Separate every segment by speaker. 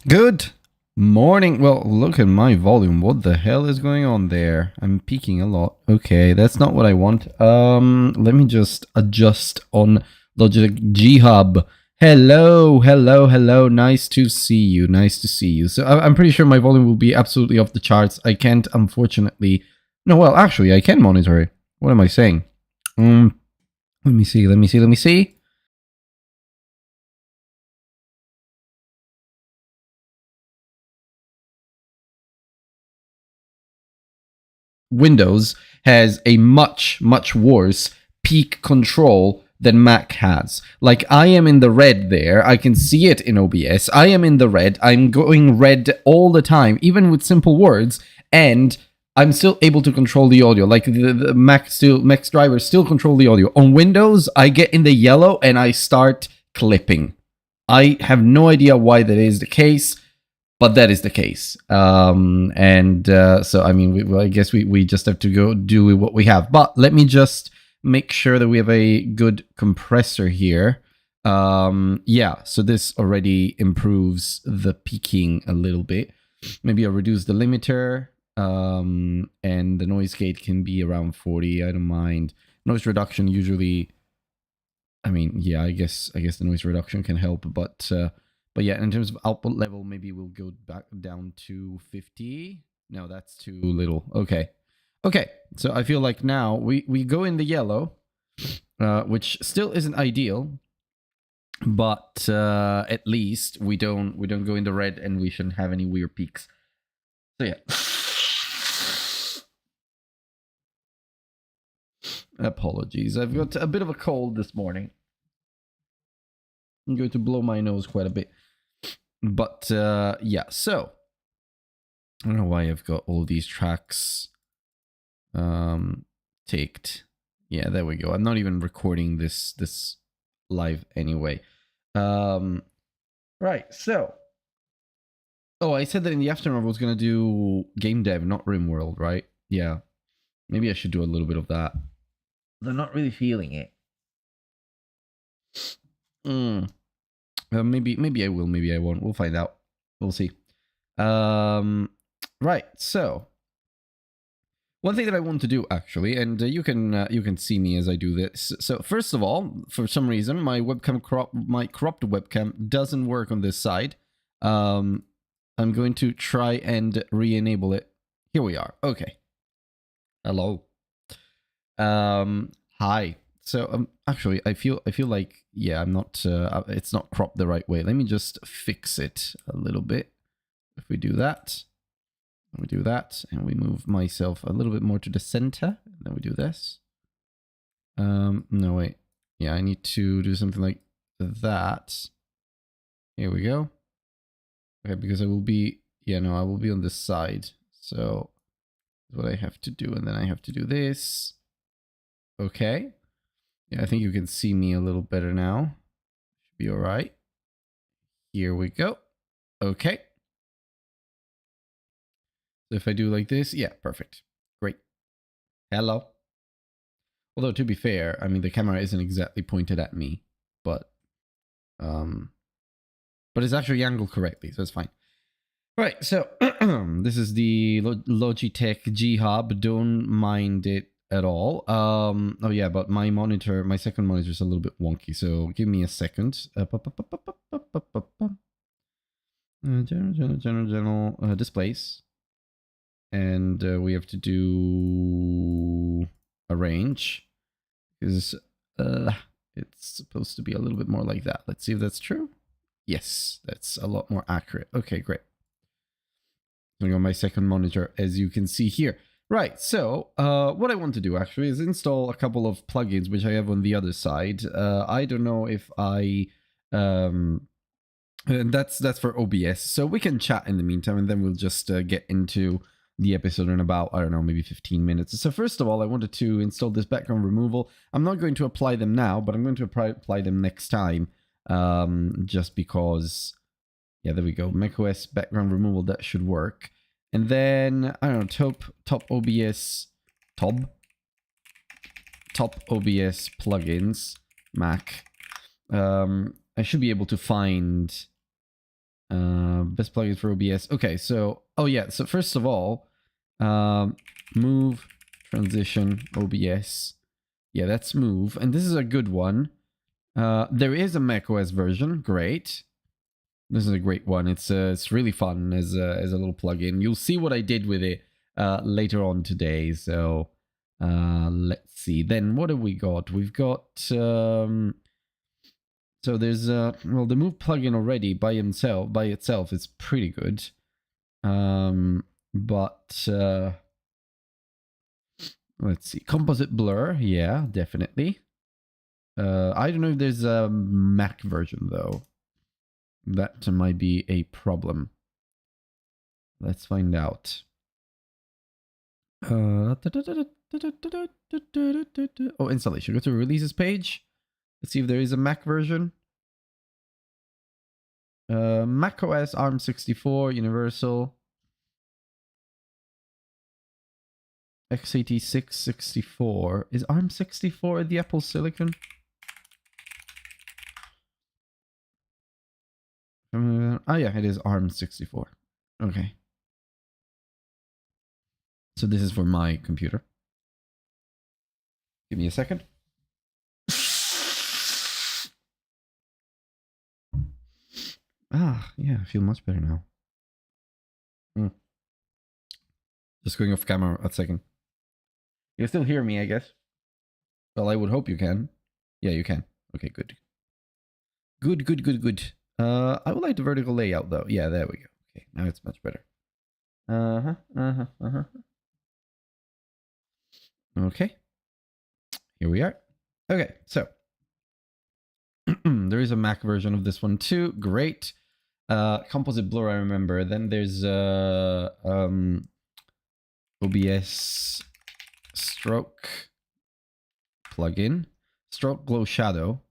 Speaker 1: Good morning. Well, look at my volume. What the hell is going on there? I'm peaking a lot. Okay, that's not what I want. Let me just adjust on Logitech G Hub. Hello, hello, hello. Nice to see you. Nice to see you. So I'm pretty sure my volume will be absolutely off the charts. I can't, unfortunately. No, well, actually, I can monitor it. What am I saying? Let me see. Let me see. Let me see. Windows has a much worse peak control than Mac has. Like, I am in the red there. I can see it in OBS. I am in the red. I'm going red all the time, even with simple words, and I'm still able to control the audio. Like, the Mac's drivers still control the audio. On Windows, I get in the yellow and I start clipping. I have no idea why that is the case, but that is the case. So I mean, I guess we just have to go do what we have. But let me just make sure that we have a good compressor here. Yeah, so this already improves the peaking a little bit. Maybe I'll reduce the limiter, and the noise gate can be around 40. I don't mind. Noise reduction usually, I mean, yeah, I guess the noise reduction can help, but yeah, in terms of output level, maybe we'll go back down to 50. No, that's too little. Okay. Okay, so I feel like now we go in the yellow, which still isn't ideal, but at least we don't go in the red, and we shouldn't have any weird peaks. So yeah. Apologies. I've got a bit of a cold this morning. I'm going to blow my nose quite a bit. But yeah, so I don't know why I've got all these tracks taked. Yeah, there we go. I'm not even recording this live anyway. Right, so oh, I said that in the afternoon I was gonna do game dev, not Rimworld, right? Yeah. Maybe I should do a little bit of that. They're not really feeling it. Maybe I will, maybe I won't. We'll find out. We'll see. Right, so one thing that I want to do, actually, and you can see me as I do this. So first of all, for some reason, my cropped webcam doesn't work on this side. I'm going to try and re-enable it. Here we are. Okay. Hello. Hi. So actually, I feel like, yeah, I'm not. It's not cropped the right way. Let me just fix it a little bit. If we do that. We do that, and we move myself a little bit more to the center. Then we do this. No, wait. Yeah, I need to do something like that. Here we go. Okay, because I will be, yeah, no, I will be on this side. So that's what I have to do, and then I have to do this. Okay. Yeah, I think you can see me a little better now. Should be all right. Here we go. Okay. So if I do like this, yeah, perfect. Great. Hello. Although, to be fair, I mean, the camera isn't exactly pointed at me, but it's actually angled correctly, so it's fine. Right, so this is the Logitech G Hub. Don't mind it at all. Oh yeah, but my second monitor is a little bit wonky, so give me a second. General displays, and we have to do arrange, because it's supposed to be a little bit more like that. Let's see if that's true. Yes, that's a lot more accurate. Okay, great. I'm on my second monitor, as you can see here. Right, so what I want to do actually is install a couple of plugins which I have on the other side. I don't know if I... that's for OBS, so we can chat in the meantime, and then we'll just get into the episode in about, I don't know, maybe 15 minutes. So first of all, I wanted to install this background removal. I'm not going to apply them now, but I'm going to apply them next time, just because, yeah, there we go. macOS background removal, that should work. And then, I don't know, top OBS plugins, Mac. I should be able to find Best plugins for OBS. Okay, so so first of all, move transition OBS. Yeah, that's move, and this is a good one. There is a macOS version. Great. This is a great one. It's really fun as a little plugin. You'll see what I did with it later on today. So let's see. Then what have we got? We've got so there's well, the move plugin already by itself is pretty good. But let's see. Composite blur, yeah, definitely. I don't know if there's a Mac version though. That might be a problem. Let's find out. Oh, installation. Go to releases page. Let's see if there is a Mac version. Mac OS ARM64 Universal x86 64. Is ARM64 the Apple Silicon? Oh yeah, it is ARM64. Okay. So this is for my computer. Give me a second. Ah, yeah, I feel much better now. Just going off camera a second. You can still hear me, I guess. Well, I would hope you can. Yeah, you can. Okay, good. Good. I would like the vertical layout though. Yeah, there we go. Okay, now it's much better. Okay. Here we are. Okay, so there is a Mac version of this one too. Great. Composite blur, I remember. Then there's OBS stroke plugin. Stroke glow shadow.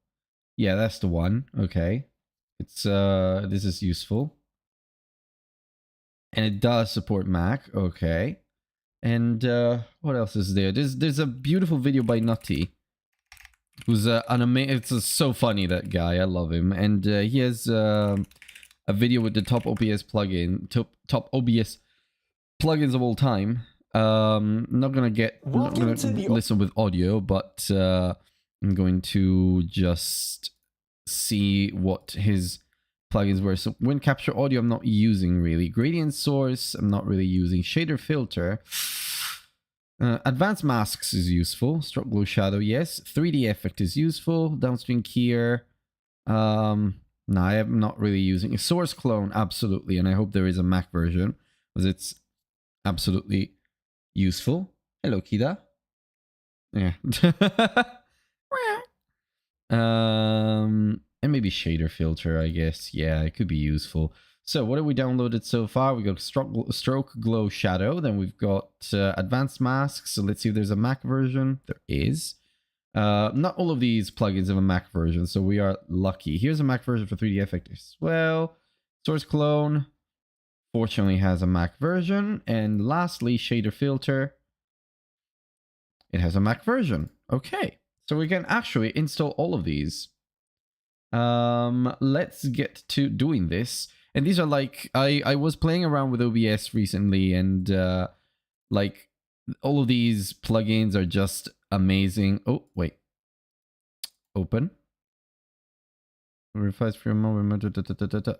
Speaker 1: Yeah, that's the one. Okay. It's this is useful. And it does support Mac. Okay. And what else is there? There's a beautiful video by Nutty, who's an amazing. It's so funny, that guy. I love him. And he has a video with the top OBS plugin, top OBS plugins of all time. Not gonna listen with audio, but I'm going to just see what his plugins were. So wind capture audio I'm not using really. Gradient source I'm not really using. Shader filter. Advanced masks is useful. Stroke glow shadow, yes. 3D effect is useful. Downstream keyer. No, I am not really using a source clone, absolutely, and I hope there is a Mac version, because it's absolutely useful. Hello, Kida. Yeah. And maybe shader filter, I guess. Yeah, it could be useful. So what have we downloaded so far? We got stroke glow shadow. Then we've got advanced masks. So let's see if there's a Mac version. There is. Not all of these plugins have a Mac version, so we are lucky. Here's a Mac version for 3D effect as well. Source clone fortunately has a Mac version. And lastly, shader filter. It has a Mac version. Okay, so we can actually install all of these. Let's get to doing this. And these are like, I was playing around with OBS recently, and like all of these plugins are just amazing. Oh, wait. Open. Revise for a moment.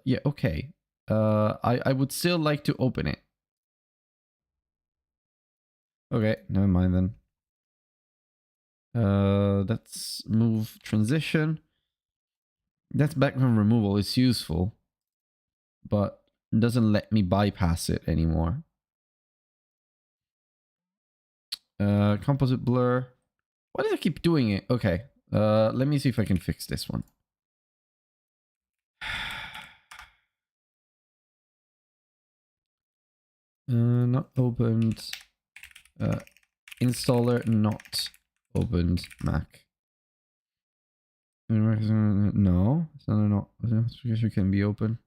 Speaker 1: Yeah, okay. I would still like to open it. Okay, never mind then. Let's move transition. That's background removal. It's useful, but it doesn't let me bypass it anymore. Composite blur. Why does it keep doing it? Okay. Let me see if I can fix this one. Not opened. Installer not opened Mac. No, it's not. Notification can be open.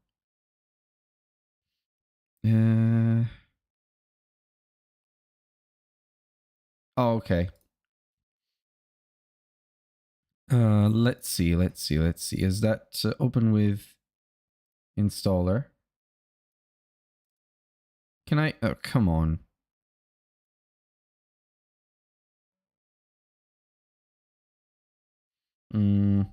Speaker 1: Oh, okay. Let's see. Is that open with installer? Can I? Oh, come on. Mm.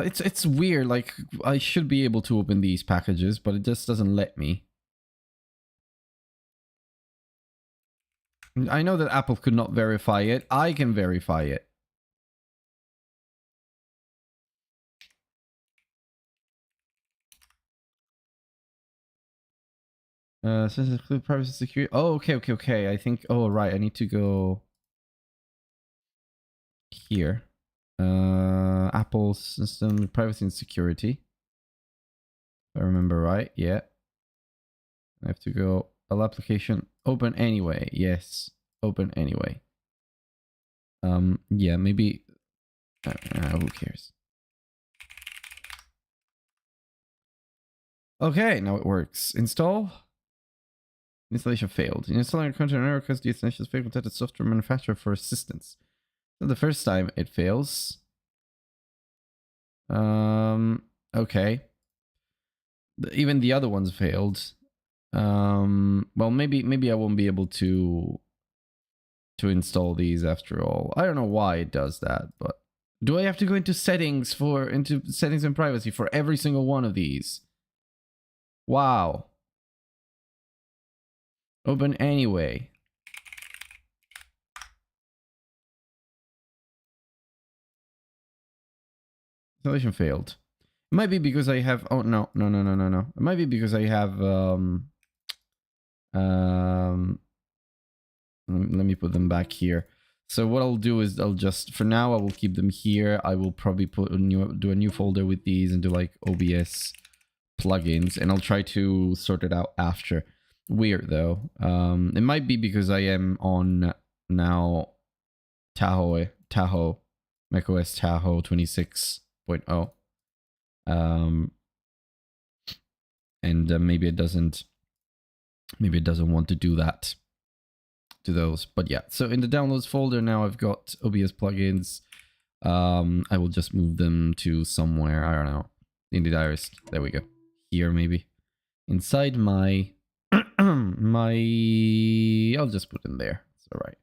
Speaker 1: It's weird. Like, I should be able to open these packages, but it just doesn't let me. I know that Apple could not verify it. I can verify it. Says include privacy security. Oh, okay. I think. Oh, right. I need to go here. Apple system privacy and security. If I remember right. Yeah. I have to go. All application open anyway. Yes. Open anyway. Yeah. Maybe. Who cares? Okay. Now it works. Install. Installation failed. Installing a content error because the installation failed. Contacted software manufacturer for assistance. So the first time it fails. Okay. Even the other ones failed. Well, maybe I won't be able to install these after all. I don't know why it does that, but do I have to go into settings and privacy for every single one of these? Wow. Open anyway. Installation failed. It might be because I have. Oh no. It might be because I have. Let me put them back here. So what I'll do is I'll just, for now, I will keep them here. I will probably do a new folder with these and do like OBS plugins, and I'll try to sort it out after. Weird though. It might be because I am on now Tahoe, macOS Tahoe 26.0. And maybe it doesn't want to do that to those. But yeah, so in the downloads folder now I've got OBS plugins. I will just move them to somewhere, I don't know, in the diarist. There we go. Here maybe. Inside my I'll just put in there. It's all right.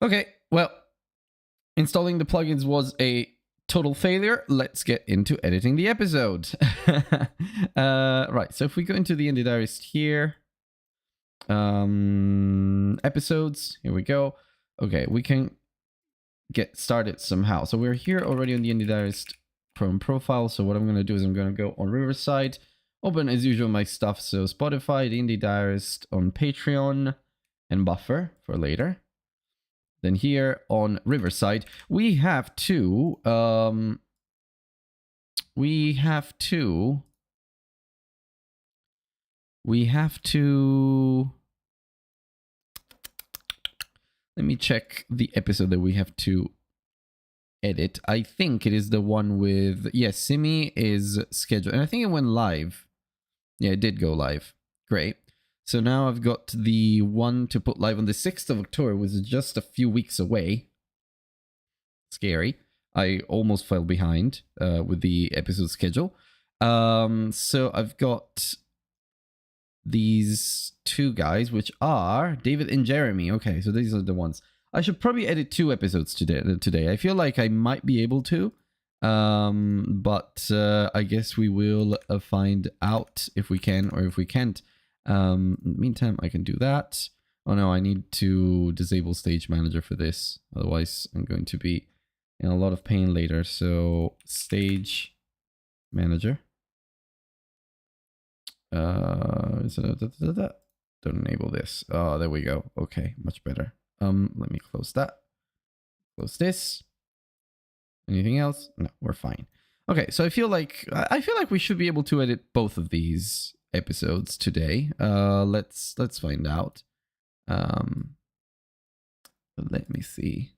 Speaker 1: Okay, well, installing the plugins was a total failure. Let's get into editing the episode. Right, so if we go into the Indie Diarist here, episodes, here we go. Okay, we can get started somehow. So we're here already on the Indie Diarist Chrome profile. So what I'm going to do is I'm going to go on Riverside, open as usual my stuff. So Spotify, the Indie Diarist on Patreon, and Buffer for later. Then here on Riverside, we have two. We have to. Let me check the episode that we have to edit. I think it is the one with, yes, Simi is scheduled, and I think it went live. Yeah, it did go live. Great. So now I've got the one to put live on the 6th of October, which is just a few weeks away. Scary. I almost fell behind with the episode schedule. So I've got these two guys, which are David and Jeremy. Okay, so these are the ones. I should probably edit 2 episodes today. I feel like I might be able to. But I guess we will find out if we can or if we can't. In the meantime, I can do that. Oh no, I need to disable Stage Manager for this. Otherwise, I'm going to be in a lot of pain later. So, Stage Manager. Don't enable this. Oh, there we go. Okay, much better. Let me close that. Close this. Anything else? No, we're fine. Okay, so I feel like we should be able to edit both of these episodes today. Let's find out. Let me see.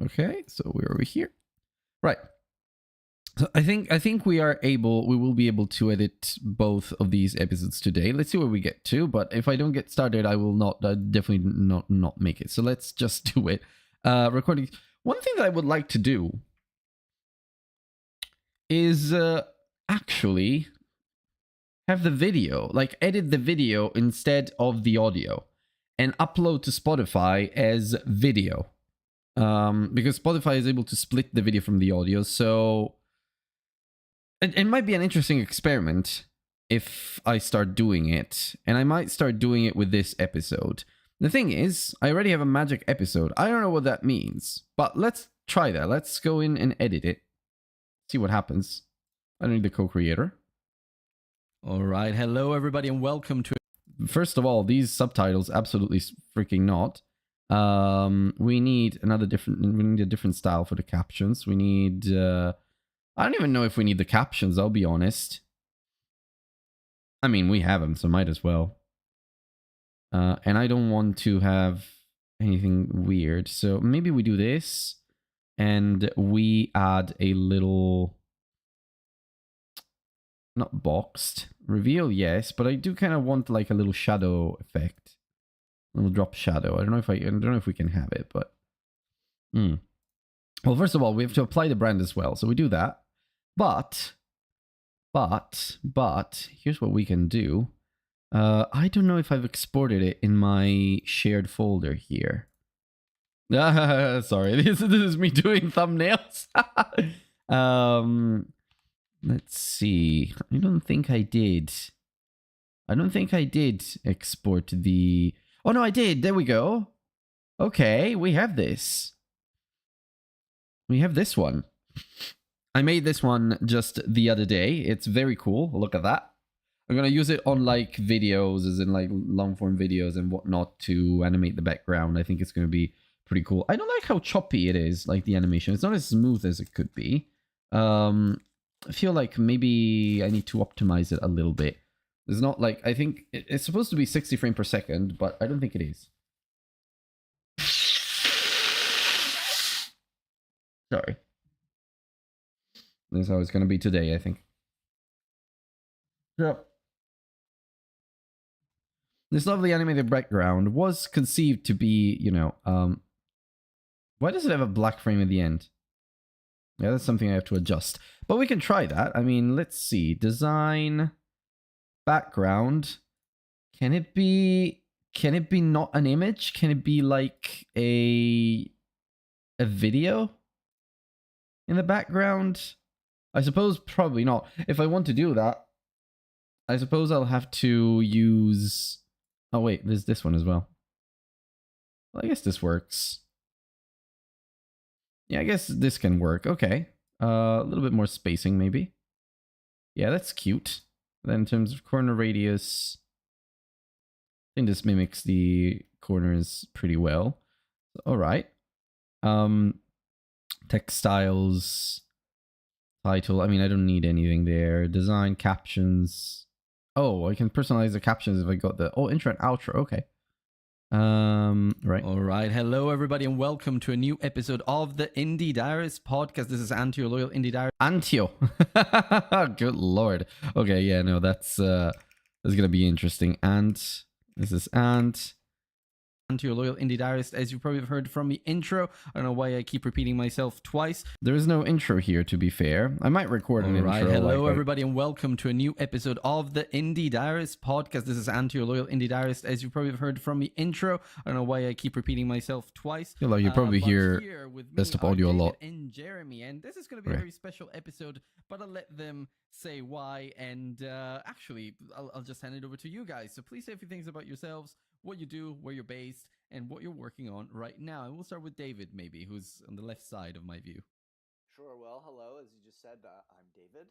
Speaker 1: Okay, so where are we here? Right. So I think we will be able to edit both of these episodes today. Let's see where we get to, but if I don't get started, I will not definitely not make it. So let's just do it. Recording. One thing that I would like to do is actually have the video, like edit the video instead of the audio and upload to Spotify as video. Because Spotify is able to split the video from the audio, so it might be an interesting experiment if I start doing it, and I might start doing it with this episode. The thing is, I already have a magic episode. I don't know what that means, but let's try that. Let's go in and edit it. See what happens. I don't need the co-creator. All right, hello everybody and welcome to... First of all, these subtitles absolutely freaking not. We need a different style for the captions. We need... I don't even know if we need the captions, I'll be honest. I mean, we have them, so might as well. And I don't want to have anything weird, so maybe we do this, and we add a little... Not boxed. Reveal, yes, but I do kind of want like a little shadow effect. A little drop shadow. I don't know if we can have it, but... Well, first of all, we have to apply the brand as well, so we do that. But, here's what we can do. I don't know if I've exported it in my shared folder here. Sorry, this is me doing thumbnails. Let's see. I don't think I did. Export the... Oh, no, I did. There we go. Okay, we have this. We have this one. I made this one just the other day. It's very cool. Look at that. I'm going to use it on like videos, as in like long form videos and whatnot, to animate the background. I think it's going to be pretty cool. I don't like how choppy it is, like the animation. It's not as smooth as it could be. I feel like maybe I need to optimize it a little bit. It's not like, I think it's supposed to be 60 frames per second, but I don't think it is. Sorry. This is how it's going to be today, I think. Yep. This lovely animated background was conceived to be, you know, why does it have a black frame at the end? Yeah, that's something I have to adjust. But we can try that. I mean, let's see. Design, background. Can it be not an image? Can it be like a video in the background? I suppose probably not. If I want to do that, I suppose I'll have to use... Oh wait, there's this one as well. Well, I guess this works. Yeah, I guess this can work. Okay. A little bit more spacing, maybe. Yeah, that's cute. Then in terms of corner radius, I think this mimics the corners pretty well. All right. Textiles, title. I mean, I don't need anything there. Design, captions. Oh, I can personalize the captions if I got the... Oh, intro and outro. Okay. Right. All right. Hello, everybody, and welcome to a new episode of the Indie Diarist podcast. This is Antio, your loyal Indie Diarist. Antio. Good lord. Okay, yeah, no, that's gonna be interesting. Ant. This is Ant. To your loyal Indie Diarist, as you probably have heard from the intro. I don't know why I keep repeating myself twice. There is no intro here, to be fair. I might record an intro. Hello, everybody, and welcome to a new episode of the Indie Diarist podcast. This is Ant, your loyal Indie Diarist, as you probably have heard from the intro. I don't know why I keep repeating myself twice. You probably hear desktop audio a lot. And Jeremy, and this is going to be a very special episode, but I'll let them say why. And actually, I'll just hand it over to you guys. So please say a few things about yourselves, what you do, where you're based, and what you're working on right now. And we'll start with David, maybe, who's on the left side of my view.
Speaker 2: Sure. Well, hello. As you just said, I'm David.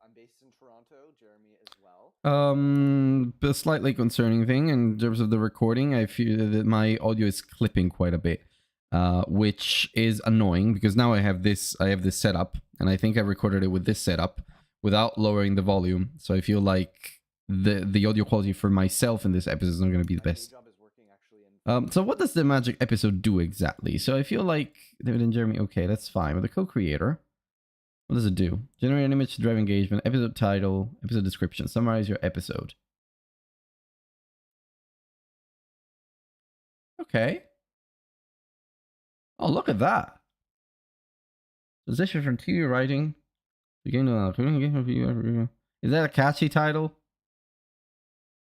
Speaker 2: I'm based in Toronto. Jeremy as well.
Speaker 1: A slightly concerning thing in terms of the recording. I feel that my audio is clipping quite a bit, which is annoying because now I have this setup, and I think I recorded it with this setup without lowering the volume. So I feel like the audio quality for myself in this episode is not going to be the best. So what does the magic episode do exactly? So I feel like David and Jeremy, okay, that's fine. With the co-creator, What does it do? Generate an image to drive engagement, episode title, episode description, summarize your episode. Okay. Oh, look at that. Transition from TV writing to game development. Is that a catchy title?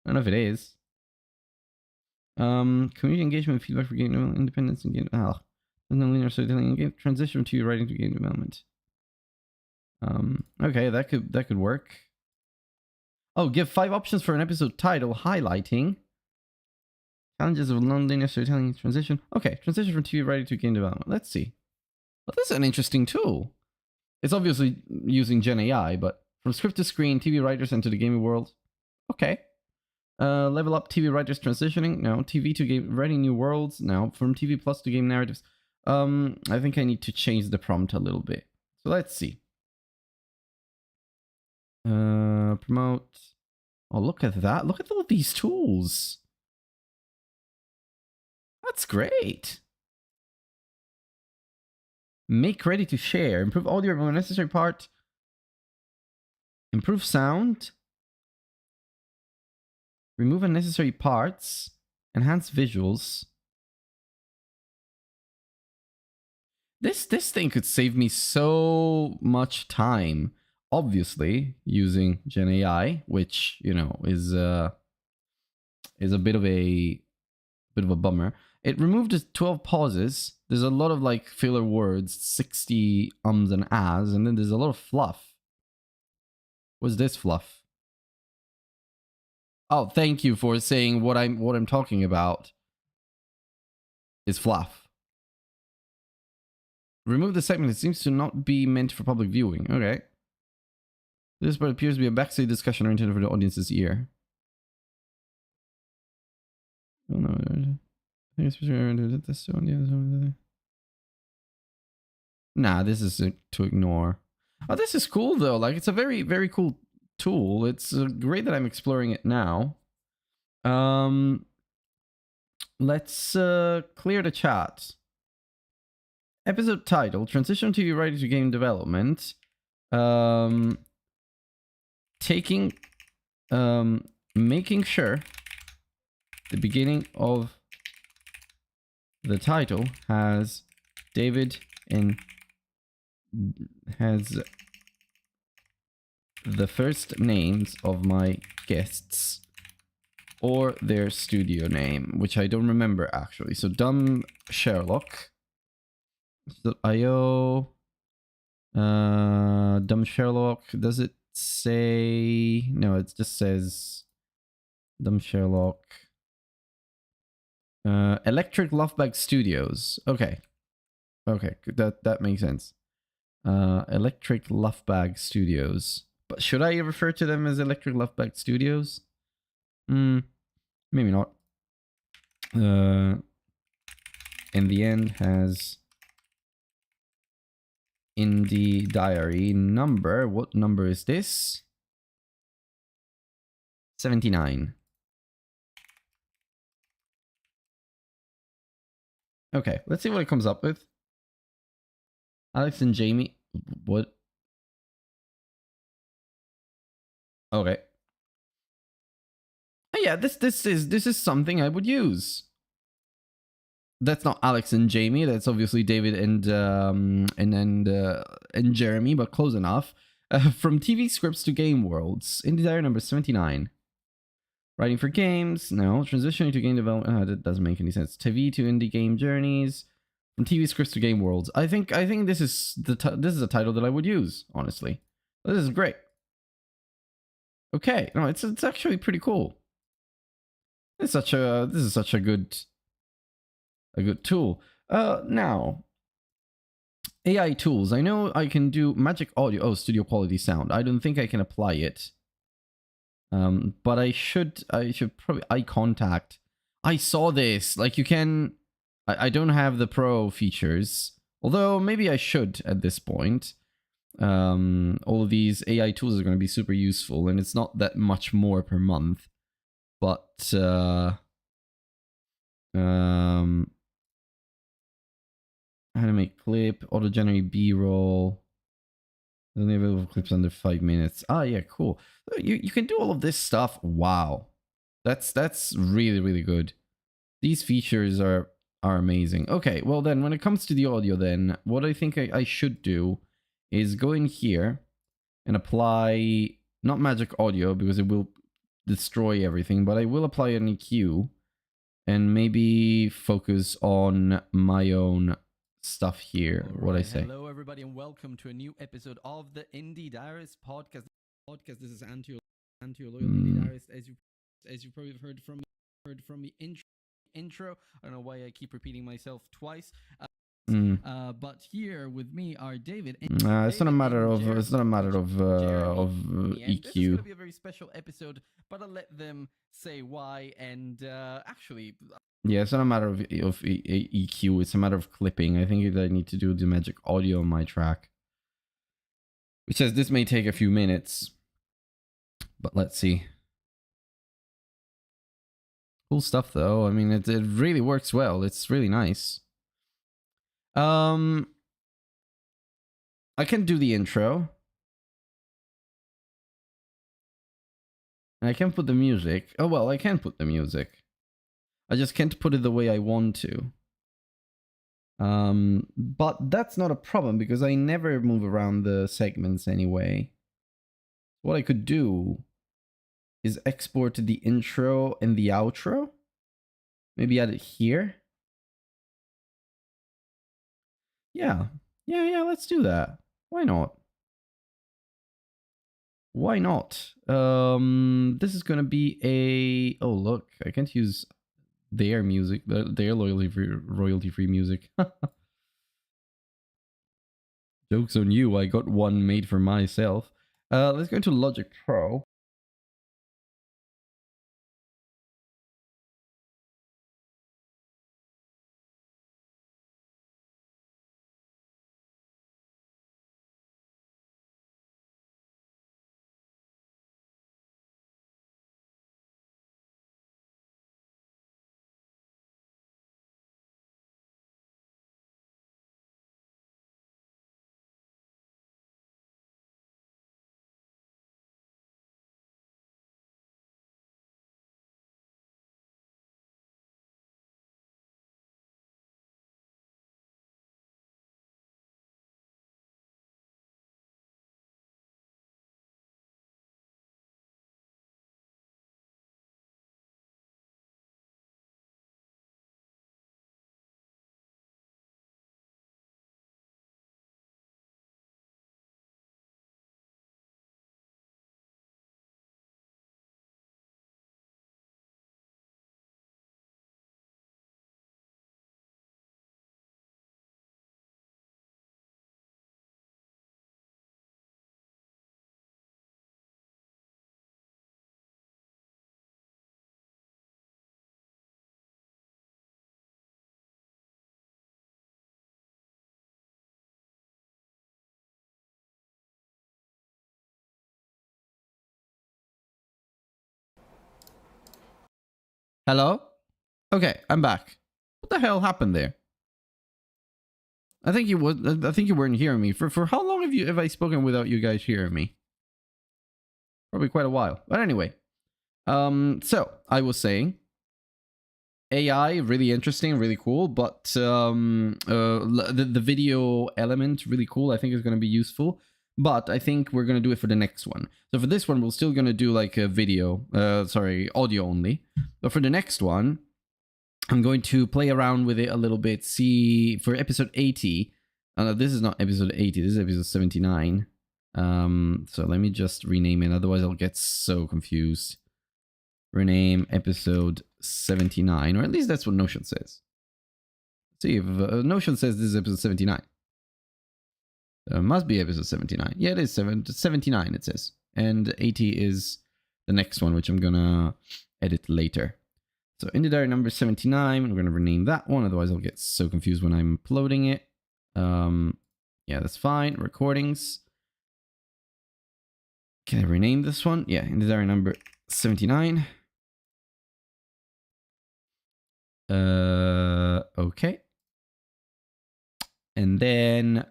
Speaker 1: I don't know if it is. Community engagement, feedback for game development, independence, and game. Oh, there's no linear storytelling. Game transition to writing to game development. Okay, that could work. Oh, give 5 options for an episode title, highlighting challenges of non-linear storytelling transition. Okay, transition from TV writing to game development. Let's see. Well, this is an interesting tool. It's obviously using Gen AI, but from script to screen, TV writers enter the gaming world. Okay. Level up TV writers transitioning. No. TV to game writing new worlds. No. From TV plus to game narratives. I think I need to change the prompt a little bit. So let's see. Promote. Oh, look at that. Look at all these tools. That's great. Make ready to share. Improve audio when necessary part. Improve sound. Remove unnecessary parts. Enhance visuals. This thing could save me so much time. Obviously, using Gen AI, which, you know, is a bit of a bummer. It removed 12 pauses. There's a lot of like filler words, 60 ums and ahs, and then there's a lot of fluff. What's this fluff? Oh, thank you for saying what I'm talking about is fluff. Remove the segment. It seems to not be meant for public viewing. Okay. This part appears to be a backstage discussion or intended for the audience's ear. Oh no. Nah, this is to ignore. Oh, this is cool though. Like, it's a very, very cool tool. It's great that I'm exploring it now. Let's clear the chat. Episode title: Transition TV writing to game development. Making sure the beginning of the title has David and has the first names of my guests or their studio name, which I don't remember actually. So Dumb Sherlock. IO. Dumb Sherlock. Does it say? No, it just says Dumb Sherlock. Electric Lovebag Studios. Okay. Okay, that makes sense. Electric Lovebag Studios. But should I refer to them as Electric Lovebag Studios? Maybe not. In the end has Indie Diary number. What number is this? 79. Okay, let's see what it comes up with. Alex and Jamie. What? Okay. Yeah, this is something I would use. That's not Alex and Jamie. That's obviously David and Jeremy, but close enough. From TV scripts to game worlds. Indie Diary number 79. Writing for games. No. Transitioning to game development. That doesn't make any sense. TV to indie game journeys. From TV scripts to game worlds. I think this is this is a title that I would use. Honestly, this is great. Okay, no, it's actually pretty cool. This is such a good tool. Now, AI tools. I know I can do magic audio. Oh, studio quality sound. I don't think I can apply it. But I should probably eye contact. I saw this. Like, you can. I don't have the pro features, although maybe I should at this point. All of these AI tools are going to be super useful, and it's not that much more per month. But how to make clip, auto generate B-roll. Only available clips under 5 minutes. Ah, yeah, cool. You can do all of this stuff. Wow. That's really, really good. These features are amazing. Okay, well then, when it comes to the audio then, what I think I should do is go in here and apply, not magic audio, because it will destroy everything, but I will apply an EQ and maybe focus on my own stuff here. What I say.
Speaker 3: Hello, everybody, and welcome to a new episode of the Indie Diarist podcast. This is anti loyal Indie Diarist, as you probably heard from me intro. I don't know why I keep repeating myself twice. But here with me are David.
Speaker 1: It's not a matter of EQ.
Speaker 3: This is going to be a very special episode, but I'll let them say why. And actually,
Speaker 1: yeah, it's not a matter of EQ. It's a matter of clipping. I think that I need to do the magic audio on my track, which says this may take a few minutes, but let's see. Cool stuff, though. I mean, it really works well. It's really nice. I can do the intro. And I can put the music. Oh, well, I can put the music. I just can't put it the way I want to. But that's not a problem because I never move around the segments anyway. What I could do is export the intro and the outro. Maybe add it here. Yeah, let's do that. Why not? Why not? This is gonna be a... Oh, look, I can't use their music, their royalty-free music. Joke's on you, I got one made for myself. Let's go into Logic Pro. Hello? Okay, I'm back. What the hell happened there? I think you weren't hearing me. For how long have I spoken without you guys hearing me? Probably quite a while. But anyway. So I was saying AI really interesting, really cool, but the video element really cool. I think is going to be useful. But I think we're going to do it for the next one. So for this one, we're still going to do like a video, audio only. But for the next one, I'm going to play around with it a little bit, see for episode 80. This is not episode 80, this is episode 79. So let me just rename it, otherwise I'll get so confused. Rename episode 79, or at least that's what Notion says. Let's see if Notion says this is episode 79. Must be episode 79. Yeah, it is 79, it says. And 80 is the next one, which I'm gonna edit later. So Indie Diary number 79, we're gonna rename that one, otherwise I'll get so confused when I'm uploading it. Yeah, that's fine. Recordings. Can I rename this one? Yeah, Indie Diary number 79. Okay. And then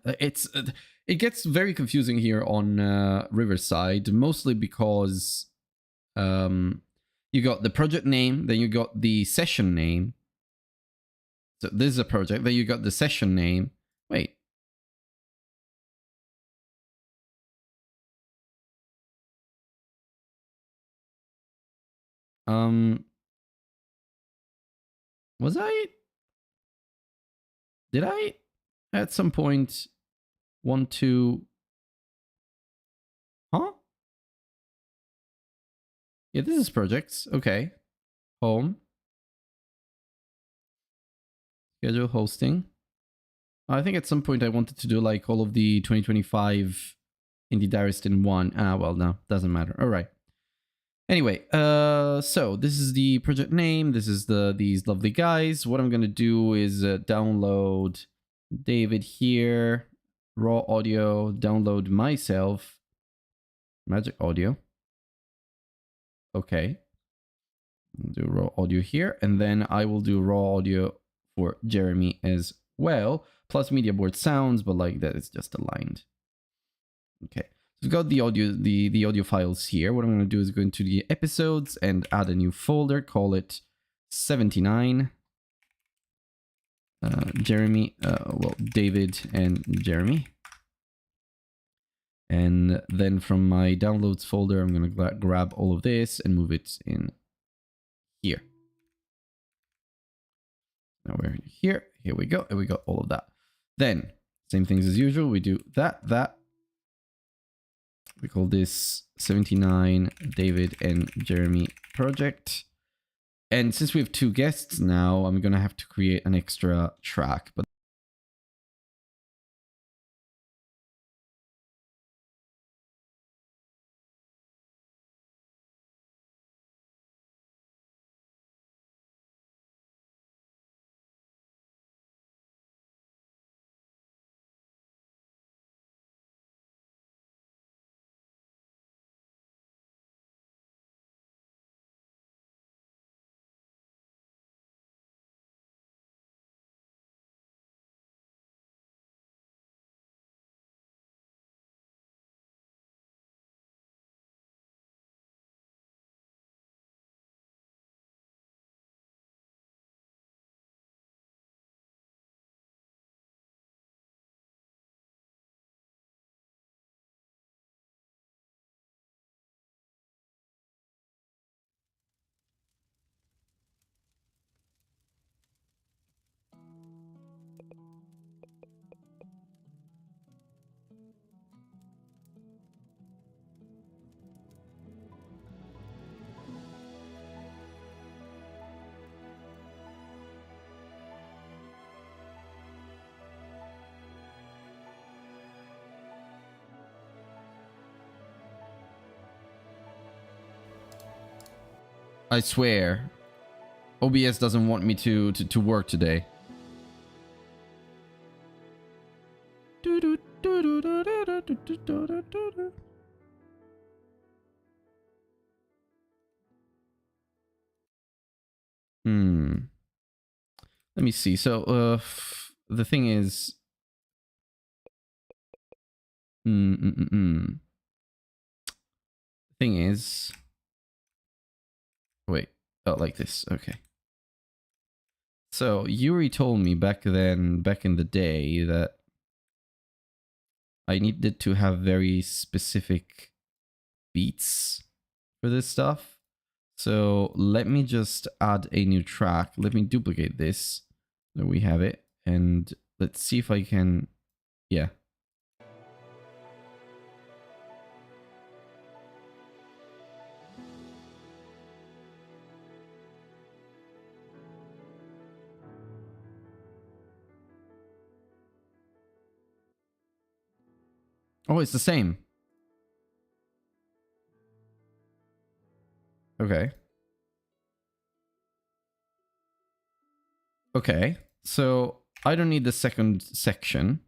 Speaker 1: it gets very confusing here on Riverside, mostly because you got the project name, then you got the session name. So this is a project, then you got the session name. Wait. Was I? Did I at some point want to? Huh? Yeah, this is projects. Okay. Home. Schedule hosting. I think at some point I wanted to do like all of the 2025 Indie Diarist in one. Ah, well, no, doesn't matter. All right. Anyway, so this is the project name. This is these lovely guys. What I'm gonna do is download David here, raw audio, download myself, magic audio. Okay, do raw audio here, and then I will do raw audio for Jeremy as well, plus media board sounds, but like that is just aligned. Okay. We've got the audio, the audio files here. What I'm going to do is go into the episodes and add a new folder, call it 79. Jeremy, well, David and Jeremy. And then from my downloads folder, I'm going to grab all of this and move it in here. Now we're here. Here we go. And we got all of that. Then, same things as usual. We do that. We call this 79 David and Jeremy project. And since we have two guests now, I'm going to have to create an extra track. But I swear, OBS doesn't want me to work today. Let me see. So, the thing is, thing is, wait, oh, like this. Okay. So Yuri told me back then, back in the day, that I needed to have very specific beats for this stuff. So let me just add a new track. Let me duplicate this. There we have it. And let's see if I can, yeah. Oh, it's the same. Okay. Okay. So I don't need the second section.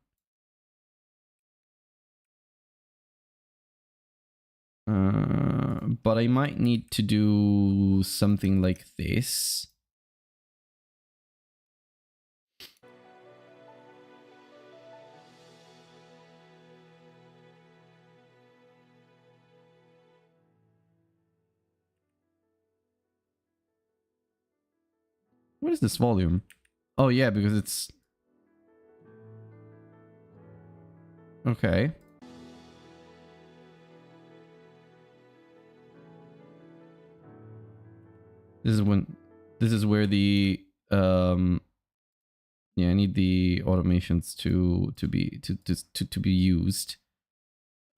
Speaker 1: But I might need to do something like this. What is this volume? Oh yeah, because it's... Okay. This is when... This is where the... Yeah, I need the automations to be used.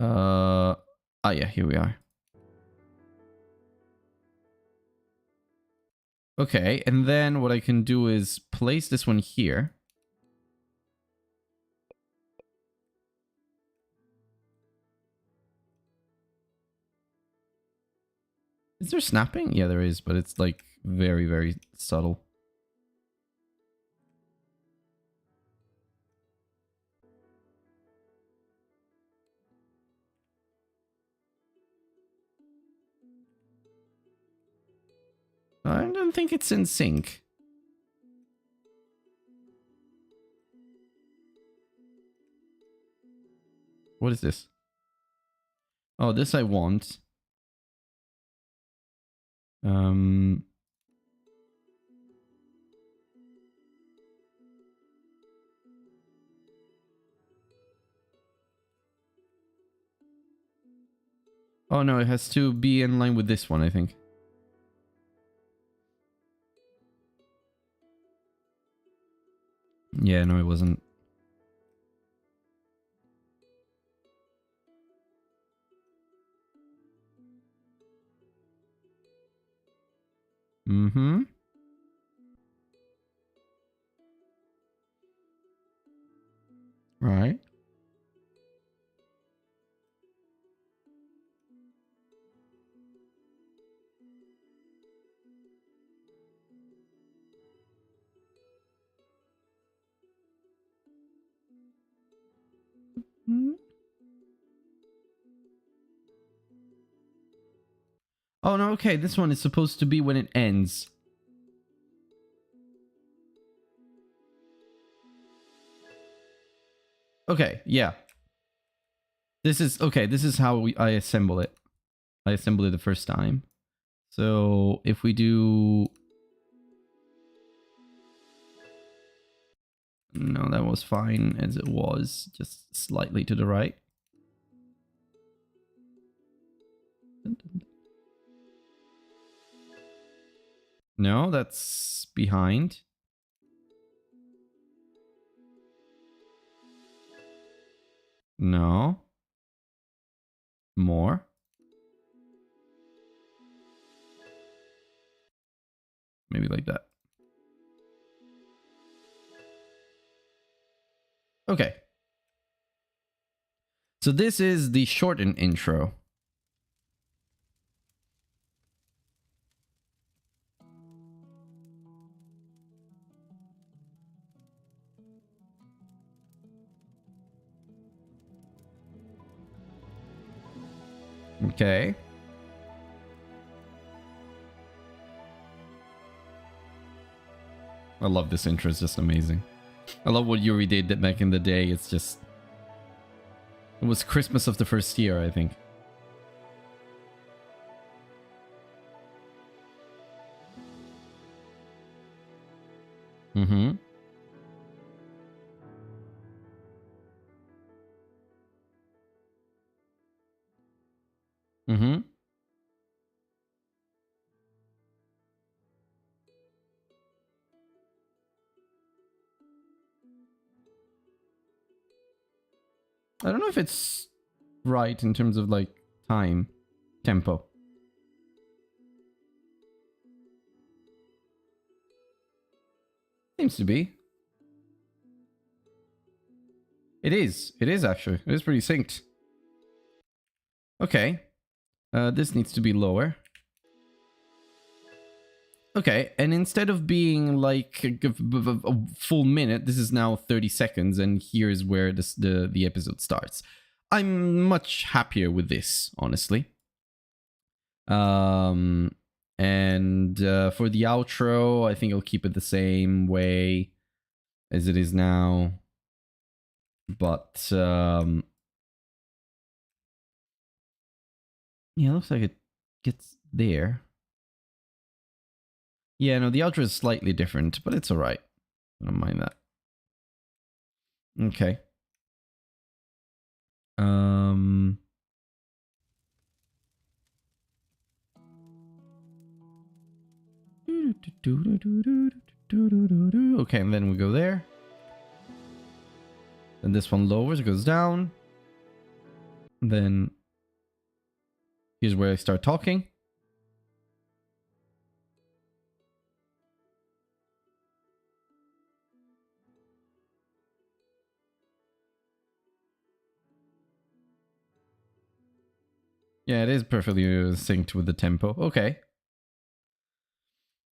Speaker 1: Ah yeah, here we are. Okay, and then what I can do is place this one here. Is there snapping? Yeah, there is, but it's like very, very subtle. I don't think it's in sync. What is this? Oh, this I want. Oh no, it has to be in line with this one, I think. Yeah, no, it wasn't. Mm-hmm. Right. Hmm. Oh no, okay, this one is supposed to be when it ends. Okay, yeah. This is okay, this is how I assemble it. I assembled it the first time. So if we do... No, that was fine as it was, just slightly to the right. No, that's behind. No. More. Maybe like that. Okay. So this is the shortened intro. Okay. I love this intro. It's just amazing. I love what Yuri did back in the day. It's just... It was Christmas of the first year, I think. Mm-hmm. Mm-hmm. I don't know if it's right in terms of like time, tempo. Seems to be. It is. It is actually. It is pretty synced. Okay. This needs to be lower. Okay, and instead of being like a full minute, this is now 30 seconds, and here's where the episode starts. I'm much happier with this, honestly. And for the outro, I think I'll keep it the same way as it is now. But yeah, it looks like it gets there. Yeah, no, the outro is slightly different, but it's alright. I don't mind that. Okay. Okay, and then we go there. Then this one lowers, goes down. Then here's where I start talking. Yeah, it is perfectly synced with the tempo. Okay.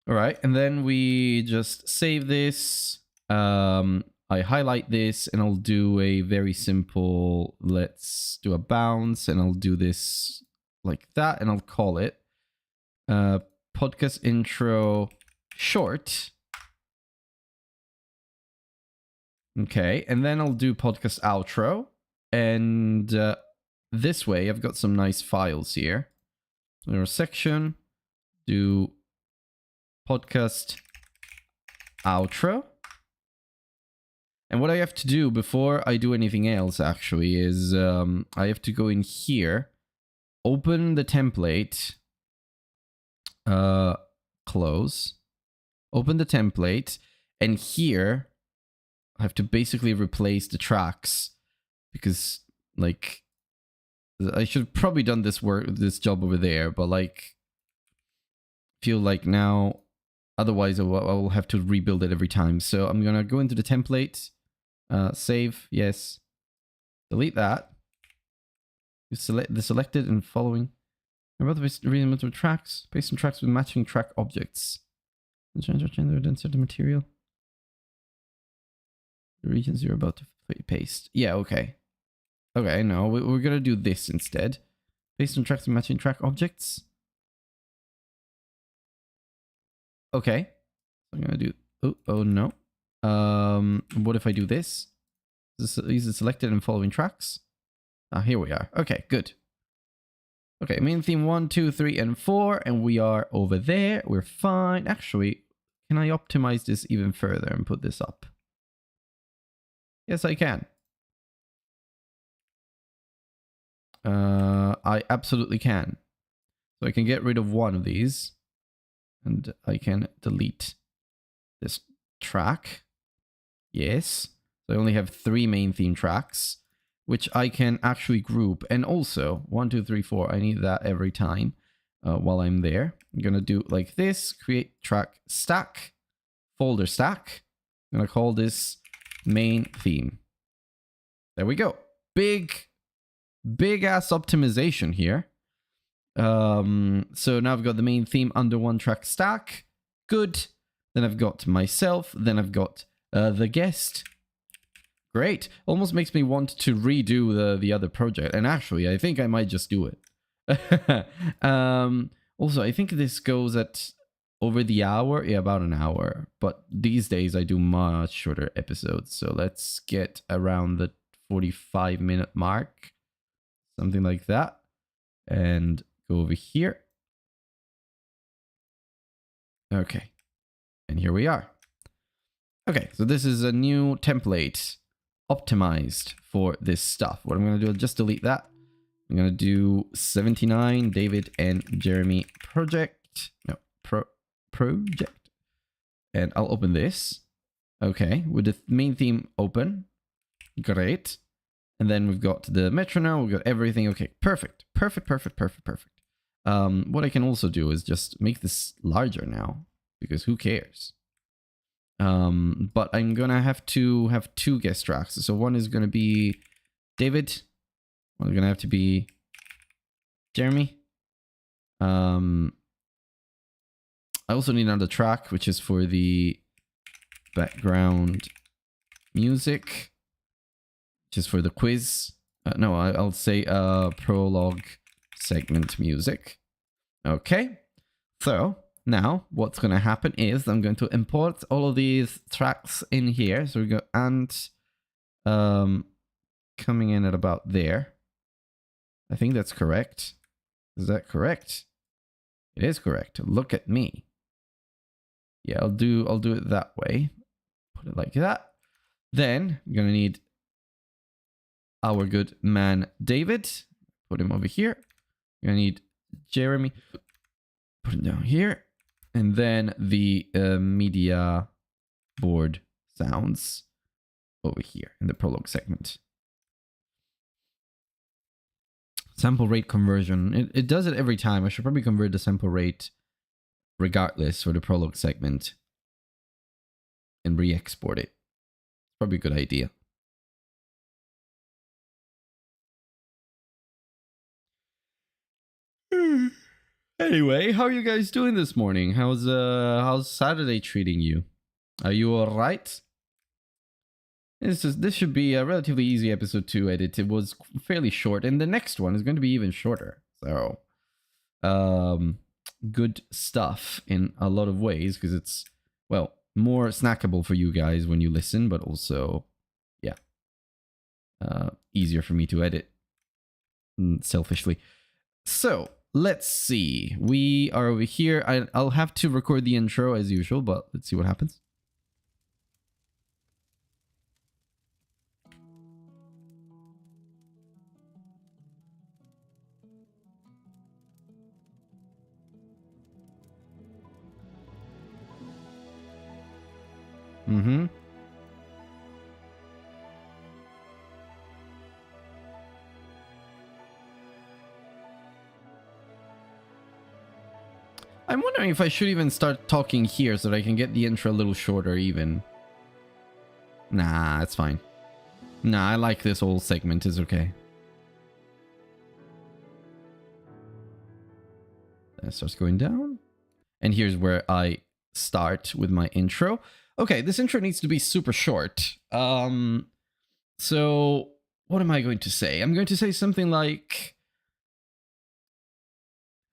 Speaker 1: All right, and then we just save this. I highlight this and I'll do a very simple, let's do a bounce, and I'll do this like that, and I'll call it podcast intro short. Okay, and then I'll do podcast outro, and this way I've got some nice files here. There's a section, do podcast outro. And what I have to do before I do anything else actually is I have to go in here, open the template, close, open the template, and here I have to basically replace the tracks because like I should have probably done this job over there, but like feel like now otherwise I will have to rebuild it every time. So I'm gonna go into the template. Save, yes. Delete that. You select the selected and following. About the reasonable tracks, paste some tracks with matching track objects. Change or gender, then set the material. The regions you're about to paste. Yeah, okay. Okay, no, we're gonna do this instead. Paste some tracks with matching track objects. Okay. I'm gonna do. Oh no. What if I do this? These are selected and following tracks. Ah, here we are. Okay, good. Okay, main theme 1, 2, 3, and 4, and we are over there. We're fine. Actually, can I optimize this even further and put this up? Yes, I can. I absolutely can. So I can get rid of one of these, and I can delete this track. Yes. So I only have 3 main theme tracks, which I can actually group. And also, 1, 2, 3, 4, I need that every time while I'm there. I'm going to do like this, create track stack, folder stack. I'm going to call this main theme. There we go. Big ass optimization here. So now I've got the main theme under one track stack. Good. Then I've got myself. Then I've got the guest. Great. Almost makes me want to redo the other project. And actually, I think I might just do it. Also, I think this goes at over the hour. Yeah, about an hour. But these days I do much shorter episodes. So let's get around the 45-minute mark. Something like that. And go over here. Okay. And here we are. Okay, so this is a new template optimized for this stuff. What I'm going to do is just delete that. I'm going to do 79 David and Jeremy project. No, project. And I'll open this. Okay, with the main theme open. Great. And then we've got the metronome, we've got everything. Okay, perfect. Perfect. What I can also do is just make this larger now, because who cares? But I'm gonna have to have 2 guest tracks. So one is gonna be David. One's gonna have to be Jeremy. I also need another track, which is for the background music, which is for the quiz. No, I'll say prologue segment music. Okay, so now what's going to happen is I'm going to import all of these tracks in here. So we go and coming in at about there. I think that's correct. Is that correct? It is correct. Look at me. Yeah, I'll do it that way. Put it like that. Then I'm gonna need our good man David. Put him over here. I'm gonna need Jeremy. Put him down here. And then the media board sounds over here in the prologue segment. Sample rate conversion. It does it every time. I should probably convert the sample rate regardless for the prologue segment and re-export it. Probably a good idea. Anyway, how are you guys doing this morning? How's Saturday treating you? Are you all right? This should be a relatively easy episode to edit. It was fairly short, and the next one is going to be even shorter. So, good stuff in a lot of ways because it's, well, more snackable for you guys when you listen, but also, yeah, easier for me to edit selfishly. So let's see. We are over here. I'll have to record the intro as usual, but let's see what happens. Mm-hmm. I'm wondering if I should even start talking here so that I can get the intro a little shorter even. Nah, it's fine. Nah, I like this whole segment. It's okay. That starts going down. And here's where I start with my intro. Okay, this intro needs to be super short. So what am I going to say? I'm going to say something like,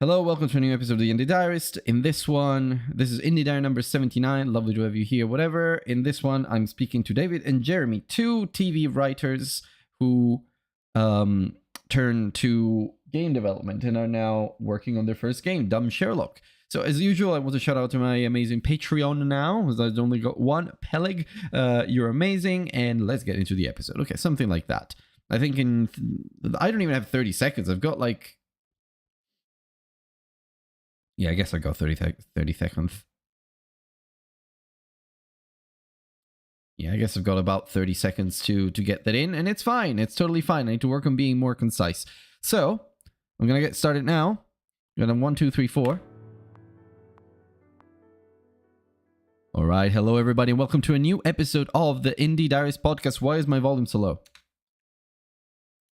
Speaker 1: hello, welcome to a new episode of the Indie Diarist. In this one, this is Indie Diary number 79. Lovely to have you here, whatever. In this one, I'm speaking to David and Jeremy, two TV writers who turned to game development and are now working on their first game, Dumb Sherlock. So as usual, I want to shout out to my amazing Patreon now, because I've only got one. Peleg, you're amazing, and let's get into the episode. Okay, something like that. I think I don't even have 30 seconds. I've got like... Yeah, I guess I got 30 seconds. Yeah, I guess I've got about 30 seconds to get that in, and it's fine. It's totally fine. I need to work on being more concise. So, I'm going to get started now. I'm going to 1, 2, 3, 4. All right, hello everybody, and welcome to a new episode of the Indie Diaries podcast. Why is my volume so low?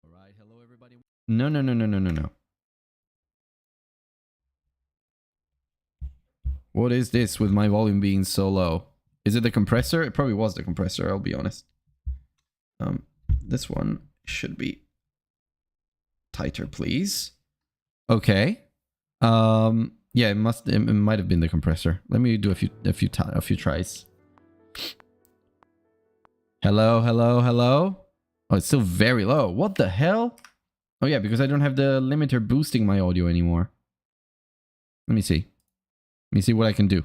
Speaker 1: All right, hello everybody. No. What is this with my volume being so low? Is it the compressor? It probably was the compressor, I'll be honest. This one should be tighter, please. Okay. Yeah, it might have been the compressor. Let me do a few tries. Hello. Oh, it's still very low. What the hell? Oh yeah, because I don't have the limiter boosting my audio anymore. Let me see. Let me see what I can do.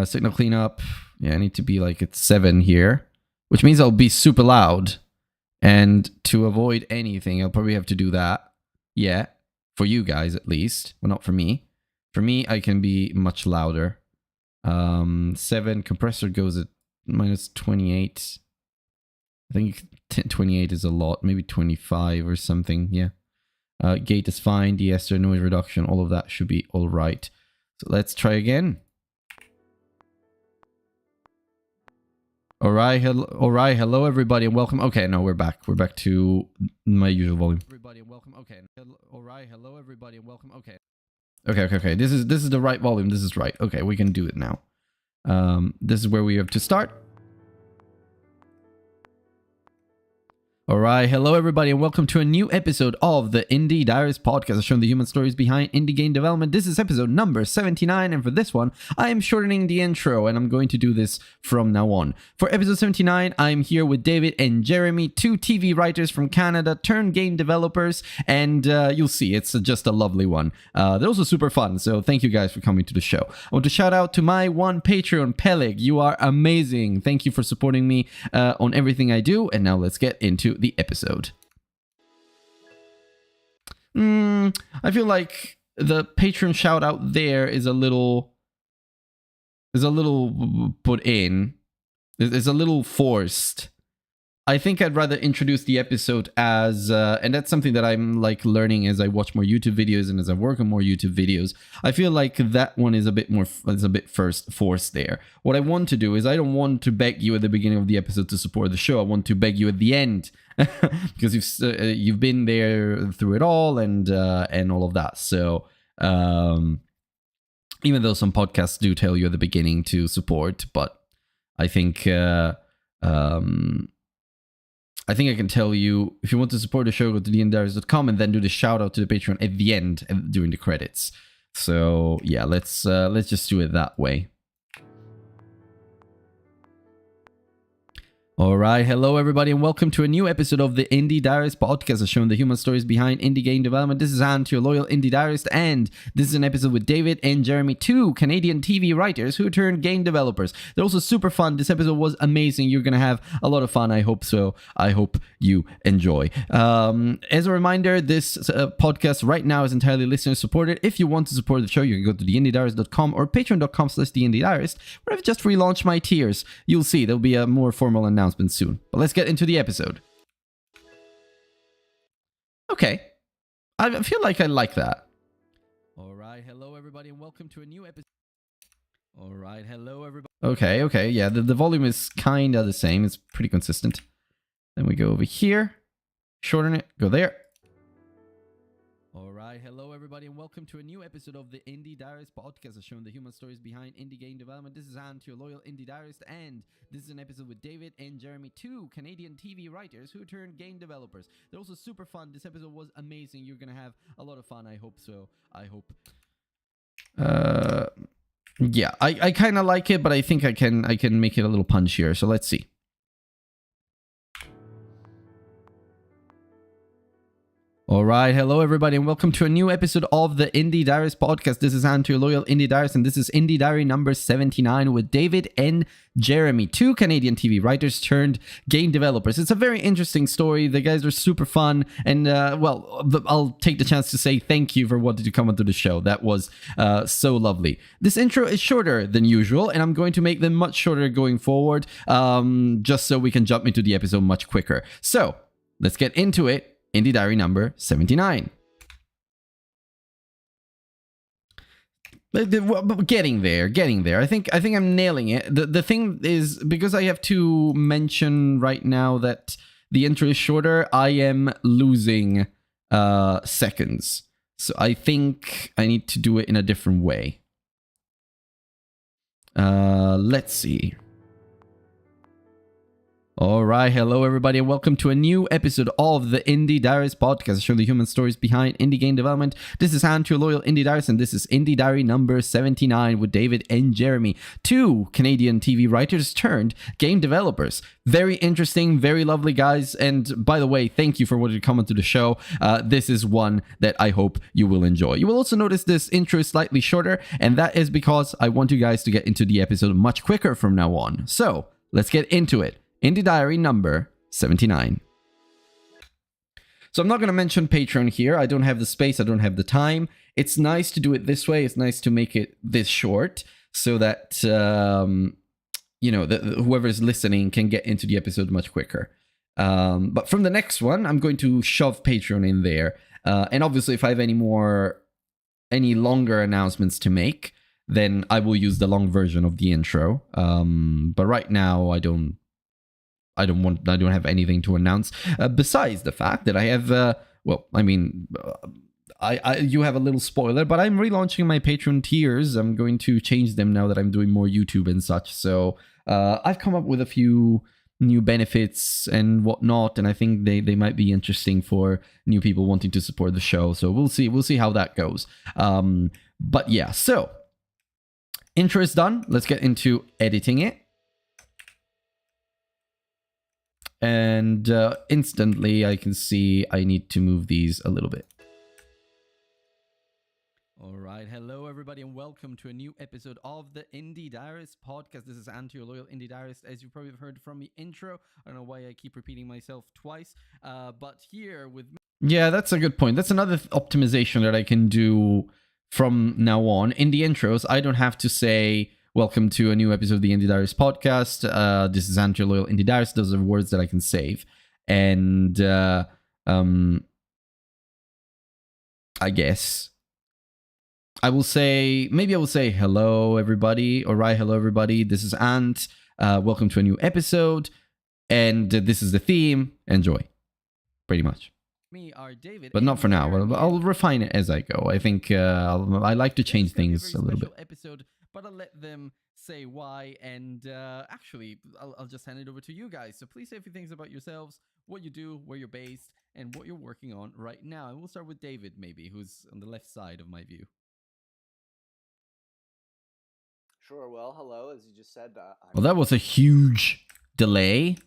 Speaker 1: Signal cleanup. Yeah, I need to be like at 7 here, which means I'll be super loud. And to avoid anything, I'll probably have to do that. Yeah, for you guys at least. Well, not for me. For me, I can be much louder. 7 compressor goes at minus 28. I think 28 is a lot. Maybe 25 or something. Yeah. Gate is fine. De-ester, noise reduction. All of that should be all right. So let's try again. All right, hello everybody, and welcome. Okay, no, we're back. We're back to my usual volume. Everybody, and welcome. Okay. All right, hello everybody, and welcome. Okay. Okay. This is the right volume. This is right. Okay, we can do it now. This is where we have to start.
Speaker 3: All right, hello everybody, and welcome to a new episode of the Indie Diaries podcast, showing the human stories behind indie game development. This is episode number 79, and for this one, I am shortening the intro, and I'm going to do this from now on. For episode 79, I'm here with David and Jeremy, two TV writers from Canada, turned game developers, and you'll see, it's just a lovely one. They're also super fun, so thank you guys for coming to the show. I want to shout out to my one Patreon, Peleg. You are amazing. Thank you for supporting me on everything I do, and now let's get into the episode. I feel like the patron shout out there is a little put in. It's a little forced. I think I'd rather introduce the episode as, and that's something that I'm like learning as I watch more YouTube videos and as I work on more YouTube videos. I feel like that one is a bit more, is a bit first forced there. What I want to do is I don't want to beg you at the beginning of the episode to support the show. I want to beg you at the end because you've been there through it all and all of that. So even though some podcasts do tell you at the beginning to support, but I think I think I can tell you, if you want to support the show, go to theindiaries.com and then do the shout out to the Patreon at the end during the credits. So yeah, let's just do it that way. All right, hello everybody, and welcome to a new episode of the Indie Diaries podcast, showing the human stories behind indie game development. This is Ant, your loyal indie diarist, and this is an episode with David and Jeremy, two Canadian TV writers who turned game developers. They're also super fun. This episode was amazing. You're gonna have a lot of fun. I hope so. I hope you enjoy. As a reminder, this podcast right now is entirely listener supported. If you want to support the show, you can go to theindiediarist.com or patreon.com/theindiediarist, where I've just relaunched my tiers. You'll see there'll be a more formal announcement soon. But let's get into the episode. Okay. I feel like I like that. All right, hello everybody, and welcome to a new episode. All right, hello everybody. Okay, yeah, the volume is kind of the same. It's pretty consistent. Then we go over here, shorten it, go there. All right, hello everybody, and welcome to a new episode of the Indie Diaries podcast, showing the human stories behind indie game development. This is Ant, your loyal indie diarist, and this is an episode with David and Jeremy, two Canadian TV writers who turned game developers. They're also super fun. This episode was amazing. You're gonna have a lot of fun. I hope so. I hope. Yeah, I kind of like it, but I think I can make it a little punchier. So let's see. All right, hello everybody, and welcome to a new episode of the Indie Diaries podcast. This is Ant, your loyal indie diarist, and this is Indie Diary number 79 with David and Jeremy, two Canadian TV writers turned game developers. It's a very interesting story. The guys are super fun, and well, I'll take the chance to say thank you for wanting to come onto the show. That was so lovely. This intro is shorter than usual, and I'm going to make them much shorter going forward, just so we can jump into the episode much quicker. So let's get into it. Indie Diary number 79. Getting there. I think I'm nailing it. The thing is, because I have to mention right now that the intro is shorter, I am losing seconds. So I think I need to do it in a different way. Let's see. All right, hello everybody, and welcome to a new episode of the Indie Diaries podcast, showing the human stories behind indie game development. This is Ant, your loyal indie diarist, and this is Indie Diary number 79 with David and Jeremy, two Canadian TV writers turned game developers. Very interesting, very lovely guys, and by the way, thank you for wanting to come onto the show. This is one that I hope you will enjoy. You will also notice this intro is slightly shorter, and that is because I want you guys to get into the episode much quicker from now on. So let's get into it. Indie Diary number 79. So I'm not going to mention Patreon here. I don't have the space. I don't have the time. It's nice to do it this way. It's nice to make it this short so that, whoever is listening can get into the episode much quicker. But from the next one, I'm going to shove Patreon in there. And obviously, if I have any longer announcements to make, then I will use the long version of the intro. But right now, I don't have anything to announce besides the fact that I have you have a little spoiler, but I'm relaunching my Patreon tiers. I'm going to change them now that I'm doing more YouTube and such. So I've come up with a few
Speaker 1: new benefits and whatnot, and I think they might be interesting for new people wanting to support the show. So we'll see how that goes. But yeah, so intro is done. Let's get into editing it. And instantly I can see I need to move these a little bit.
Speaker 3: All right, hello everybody, and welcome to a new episode of the Indie Diarist podcast. This is Anti, your loyal Indie Diarist, as you probably have heard from the intro. I don't know why I keep repeating myself twice, but here with me.
Speaker 1: Yeah, that's a good point. That's another optimization that I can do from now on. In the intros, I don't have to say, welcome to a new episode of the Indie Diarist podcast. This is Anti, your loyal Indie Diarist. Those are words that I can save. And I guess I will say hello everybody. All right, hello everybody. This is Ant. Welcome to a new episode, and this is the theme. Enjoy, pretty much.
Speaker 3: Me are David,
Speaker 1: But not for now. I'll refine it as I go. I think I like to change things a little bit.
Speaker 3: Episode, but I'll let them say why. And actually, I'll just hand it over to you guys. So please say a few things about yourselves, what you do, where you're based, and what you're working on right now. And we'll start with David, maybe, who's on the left side of my view.
Speaker 2: Sure. Well, hello. As you just said,
Speaker 1: Well, that was a huge delay.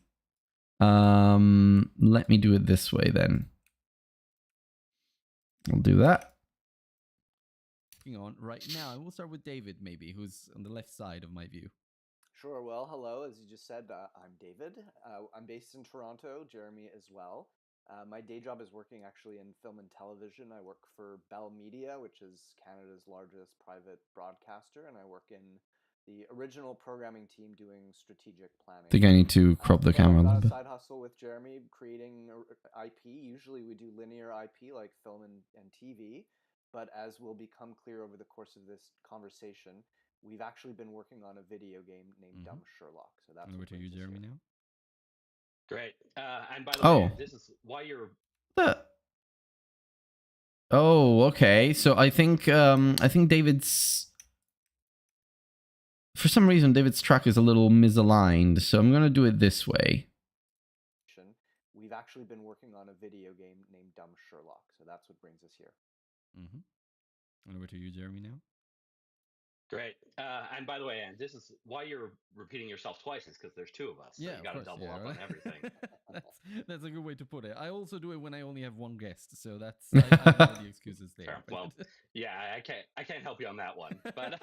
Speaker 1: Let me do it this way then. I'll do that.
Speaker 3: Working on right now, and we'll start with David, maybe, who's on the left side of my view.
Speaker 2: Sure. Well, hello. As you just said, I'm David. I'm based in Toronto. Jeremy as well. My day job is working actually in film and television. I work for Bell Media, which is Canada's largest private broadcaster, and I work in the original programming team doing strategic planning.
Speaker 1: I think I need to crop the camera a little bit.
Speaker 2: Side hustle with Jeremy, creating IP. Usually we do linear IP like film and TV, but as will become clear over the course of this conversation, we've actually been working on a video game named Dumb Sherlock. So that's
Speaker 3: over to you, Jeremy, now.
Speaker 4: Great. And by the way, this is why you're.
Speaker 1: Oh, okay. So I think David's. For some reason, David's track is a little misaligned, so I'm gonna do it this way.
Speaker 2: We've actually been working on a video game named Dumb Sherlock, so that's what brings us here.
Speaker 3: And over to you, Jeremy, now.
Speaker 4: Great. And by the way, Anne, this is why you're repeating yourself twice, is because there's two of us. So
Speaker 3: Yeah,
Speaker 4: you got to double up on everything.
Speaker 3: That's a good way to put it. I also do it when I only have one guest, so that's I don't know the excuses there.
Speaker 4: Sure. Well, yeah, I can't help you on that one. But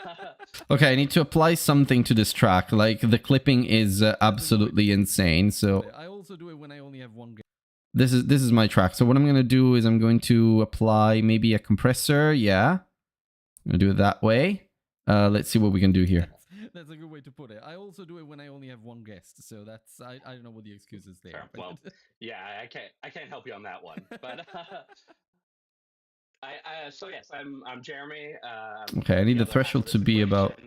Speaker 1: okay, I need to apply something to this track. Like the clipping is absolutely insane. So
Speaker 3: I also do it when I only have one guest.
Speaker 1: This is my track. So what I'm gonna do is I'm going to apply maybe a compressor. Yeah, I'm gonna do it that way. Let's see what we can do here.
Speaker 3: That's a good way to put it. I also do it when I only have one guest, so that's I don't know what the excuse is there.
Speaker 4: Sure. Well, yeah, I can't help you on that one. But so yes, I'm Jeremy.
Speaker 1: Okay, I need the threshold to be about.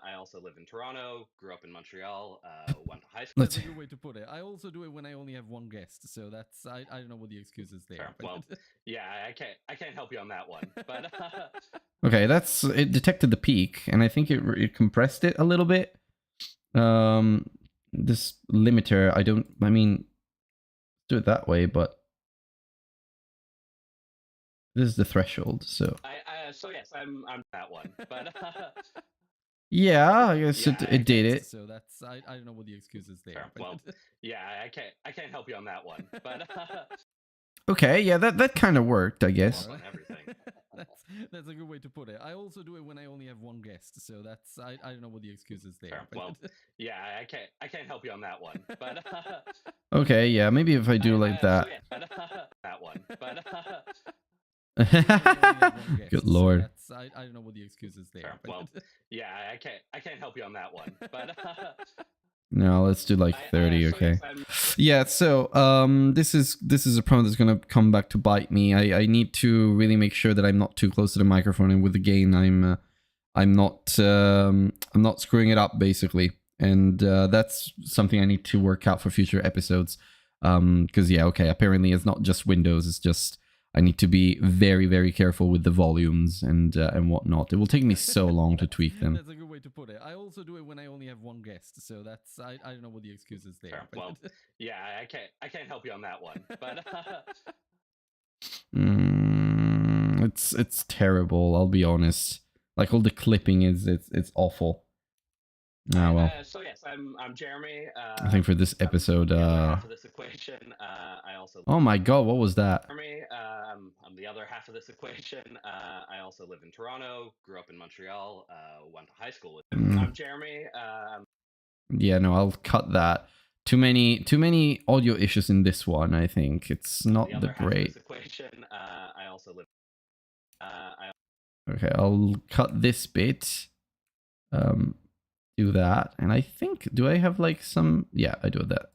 Speaker 4: I also live in Toronto. Grew up in Montreal. Went to high school.
Speaker 3: That's a good way to put it. I also do it when I only have one guest, so that's I don't know what the excuse is there.
Speaker 4: Sure. Well, yeah, I can't help you on that one. But
Speaker 1: okay, it detected the peak, and I think it compressed it a little bit. This limiter, I mean, do it that way, but this is the threshold, so.
Speaker 4: So yes, I'm that one, but.
Speaker 1: Yeah, I guess it did it.
Speaker 3: So that's I don't know what the excuse is there.
Speaker 4: Sure. Well, yeah, I can't help you on that one, but.
Speaker 1: Okay, yeah, that kind of worked, I guess.
Speaker 4: On everything.
Speaker 3: That's a good way to put it. I also do it when I only have one guest, so that's I don't know what the excuse is there.
Speaker 4: Sure. Well, yeah, I can't help you on that one, but.
Speaker 1: Okay, yeah, maybe if I do like that.
Speaker 4: So yeah, that one, but.
Speaker 1: Good lord.
Speaker 3: So I don't know what the excuse is there.
Speaker 4: Sure. Well, yeah, I can't help you on that one, but.
Speaker 1: No, let's do like 30, okay. Yeah, so this is a problem that's gonna come back to bite me. I need to really make sure that I'm not too close to the microphone, and with the gain I'm not screwing it up basically. And that's something I need to work out for future episodes. Because yeah, okay, apparently it's not just Windows, it's just I need to be very, very careful with the volumes and whatnot. It will take me so long to tweak them.
Speaker 3: That's a good way to put it. I also do it when I only have one guest, so that's I don't know what the excuse is there.
Speaker 4: Fair.
Speaker 3: but-
Speaker 4: Well, yeah, I can't help you on that one. But
Speaker 1: It's terrible. I'll be honest. Like all the clipping it's awful. Ah well.
Speaker 4: so yes, I'm Jeremy.
Speaker 1: I think for this episode,
Speaker 4: I'm the other half of this equation. I also
Speaker 1: oh my god, what was that?
Speaker 4: Jeremy. I'm the other half of this equation. I also live in Toronto. Grew up in Montreal. Went to high school with him. I'm Jeremy.
Speaker 1: Yeah, no, I'll cut that. Too many audio issues in this one. I think it's not
Speaker 4: the
Speaker 1: the
Speaker 4: other half of
Speaker 1: great.
Speaker 4: this equation. I also live.
Speaker 1: Okay, I'll cut this bit. Do that, and I think do I have like some? Yeah, I do that.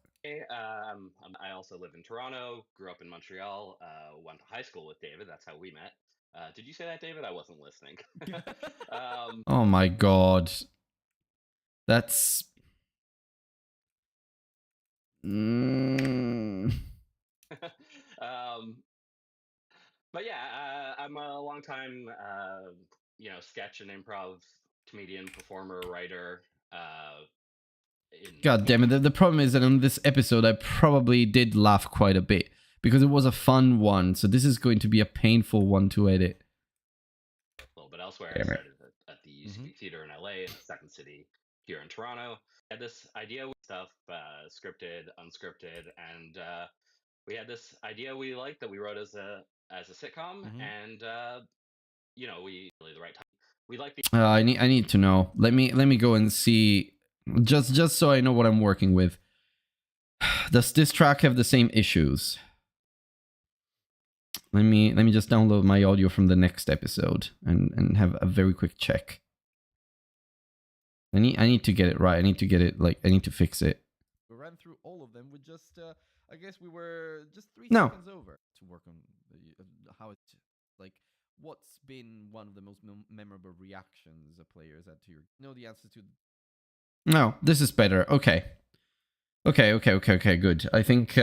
Speaker 4: I also live in Toronto. Grew up in Montreal. Went to high school with David. That's how we met. Did you say that, David? I wasn't listening.
Speaker 1: Oh my god, that's.
Speaker 4: But yeah, I'm a longtime, sketch and improv comedian, performer, writer.
Speaker 1: God damn it! The problem is that on this episode, I probably did laugh quite a bit because it was a fun one. So this is going to be a painful one to edit.
Speaker 4: A little bit elsewhere.
Speaker 1: Damn
Speaker 4: I
Speaker 1: it.
Speaker 4: started at the UCB Theater in LA, and the second city here in Toronto. I had this idea with stuff, scripted, unscripted, and we had this idea we liked that we wrote as a sitcom, and we really the right time. We like the.
Speaker 1: I need to know. Let me go and see. Just so I know what I'm working with. Does this track have the same issues? Let me just download my audio from the next episode and have a very quick check. I need to get it right. I need to get it I need to fix it.
Speaker 3: We ran through all of them with just I guess we were just 3
Speaker 1: No.
Speaker 3: seconds over to work on how it's like. What's been one of the most memorable reactions players had to your the answer to.
Speaker 1: No, this is better. Okay, good. I think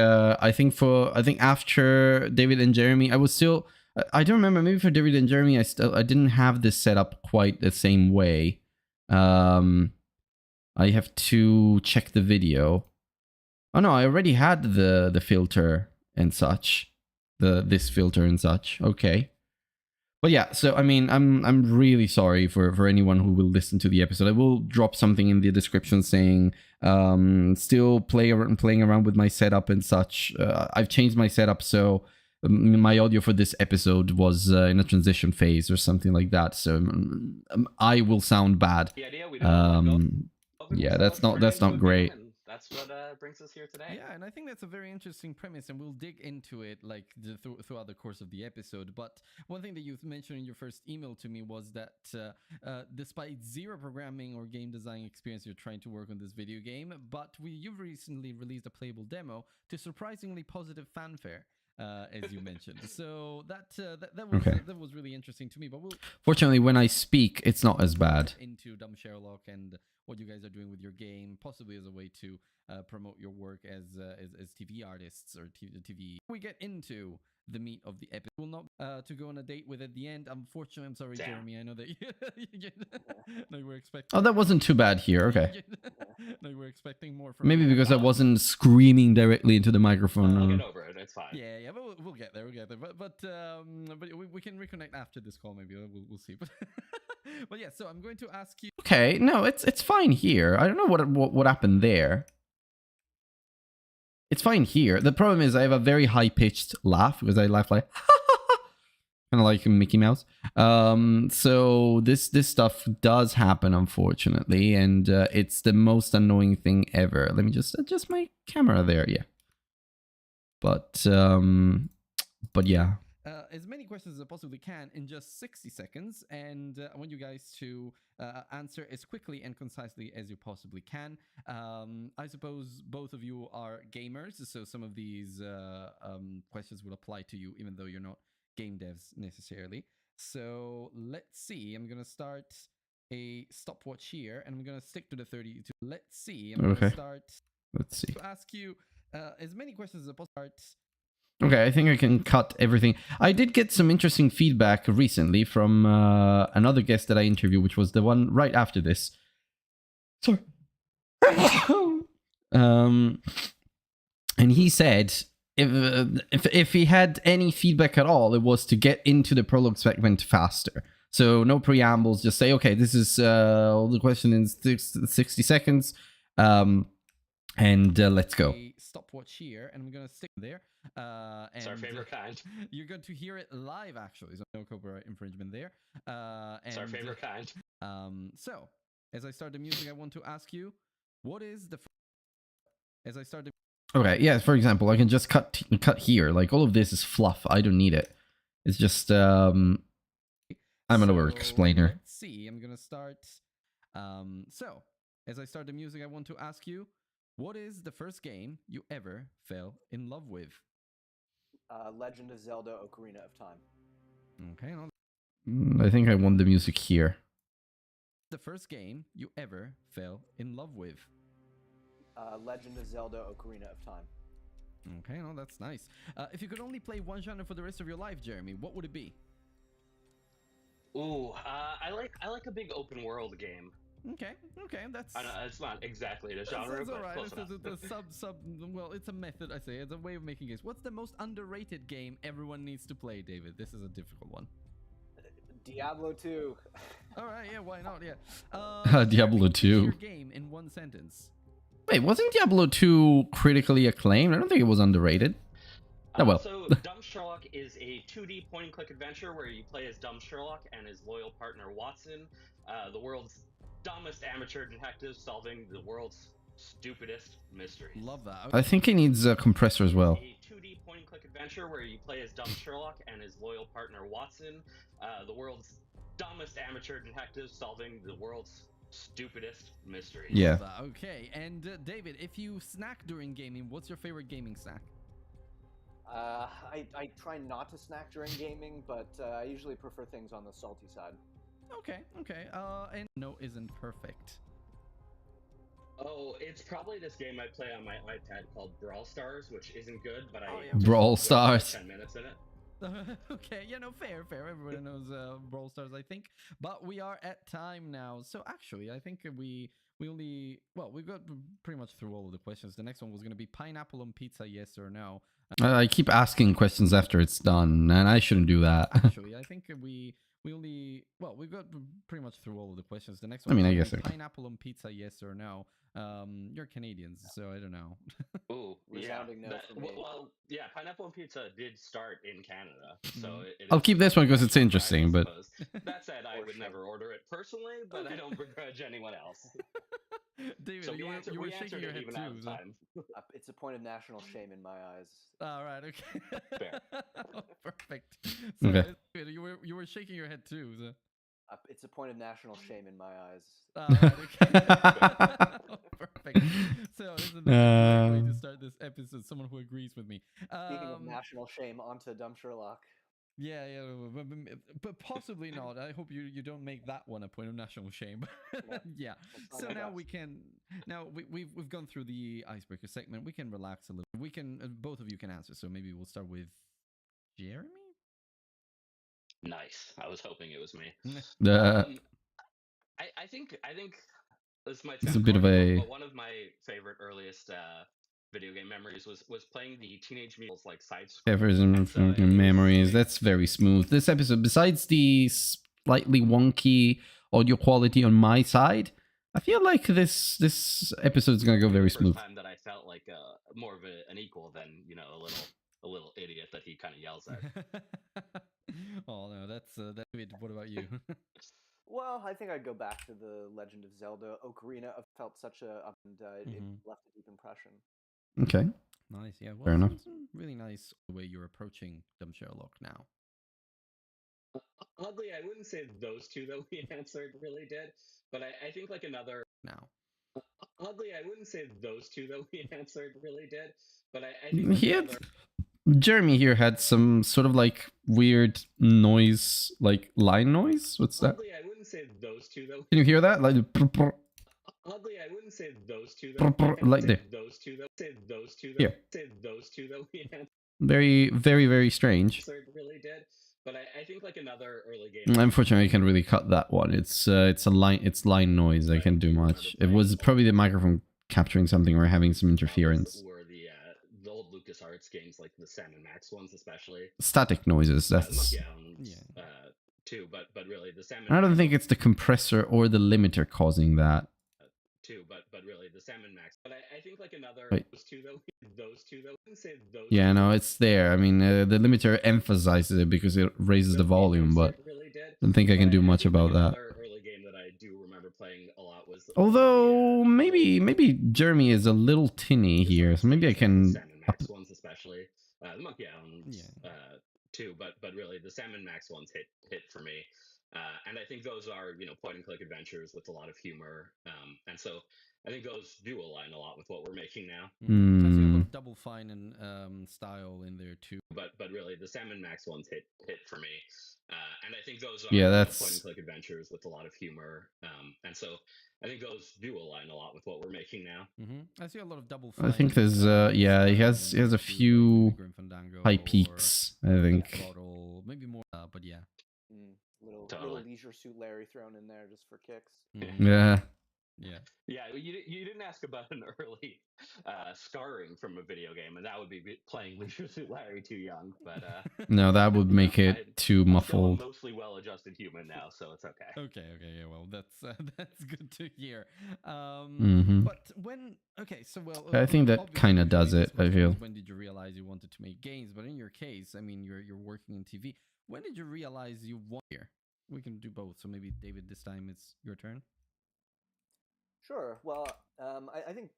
Speaker 1: after David and Jeremy, I was still. I don't remember. Maybe for David and Jeremy, I didn't have this set up quite the same way. I have to check the video. Oh no, I already had the filter and such. This filter and such. Okay. But yeah, so I mean, I'm really sorry for anyone who will listen to the episode. I will drop something in the description saying still playing around with my setup and such. I've changed my setup, so my audio for this episode was in a transition phase or something like that. So I will sound bad.
Speaker 4: The idea we don't
Speaker 1: yeah, that's not great.
Speaker 4: And that's what brings us here today.
Speaker 3: Yeah, and I think that's a very interesting premise, and we'll dig into it throughout the course of the episode. But one thing that you mentioned in your first email to me was that despite zero programming or game design experience, you're trying to work on this video game. But you've recently released a playable demo to surprisingly positive fanfare. As you mentioned, so that was really interesting to me. But
Speaker 1: fortunately, when I speak, it's not as bad.
Speaker 3: Into Dumb Sherlock and what you guys are doing with your game, possibly as a way to promote your work as TV artists or TV. We get into the meat of the episode. We'll not to go on a date with at the end. Unfortunately, I'm sorry, Jeremy. I know that you were expecting.
Speaker 1: Oh, that wasn't too bad here. Okay.
Speaker 3: No, you were expecting more from.
Speaker 1: Maybe because I wasn't screaming directly into the microphone.
Speaker 4: I'll get over it. It's fine.
Speaker 3: Yeah, but we'll get there. But we can reconnect after this call. Maybe we'll see. But yeah, so I'm going to ask you.
Speaker 1: Okay, no, it's fine here. I don't know what happened there. It's fine here. The problem is I have a very high pitched laugh because I laugh like kind of like Mickey Mouse. So this stuff does happen, unfortunately, and it's the most annoying thing ever. Let me just adjust my camera there. Yeah. But yeah.
Speaker 3: As many questions as I possibly can in just 60 seconds, and I want you guys to answer as quickly and concisely as you possibly can. I suppose both of you are gamers, so some of these questions will apply to you, even though you're not game devs necessarily. So let's see. I'm going to start a stopwatch here, and I'm going to stick to the 32. Let's see. I'm going to start.
Speaker 1: Let's see.
Speaker 3: To ask you as many questions as I possibly.
Speaker 1: Okay, I think I can cut everything. I did get some interesting feedback recently from another guest that I interviewed, which was the one right after this. Sorry. And he said if he had any feedback at all, it was to get into the prologue segment faster. So no preambles, just say, okay, this is all the question in 60 seconds, and let's go.
Speaker 3: A stopwatch here, and I'm gonna stick there. And
Speaker 4: It's our favorite kind.
Speaker 3: You're going to hear it live, actually. So no copyright infringement there.
Speaker 4: It's our favorite kind.
Speaker 3: So as I start the music, I want to ask you, what is the as I start the
Speaker 1: Okay, yeah, for example, I can just cut here. Like, all of this is fluff. I don't need it. It's just, I'm an over-explainer.
Speaker 3: Let's see, I'm gonna start. So, as I start the music, I want to ask you, what is the first game you ever fell in love with?
Speaker 2: Legend of Zelda: Ocarina of Time.
Speaker 3: Okay, no.
Speaker 1: I think I want the music here.
Speaker 3: The first game you ever fell in love with?
Speaker 2: Legend of Zelda: Ocarina of Time.
Speaker 3: Okay, no, that's nice. If you could only play one genre for the rest of your life, Jeremy, what would it be?
Speaker 4: Ooh, I like a big open world game.
Speaker 3: Okay, that's.
Speaker 4: I know it's not exactly the genre,
Speaker 3: That's
Speaker 4: but
Speaker 3: all right.
Speaker 4: close
Speaker 3: It's
Speaker 4: enough.
Speaker 3: a sub. Well, it's a method. I say it's a way of making games. What's the most underrated game everyone needs to play, David? This is a difficult one.
Speaker 2: Diablo 2.
Speaker 3: All right, yeah, why not? Yeah.
Speaker 1: Diablo
Speaker 3: Jeremy,
Speaker 1: 2.
Speaker 3: Your game in one sentence.
Speaker 1: Wait, wasn't Diablo 2 critically acclaimed? I don't think it was underrated. Oh, well.
Speaker 4: So, Dumb Sherlock is a 2D point-and-click adventure where you play as Dumb Sherlock and his loyal partner Watson, the world's dumbest amateur detectives solving the world's stupidest mysteries.
Speaker 3: Love that.
Speaker 1: I think it needs a compressor as well.
Speaker 4: A 2D point-and-click adventure where you play as Dumb Sherlock and his loyal partner Watson, the world's dumbest amateur detectives solving the world's stupidest mysteries.
Speaker 1: Yeah.
Speaker 3: Love that. Okay, and David, if you snack during gaming, what's your favorite gaming snack?
Speaker 2: I try not to snack during gaming, but I usually prefer things on the salty side.
Speaker 3: Okay. And no isn't perfect.
Speaker 4: Oh, it's probably this game I play on my iPad called Brawl Stars, which isn't good, but I
Speaker 3: yeah.
Speaker 4: just
Speaker 1: Brawl
Speaker 4: spent like
Speaker 1: Stars.
Speaker 4: 10 minutes in it.
Speaker 3: Okay, yeah, no, fair. Everybody knows Brawl Stars, I think. But we are at time now. So actually, I think we only, well, we got pretty much through all of the questions. The next one was going to be pineapple on pizza, yes or no.
Speaker 1: I keep asking questions after it's done, and I shouldn't do that.
Speaker 3: Actually, I think we only, well, we got pretty much through all of the questions. The next one
Speaker 1: I mean,
Speaker 3: was
Speaker 1: I
Speaker 3: gonna
Speaker 1: guess
Speaker 3: be
Speaker 1: okay.
Speaker 3: pineapple on pizza, yes or no. You're Canadians, so I don't know.
Speaker 4: Ooh,
Speaker 2: Resounding no for me.
Speaker 4: Well, yeah, Pineapple and Pizza did start in Canada, so it
Speaker 1: I'll
Speaker 4: is
Speaker 1: keep this one 'cause it's
Speaker 4: national
Speaker 1: interesting,
Speaker 4: pride, I
Speaker 1: but-
Speaker 4: suppose. That said, I
Speaker 2: For
Speaker 4: would
Speaker 2: sure.
Speaker 4: never order it personally, but I don't begrudge anyone else.
Speaker 3: David,
Speaker 4: So
Speaker 3: you
Speaker 4: we
Speaker 3: were shaking
Speaker 4: answered
Speaker 3: your
Speaker 4: it
Speaker 3: head
Speaker 4: even
Speaker 3: too.
Speaker 4: out of
Speaker 3: So.
Speaker 4: time.
Speaker 2: It's a point of national shame in my eyes.
Speaker 3: All right, okay.
Speaker 4: Fair.
Speaker 3: Perfect. So,
Speaker 1: Okay.
Speaker 3: you were shaking your head too. So.
Speaker 2: It's a point of national shame in my eyes.
Speaker 3: All right, okay. Perfect. So this is a great way to start this episode. Someone who agrees with me.
Speaker 2: Speaking of national shame, onto Dumb Sherlock.
Speaker 3: Yeah, but possibly not. I hope you don't make that one a point of national shame. Yeah. So now we can. Now we've gone through the icebreaker segment. We can relax a little. We can both of you can answer. So maybe we'll start with Jeremy.
Speaker 4: Nice. I was hoping it was me. I think this might
Speaker 1: It's
Speaker 4: sound
Speaker 1: a bit of
Speaker 4: corny,
Speaker 1: a-
Speaker 4: but one of my favorite earliest video game memories was playing the Teenage Mutants like side scroll.
Speaker 1: Efforts and
Speaker 4: So it was-
Speaker 1: memories. That's very smooth. This episode, besides the slightly wonky audio quality on my side, I feel like this episode is gonna go very
Speaker 4: First
Speaker 1: smooth.
Speaker 4: time that I felt like more of an equal than a little idiot that he kind of yells at.
Speaker 3: Oh no, that's good. What about you?
Speaker 2: Well, I think I'd go back to the Legend of Zelda. Ocarina of felt such a and it left a deep impression.
Speaker 1: Okay.
Speaker 3: Nice, yeah. Well,
Speaker 1: Fair enough.
Speaker 3: it's really nice the way you're approaching Dumb Sherlock now.
Speaker 4: Oddly, I wouldn't say those two that we answered really did, but I think like another.
Speaker 3: Now,
Speaker 4: Oddly, I wouldn't say those two that we answered really did, but I think like
Speaker 1: He had,
Speaker 4: another.
Speaker 1: Jeremy here had some sort of like weird noise, like line noise. What's that?
Speaker 4: Oddly, I wouldn't say those two that.
Speaker 1: Can you hear that? Like
Speaker 4: Oddly, I wouldn't say those two
Speaker 1: Brr,
Speaker 4: that.
Speaker 1: brr, like
Speaker 4: say
Speaker 1: this.
Speaker 4: those two that. Say those two that.
Speaker 1: Here.
Speaker 4: Say those two that we
Speaker 1: very, very, very strange.
Speaker 4: answered really did, But I think like another early game.
Speaker 1: Unfortunately, I can't really cut that one. It's line noise. I can't do much. It was probably the microphone capturing something or having some interference.
Speaker 4: Were the old LucasArts games, like the Sam and Max ones, especially.
Speaker 1: Static noises. That's.
Speaker 4: Monkey Island, too, but really the Sam.
Speaker 1: I don't think it's the compressor or the limiter causing that.
Speaker 4: Too, but really the Sam and Max. But I think like another
Speaker 1: Right.
Speaker 4: those two though. I wouldn't say those.
Speaker 1: Yeah, no, it's there. I mean, the limiter emphasizes it because it raises the volume, but
Speaker 4: really did.
Speaker 1: I don't think I can do much about that.
Speaker 4: Another early game that I do remember playing a lot was.
Speaker 1: Although maybe Jeremy is a little tinny here, so maybe I can.
Speaker 4: Sam and Max ones, especially the Monkey Island, too, but really the Sam and Max ones hit for me. And I think those are, point and click adventures with a lot of humor. And so I think those do align a lot with what we're making now.
Speaker 3: I see a lot of Double Fine and style in there too.
Speaker 4: But really the Sam and Max ones hit for me. And I think those are
Speaker 1: that's
Speaker 4: point and click adventures with a lot of humor. And so I think those do align a lot with what we're making now.
Speaker 3: I see a lot of Double Fine.
Speaker 1: I think there's he has a few high peaks. I think.
Speaker 3: Maybe more, but yeah.
Speaker 2: Little Leisure Suit Larry thrown in there just for kicks.
Speaker 1: Yeah.
Speaker 4: Yeah, you didn't ask about an early scarring from a video game, and that would be playing Leisure Suit Larry too young. But
Speaker 1: no, that would make it too muffled.
Speaker 4: I'm mostly well-adjusted human now, so it's okay.
Speaker 3: Okay, yeah, well, that's good to hear.
Speaker 1: Mhm.
Speaker 3: But
Speaker 1: I think that kind of does it. I feel.
Speaker 3: When did you realize you wanted to make games? But in your case, I mean, you're working in TV. When did you realize you want here? We can do both. So maybe David, this time it's your turn.
Speaker 2: Sure. Well, I think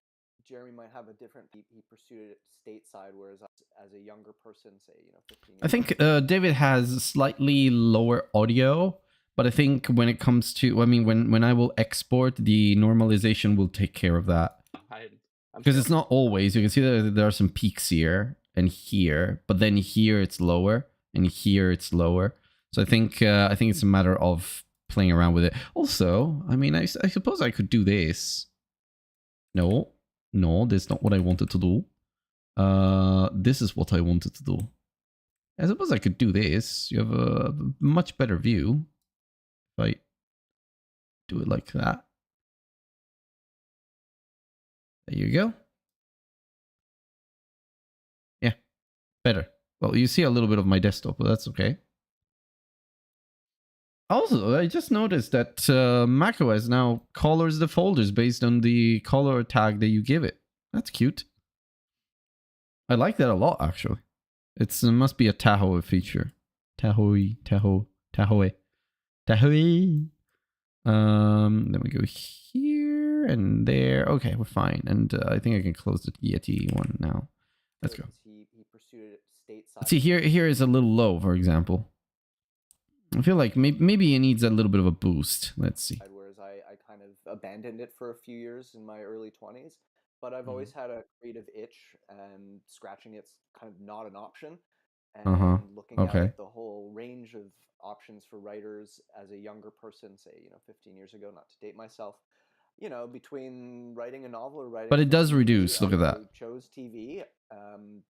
Speaker 2: Jeremy might have a different. He pursued it stateside, whereas as a younger person, say 15 years
Speaker 1: I think David has slightly lower audio, but I think when it comes to, I mean, when I will export, the normalization will take care of that. Because it's not always. You can see that there are some peaks here and here, but then here it's lower and here it's lower. So I think it's a matter of playing around with it. Also, I mean, I suppose I could do this. No, that's not what I wanted to do. This is what I wanted to do. I suppose I could do this. You have a much better view if I do it like that. There you go. Yeah, better. Well, you see a little bit of my desktop, but that's okay. Also, I just noticed that macOS now colors the folders based on the color tag that you give it. That's cute. I like that a lot, actually. It must be a Tahoe feature. Tahoe. Then we go here and there. Okay, we're fine. And I think I can close the Yeti one now. Let's go.
Speaker 2: He pursued it stateside.
Speaker 1: See, here is a little low, for example. I feel like maybe it needs a little bit of a boost. Let's see.
Speaker 2: Whereas I kind of abandoned it for a few years in my early 20s. But I've always had a creative itch, and scratching it's kind of not an option. And looking at the whole range of options for writers as a younger person, say 15 years ago, not to date myself, between writing a novel or writing.
Speaker 1: But it does
Speaker 2: TV,
Speaker 1: reduce. Look at that.
Speaker 2: I chose TV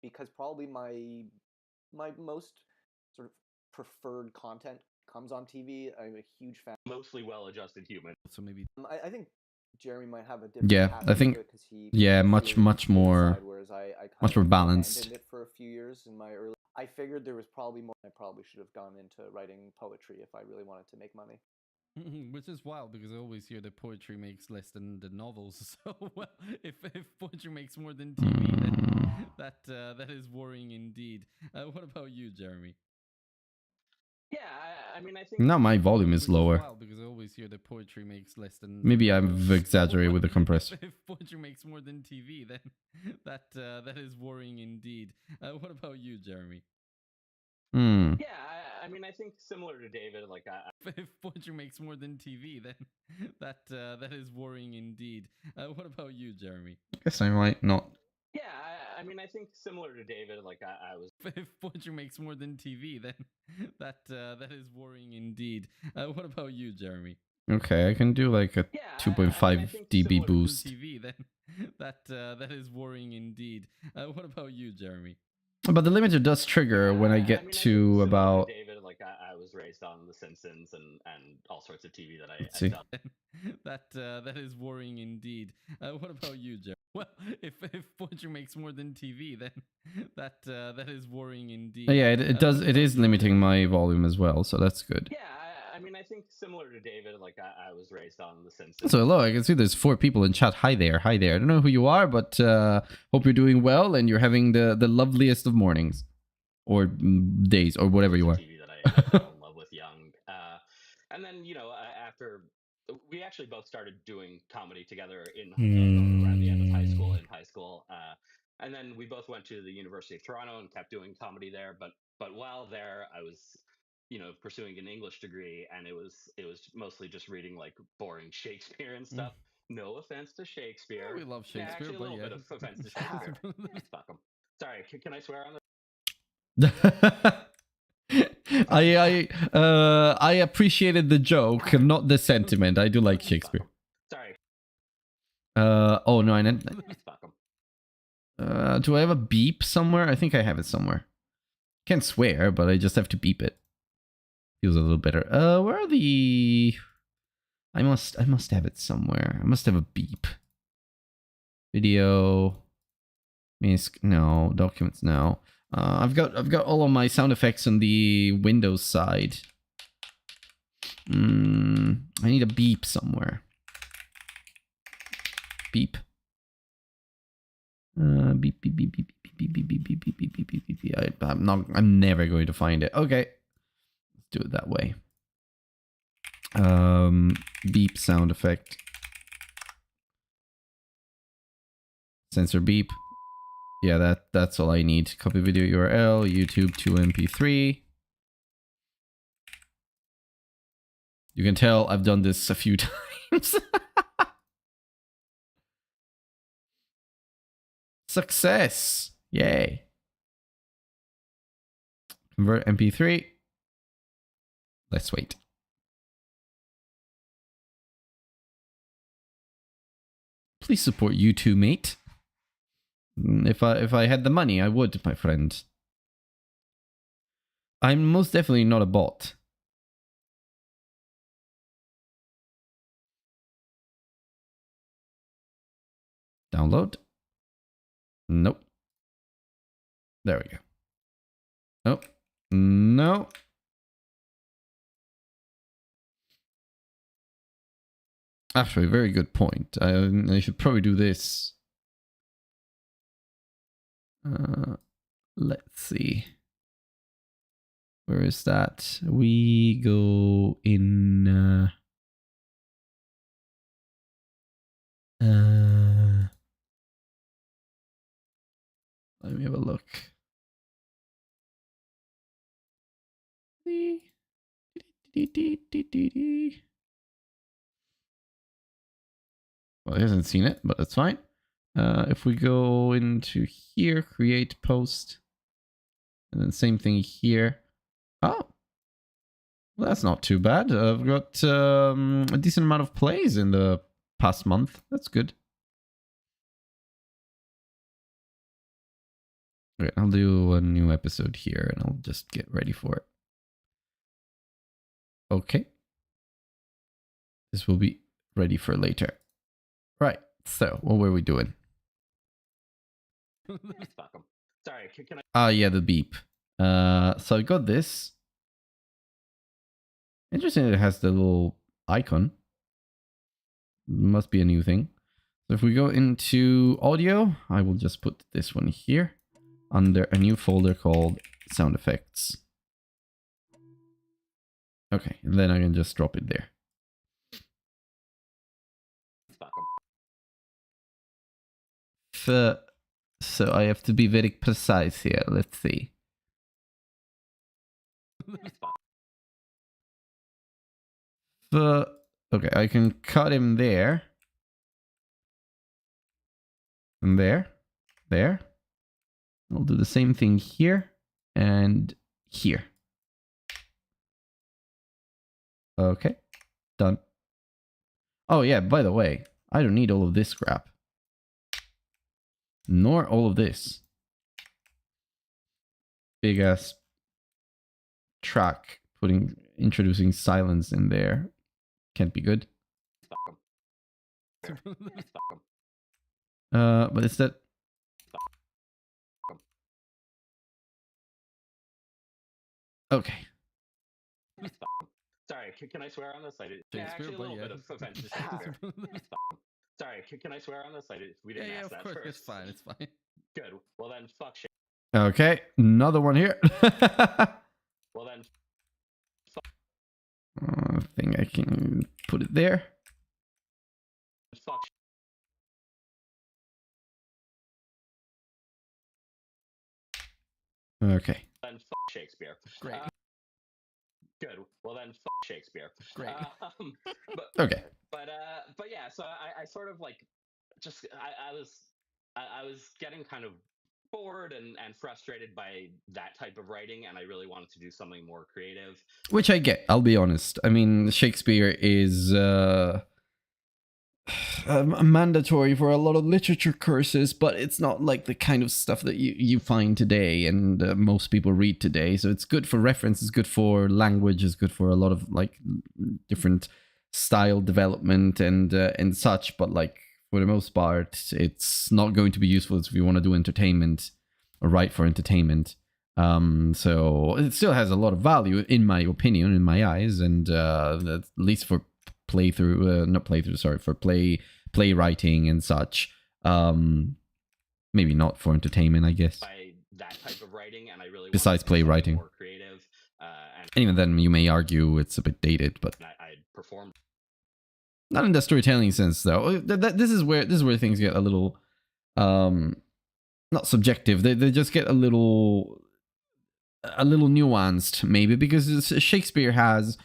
Speaker 2: because probably my most sort of preferred content comes on TV. I'm a huge fan.
Speaker 4: Mostly well-adjusted human.
Speaker 3: So maybe
Speaker 2: I think Jeremy might have a different.
Speaker 1: I think much more,
Speaker 2: whereas I
Speaker 1: much more balanced.
Speaker 2: It for a few years in my early. I figured there was probably more. I probably should have gone into writing poetry if I really wanted to make money.
Speaker 3: Which is wild because I always hear that poetry makes less than the novels. So well, if poetry makes more than TV, then that is worrying indeed. What about you, Jeremy?
Speaker 4: Yeah, I mean, I think
Speaker 1: now my volume is lower.
Speaker 3: Because I always hear that poetry makes less than.
Speaker 1: Maybe I've exaggerated with the compressor.
Speaker 3: If poetry makes more than TV, then that is worrying indeed. What about you, Jeremy?
Speaker 4: Yeah, I mean, I think similar to David, like
Speaker 3: if poetry makes more than TV, then that is worrying indeed. What about you, Jeremy?
Speaker 1: I guess I might not.
Speaker 4: Yeah, I mean, I think similar to David, like I was.
Speaker 3: If poetry makes more than TV, then that is worrying indeed. What about you, Jeremy?
Speaker 1: Okay, I can do like a 2.5 dB boost.
Speaker 3: TV, then that is worrying indeed. What about you, Jeremy?
Speaker 1: But the limiter does trigger when I get
Speaker 4: mean, I think
Speaker 1: to
Speaker 4: similar
Speaker 1: about.
Speaker 4: to David, like I was raised on The Simpsons and all sorts of TV that
Speaker 1: Let's
Speaker 4: I
Speaker 1: see.
Speaker 4: felt.
Speaker 3: That is worrying indeed. What about you, Jeff? Well, if poetry makes more than TV, then that is worrying indeed.
Speaker 1: Yeah, it does.
Speaker 3: What
Speaker 1: It
Speaker 3: about
Speaker 1: is
Speaker 3: you,
Speaker 1: limiting
Speaker 3: Jeff?
Speaker 1: my volume as well, so that's good.
Speaker 4: Yeah, I mean, I think similar to David, like I was raised on The Simpsons.
Speaker 1: So hello, I can see there's 4 people in chat. Hi there, hi there. I don't know who you are, but hope you're doing well and you're having the loveliest of mornings or days or whatever you are.
Speaker 4: TV that I fell in love with young, and then after we actually both started doing comedy together in around the end of high school. And then we both went to the University of Toronto and kept doing comedy there. But while there, I was pursuing an English degree, and it was mostly just reading like boring Shakespeare and stuff. No offense to Shakespeare.
Speaker 3: We love
Speaker 4: Yeah,
Speaker 3: Shakespeare,
Speaker 4: actually, a
Speaker 3: but
Speaker 4: little
Speaker 3: yeah.
Speaker 4: bit of offense to Shakespeare. Fuck 'em. Sorry, can I swear on this?
Speaker 1: I appreciated the joke, not the sentiment. I do like Shakespeare.
Speaker 4: Sorry.
Speaker 1: Oh no, I didn't.
Speaker 4: Fuck 'em.
Speaker 1: Do I have a beep somewhere? I think I have it somewhere. Can't swear, but I just have to beep it. Feels a little better. Where are the? I must have it somewhere. I must have a beep. Video. Misc. No. Documents. No. I've got all of my sound effects on the Windows side. I need a beep somewhere. Beep. Beep beep beep beep beep beep beep beep beep beep beep beep beep beep. I'm never going to find it. Okay. Let's do it that way. Beep sound effect. Sensor beep. Yeah, that's all I need. Copy video URL, YouTube to MP3. You can tell I've done this a few times. Success! Yay. Convert MP3. Let's wait. Please support YouTube, mate. If I had the money, I would, my friend. I'm most definitely not a bot. Download. Nope. There we go. Oh. No. Actually, very good point. I should probably do this. Let's see. Where is that? We go in... let me have a look. Well, he hasn't seen it, but that's fine. If we go into here, create post, and then same thing here. Oh, well, that's not too bad. I've got a decent amount of plays in the past month. That's good. Okay, I'll do a new episode here, and I'll just get ready for it. Okay. This will be ready for later. Right, so what were we doing?
Speaker 4: Fuck 'em. Sorry, can I?
Speaker 1: Ah, yeah, the beep. So I got this. Interesting, it has the little icon. Must be a new thing. So if we go into audio, I will just put this one here under a new folder called sound effects. Okay, and then I can just drop it there.
Speaker 4: Fuck 'em.
Speaker 1: So I have to be very precise here. Let's see. Okay, I can cut him there. And there. There. I'll do the same thing here and here. Okay, done. Oh yeah, by the way, I don't need all of this crap. Nor all of this. big ass track introducing silence in there can't be good.
Speaker 4: Fuck 'em. Fuck 'em.
Speaker 1: But it's that. Okay.
Speaker 4: Sorry, can I swear on this? I did. Yeah,
Speaker 3: Shakespeare,
Speaker 4: actually, a
Speaker 3: but
Speaker 4: little
Speaker 3: yeah.
Speaker 4: bit of offense to Shakespeare. Sorry, can I swear on this? We didn't
Speaker 3: Yeah,
Speaker 4: ask
Speaker 3: of
Speaker 4: that
Speaker 3: course,
Speaker 4: first.
Speaker 3: it's fine, it's fine.
Speaker 4: Good. Well then, fuck Shakespeare.
Speaker 1: Okay, another one here.
Speaker 4: Well then,
Speaker 1: I think I can put it there.
Speaker 4: fuck.
Speaker 1: Okay.
Speaker 4: Then fuck Shakespeare.
Speaker 3: Great.
Speaker 4: Good. Well then, fuck Shakespeare.
Speaker 3: Great.
Speaker 4: But
Speaker 1: Okay.
Speaker 4: but yeah. So I sort of like just I was getting kind of bored and frustrated by that type of writing, and I really wanted to do something more creative.
Speaker 1: Which I get, I'll be honest. I mean, Shakespeare is mandatory for a lot of literature courses, but it's not like the kind of stuff that you find today and most people read today. So it's good for reference, it's good for language, it's good for a lot of like different style development and such. But like for the most part, it's not going to be useful if you want to do entertainment or write for entertainment. So it still has a lot of value, in my opinion, in my eyes, and at least for playwriting and such. Maybe not for entertainment, I guess.
Speaker 4: By that type of writing, and I really
Speaker 1: Besides
Speaker 4: wanted to do something
Speaker 1: playwriting.
Speaker 4: more creative,
Speaker 1: And even then, you may argue it's a bit dated, but
Speaker 4: I performed.
Speaker 1: not in the storytelling sense, though. This is where things get a little, not subjective. They just get a little nuanced, maybe, because Shakespeare has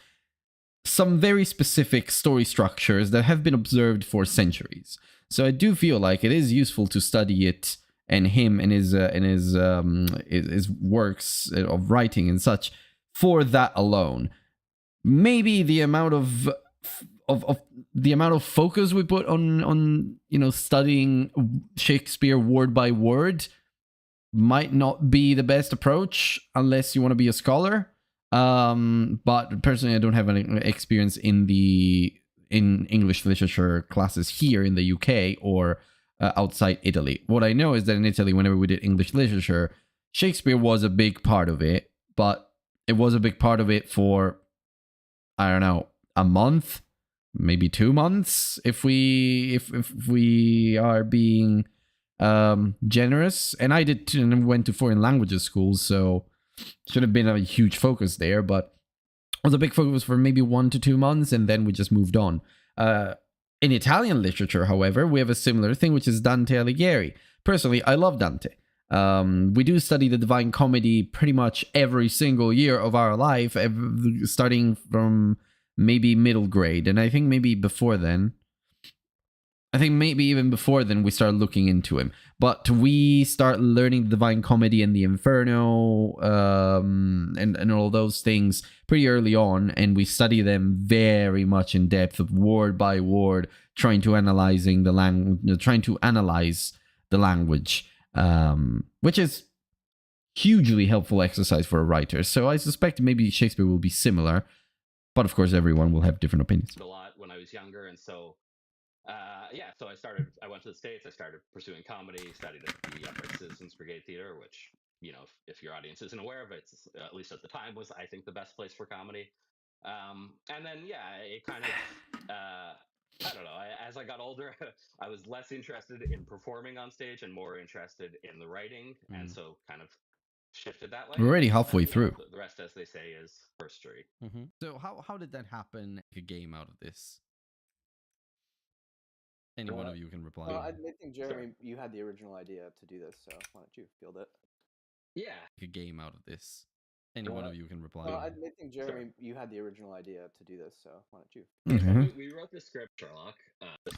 Speaker 1: some very specific story structures that have been observed for centuries. So I do feel like it is useful to study it and him and his works of writing and such for that alone. Maybe the amount of focus we put on studying Shakespeare word by word might not be the best approach unless you want to be a scholar. But personally, I don't have any experience in English literature classes here in the UK or outside Italy. What I know is that in Italy, whenever we did English literature, Shakespeare was a big part of it, but it was a big part of it for, I don't know, a month, maybe 2 months, if we are being generous. And I went to foreign languages schools, so should have been a huge focus there, but it was a big focus for maybe 1 to 2 months, and then we just moved on. In Italian literature, however, we have a similar thing, which is Dante Alighieri. Personally, I love Dante. We do study the Divine Comedy pretty much every single year of our life, starting from maybe middle grade, and I think maybe before then. I think maybe even before then we start looking into him. But we start learning the Divine Comedy and the Inferno and all those things pretty early on, and we study them very much in depth, word by word, trying to analyze the language, which is hugely helpful exercise for a writer. So I suspect maybe Shakespeare will be similar, but of course everyone will have different opinions.
Speaker 4: A lot when I was younger, and so so I went to the States, I started pursuing comedy, studied at the Upright Citizens Brigade Theater, which, if your audience isn't aware of it, at least at the time, was, I think, the best place for comedy. And then, it kind of, I don't know, as I got older, I was less interested in performing on stage and more interested in the writing, and so kind of shifted that way.
Speaker 1: We're already halfway through.
Speaker 4: The rest, as they say, is history.
Speaker 3: Mm-hmm. So how did that happen? A game out of this? Any one of you can reply.
Speaker 2: I think, Jeremy, you had the original idea to do this, so why don't you field it?
Speaker 4: Yeah.
Speaker 3: A game out of this. Any one of you can reply.
Speaker 2: I think, Jeremy, you had the original idea to do this, so why don't you?
Speaker 1: Mm-hmm.
Speaker 4: We wrote the script, Sherlock.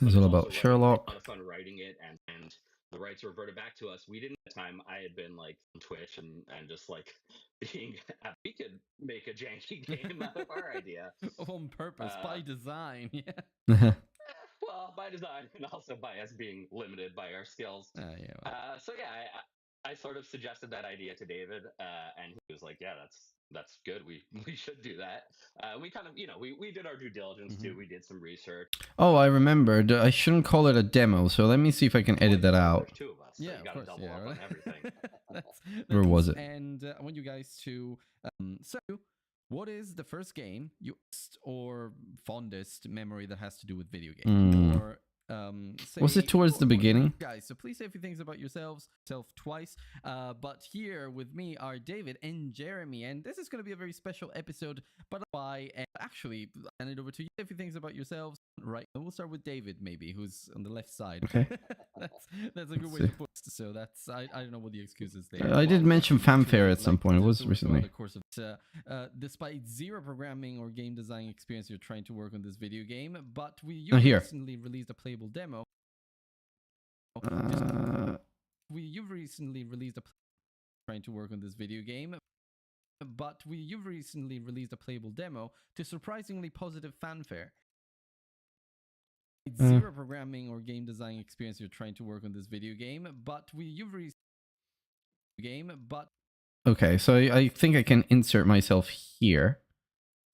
Speaker 1: It's all about Sherlock.
Speaker 4: A lot of fun writing it, and the rights reverted back to us. We didn't at the time. I had been like on Twitch and just like being. We could make a janky game out of our idea
Speaker 3: On purpose, by design.
Speaker 1: Yeah.
Speaker 4: Well, by design, and also by us being limited by our skills. I sort of suggested that idea to David, and he was like, "Yeah, that's good. We should do that." We kind of, we did our due diligence too. We did some research.
Speaker 1: Oh, I remembered. I shouldn't call it a demo, so let me see if I can edit that out.
Speaker 4: There's two of us, so
Speaker 3: Yeah,
Speaker 4: you
Speaker 3: of
Speaker 4: got to
Speaker 3: course.
Speaker 4: double
Speaker 3: Yeah,
Speaker 4: up on everything.
Speaker 1: Where was it?
Speaker 3: And I want you guys to. So, what is the first game you or fondest memory that has to do with video games?
Speaker 1: Hmm.
Speaker 3: Or
Speaker 1: Was it towards the beginning?
Speaker 3: Guys, so please say a few things about yourself twice. But here with me are David and Jeremy, and this is going to be a very special episode. But why? Actually, I'll hand it over to you. Say a few things about yourselves. Right, we'll start with David, maybe, who's on the left side.
Speaker 1: Okay.
Speaker 3: that's a good way to put it. So that's I don't know what the excuse is there.
Speaker 1: I did mention fanfare at some point. It was recently.
Speaker 3: The course of despite zero programming or game design experience, you're trying to work on this video game. But you recently released a playable demo. You've recently released a trying to work on this video game. But you've recently released a playable demo to surprisingly positive fanfare. Zero programming or game design experience, you're trying to work on this video game. But you've released game. But
Speaker 1: okay, so I think I can insert myself here.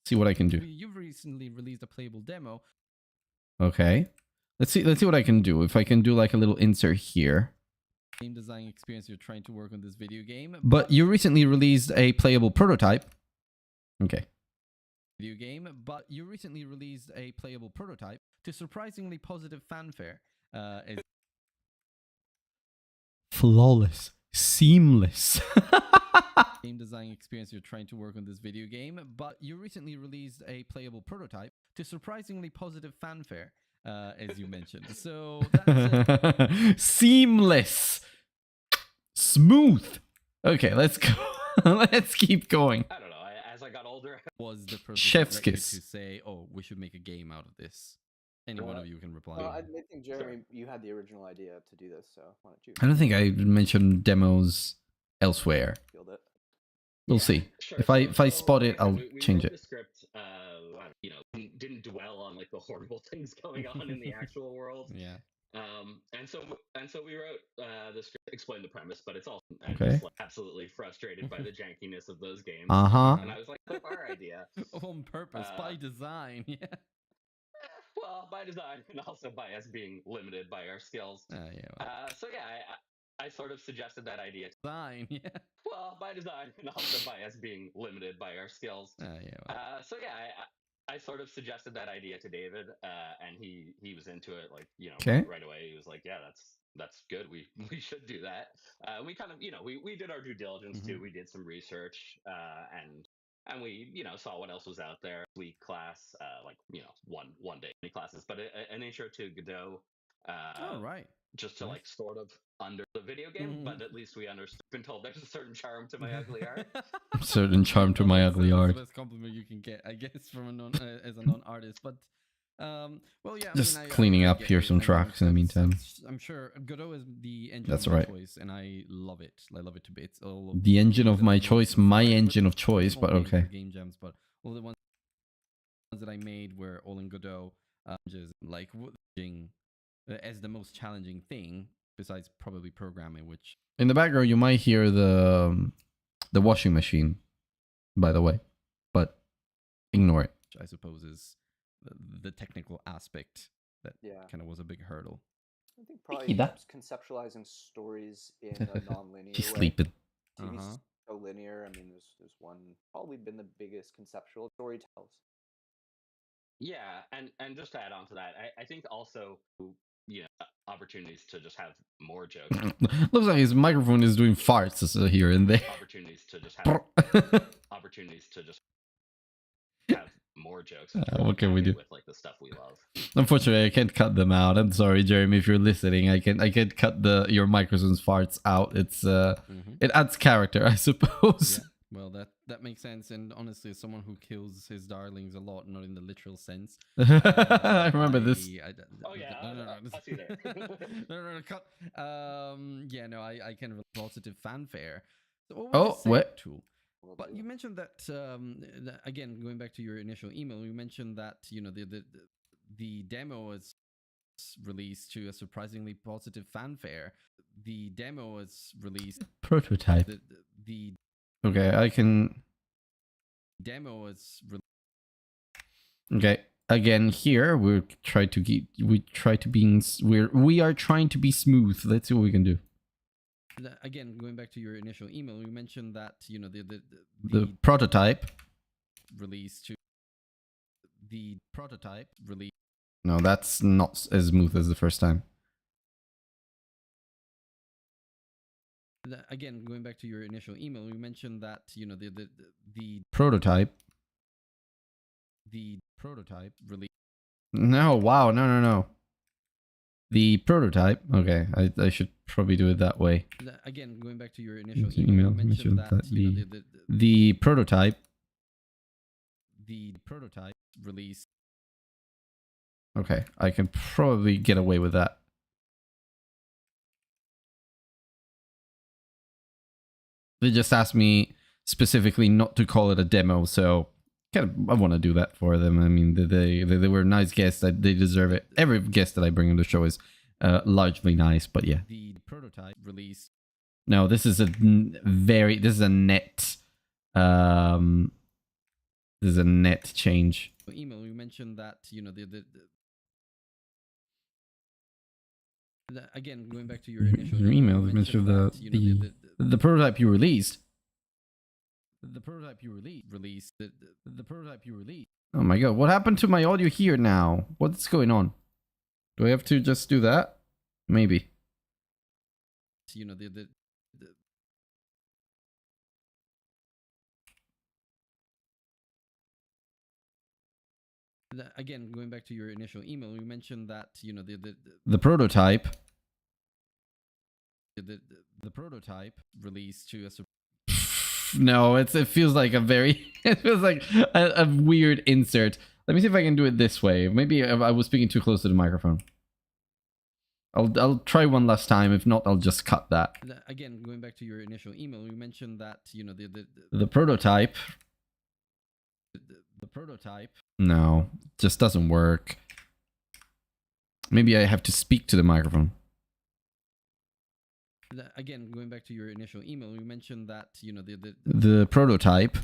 Speaker 1: See what I can do.
Speaker 3: You've recently released a playable demo.
Speaker 1: Okay. Let's see what I can do. If I can do like a little insert here.
Speaker 3: Game design experience, you're trying to work on this video game.
Speaker 1: But you recently released a playable prototype. Okay.
Speaker 3: Video game, but you recently released a playable prototype to surprisingly positive fanfare.
Speaker 1: Flawless. Seamless.
Speaker 3: Game design experience, you're trying to work on this video game, but you recently released a playable prototype to surprisingly positive fanfare, as you mentioned. So that's
Speaker 1: seamless. Smooth. Okay, let's go. Let's keep going.
Speaker 4: I don't know. As I got older,
Speaker 3: was the person
Speaker 1: Chef's kiss
Speaker 3: to say, "Oh, we should make a game out of this." Any one of you can reply.
Speaker 2: I think Jeremy, you had the original idea to do this, so why don't you?
Speaker 1: I don't think I mentioned demos elsewhere.
Speaker 2: Field it.
Speaker 1: We'll see.
Speaker 4: Sure.
Speaker 1: If I spot it, I'll change
Speaker 4: wrote
Speaker 1: it.
Speaker 4: The script, didn't dwell on like the horrible things going on in the actual world.
Speaker 3: Yeah.
Speaker 4: And so we wrote the script, explained the premise, but it's all
Speaker 1: Okay.
Speaker 4: just like, absolutely frustrated by the jankiness of those games.
Speaker 1: Uh-huh.
Speaker 4: And I was like, that's our idea.
Speaker 3: On purpose, by design. Yeah.
Speaker 4: Well, by design, and also by us being limited by our skills. So yeah, I sort of suggested that idea.
Speaker 3: Design. Yeah.
Speaker 4: Well, by design, and also by us being limited by our skills. So yeah, I sort of suggested that idea to David, and he was into it, like,
Speaker 1: Okay.
Speaker 4: right away. He was like, "Yeah, that's good. We should do that." We kind of, we did our due diligence too. We did some research, and we, saw what else was out there. Week class, like, one day classes, but an intro to Godot.
Speaker 3: Oh, right.
Speaker 4: Just to like sort of under the video game, but at least we understood. Been told there's a certain charm to my ugly art.
Speaker 1: Certain charm to my ugly art.
Speaker 3: That's the best compliment you can get, I guess, from as a non-artist. But well, yeah.
Speaker 1: Just cleaning up here some tracks in the meantime.
Speaker 3: I'm sure Godot is the engine
Speaker 1: That's
Speaker 3: of my
Speaker 1: right.
Speaker 3: choice, and I love it. I love it to bits.
Speaker 1: The engine of my choice, my engine of choice, but okay.
Speaker 3: Game jams, but all the ones that I made were all in Godot. Just like as the most challenging thing, besides probably programming, which
Speaker 1: in the background you might hear the washing machine, by the way, but ignore it.
Speaker 3: I suppose is the technical aspect that kind of was a big hurdle.
Speaker 2: I think probably conceptualizing stories in a non-linear
Speaker 1: He's
Speaker 2: way.
Speaker 1: sleeping.
Speaker 2: TV's so linear. I mean, there's one probably been the biggest conceptual story tells.
Speaker 4: Yeah, and just to add on to that, I think also, opportunities to just have more jokes.
Speaker 1: Looks like his microphone is doing farts here and there.
Speaker 4: Opportunities to just have more jokes.
Speaker 1: What can we do
Speaker 4: with like the stuff we love?
Speaker 1: Unfortunately, I can't cut them out. I'm sorry, Jeremy, if you're listening. I can't cut your microphone's farts out. It's it adds character, I suppose.
Speaker 3: Yeah. Well, that makes sense. And honestly, as someone who kills his darlings a lot, not in the literal sense.
Speaker 1: I remember this.
Speaker 4: Oh yeah, I'll see there.
Speaker 3: No, cut. Yeah, no, I can relate positive fanfare. So
Speaker 1: what?
Speaker 3: Tool. But you mentioned that again, going back to your initial email, you mentioned that the demo is released to a surprisingly positive fanfare. The demo was released.
Speaker 1: Prototype.
Speaker 3: The
Speaker 1: Okay, I can.
Speaker 3: demo was
Speaker 1: Okay, again here we try to we are trying to be smooth. Let's see what we can do.
Speaker 3: again, going back to your initial email, you mentioned that
Speaker 1: The prototype.
Speaker 3: release to the prototype release.
Speaker 1: No, that's not as smooth as the first time.
Speaker 3: Again, going back to your initial email, you mentioned that the
Speaker 1: Prototype.
Speaker 3: release.
Speaker 1: No, wow, no. The prototype. Okay, I should probably do it that way.
Speaker 3: Again, going back to your initial
Speaker 1: Into
Speaker 3: email,
Speaker 1: email,
Speaker 3: you mentioned that
Speaker 1: the prototype.
Speaker 3: the prototype release.
Speaker 1: Okay, I can probably get away with that. They just asked me specifically not to call it a demo, so kind of I want to do that for them. I mean, they were nice guests. They deserve it. Every guest that I bring on the show is largely nice, but yeah.
Speaker 3: The prototype release.
Speaker 1: No, this is a net. This is a net change.
Speaker 3: Email, you mentioned that again, going back to your initial
Speaker 1: Your email,
Speaker 3: you
Speaker 1: you mentioned
Speaker 3: that,
Speaker 1: the prototype you released.
Speaker 3: the prototype you released the prototype you released.
Speaker 1: Oh my god, what happened to my audio here now? What's going on? Do I have to just do that? Maybe.
Speaker 3: Again, going back to your initial email, you mentioned that
Speaker 1: The prototype.
Speaker 3: the prototype released to a
Speaker 1: No, it feels like a very it feels like a weird insert. Let me see if I can do it this way. Maybe I was speaking too close to the microphone. I'll try one last time. If not, I'll just cut that.
Speaker 3: Again, going back to your initial email, you mentioned that
Speaker 1: The prototype.
Speaker 3: the prototype.
Speaker 1: No, just doesn't work. Maybe I have to speak to the microphone.
Speaker 3: Again, going back to your initial email, you mentioned that
Speaker 1: The prototype.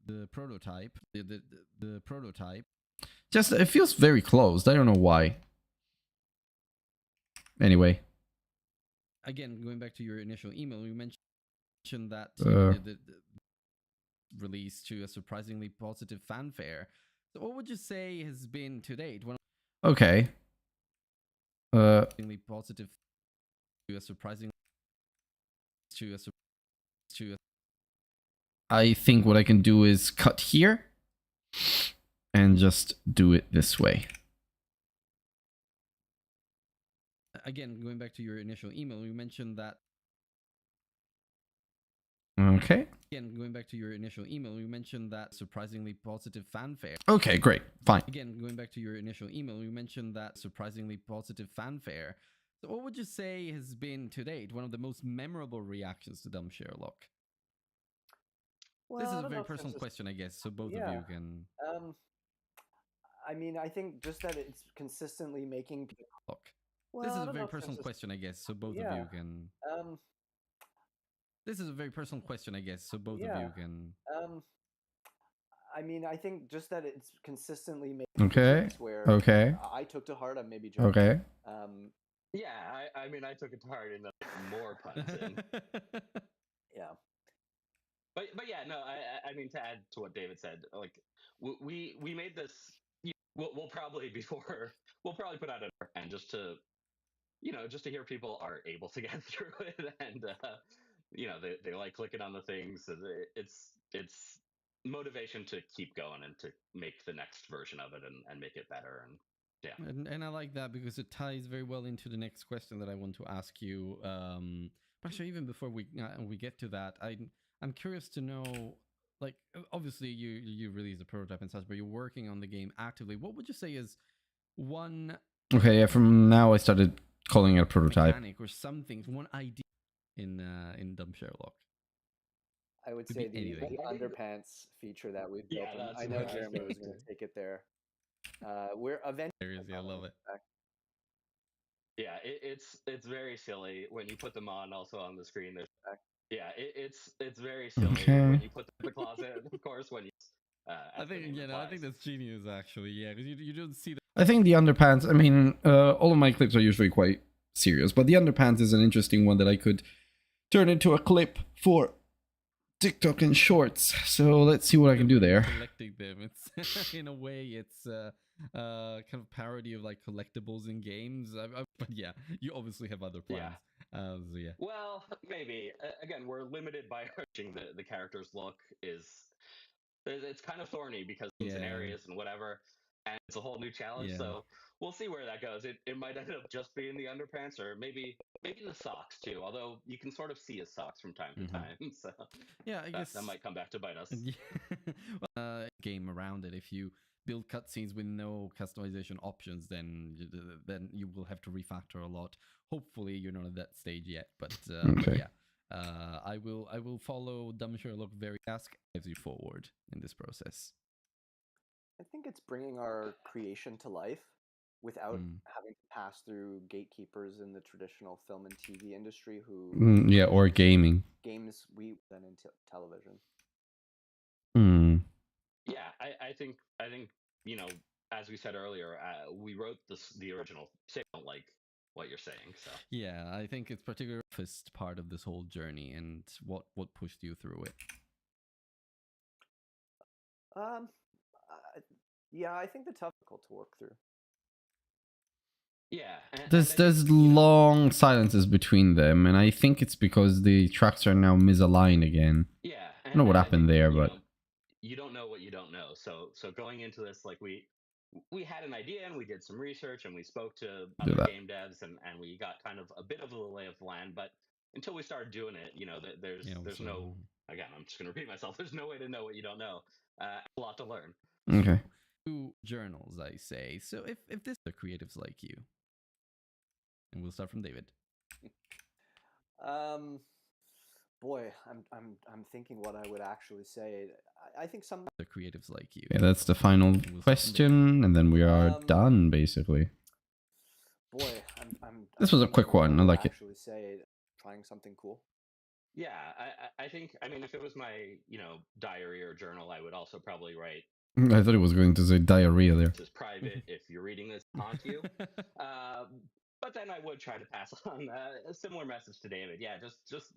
Speaker 3: the prototype the prototype.
Speaker 1: Just it feels very closed. I don't know why. Anyway.
Speaker 3: Again, going back to your initial email, you mentioned that released to a surprisingly positive fanfare. So what would you say has been to date one
Speaker 1: Okay.
Speaker 3: surprisingly positive to a surprising to a
Speaker 1: I think what I can do is cut here and just do it this way.
Speaker 3: again, going back to your initial email, you mentioned that
Speaker 1: Okay.
Speaker 3: again, going back to your initial email, you mentioned that surprisingly positive fanfare.
Speaker 1: Okay, great. Fine.
Speaker 3: Again, going back to your initial email, you mentioned that surprisingly positive fanfare. So what would you say has been to date one of the most memorable reactions to Dumb Sherlock?
Speaker 2: Well,
Speaker 3: This
Speaker 2: I
Speaker 3: is a
Speaker 2: don't know
Speaker 3: very
Speaker 2: if there's
Speaker 3: personal
Speaker 2: just-
Speaker 3: question, I guess, so both of
Speaker 2: Yeah.
Speaker 3: you can
Speaker 2: I mean, I think just that it's consistently making people.
Speaker 3: look.
Speaker 2: Well,
Speaker 3: This
Speaker 2: I
Speaker 3: is a
Speaker 2: don't know
Speaker 3: very
Speaker 2: if there's
Speaker 3: personal
Speaker 2: just-
Speaker 3: question, I guess, so both of
Speaker 2: Yeah.
Speaker 3: you can This is a very personal question, I guess, so both of
Speaker 2: Yeah.
Speaker 3: you can
Speaker 2: I mean, I think just that it's consistently making
Speaker 1: Okay.
Speaker 2: mistakes where
Speaker 1: Okay.
Speaker 2: I took to heart. I'm maybe joking.
Speaker 1: Okay.
Speaker 4: Yeah, I mean, I took it to heart and more puns in.
Speaker 2: Yeah.
Speaker 4: But yeah, no, I mean to add to what David said, like we made this. We'll probably we'll probably put out an and just to just to hear people are able to get through it and they like clicking on the things. So it's motivation to keep going and to make the next version of it and make it better and yeah.
Speaker 3: And I like that because it ties very well into the next question that I want to ask you. But actually, even before we get to that, I'm curious to know, like, obviously you release a prototype and such, but you're working on the game actively. What would you say is one
Speaker 1: Okay, yeah, from now I started calling it a prototype.
Speaker 3: mechanic or something, one idea in Dumb Sherlock?
Speaker 2: I would
Speaker 3: Could
Speaker 2: say
Speaker 3: be
Speaker 2: the
Speaker 3: anything.
Speaker 2: underpants feature that we've built.
Speaker 4: Yeah,
Speaker 2: and
Speaker 4: that's
Speaker 2: I know
Speaker 4: what I was
Speaker 2: Jeremy was
Speaker 4: going
Speaker 2: going
Speaker 4: to
Speaker 2: to take it there. We're eventually.
Speaker 3: Seriously, I love it.
Speaker 4: Yeah, it's very silly when you put them on. Also on the screen, there's it's very silly
Speaker 1: Okay.
Speaker 4: when you put them in the closet. Of course, when you
Speaker 3: I
Speaker 4: as the
Speaker 3: think
Speaker 4: name
Speaker 3: I think
Speaker 4: implies.
Speaker 3: that's genius actually. Yeah, because you don't see that.
Speaker 1: I think the underpants, I mean, all of my clips are usually quite serious, but the underpants is an interesting one that I could turn into a clip for TikTok and shorts. So let's see what I can do there.
Speaker 3: Collecting them, it's in a way, it's kind of parody of like collectibles in games. But yeah, you obviously have other plans. So yeah.
Speaker 4: Well, maybe. Again, we're limited by the character's look is it's kind of thorny because it's in
Speaker 3: Yeah.
Speaker 4: areas and whatever, and it's a whole new challenge.
Speaker 3: Yeah.
Speaker 4: So we'll see where that goes. It might end up just being the underpants, or maybe the socks too. Although you can sort of see his socks from time to time, so
Speaker 3: Yeah, I guess
Speaker 4: that might come back to bite us.
Speaker 3: well, game around it. If you build cutscenes with no customization options, then you will have to refactor a lot. Hopefully, you're not at that stage yet, but
Speaker 1: Okay.
Speaker 3: yeah. I will follow Dumb Sherlock very fast as you forward in this process.
Speaker 2: I think it's bringing our creation to life without having to pass through gatekeepers in the traditional film and TV industry who
Speaker 1: Yeah, or gaming.
Speaker 2: games we then in television.
Speaker 4: Yeah, I think as we said earlier, we wrote the original. Say I don't like what you're saying, so
Speaker 3: yeah, I think it's particularly the toughest part of this whole journey, and what pushed you through it.
Speaker 2: Yeah, I think the tough difficult to work through.
Speaker 4: Yeah,
Speaker 1: there's long silences between them, and I think it's because the tracks are now misaligned again.
Speaker 4: Yeah,
Speaker 1: I don't know what happened there, but
Speaker 4: you don't know what you don't know. So going into this, like we had an idea and we did some research and we spoke to other game devs and we got kind of a bit of the lay of the land. But until we started doing it, there's no. Again, I'm just gonna repeat myself. There's no way to know what you don't know. A lot to learn.
Speaker 1: Okay.
Speaker 3: Two journals, I say. So if this are creatives like you, and we'll start from David.
Speaker 2: Boy, I'm thinking what I would actually say. I think some
Speaker 3: the creatives like you.
Speaker 1: Yeah, that's the final question, and then we are done basically.
Speaker 2: Boy,
Speaker 1: this was a quick one. I like it.
Speaker 2: Actually, say trying something cool.
Speaker 4: Yeah, I think. I mean, if it was my diary or journal, I would also probably write.
Speaker 1: I thought it was going to say diarrhea there.
Speaker 4: This is private. If you're reading this, on to you. But then I would try to pass on a similar message to David. Yeah, just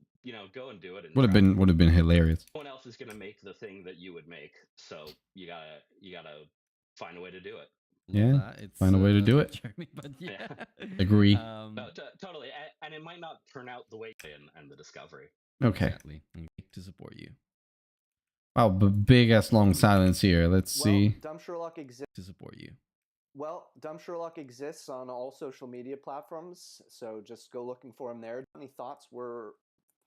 Speaker 4: go and do it. And
Speaker 1: would have been hilarious.
Speaker 4: No one else is gonna make the thing that you would make, so you gotta find a way to do it.
Speaker 1: Yeah, find a way to do it.
Speaker 3: Jeremy, but yeah.
Speaker 1: Agree.
Speaker 4: No, totally, and it might not turn out the way and the discovery.
Speaker 1: Okay.
Speaker 3: Exactly. To support you.
Speaker 1: Wow, big ass long silence here. Let's see.
Speaker 2: Dumb Sherlock exists
Speaker 3: to support you.
Speaker 2: Well, Dumb Sherlock exists on all social media platforms, so just go looking for him there. Any thoughts? We're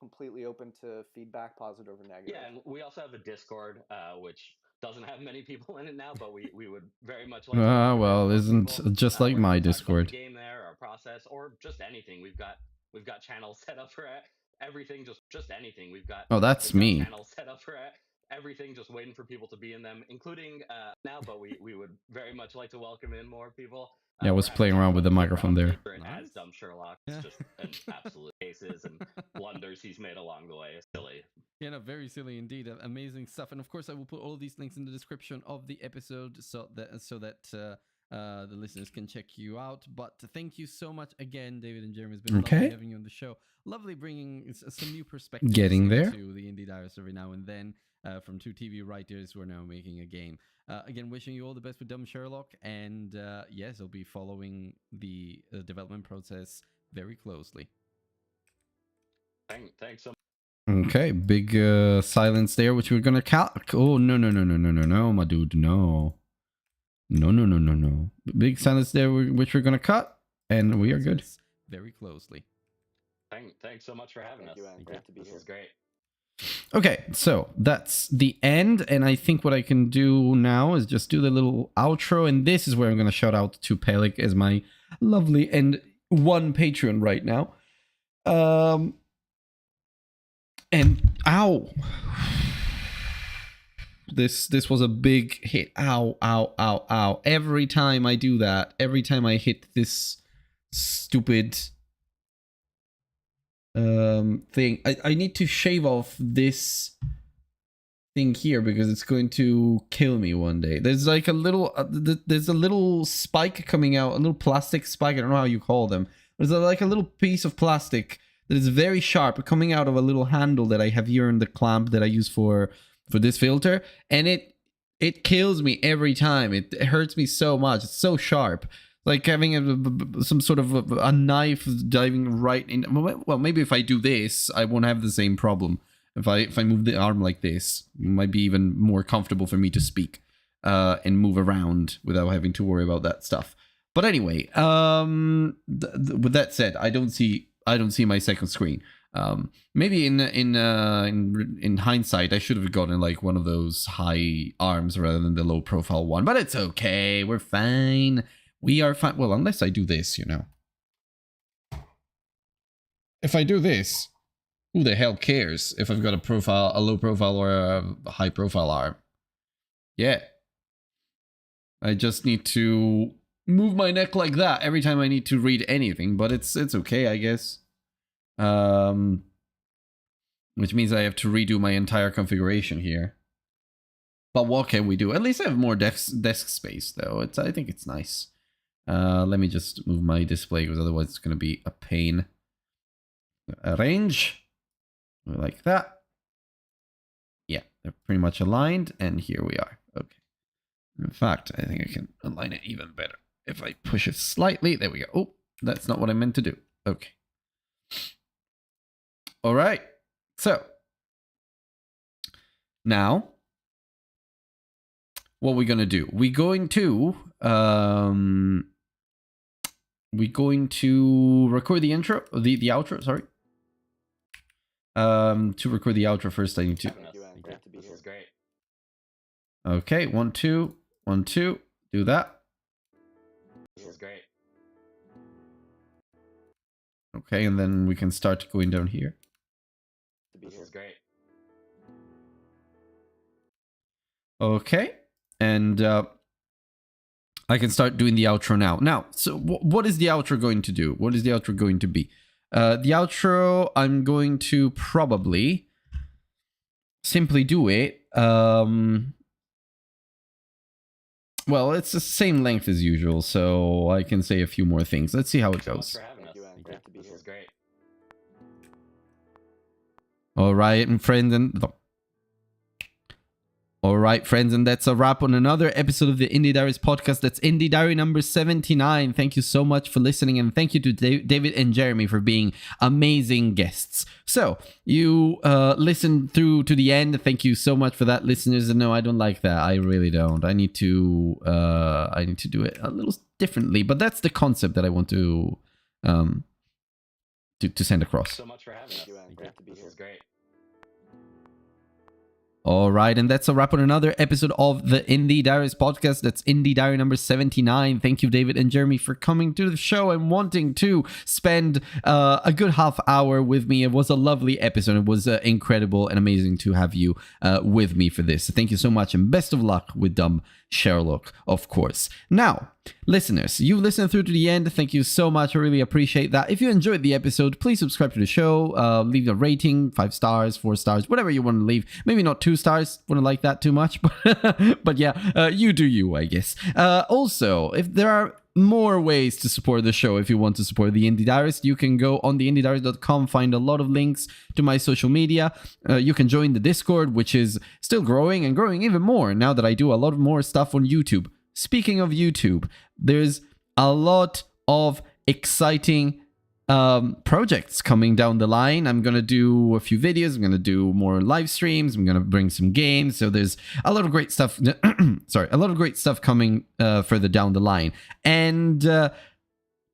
Speaker 2: completely open to feedback, positive or negative.
Speaker 4: Yeah, and we also have a Discord, which doesn't have many people in it now, but we would very much like.
Speaker 1: Well, isn't just like my Discord.
Speaker 4: The game there, our process, or just anything. We've got channels set up for everything. Just anything. We've got.
Speaker 1: Oh, that's me.
Speaker 4: Channels set up for everything, just waiting for people to be in them, including now. But we would very much like to welcome in more people.
Speaker 1: Yeah, I was playing around with the microphone there.
Speaker 4: As Dumb Sherlock, it's just an absolute cases and blunders he's made along the way. It's silly.
Speaker 3: Yeah, no, very silly indeed. Amazing stuff. And of course, I will put all these links in the description of the episode so that the listeners can check you out. But thank you so much again, David and Jeremy. It's been lovely having you on the show. Lovely bringing some new perspectives
Speaker 1: to
Speaker 3: the Indie Diaries every now and then from two TV writers who are now making a game. Again, wishing you all the best with Dumb Sherlock. And yes, I'll be following the development process very closely.
Speaker 4: Thanks so much.
Speaker 1: Okay, big silence there, which we're gonna oh, no, my dude, no. No. Big silence there, which we're gonna cut, and we are good.
Speaker 3: Very closely.
Speaker 4: Thanks so much for having us.
Speaker 2: Great to be here.
Speaker 4: This is great.
Speaker 1: Okay, so that's the end, and I think what I can do now is just do the little outro, and this is where I'm gonna shout out to Pelik as my lovely and one Patreon right now. And ow. this was a big hit. Ow, ow, ow, ow. Every time I do that, every time I hit this stupid thing, I need to shave off this thing here because it's going to kill me one day. There's like a little there's a little spike coming out, a little plastic spike. I don't know how you call them. There's like a little piece of plastic that is very sharp coming out of a little handle that I have here in the clamp that I use for this filter, and it kills me every time. It hurts me so much. It's so sharp, like having some sort of a knife diving right in. Well, maybe if I do this, I won't have the same problem. If I move the arm like this, it might be even more comfortable for me to speak and move around without having to worry about that stuff. But anyway, with that said, I don't see my second screen. Maybe in hindsight, I should have gotten like one of those high arms rather than the low profile one. But it's okay. We're fine. We are fine. Well, unless I do this, you know. If I do this, who the hell cares if I've got a low profile or a high profile arm? Yeah. I just need to move my neck like that every time I need to read anything, but it's okay, I guess. Which means I have to redo my entire configuration here. But what can we do? At least I have more desk space, though. I think it's nice. Let me just move my display, because otherwise it's going to be a pain. Arrange. Like that. Yeah, they're pretty much aligned, and here we are. Okay. In fact, I think I can align it even better. If I push it slightly, there we go. Oh, that's not what I meant to do. Okay. All right. So, now, what we're going to do? We're going to record the intro, the outro, sorry. To record the outro first, I need to...
Speaker 4: This is great.
Speaker 1: Okay, 1, 2, 1, 2. Do that.
Speaker 4: This is great.
Speaker 1: Okay, and then we can start going down here.
Speaker 4: This is great.
Speaker 1: Okay, and I can start doing the outro now. Now, so what is the outro going to do? What is the outro going to be? The outro, I'm going to probably simply do it. Well, it's the same length as usual, so I can say a few more things. Let's see how it goes.
Speaker 4: This is great.
Speaker 1: All right, and friends, and that's a wrap on another episode of the Indie Diaries podcast. That's Indie Diary number 79. Thank you so much for listening, and thank you to David and Jeremy for being amazing guests. So, you listened through to the end. Thank you so much for that, listeners. And no, I don't like that. I really don't. I need to do it a little differently, but that's the concept that I want to send across.
Speaker 4: So much for having us. This is great.
Speaker 1: All right, and that's a wrap on another episode of the Indie Diaries podcast. That's Indie Diary number 79. Thank you, David and Jeremy, for coming to the show and wanting to spend a good half hour with me. It was a lovely episode. It was incredible and amazing to have you with me for this. So thank you so much, and best of luck with Dumb Sherlock, of course. Now, listeners, you listened through to the end. Thank you so much. I really appreciate that. If you enjoyed the episode, please subscribe to the show. Leave a rating, 5 stars, 4 stars, whatever you want to leave. Maybe not 2 stars. Wouldn't like that too much. But yeah, you do you, I guess. Also, if there are more ways to support the show, if you want to support the Indie Diarist, you can go on theindiediarist.com, find a lot of links to my social media. You can join the Discord, which is still growing and growing even more now that I do a lot more stuff on YouTube. Speaking of YouTube, there's a lot of exciting projects coming down the line. I'm gonna do a few videos. I'm gonna do more live streams. I'm gonna bring some games. So there's a lot of great stuff. Sorry, a lot of great stuff coming further down the line. And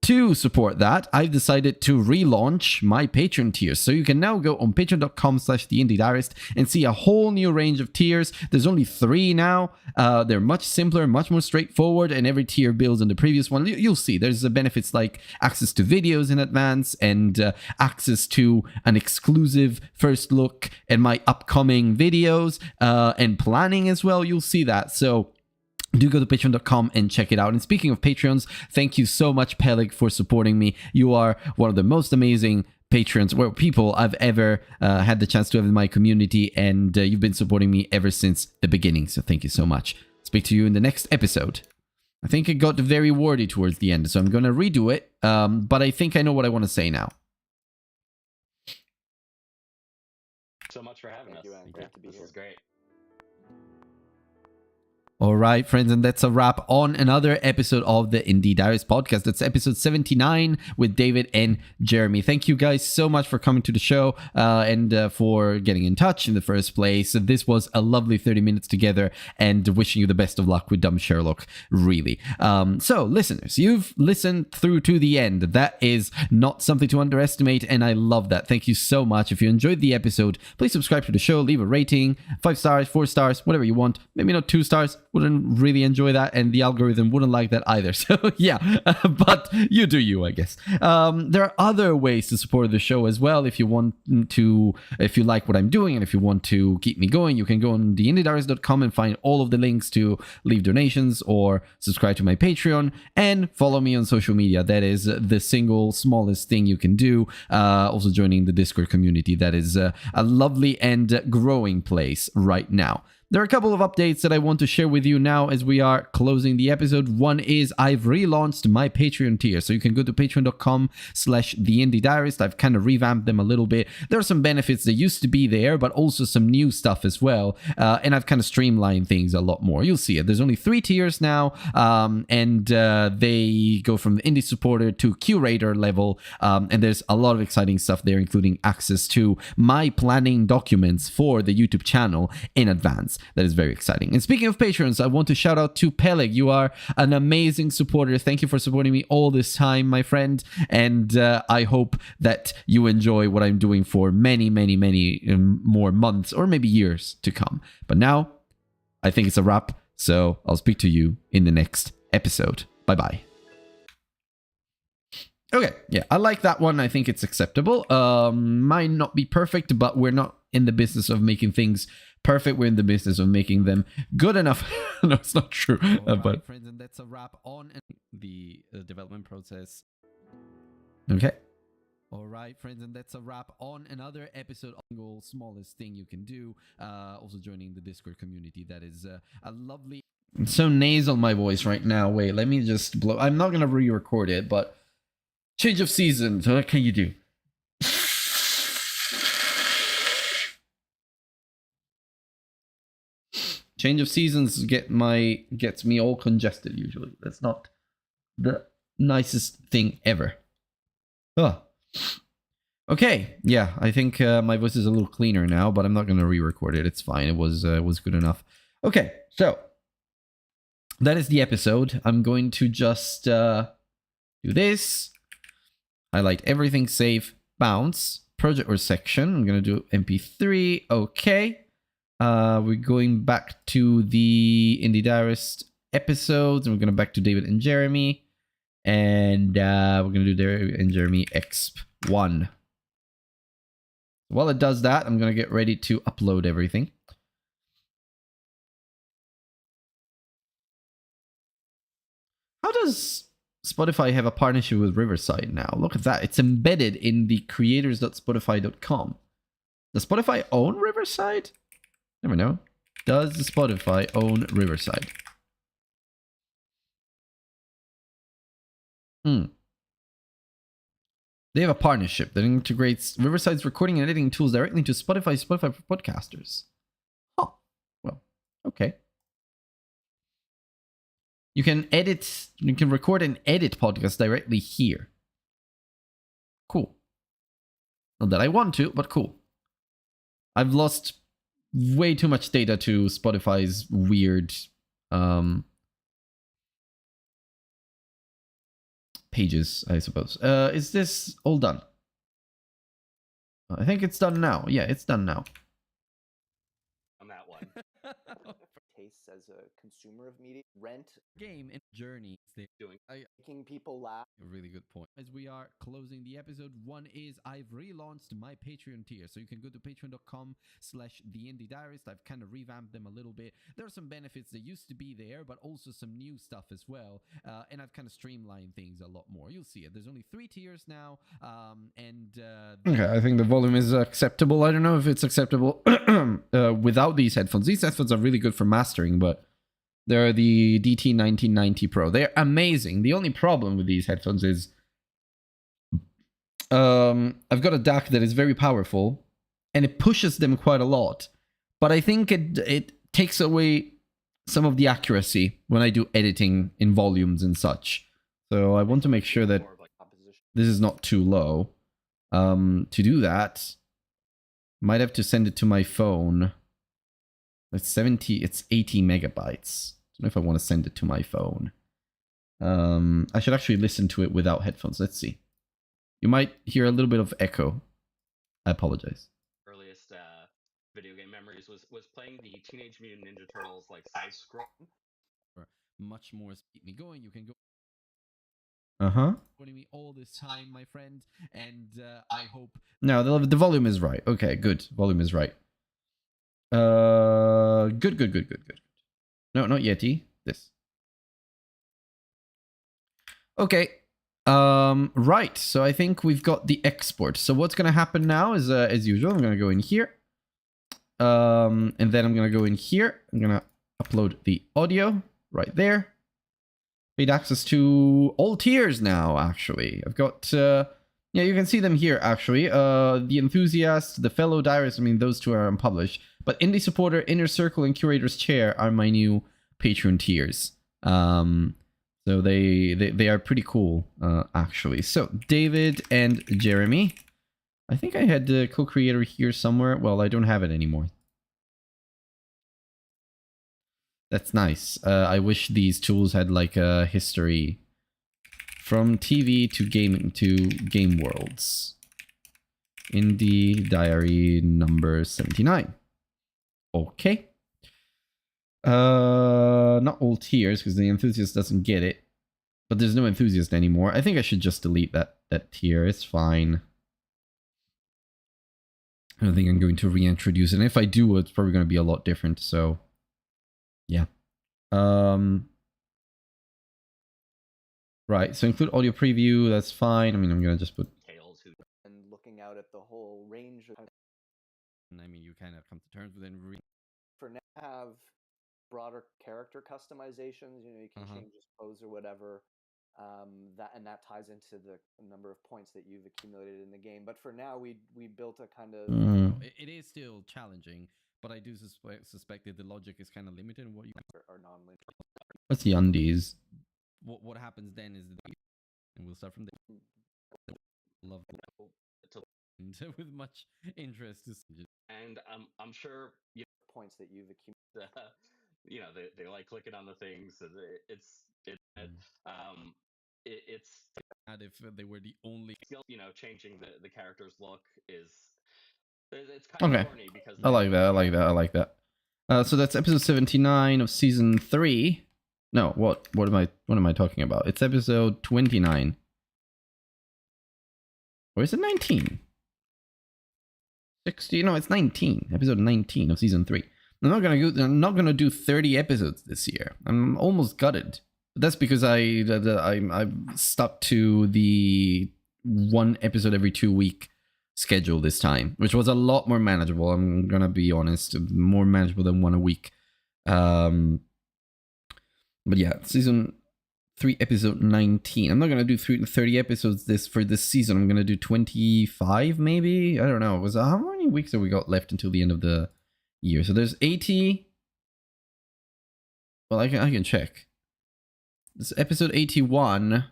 Speaker 1: to support that, I've decided to relaunch my Patreon tiers. So you can now go on patreon.com/theindieDiarist and see a whole new range of tiers. There's only 3 now. They're much simpler, much more straightforward, and every tier builds on the previous one. You'll see there's benefits like access to videos in advance and access to an exclusive first look at my upcoming videos and planning as well. You'll see that. So do go to patreon.com and check it out. And speaking of Patreons, thank you so much, Peleg, for supporting me. You are one of the most amazing patrons, well, people I've ever had the chance to have in my community, and you've been supporting me ever since the beginning. So thank you so much. Speak to you in the next episode. I think it got very wordy towards the end, so I'm going to redo it. But I think I know what I want to say now.
Speaker 4: So much for having
Speaker 2: Thank
Speaker 4: us.
Speaker 2: you, Anne. Great to be
Speaker 4: this
Speaker 2: here.
Speaker 4: is great.
Speaker 1: All right, friends, and that's a wrap on another episode of the Indie Diaries podcast. That's episode 79 with David and Jeremy. Thank you guys so much for coming to the show and for getting in touch in the first place. This was a lovely 30 minutes together, and wishing you the best of luck with Dumb Sherlock, really. So, listeners, you've listened through to the end. That is not something to underestimate, and I love that. Thank you so much. If you enjoyed the episode, please subscribe to the show, leave a rating, 5 stars, 4 stars, whatever you want. Maybe not 2 stars. Wouldn't really enjoy that, and the algorithm wouldn't like that either. So yeah, but you do you, I guess. There are other ways to support the show as well. If you want to, if you like what I'm doing, and if you want to keep me going, you can go on theindiediaries.com and find all of the links to leave donations or subscribe to my Patreon and follow me on social media. That is the single smallest thing you can do. Also joining the Discord community. That is a lovely and growing place right now. There are a couple of updates that I want to share with you now as we are closing the episode. One is I've relaunched my Patreon tier. So you can go to patreon.com/theindiediarist. I've kind of revamped them a little bit. There are some benefits that used to be there, but also some new stuff as well. And I've kind of streamlined things a lot more. You'll see it. There's only 3 tiers now. And they go from the indie supporter to curator level. And there's a lot of exciting stuff there, including access to my planning documents for the YouTube channel in advance. That is very exciting. And speaking of patrons, I want to shout out to Peleg. You are an amazing supporter. Thank you for supporting me all this time, my friend. And I hope that you enjoy what I'm doing for many, many, many more months or maybe years to come. But now, I think it's a wrap. So I'll speak to you in the next episode. Bye-bye. Okay, yeah, I like that one. I think it's acceptable. Might not be perfect, but we're not in the business of making things perfect. We're in the business of making them good enough. No, it's not true. But friends, and that's a wrap on the development process. Okay. All right, friends, and that's a wrap on another episode of the smallest thing you can do. Also joining the Discord community. That is a lovely. It's so nasal, my voice right now. Wait, let me just blow. I'm not gonna re-record it, but change of season. So what can you do? Change of seasons gets me all congested usually. That's not the nicest thing ever. Oh. Okay, yeah, I think my voice is a little cleaner now, but I'm not gonna re-record it. It's fine. It was good enough. Okay, so that is the episode. I'm going to just do this. Highlight everything, save, bounce, project or section. I'm gonna do MP3. Okay. We're going back to the Indie Diarist episodes, and we're going back to David and Jeremy, and we're going to do David and Jeremy Exp1. While it does that, I'm going to get ready to upload everything. How does Spotify have a partnership with Riverside now? Look at that. It's embedded in the creators.spotify.com. Does Spotify own Riverside? Never know. Does Spotify own Riverside? They have a partnership that integrates Riverside's recording and editing tools directly into Spotify for podcasters. Oh, well, okay. You can record and edit podcasts directly here. Cool. Not that I want to, but cool. I've lost way too much data to Spotify's weird pages, I suppose. Is this all done? I think it's done now. Yeah, it's done now.
Speaker 4: On that one.
Speaker 2: Tastes as a consumer of media. Rent,
Speaker 3: Game and journey.
Speaker 4: Doing
Speaker 2: making people laugh.
Speaker 3: A really good point. As we are closing the episode, one is I've relaunched my Patreon tier. So you can go to patreon.com/theindiediarist. I've kind of revamped them a little bit. There are some benefits that used to be there, but also some new stuff as well. And I've kind of streamlined things a lot more. You'll see it. There's only 3 tiers now.
Speaker 1: Okay, I think the volume is acceptable. I don't know if it's acceptable without these headphones. These headphones are really good for mastering, but they're the DT1990 Pro. They're amazing. The only problem with these headphones is I've got a DAC that is very powerful, and it pushes them quite a lot. But I think it takes away some of the accuracy when I do editing in volumes and such. So I want to make sure that
Speaker 2: More of like composition.
Speaker 1: this is not too low. To do that, might have to send it to my phone. It's 80 megabytes. I don't know if I want to send it to my phone. I should actually listen to it without headphones. Let's see. You might hear a little bit of echo. I apologize.
Speaker 4: earliest video game memories was playing the Teenage Mutant Ninja Turtles like side scroll.
Speaker 3: much more to keep me going. You can go
Speaker 1: Uh-huh.
Speaker 3: joining me all this time, my friend, and I hope
Speaker 1: No, the volume is right. Okay, good. Volume is right. Good. No, not Yeti. This. Okay. Right. So I think we've got the export. So what's gonna happen now is, as usual, I'm gonna go in here. And then I'm gonna go in here. I'm gonna upload the audio right there. Paid access to all tiers now, actually. I've got, yeah, you can see them here, actually. The Enthusiast, the Fellow Diarist, I mean, those two are unpublished. But Indie Supporter, Inner Circle, and Curator's Chair are my new Patreon tiers. So they are pretty cool, actually. So, David and Jeremy. I think I had the co-creator here somewhere. Well, I don't have it anymore. That's nice. I wish these tools had like a history from TV to gaming to game worlds. Indie Diary number 79. Okay. Not all tiers because the Enthusiast doesn't get it. But there's no Enthusiast anymore. I think I should just delete that tier. It's fine. I don't think I'm going to reintroduce it. And if I do, it's probably going to be a lot different. So, yeah. Right. So include audio preview. That's fine. I mean, I'm going to just put...
Speaker 4: Tales who
Speaker 2: And looking out at the whole range of,
Speaker 3: I mean, you kind of come to terms with it.
Speaker 2: for now, have broader character customizations. You know, you can change his pose or whatever. That ties into the number of points that you've accumulated in the game. But for now, we built a kind of
Speaker 3: It is still challenging, but I do suspect that the logic is kind of limited in what you
Speaker 2: or non-linear.
Speaker 1: What's the undies?
Speaker 3: what happens then is that, and we'll start from there. Love
Speaker 4: to,
Speaker 3: with much interest to see.
Speaker 4: and I'm sure you
Speaker 2: Points that you've accumulated.
Speaker 4: you know they like clicking on the things. So it's
Speaker 3: And if they were the only
Speaker 4: you know changing the character's look is it's kind
Speaker 1: Okay.
Speaker 4: of corny because
Speaker 1: I like that. I like that. I like that. So that's episode 79 of season 3. No, what am I talking about? It's episode 29. Or is it 19? 60? No, it's 19. Episode 19 of season 3. I'm not gonna do 30 episodes this year. I'm almost gutted. But that's because I'm stuck to the 1 episode every 2 week schedule this time, which was a lot more manageable. I'm gonna be honest, more manageable than 1 a week. But yeah, season 3, episode 19. I'm not gonna do 30 episodes for this season. I'm gonna do 25, maybe. I don't know. How many weeks have we got left until the end of the year? So there's 80. Well, I can check. This is episode 81.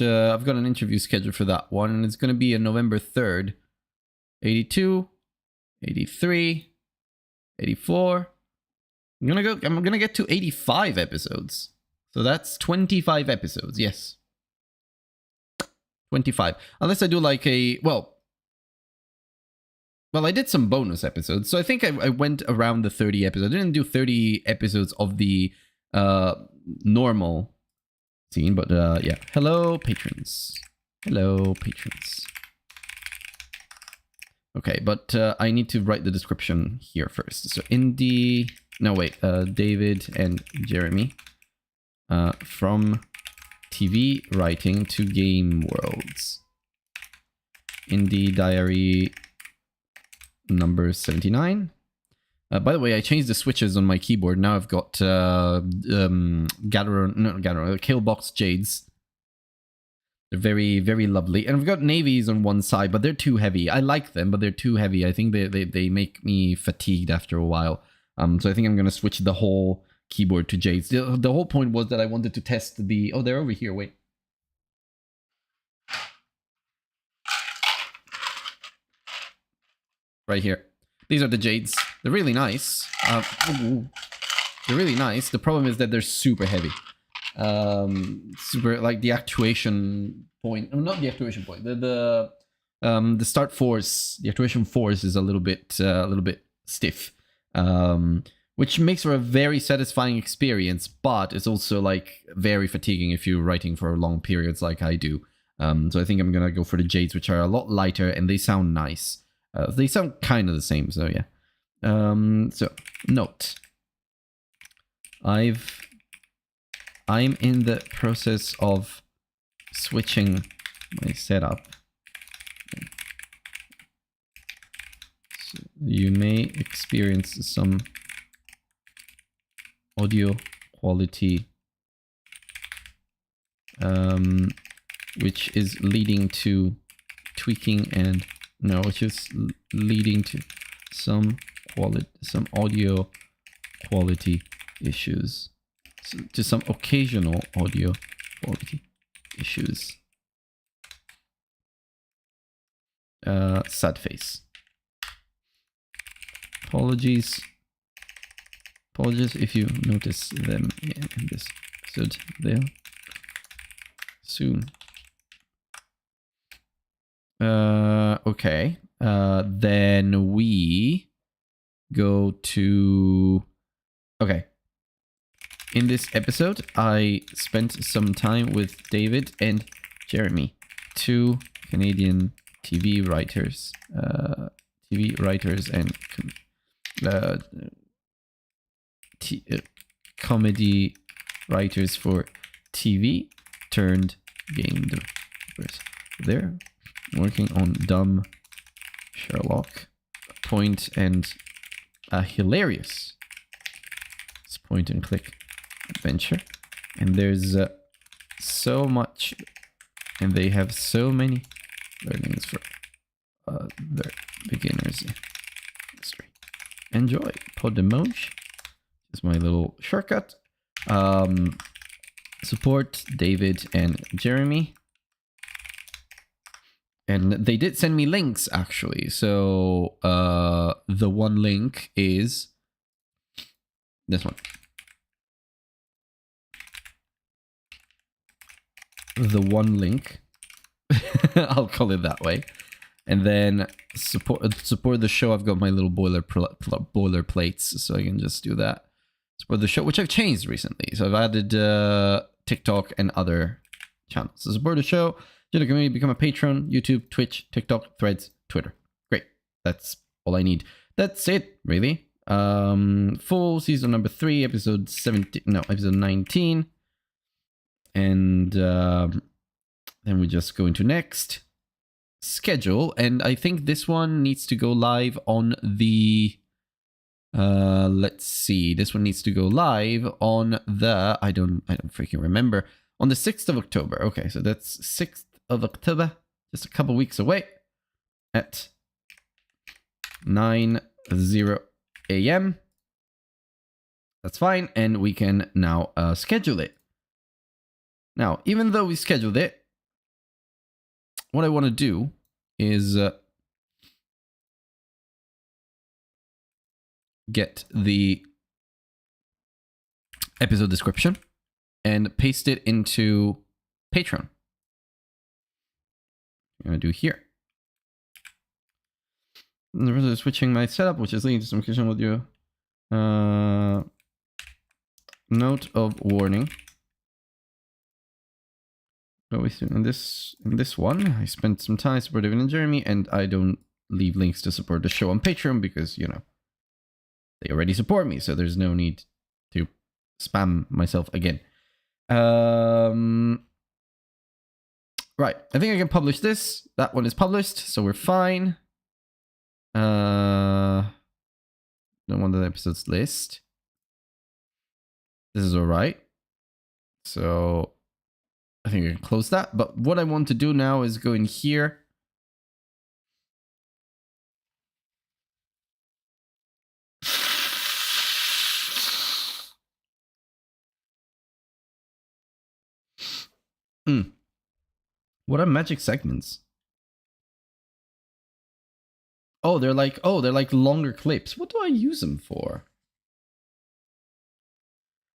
Speaker 1: I've got an interview scheduled for that one, and it's going to be on November 3rd. 82, 83, 84. I'm gonna get to 85 episodes. So that's 25 episodes, yes. 25. Unless I do like a, well, I did some bonus episodes, so I think I went around the 30 episodes. I didn't do 30 episodes of the normal scene, but yeah. Hello, patrons. Hello, patrons. Okay, but I need to write the description here first. So indie, no wait, David and Jeremy, from TV writing to game worlds. Indie diary number 79. By the way, I changed the switches on my keyboard. Now I've got Killbox Jades. They're very, very lovely. And I've got navies on one side, but they're too heavy. I like them, but they're too heavy. I think they make me fatigued after a while. So I think I'm going to switch the whole keyboard to Jades. The whole point was that I wanted to test the... Oh, they're over here. Wait. Right here. These are the Jades. They're really nice. They're really nice. The problem is that they're super heavy. Super, like the actuation point. No, not the actuation point. The start force. The actuation force is a little bit stiff. Which makes for a very satisfying experience, but it's also like very fatiguing if you're writing for long periods like I do. So I think I'm gonna go for the Jades, which are a lot lighter and they sound nice. They sound kind of the same, so yeah. So note, I'm in the process of switching my setup. So you may experience some audio quality, which is leading to tweaking and which is leading to some audio quality issues, to some occasional audio quality issues. Sad face. Apologies if you notice them in this episode. They'll soon. Okay. Then we go to... Okay. In this episode, I spent some time with David and Jeremy, two Canadian TV writers and comedy writers for TV turned game developers. They're working on Dumb Sherlock, point and a hilarious point and click adventure, and there's so much, and they have so many learnings for their beginners history. Enjoy Podemoj is my little shortcut. Support David and Jeremy. And they did send me links, actually. So the one link is this one. The one link, I'll call it that way. And then support the show. I've got my little boilerplates, so I can just do that. Support the show, which I've changed recently. So I've added TikTok and other channels. So support the show. Join the community, become a patron, YouTube, Twitch, TikTok, Threads, Twitter. Great. That's all I need. That's it, really. Full season number 3, episode 19. And then we just go into next schedule. And I think this one needs to go live on the... let's see. This one needs to go live on the... I don't freaking remember. On the 6th of October. Okay, so that's 6th of October, just a couple weeks away, at 9:00 a.m. That's fine, and we can now schedule it. Now, even though we scheduled it, what I want to do is get the episode description and paste it into Patreon. I'm gonna do here. And switching my setup, which is leading to some confusion with you. Note of warning. Always in this one, I spent some time supporting David and Jeremy, and I don't leave links to support the show on Patreon because, you know, they already support me, so there's no need to spam myself again. Right, I think I can publish this. That one is published, so we're fine. Don't want the episodes list. This is all right. So I think I can close that. But what I want to do now is go in here. What are magic segments? Oh, they're like longer clips. What do I use them for?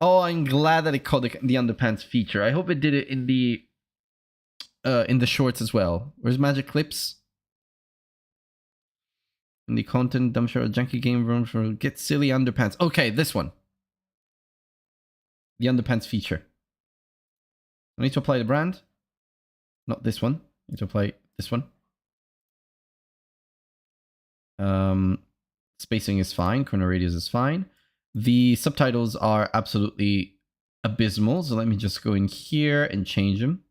Speaker 1: Oh, I'm glad that it called the underpants feature. I hope it did it in the shorts as well. Where's magic clips? In the content, I'm sure a junky game room for get silly underpants. Okay, this one. The underpants feature. I need to apply the brand. Not this one. I need to apply this one. Spacing is fine. Corner radius is fine. The subtitles are absolutely abysmal. So let me just go in here and change them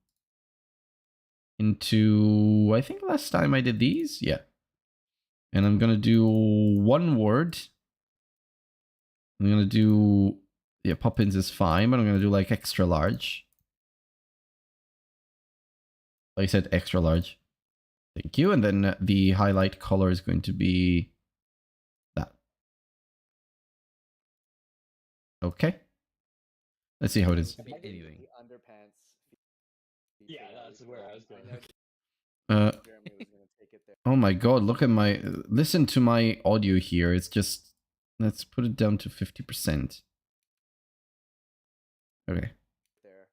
Speaker 1: into, I think last time I did these. Yeah. And I'm going to do one word. I'm going to do, yeah, Poppins is fine, but I'm going to do like extra large. Like I said, extra large. Thank you. And then the highlight color is going to be that. Okay. Let's see how it is.
Speaker 3: Anything.
Speaker 2: Underpants.
Speaker 4: Yeah, that's where I was going.
Speaker 1: Uh,
Speaker 2: Jeremy was gonna take it there.
Speaker 1: oh my god, look at my, listen to my audio here. It's just, let's put it down to 50%. Okay.
Speaker 2: There.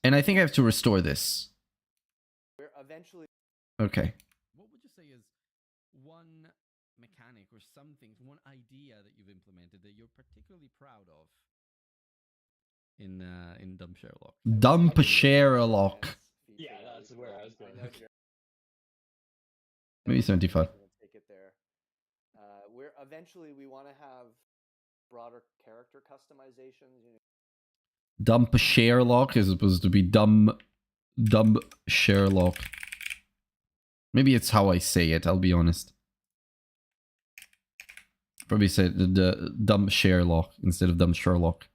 Speaker 1: And I think I have to restore this.
Speaker 2: We're eventually.
Speaker 1: Okay.
Speaker 3: What would you say is one mechanic or something, one idea that you've implemented that you're particularly proud of in Dumb Sherlock?
Speaker 1: Dump Sherlock.
Speaker 4: Yeah, that's where I was going.
Speaker 1: Maybe 75.
Speaker 2: Take it there. We're eventually we want to have broader character customizations. You know,
Speaker 1: Dump Sherlock is supposed to be dumb Sherlock. Maybe it's how I say it, I'll be honest. Probably say the dumb Sherlock instead of dumb Sherlock.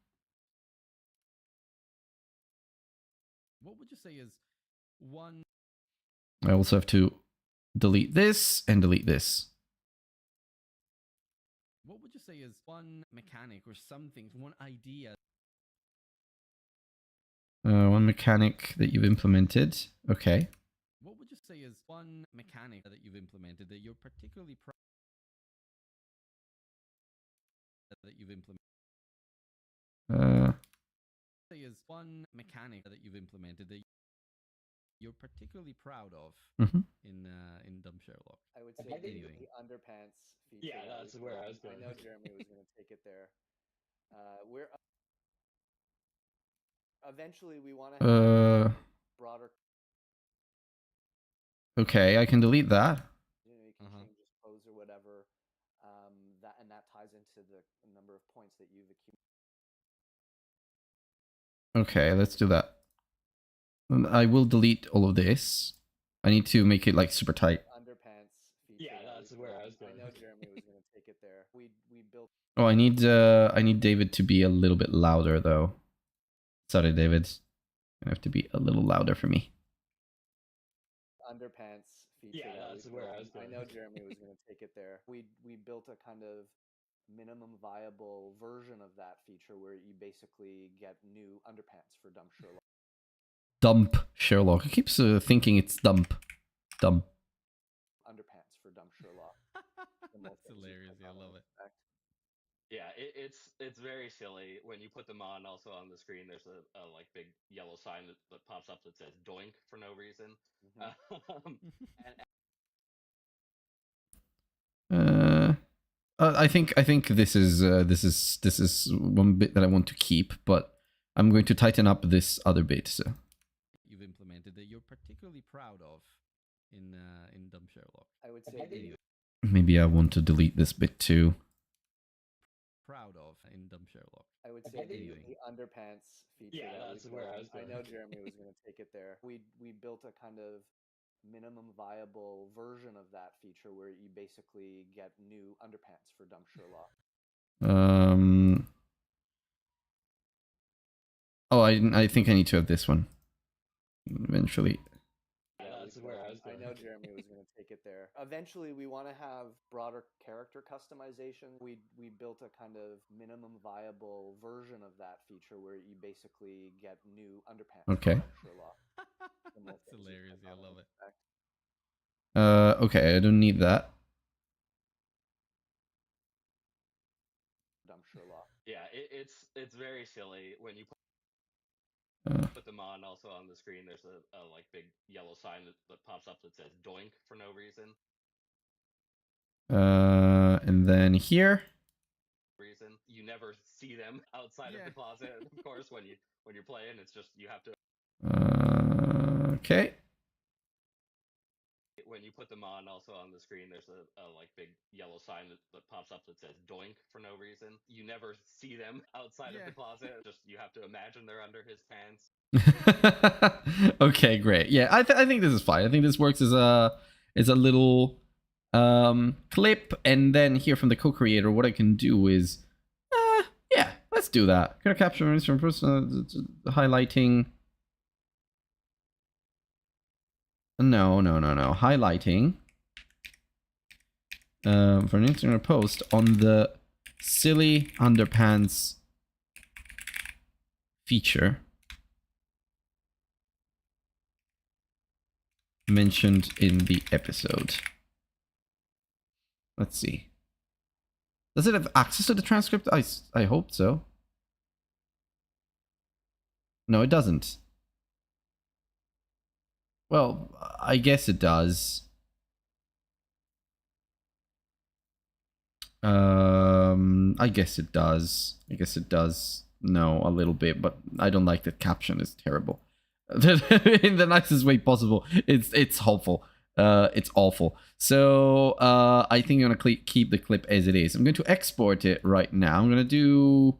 Speaker 3: What would you say is one?
Speaker 1: I also have to delete this and delete this.
Speaker 3: What would you say is one mechanic or something, one idea?
Speaker 1: One mechanic that you've implemented. Okay.
Speaker 3: What would you say is one mechanic that you've implemented that you're particularly proud that you've implemented? Say is one mechanic that you've implemented that you're particularly proud of in Dumb Sherlock.
Speaker 2: I would say
Speaker 3: Anything.
Speaker 2: the underpants feature.
Speaker 4: Yeah, that's where I was going.
Speaker 2: I know Jeremy was going to take it there. We're eventually we want to have broader.
Speaker 1: Okay, I can delete that.
Speaker 2: You know, you can change his pose or whatever. That ties into the number of points that you've accumulated.
Speaker 1: Okay, let's do that. I will delete all of this. I need to make it like super tight.
Speaker 2: Underpants feature.
Speaker 4: Yeah, that's where I was going.
Speaker 2: I know Jeremy was going to take it there. We built.
Speaker 1: Oh, I need David to be a little bit louder though. Sorry, David. I have to be a little louder for me.
Speaker 2: Underpants feature.
Speaker 4: Yeah, that's where I was going.
Speaker 2: I know Jeremy was going to take it there. We built a kind of minimum viable version of that feature where you basically get new underpants for Dumb Sherlock.
Speaker 1: Dump Sherlock. I keep thinking it's dump. Dump.
Speaker 2: Underpants for Dumb Sherlock.
Speaker 3: That's hilarious. Yeah, I love it.
Speaker 4: Yeah, it's very silly when you put them on. Also on the screen, there's a like big yellow sign that pops up that says "Doink" for no reason. Um, and
Speaker 1: Uh, I think this is one bit that I want to keep, but I'm going to tighten up this other bit. So
Speaker 3: You've implemented that you're particularly proud of in Dumb Sherlock.
Speaker 2: I would say the
Speaker 1: maybe I want to delete this bit too.
Speaker 3: Proud of in Dumb Sherlock.
Speaker 2: I would say
Speaker 3: Anything.
Speaker 2: the underpants feature.
Speaker 4: Yeah,
Speaker 2: that
Speaker 4: that's
Speaker 2: we
Speaker 4: where I
Speaker 2: built.
Speaker 4: was going.
Speaker 2: know Jeremy was going to take it there. We built a kind of minimum viable version of that feature where you basically get new underpants for Dumb Sherlock.
Speaker 1: Oh, I think I need to have this one eventually.
Speaker 4: Yeah, that's where I was
Speaker 2: I
Speaker 4: going.
Speaker 2: know Jeremy was going to take it there. Eventually, we want to have broader character customization. We built a kind of minimum viable version of that feature where you basically get new underpants
Speaker 1: Okay.
Speaker 2: for Dumb Sherlock.
Speaker 3: That's hilarious. Yeah, I love it.
Speaker 1: Okay, I don't need that.
Speaker 2: Dumb Sherlock.
Speaker 4: Yeah, it's very silly when you
Speaker 1: Uh,
Speaker 4: put them on. Also on the screen, there's a like big yellow sign that pops up that says "Doink" for no reason.
Speaker 1: and then here.
Speaker 4: Reason you never see them outside of the closet. Of course, when you're playing, it's just you have to.
Speaker 1: Okay.
Speaker 4: When you put them on, also on the screen, there's a like big yellow sign that pops up that says "Doink" for no reason. You never see them outside of the closet. Just you have to imagine they're under his pants.
Speaker 1: Okay, great. Yeah, I think this is fine. I think this works as a little clip, and then here from the co-creator, what I can do is, yeah, let's do that. Gonna capture images from person highlighting. No. Highlighting for an Instagram post on the silly underpants feature mentioned in the episode. Let's see. Does it have access to the transcript? I hope so. No, it doesn't. Well, I guess it does. I guess it does. No, a little bit, but I don't like the caption. It's terrible. In the nicest way possible. It's hopeful. It's awful. So I think I'm gonna keep the clip as it is. I'm going to export it right now. I'm gonna do.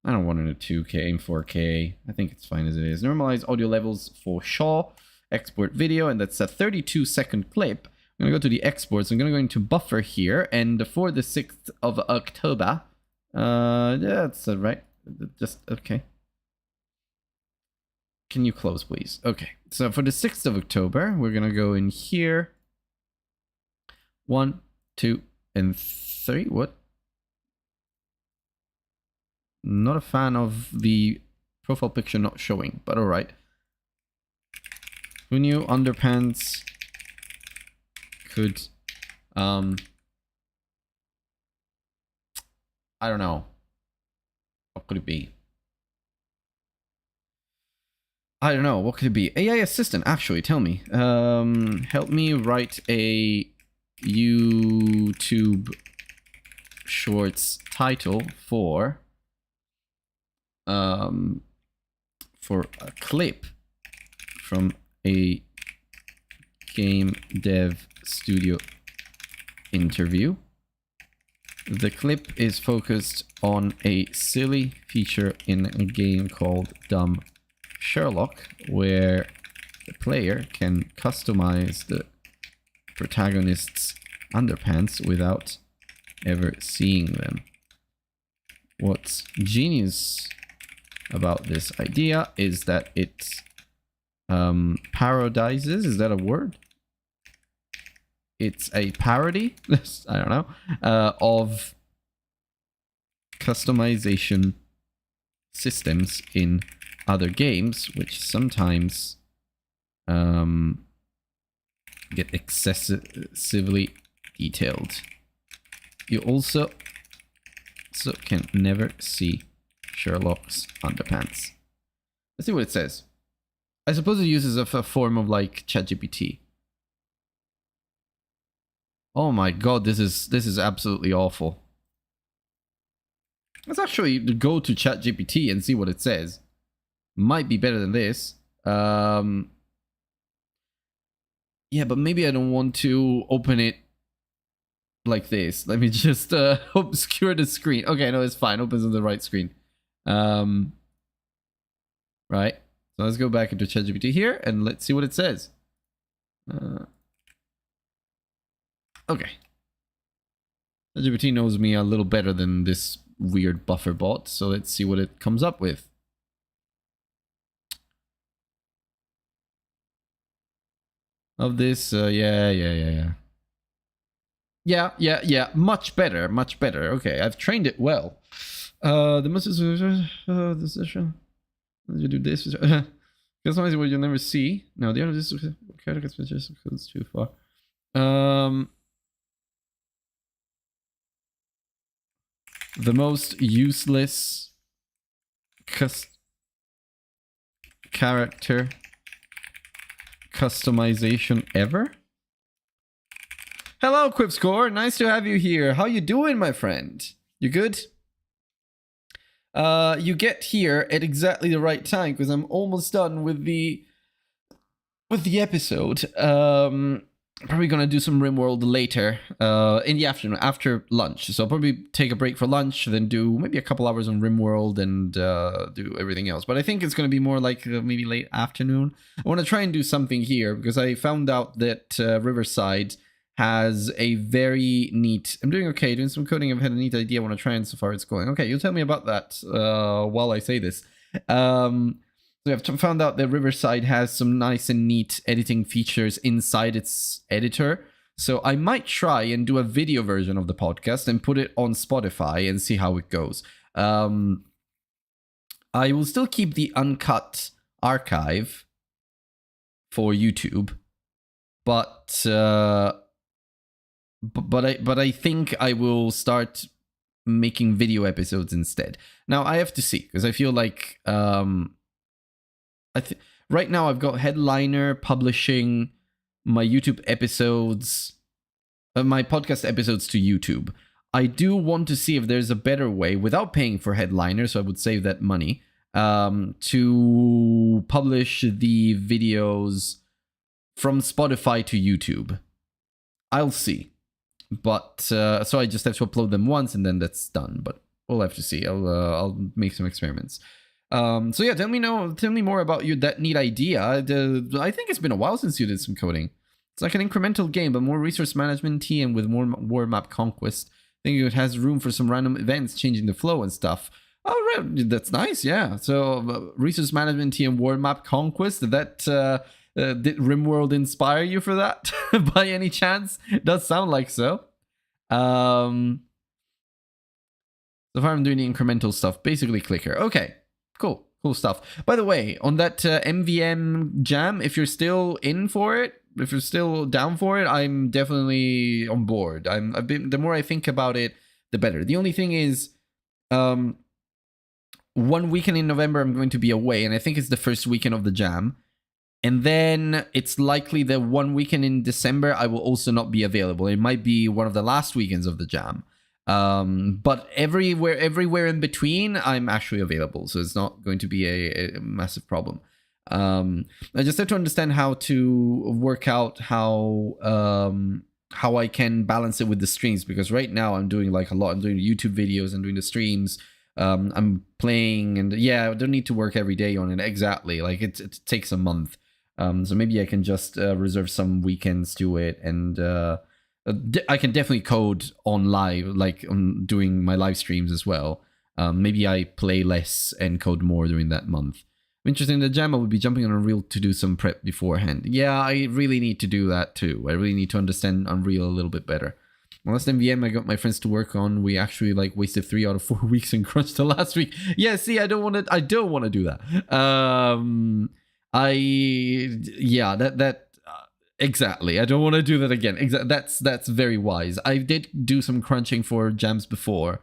Speaker 1: I don't want it in 2K and 4K. I think it's fine as it is. Normalize audio levels for Shaw. Export video, and that's a 32-second clip. I'm gonna go to the exports. I'm gonna go into buffer here, and for the 6th of October, yeah, that's right. Just okay. Can you close, please? Okay. So for the 6th of October, we're gonna go in here. 1, 2, and 3. What? Not a fan of the profile picture not showing, but all right. Who knew underpants could, I don't know. What could it be? I don't know. What could it be? AI assistant, actually, tell me. Help me write a YouTube shorts title for a clip from a game dev studio interview. The clip is focused on a silly feature in a game called Dumb Sherlock, where the player can customize the protagonist's underpants without ever seeing them. What's genius about this idea is that it parodizes, is that a word? It's a parody, I don't know, of customization systems in other games, which sometimes get excessively detailed. You also So can never see Sherlock's underpants. Let's see what it says. I suppose it uses a form of like ChatGPT. Oh my god, this is absolutely awful. Let's actually go to ChatGPT and see what it says. Might be better than this. Yeah, but maybe I don't want to open it like this. Let me just obscure the screen. Okay, no, it's fine. Opens on the right screen. Right. So let's go back into ChatGPT here and let's see what it says. Okay. ChatGPT knows me a little better than this weird buffer bot, so let's see what it comes up with. Of this, yeah. Yeah, much better. Okay, I've trained it well. The message decision. You do this. Customize what you'll never see. No, the other this codes too far. The most useless character customization ever. Hello, Quipscore. Nice to have you here. How you doing, my friend? You good? You get here at exactly the right time because I'm almost done with the episode. Probably gonna do some Rimworld later in the afternoon after lunch. So I'll probably take a break for lunch, then do maybe a couple hours on Rimworld and do everything else. But I think it's gonna be more like maybe late afternoon. I want to try and do something here because I found out that Riverside has a very neat... I'm doing okay, doing some coding. I've had a neat idea. I want to try and so far it's going. Okay, you'll tell me about that while I say this. So I've found out that Riverside has some nice and neat editing features inside its editor. So I might try and do a video version of the podcast and put it on Spotify and see how it goes. I will still keep the uncut archive for YouTube, but I think I will start making video episodes instead. Now I have to see because I feel like right now I've got Headliner publishing my YouTube episodes, my podcast episodes to YouTube. I do want to see if there's a better way without paying for Headliner, so I would save that money, to publish the videos from Spotify to YouTube. I'll see. But, so I just have to upload them once and then that's done. But we'll have to see. I'll make some experiments. So yeah, tell me more about that neat idea. I think it's been a while since you did some coding. It's like an incremental game, but more resource management and with more war map conquest. I think it has room for some random events changing the flow and stuff. Oh, right, that's nice, yeah. So resource management and war map conquest, did Rimworld inspire you for that by any chance? It does sound like so. So far I'm doing the incremental stuff, basically clicker. Okay. Cool stuff. By the way, on that MVM jam, if you're still in for it, if you're still down for it, I'm definitely on board. The more I think about it, the better. The only thing is, 1 weekend in November I'm going to be away, and I think it's the first weekend of the jam. And then it's likely that 1 weekend in December I will also not be available. It might be one of the last weekends of the jam. But everywhere in between, I'm actually available, so it's not going to be a massive problem. I just have to understand how to work out how I can balance it with the streams, because right now I'm doing like a lot. I'm doing YouTube videos, I'm doing the streams, I'm playing, and yeah, I don't need to work every day on it. Exactly, like it takes a month. So maybe I can just reserve some weekends to it, and I can definitely code on live, like on doing my live streams as well. Maybe I play less and code more during that month. I'm interested in the jam. I will be jumping on Unreal to do some prep beforehand. Yeah, I really need to do that too. I really need to understand Unreal a little bit better. Last MVM I got my friends to work on, we actually like wasted 3 out of 4 weeks in crunch till last week. Yeah, see, I don't want to do that. Exactly. I don't want to do that again. That's very wise. I did do some crunching for jams before,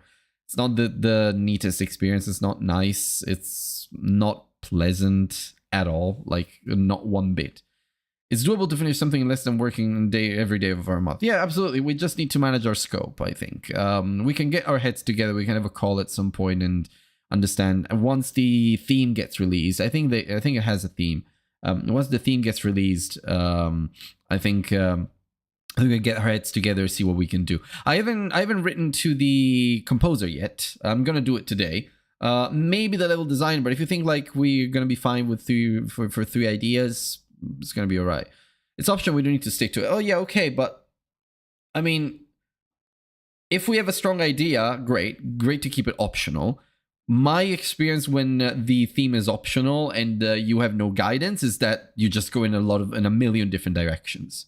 Speaker 1: It's not the neatest experience. It's not nice. It's not pleasant at all. Like, not one bit. It's doable to finish something in less than working day every day of our month. Yeah, absolutely. We just need to manage our scope, I think. We can get our heads together. We can have a call at some point and understand. And once the theme gets released, I think it has a theme. Once the theme gets released, I think we can get our heads together, see what we can do. I haven't written to the composer yet. I'm gonna do it today. Maybe the level design, but if you think like we're gonna be fine with three ideas, it's gonna be all right. It's optional. We don't need to stick to it. Oh yeah, okay, but I mean, if we have a strong idea, great to keep it optional. My experience when the theme is optional and you have no guidance is that you just go in a million different directions.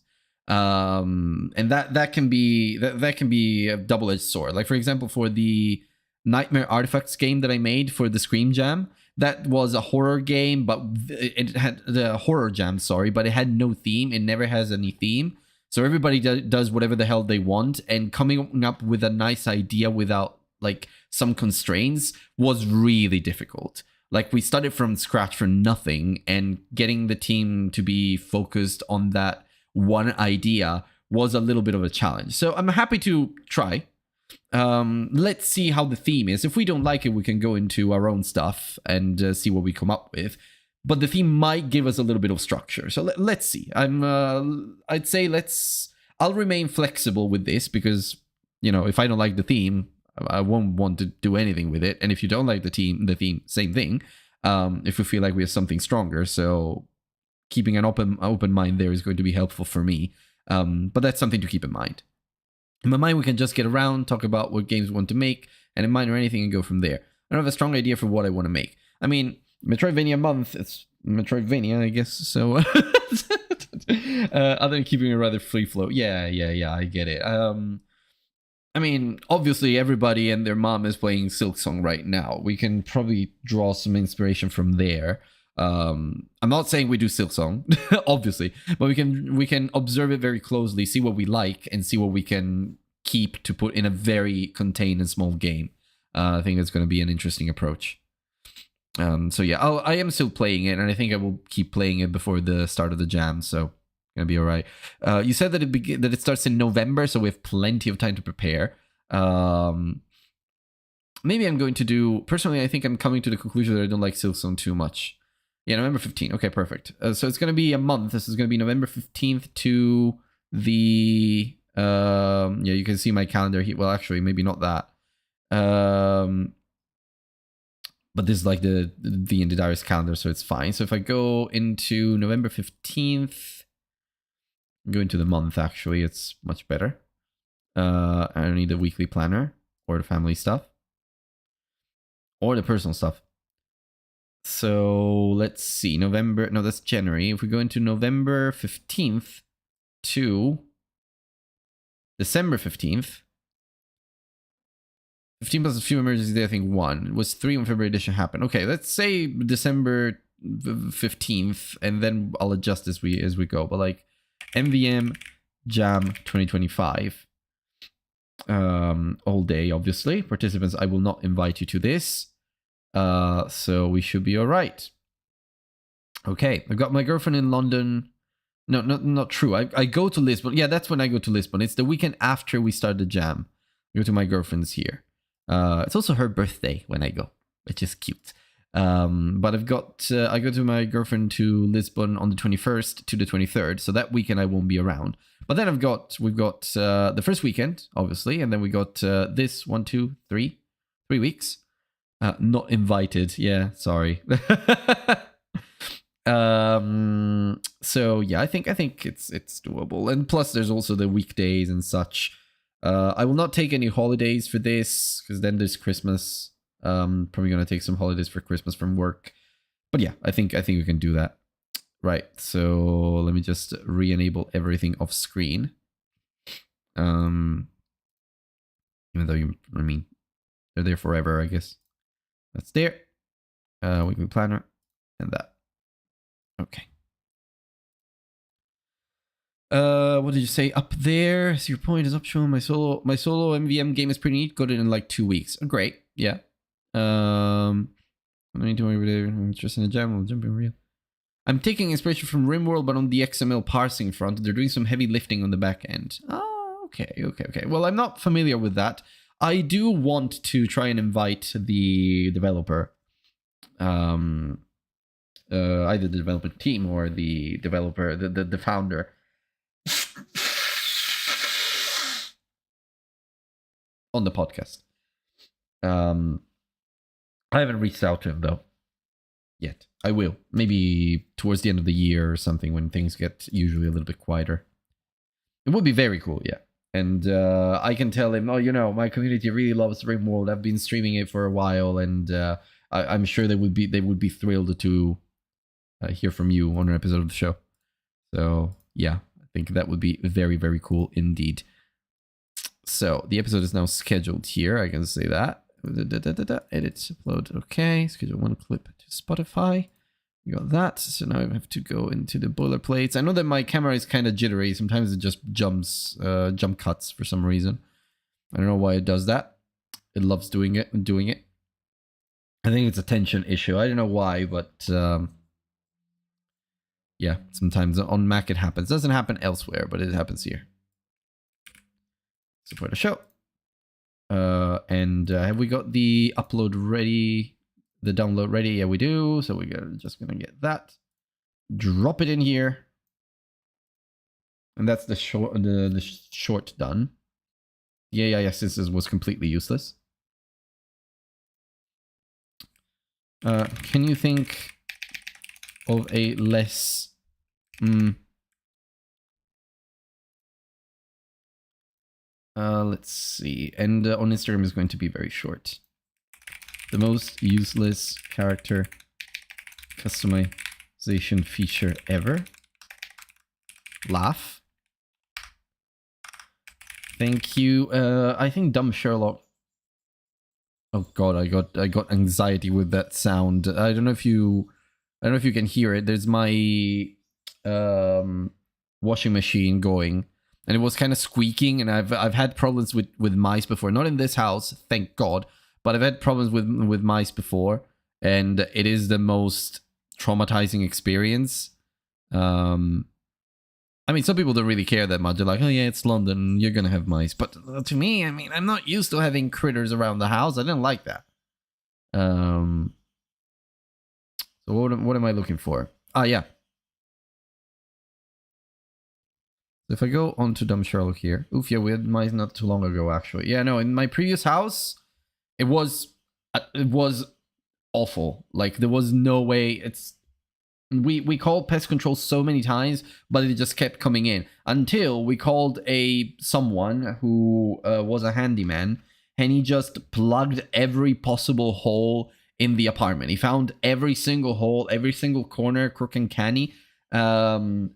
Speaker 1: And that can be a double-edged sword. Like, for example, for the Nightmare Artifacts game that I made for the Scream Jam, that was a horror game, but it had the horror jam, sorry, but it had no theme. It never has any theme. So everybody does whatever the hell they want, and coming up with a nice idea without like some constraints was really difficult. Like, we started from scratch for nothing, and getting the team to be focused on that one idea was a little bit of a challenge. So I'm happy to try. Let's see how the theme is. If we don't like it, we can go into our own stuff and see what we come up with. But the theme might give us a little bit of structure. So let's see. I'd say I'll remain flexible with this because, you know, if I don't like the theme, I won't want to do anything with it. And if you don't like the theme, same thing. If we feel like we have something stronger, so keeping an open mind there is going to be helpful for me. But that's something to keep in mind. In my mind, we can just get around, talk about what games we want to make, and in mind or anything, and go from there. I don't have a strong idea for what I want to make. I mean, Metroidvania month, it's Metroidvania, I guess, so... other than keeping it rather free flow. Yeah, I get it. I mean, obviously, everybody and their mom is playing Silksong right now. We can probably draw some inspiration from there. I'm not saying we do Silksong, obviously, but we can observe it very closely, see what we like, and see what we can keep to put in a very contained and small game. I think that's going to be an interesting approach. So yeah, I am still playing it, and I think I will keep playing it before the start of the jam. So gonna be all right. You said that it starts in November, so we have plenty of time to prepare. Maybe I'm going to do. Personally, I think I'm coming to the conclusion that I don't like Silksong too much. Yeah, November 15th. Okay, perfect. So it's going to be a month. This is going to be November 15th to the... yeah, you can see my calendar here. Well, actually, maybe not that. But this is like the Indie Diaries calendar, so it's fine. So if I go into November 15th... Go into the month, actually. It's much better. I don't need the weekly planner or the family stuff. Or the personal stuff. So let's see, November, no, that's January. If we go into November 15th to December 15th, 15 plus a few emergencies day, I think one. It was 3 when February edition happened. Okay, let's say December 15th, and then I'll adjust as we go. But like MVM Jam 2025. All day, obviously. Participants, I will not invite you to this. So we should be all right. Okay, I got my girlfriend in London. No, not true. I go to Lisbon. Yeah, that's when I go to Lisbon. It's the weekend after we start the jam. I go to my girlfriend's here. It's also her birthday when I go, which is cute. But I go to my girlfriend to Lisbon on the 21st to the 23rd. So that weekend I won't be around. But then we've got the first weekend, obviously, and then we got this 3 weeks. Not invited. Yeah, sorry. So yeah, I think it's doable. And plus there's also the weekdays and such. I will not take any holidays for this because then there's Christmas. Probably gonna take some holidays for Christmas from work. But yeah, I think we can do that. Right. So let me just re-enable everything off screen. Even though they're there forever, I guess. That's there. Weekly planner and that. Okay. What did you say? Up there. So your point is up showing my solo MVM game is pretty neat. Got it in like 2 weeks. Oh, great. Yeah. I need to worry I'm interested in a jam. I'll jump in real. I'm taking inspiration from Rimworld, but on the XML parsing front, they're doing some heavy lifting on the back end. Oh, okay. Well, I'm not familiar with that. I do want to try and invite the developer, either the development team or the developer, the founder, on the podcast. I haven't reached out to him though yet. I will, maybe towards the end of the year or something, when things get usually a little bit quieter. It would be very cool, yeah. And I can tell him, oh, you know, my community really loves Rimworld. I've been streaming it for a while, and I'm sure they would be thrilled to hear from you on an episode of the show. So yeah, I think that would be very, very cool indeed. So the episode is now scheduled here. I can say that. Edit, upload. Okay, schedule one clip to Spotify. You got that. So now I have to go into the boilerplates. I know that my camera is kind of jittery. Sometimes it just jump cuts for some reason. I don't know why it does that. It loves doing it. I think it's a tension issue. I don't know why, but yeah, sometimes on Mac it happens. It doesn't happen elsewhere, but it happens here. Support the show. And have we got the upload ready? The download ready? Yeah, we do. So we're just gonna get that. Drop it in here. And that's the short done. Yeah, this was completely useless. Can you think of a less... let's see. And on Instagram is going to be very short. The most useless character customization feature ever. Laugh. Thank you. I think Dumb Sherlock. Oh god, I got anxiety with that sound. I don't know if you can hear it. There's my washing machine going. And it was kind of squeaking, and I've had problems with mice before. Not in this house, thank God, but I've had problems with mice before, and it is the most traumatizing experience. I mean, some people don't really care that much. They're like, oh yeah, it's London, you're gonna have mice. But to me, I mean, I'm not used to having critters around the house. I didn't like that. So what am I looking for? Ah, yeah. If I go on to Dumb Sherlock here, oof, yeah, we had mice not too long ago, actually. Yeah, no, in my previous house, it was awful. Like, there was no way. We called pest control so many times, but it just kept coming in until we called someone who was a handyman, and he just plugged every possible hole in the apartment. He found every single hole, every single corner, crook and canny. And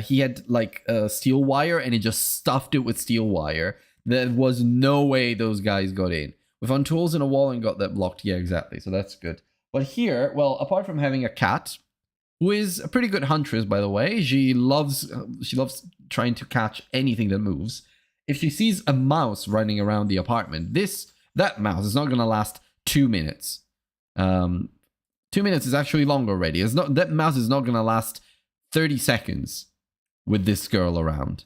Speaker 1: he had like steel wire, and he just stuffed it with steel wire. There was no way those guys got in. We found tools in a wall and got that blocked. Yeah, exactly. So that's good. But here, well, apart from having a cat, who is a pretty good huntress, by the way, she loves trying to catch anything that moves. If she sees a mouse running around the apartment, that mouse is not gonna last 2 minutes. 2 minutes is actually long already. That mouse is not gonna last 30 seconds with this girl around.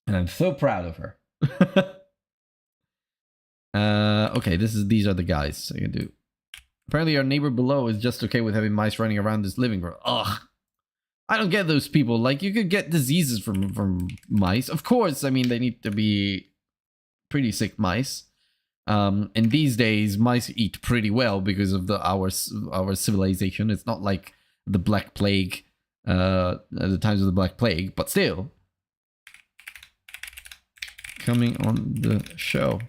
Speaker 1: And I'm so proud of her. Okay, these are the guys I can do. Apparently our neighbor below is just okay with having mice running around this living room. Ugh. I don't get those people. Like, you could get diseases from mice. Of course, I mean, they need to be pretty sick mice. And these days, mice eat pretty well because of our civilization. It's not like the Black Plague, at the times of the Black Plague, but still. Coming on the show.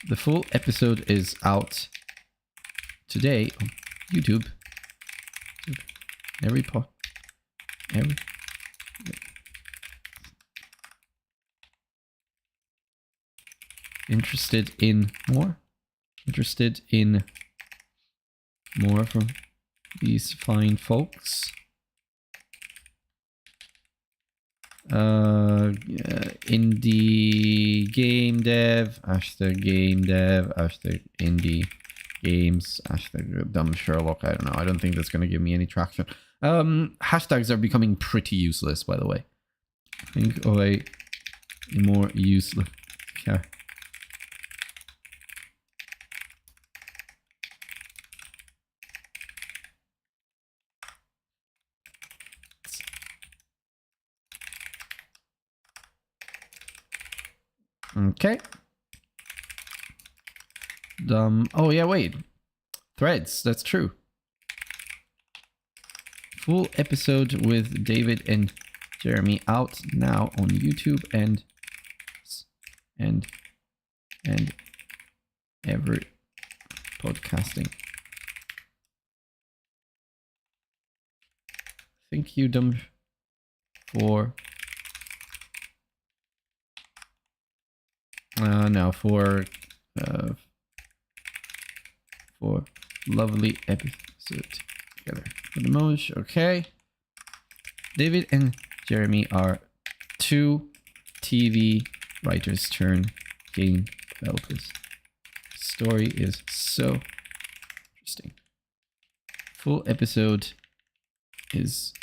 Speaker 1: The full episode is out today on YouTube. Every interested in more? Interested in more from these fine folks. Indie game dev, hashtag indie games, hashtag dumb Sherlock. I don't know. I don't think that's going to give me any traction. Hashtags are becoming pretty useless, by the way. Think of a more useless. Yeah. Okay. Oh yeah, wait. Threads. That's true. Full episode with David and Jeremy out now on YouTube and every podcasting. Thank you, dumb, for for lovely episode together. For the Moj, okay. David and Jeremy are two TV writers turned game developers. Story is so interesting. Full episode is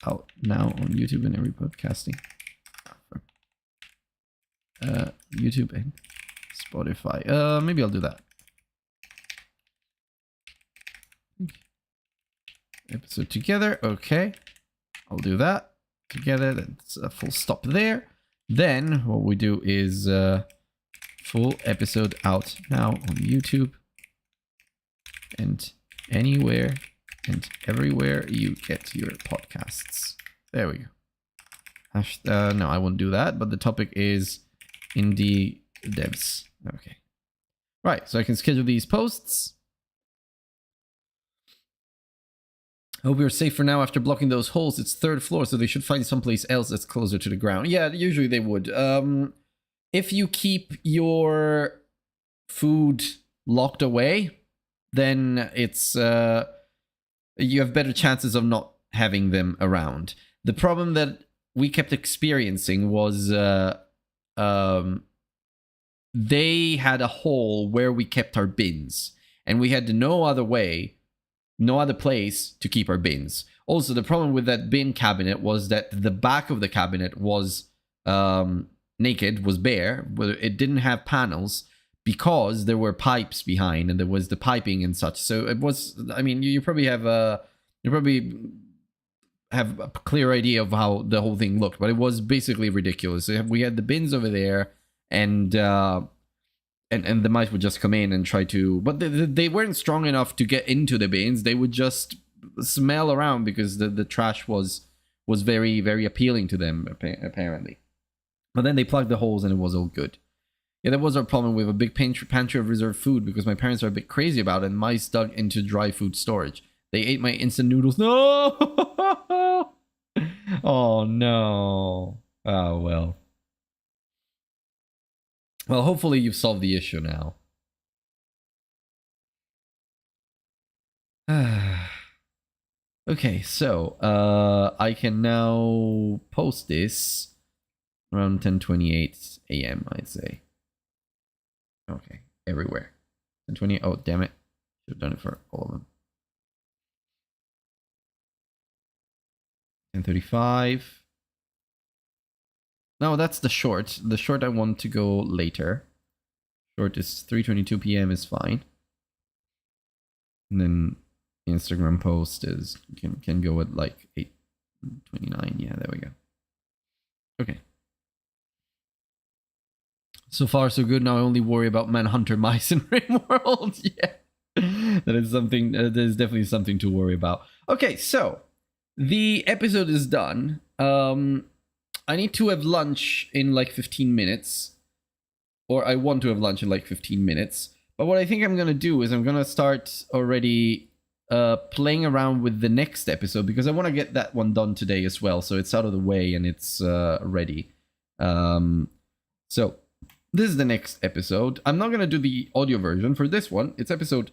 Speaker 1: out now on YouTube and every podcasting. YouTube and Spotify. Maybe I'll do that. Episode together. Okay. I'll do that. Together. That's a full stop there. Then what we do is full episode out now on YouTube and anywhere and everywhere you get your podcasts. There we go. No, I won't do that, but the topic is indie devs. Okay. Right, so I can schedule these posts. Hope you're safe for now after blocking those holes. It's third floor, so they should find someplace else that's closer to the ground. Yeah, usually they would. If you keep your food locked away, then it's you have better chances of not having them around. The problem that we kept experiencing was they had a hole where we kept our bins, and we had no other place to keep our bins. Also, the problem with that bin cabinet was that the back of the cabinet was naked, was bare, but it didn't have panels because there were pipes behind and there was the piping and such. So it was, I mean, you probably have a clear idea of how the whole thing looked, but it was basically ridiculous. We had the bins over there, and the mice would just come in and try to, but they weren't strong enough to get into the bins. They would just smell around because the trash was very, very appealing to them, apparently. But then they plugged the holes and it was all good. Yeah, that was our problem with a big pantry of reserved food because my parents are a bit crazy about it, and mice dug into dry food storage. They ate my instant noodles. No! Oh, no. Oh, well. Well, hopefully you've solved the issue now. Okay, so I can now post this around 10:28 a.m. I'd say. Okay, everywhere. 10:28. Oh, damn it! Should have done it for all of them. 10:35. No, that's the short. The short I want to go later. Short is 3:22 p.m. is fine. And then the Instagram post is can go at like 8:29. Yeah, there we go. Okay. So far, so good. Now I only worry about Manhunter mice in Rimworld. Yeah, that is something. That is definitely something to worry about. Okay, so the episode is done. I need to have lunch in like 15 minutes, or I want to have lunch in like 15 minutes. But what I think I'm gonna do is I'm gonna start already playing around with the next episode because I want to get that one done today as well, so it's out of the way and it's ready. So this is the next episode. I'm not gonna do the audio version for this one. It's episode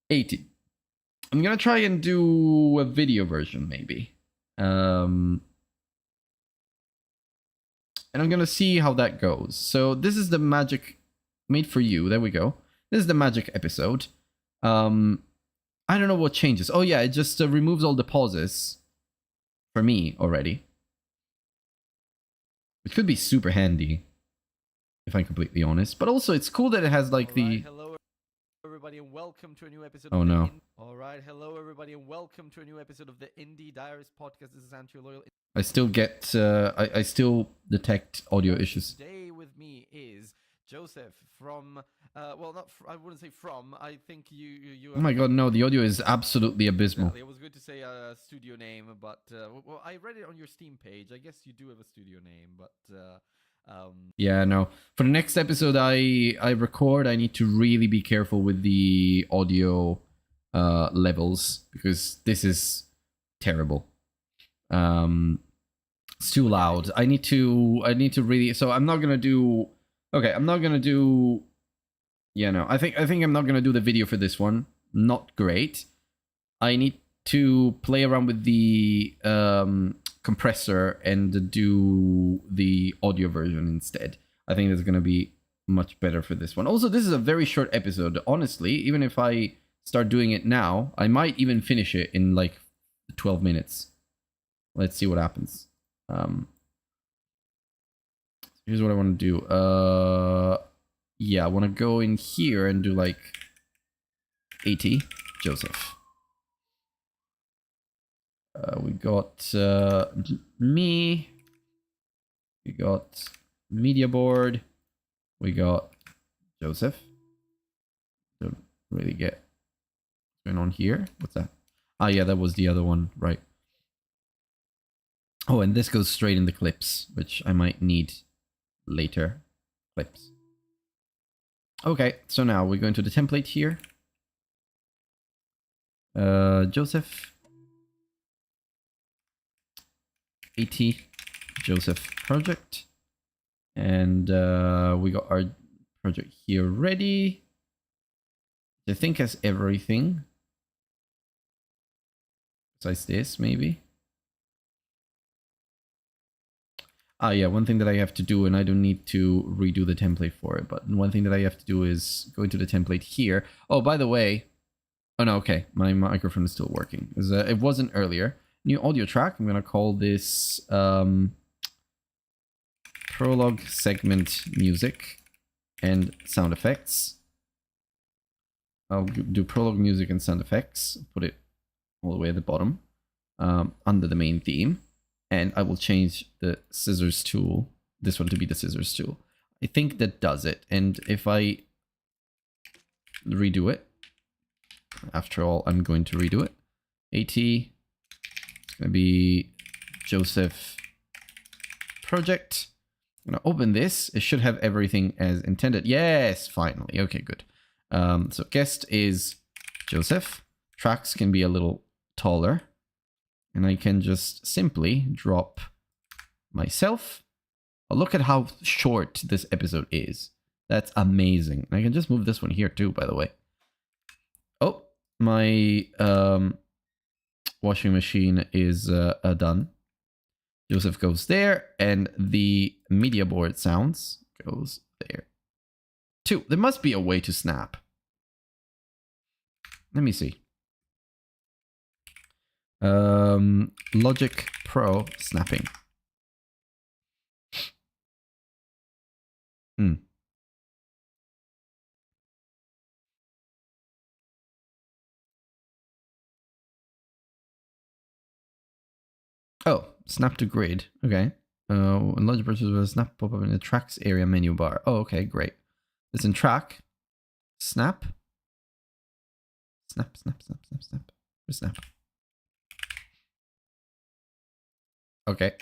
Speaker 1: 80. I'm gonna try and do a video version maybe. And I'm gonna see how that goes. So this is the magic made for you. There we go. This is the magic episode. I don't know what changes. Oh yeah, it just removes all the pauses for me already. Which could be super handy, if I'm completely honest. But also, it's cool that it has like the...
Speaker 3: Hello, everybody, and welcome to a new episode.
Speaker 1: Oh no.
Speaker 3: All right, hello, everybody, and welcome to a new episode of the Indie Diaries podcast. This is Andrew Loyal.
Speaker 1: I still get... I still detect audio issues.
Speaker 3: Today with me is Joseph from... well, not I wouldn't say from. I think you
Speaker 1: Oh my god, no, the audio is absolutely abysmal.
Speaker 3: Exactly. It was good to say a studio name, but well, I read it on your Steam page. I guess you do have a studio name, but
Speaker 1: Yeah, no. For the next episode I record, I need to really be careful with the audio levels because this is terrible. It's too loud. I need to really... So I'm not gonna do... Okay, I'm not gonna do... Yeah, no. I think I'm not gonna do the video for this one. Not great. I need to play around with the compressor and do the audio version instead. I think that's gonna be much better for this one. Also, this is a very short episode. Honestly, even if I start doing it now, I might even finish it in like 12 minutes. Let's see what happens. Here's what I want to do. Yeah, I want to go in here and do like 80 Joseph. We got me. We got media board. We got Joseph. Don't really get what's going on here. What's that? Ah, yeah, that was the other one, right? Oh, and this goes straight in the clips, which I might need later. Clips. Okay, so now we go into the template here. Joseph. 80 Joseph project. And we got our project here ready. I think has everything. Besides this, maybe. Ah, yeah, one thing that I have to do, and I don't need to redo the template for it, but one thing that I have to do is go into the template here. Oh, by the way, oh no, okay, my microphone is still working. It wasn't earlier. New audio track, I'm gonna call this prologue segment music and sound effects. I'll do prologue music and sound effects, put it all the way at the bottom, under the main theme. And I will change the scissors tool, this one to be the scissors tool. I think that does it. And if I redo it, after all, I'm going to redo it. 80, it's going to be Joseph project. I'm going to open this. It should have everything as intended. Yes, finally. Okay, good. So guest is Joseph. Tracks can be a little taller. And I can just simply drop myself. Oh, look at how short this episode is. That's amazing. And I can just move this one here too, by the way. Oh, my washing machine is done. Joseph goes there, and the media board sounds goes there too. There must be a way to snap. Let me see. Logic Pro snapping. Oh, snap to grid. Okay. And Logic Pro will snap pop up in the tracks area menu bar. Oh, okay, great. It's in track. Snap. Snap, snap, snap, snap, snap. Snap. Okay.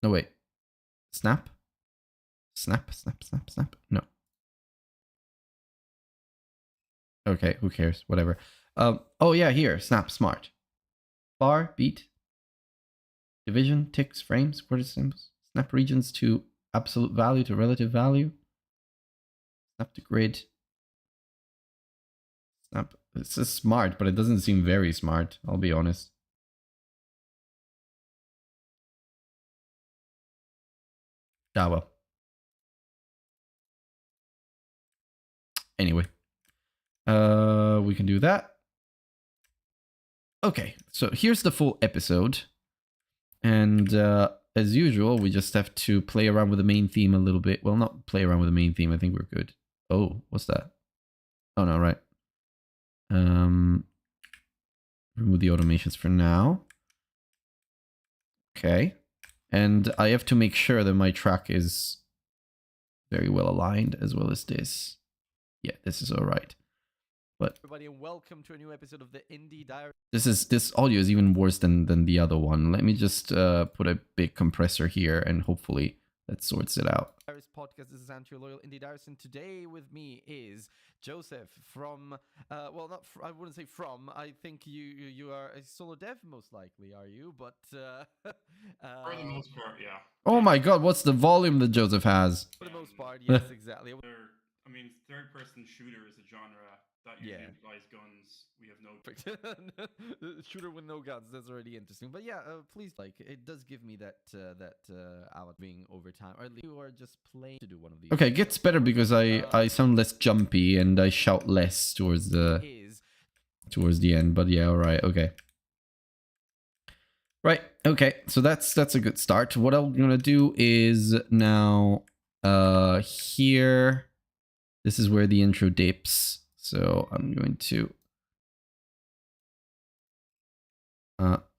Speaker 1: No, wait. Snap. Snap, snap, snap, snap. No. Okay, who cares? Whatever. Oh yeah, here. Snap, smart. Bar, beat. Division, ticks, frames, quarter symbols. Snap regions to absolute value to relative value. Snap to grid. Snap. This is smart, but it doesn't seem very smart, I'll be honest. Ah, well. Anyway. We can do that. Okay, so here's the full episode. And as usual, we just have to play around with the main theme a little bit. Well, not play around with the main theme. I think we're good. Oh, what's that? Oh, no, right. Remove the automations for now. Okay. And I have to make sure that my track is very well aligned as well as this. Yeah, this is all right. But
Speaker 3: Everybody, and welcome to a new episode of the Indie Diary
Speaker 1: this audio is even worse than the other one. Let me just put a big compressor here and hopefully that sorts it out.
Speaker 3: podcast. This is Andrew, loyal Indie Diarist, and today with me is Joseph from, well, not I wouldn't say from. I think you are a solo dev, most likely, are you? But
Speaker 5: for the most part, yeah.
Speaker 1: Oh my god, what's the volume that Joseph has?
Speaker 3: For the most part, yes, exactly.
Speaker 5: I mean, third-person shooter is a genre that usually implies guns. We have no.
Speaker 3: Shooter with no guns. That's already interesting. But yeah, please, like, it does give me that out being over time, or at least you are just playing to do one of these.
Speaker 1: Okay, it gets better because I sound less jumpy and I shout less towards the end. But yeah, all right, okay. Right, okay. So that's a good start. What I'm gonna do is now here. This is where the intro dips. So I'm going to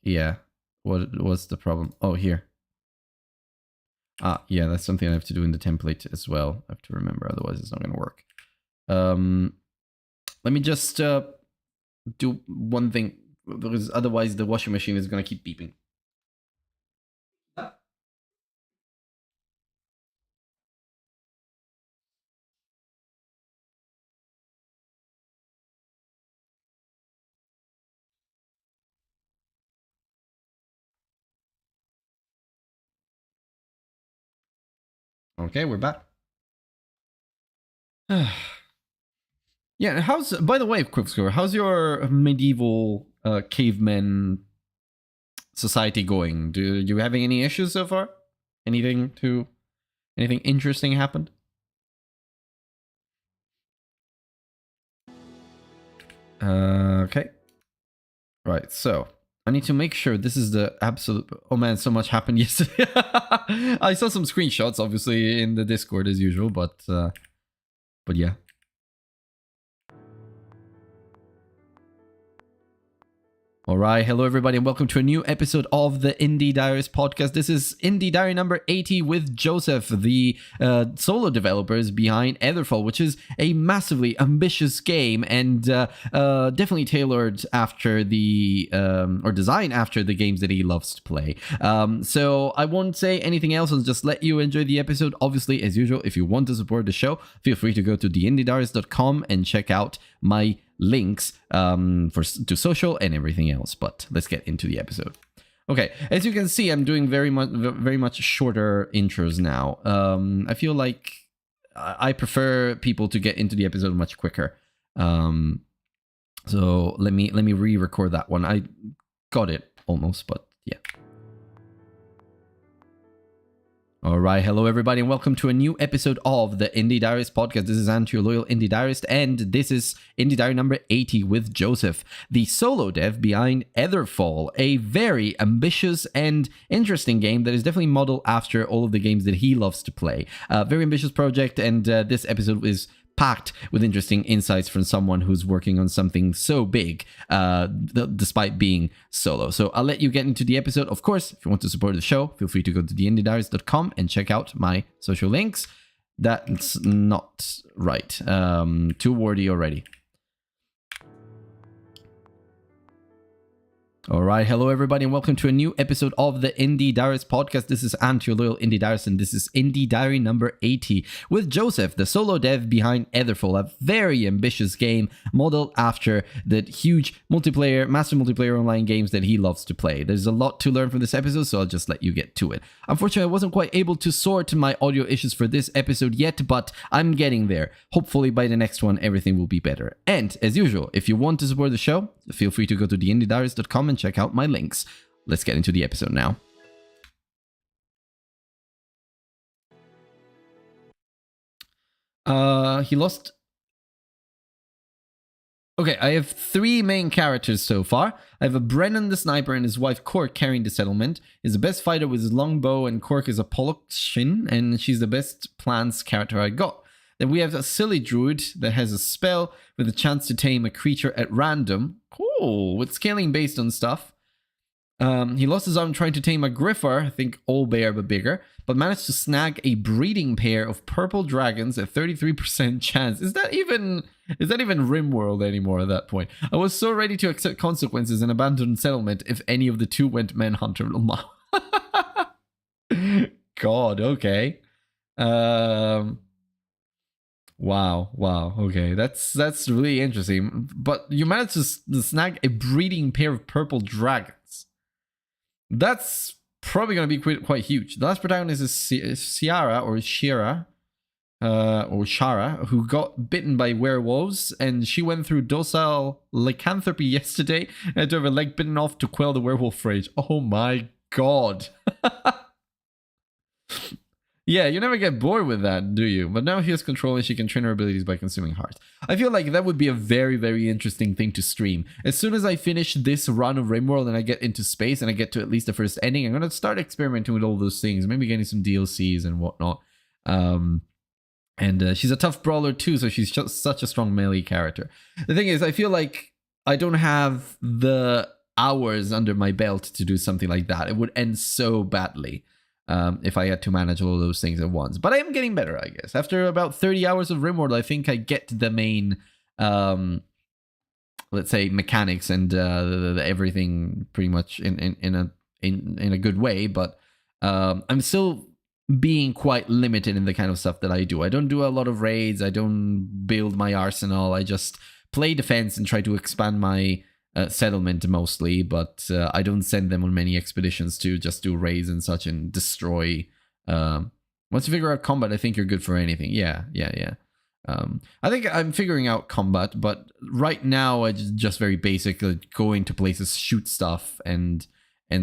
Speaker 1: yeah. What's the problem? Oh, here. Yeah, that's something I have to do in the template as well. I have to remember, otherwise it's not going to work. Let me just do one thing, because otherwise the washing machine is going to keep beeping. Okay, we're back. Yeah, how's, by the way, Quickscore, how's your medieval caveman society going? Do you having any issues so far? Anything interesting happened? Okay. Right, so I need to make sure this is the absolute... Oh man, so much happened yesterday. I saw some screenshots, obviously, in the Discord as usual, but yeah. All right, hello everybody, and welcome to a new episode of the Indie Diarist podcast. This is Indie Diary number 80 with Joseph, the solo developers behind Etherfall, which is a massively ambitious game and definitely tailored after the or designed after the games that he loves to play. So I won't say anything else. I'll just let you enjoy the episode. Obviously, as usual, if you want to support the show, feel free to go to theindiediarist.com and check out my links to social and everything else. But let's get into the episode. Okay, as you can see, I'm doing very much shorter intros now. I feel like I prefer people to get into the episode much quicker. So let me re-record that one. I got it almost, but yeah. All right, hello everybody, and welcome to a new episode of the Indie Diarist podcast. This is Andrew, loyal Indie Diarist, and this is Indie Diary number 80 with Joseph, the solo dev behind Etherfall, a very ambitious and interesting game that is definitely modeled after all of the games that he loves to play. Very ambitious project, and this episode is packed with interesting insights from someone who's working on something so big, despite being solo. So I'll let you get into the episode. Of course, if you want to support the show, feel free to go to theindiediarist.com and check out my social links. That's not right. Too wordy already.
Speaker 3: All right, hello everybody, and welcome to a new episode of the Indie Diaries podcast. This is Ant, your loyal Indie Diarist, and this is Indie Diary number 80 with Joseph, the solo dev behind Etherfall, a very ambitious game modeled after the huge multiplayer, massive multiplayer online games that he loves to play. There's a lot to learn from this episode, so I'll just let you get to it. Unfortunately, I wasn't quite able to sort my audio issues for this episode yet, but I'm getting there. Hopefully, by the next one, everything will be better. And as usual, if you want to support the show, feel free to go to theindiediaries.com and check out my links. Let's get into the episode now. He lost. Okay, I have 3 main characters so far. I have a Brennan the sniper and his wife Cork carrying the settlement. He's the best fighter with his longbow, and Cork is a Polokshin, and she's the best plants character I got. Then we have a silly druid that has a spell with a chance to tame a creature at random. Cool, with scaling based on stuff. He lost his arm trying to tame a Griffar, I think all bear but bigger, but managed to snag a breeding pair of purple dragons at 33% chance. Is that even Rimworld anymore at that point? I was so ready to accept consequences and abandon settlement if any of the 2 went Manhunter. God, okay. Wow, okay, that's really interesting. But you managed to snag a breeding pair of purple dragons. That's probably going to be quite huge. The last protagonist is Ciara or Shira, or Shara, who got bitten by werewolves, and she went through docile lycanthropy yesterday and had to have a leg bitten off to quell the werewolf rage. Oh my god. Yeah, you never get bored with that, do you? But now she has control and she can train her abilities by consuming hearts. I feel like that would be a very, very interesting thing to stream. As soon as I finish this run of Rimworld and I get into space and I get to at least the first ending, I'm going to start experimenting with all those things. Maybe getting some DLCs and whatnot. And she's a tough brawler too, so she's just such a strong melee character. The thing is, I feel like I don't have the hours under my belt to do something like that. It would end so badly. If I had to manage all those things at once. But I am getting better, I guess. After about 30 hours of Rimworld, I think I get the main, let's say, mechanics and everything pretty much in a good way. But I'm still being quite limited in the kind of stuff that I do. I don't do a lot of raids. I don't build my arsenal. I just play defense and try to expand my settlement mostly, but I don't send them on many expeditions to just do raids and such and destroy. Once you figure out combat, I think you're good for anything. Yeah. I think I'm figuring out combat, but right now I just very basic, go into places, shoot stuff and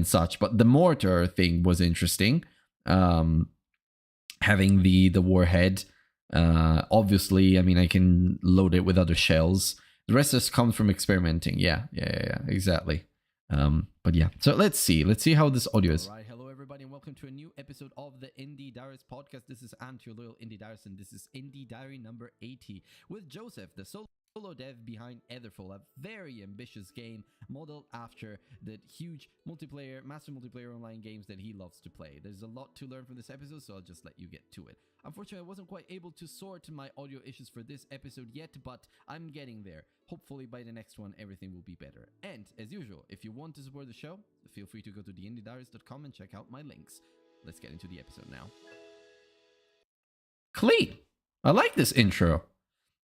Speaker 3: such. But the mortar thing was interesting. Having the warhead, obviously, I mean, I can load it with other shells. The rest just comes from experimenting. Yeah, exactly. But yeah, so let's see how this audio is.
Speaker 1: All right, hello everybody, and welcome to a new episode of the Indie Diaries podcast. This is Ant, your loyal Indie Diarist, and this is Indie Diary number 80 with Joseph, the solo dev behind Etherfall, a very ambitious game modeled after the huge massive multiplayer online games that he loves to play. There's a lot to learn from this episode, so I'll just let you get to it. Unfortunately, I wasn't quite able to sort my audio issues for this episode yet, but I'm getting there. Hopefully, by the next one, everything will be better. And as usual, if you want to support the show, feel free to go to theindiediaries.com and check out my links. Let's get into the episode now. Clean. I like this intro.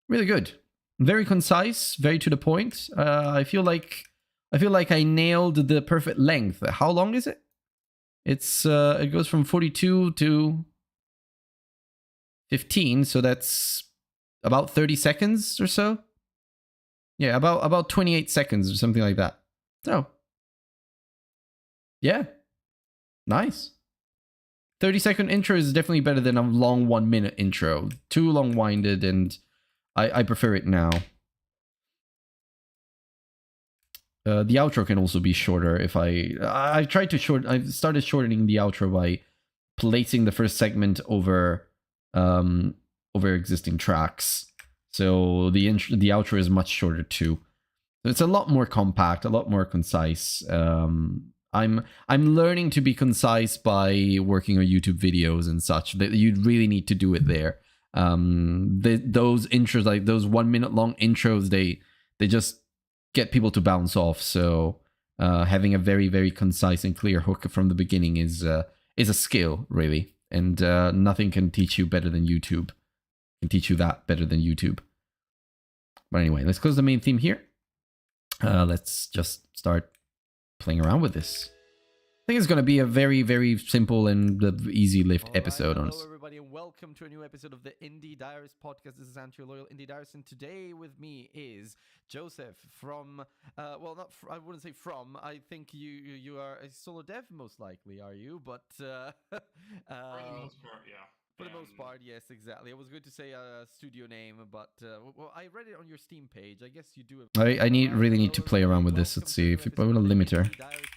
Speaker 1: Really good. Very concise, very to the point. I feel like I nailed the perfect length. How long is it? It goes from 42 to 15, so that's about 30 seconds or so. Yeah, about 28 seconds or something like that. So, yeah, nice. 30-second intro is definitely better than a long 1 minute intro. Too long-winded, and I prefer it now. The outro can also be shorter if I've started shortening the outro by placing the first segment over existing tracks. So the outro is much shorter too. So it's a lot more compact, a lot more concise. I'm learning to be concise by working on YouTube videos and such. That you really need to do it there. Those intros, like those 1 minute long intros, they just get people to bounce off. So Having a very, very concise and clear hook from the beginning is a skill, really. And nothing can teach you better than YouTube. Can teach you that better than YouTube. But anyway, let's close the main theme here. Let's just start playing around with this. I think it's going to be a very, very simple and easy lift episode, honestly.
Speaker 3: Hello, everybody, and welcome to a new episode of the Indie Diarist podcast. This is Anti, your loyal Indie Diarist, and today with me is Joseph from, well, not I wouldn't say from. I think you are a solo dev, most likely, are you? But
Speaker 5: For the most part, yeah.
Speaker 3: For the most part, yes, exactly. I was going to say a studio name, but well, I read it on your Steam page. I guess you do have.
Speaker 1: I really need to play around with this. Let's see if I put a limiter.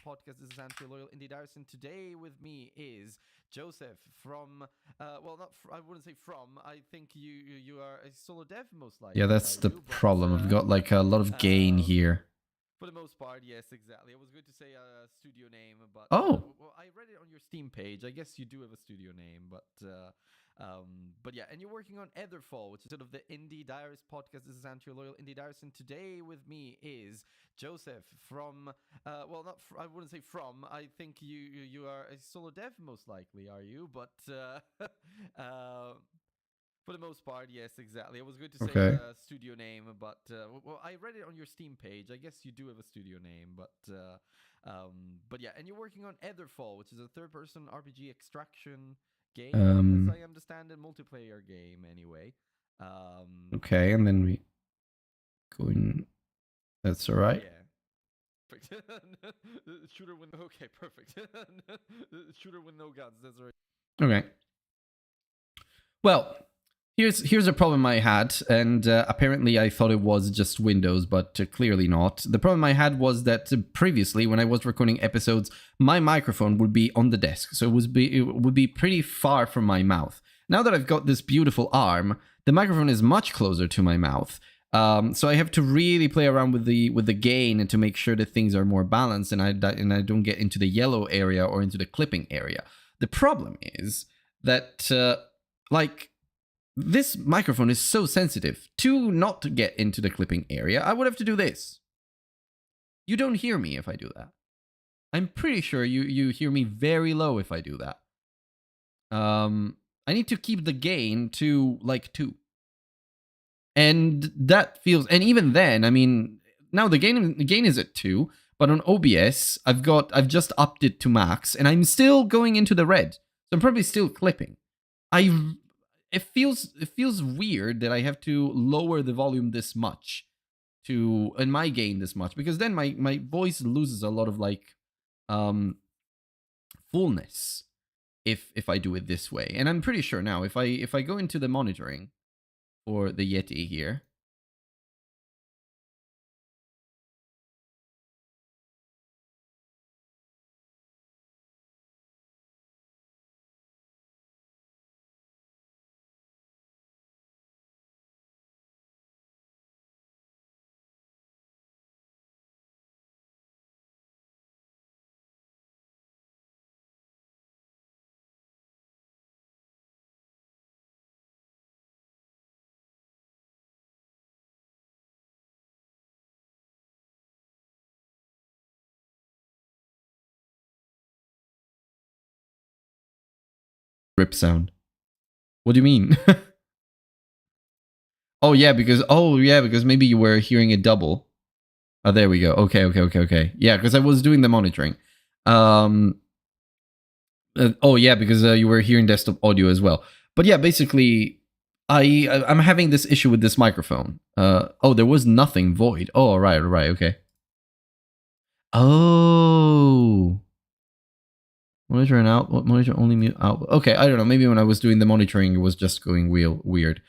Speaker 3: Podcast. This is Anti, loyal Indie Diarist, and today with me is Joseph from, well, not I wouldn't say from. I think you are a solo dev, most likely.
Speaker 1: Yeah, that's the problem. I've got like a lot of gain here.
Speaker 3: For the most part, yes, exactly. I was going to say a studio name, but well, I read it on your Steam page. I guess you do have a studio name, but yeah, and you're working on Etherfall, which is sort of the Indie Diarist podcast. This is Anti, your loyal Indie Diarist, and today with me is Joseph from, well, not I wouldn't say from. I think you are a solo dev, most likely, are you? But for the most part, yes, exactly. I was going to say a studio name, but well, I read it on your Steam page. I guess you do have a studio name, but yeah, and you're working on Etherfall, which is a third-person RPG extraction game, as I understand it, multiplayer game, anyway.
Speaker 1: Okay, and then we go in. That's all right.
Speaker 3: Yeah. Shooter with okay, perfect. Shooter with no guns. That's right.
Speaker 1: Okay. Well, here's a problem I had, and apparently I thought it was just Windows, but clearly not. The problem I had was that previously, when I was recording episodes, my microphone would be on the desk, so it would be pretty far from my mouth. Now that I've got this beautiful arm, the microphone is much closer to my mouth. So I have to really play around with the gain and to make sure that things are more balanced, and I don't get into the yellow area or into the clipping area. The problem is that this microphone is so sensitive. To not get into the clipping area, I would have to do this. You don't hear me if I do that. I'm pretty sure you hear me very low if I do that. I need to keep the gain to like 2. And that feels, and even then, I mean, now the gain is at 2, but on OBS, I've just upped it to max, and I'm still going into the red. So I'm probably still clipping. It feels weird that I have to lower the volume this much and my gain this much, because then my voice loses a lot of like fullness if I do it this way. And I'm pretty sure now if I go into the monitoring for the Yeti here, rip sound. What do you mean? Oh yeah, because maybe you were hearing it double. Oh, there we go. Okay. Yeah, because I was doing the monitoring. Oh yeah, because you were hearing desktop audio as well. But yeah, basically, I'm having this issue with this microphone. Oh, there was nothing void. Oh, all right, okay. Oh. Monitor and output. Monitor only mute output. Okay, I don't know. Maybe when I was doing the monitoring, it was just going weird.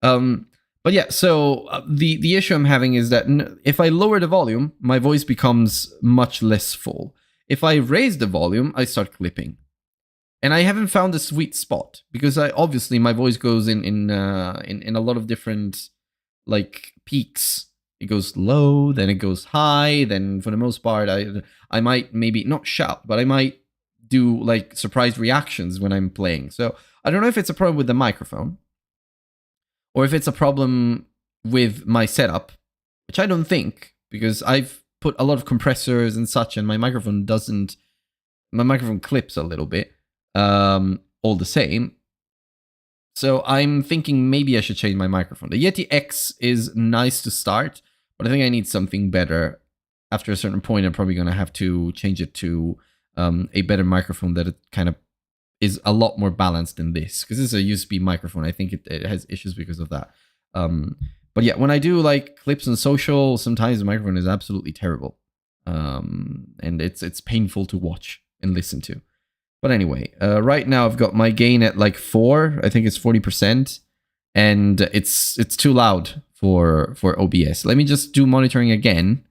Speaker 1: But yeah, so the issue I'm having is that if I lower the volume, my voice becomes much less full. If I raise the volume, I start clipping. And I haven't found a sweet spot, because obviously my voice goes in a lot of different like peaks. It goes low, then it goes high, then for the most part I might maybe not shout, but I might do like surprise reactions when I'm playing. So I don't know if it's a problem with the microphone or if it's a problem with my setup, which I don't think, because I've put a lot of compressors and such, and my microphone doesn't. My microphone clips a little bit. All the same. So I'm thinking maybe I should change my microphone. The Yeti X is nice to start, but I think I need something better. After a certain point, I'm probably going to have to change it to a better microphone that it kind of is a lot more balanced than this. Because this is a USB microphone. I think it has issues because of that. But yeah, when I do like clips on social, sometimes the microphone is absolutely terrible. And it's painful to watch and listen to. But anyway, right now I've got my gain at like 4. I think it's 40%. And it's too loud for OBS. Let me just do monitoring again.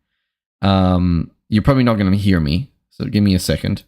Speaker 1: You're probably not going to hear me. So give me a second.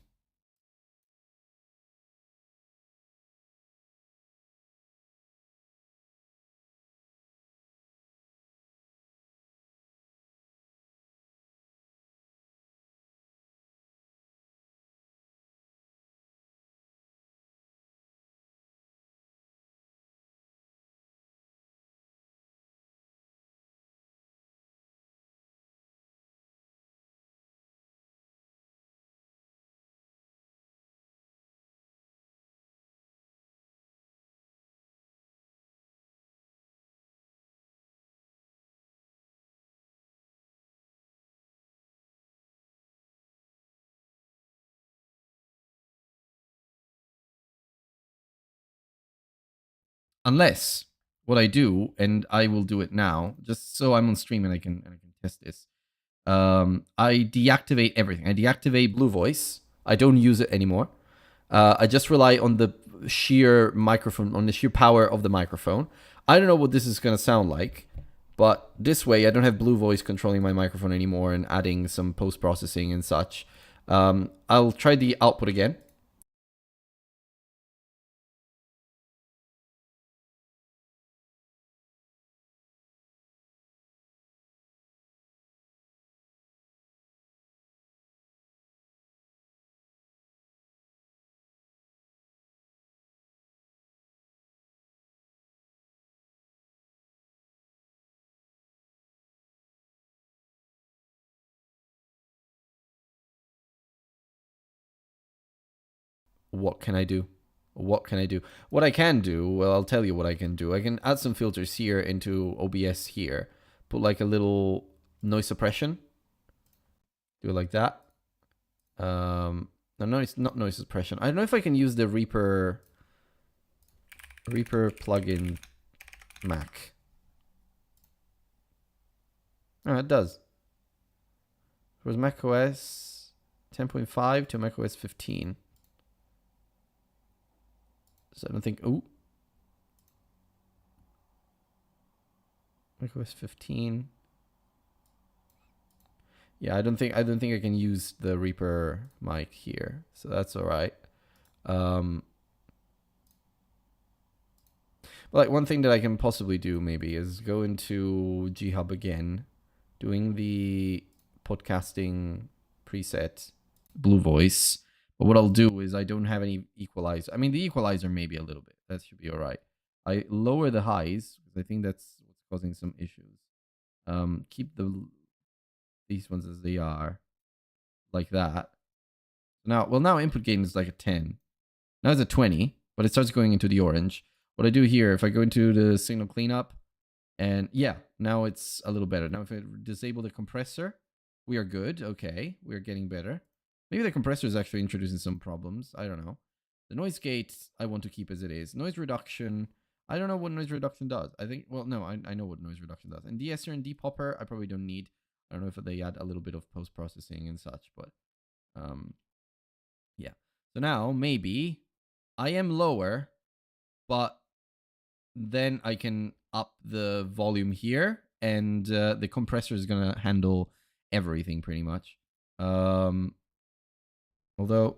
Speaker 1: Unless what I do, and I will do it now, just so I'm on stream and I can test this. I deactivate everything. I deactivate Blue Voice. I don't use it anymore. I just rely on the sheer microphone, on the sheer power of the microphone. I don't know what this is going to sound like, but this way I don't have Blue Voice controlling my microphone anymore and adding some post-processing and such. I'll try the output again. What can I do? What can I do? What I can do, well, I'll tell you what I can do. I can add some filters here into OBS here. Put like a little noise suppression. Do it like that. No, it's not noise suppression. I don't know if I can use the Reaper plugin Mac. Oh, it does. It was macOS 10.5 to macOS 15. So I don't think. Ooh. macOS 15. Yeah, I don't think I can use the Reaper mic here, so that's all right. But like one thing that I can possibly do maybe is go into G Hub again, doing the podcasting preset, Blue Voice. But what I'll do is I don't have any equalizer. I mean, the equalizer maybe a little bit. That should be all right. I lower the highs because I think that's what's causing some issues. Keep these ones as they are, like that. Now input gain is like a 10. Now it's a 20, but it starts going into the orange. What I do here, if I go into the signal cleanup, and yeah, now it's a little better. Now if I disable the compressor, we are good. Okay, we're getting better. Maybe the compressor is actually introducing some problems. I don't know. The noise gate, I want to keep as it is. Noise reduction, I don't know what noise reduction does. I think, well, no, I know what noise reduction does. And de-esser and depupper, I probably don't need. I don't know if they add a little bit of post-processing and such, but yeah. So now maybe I am lower, but then I can up the volume here, and the compressor is gonna handle everything pretty much. Although,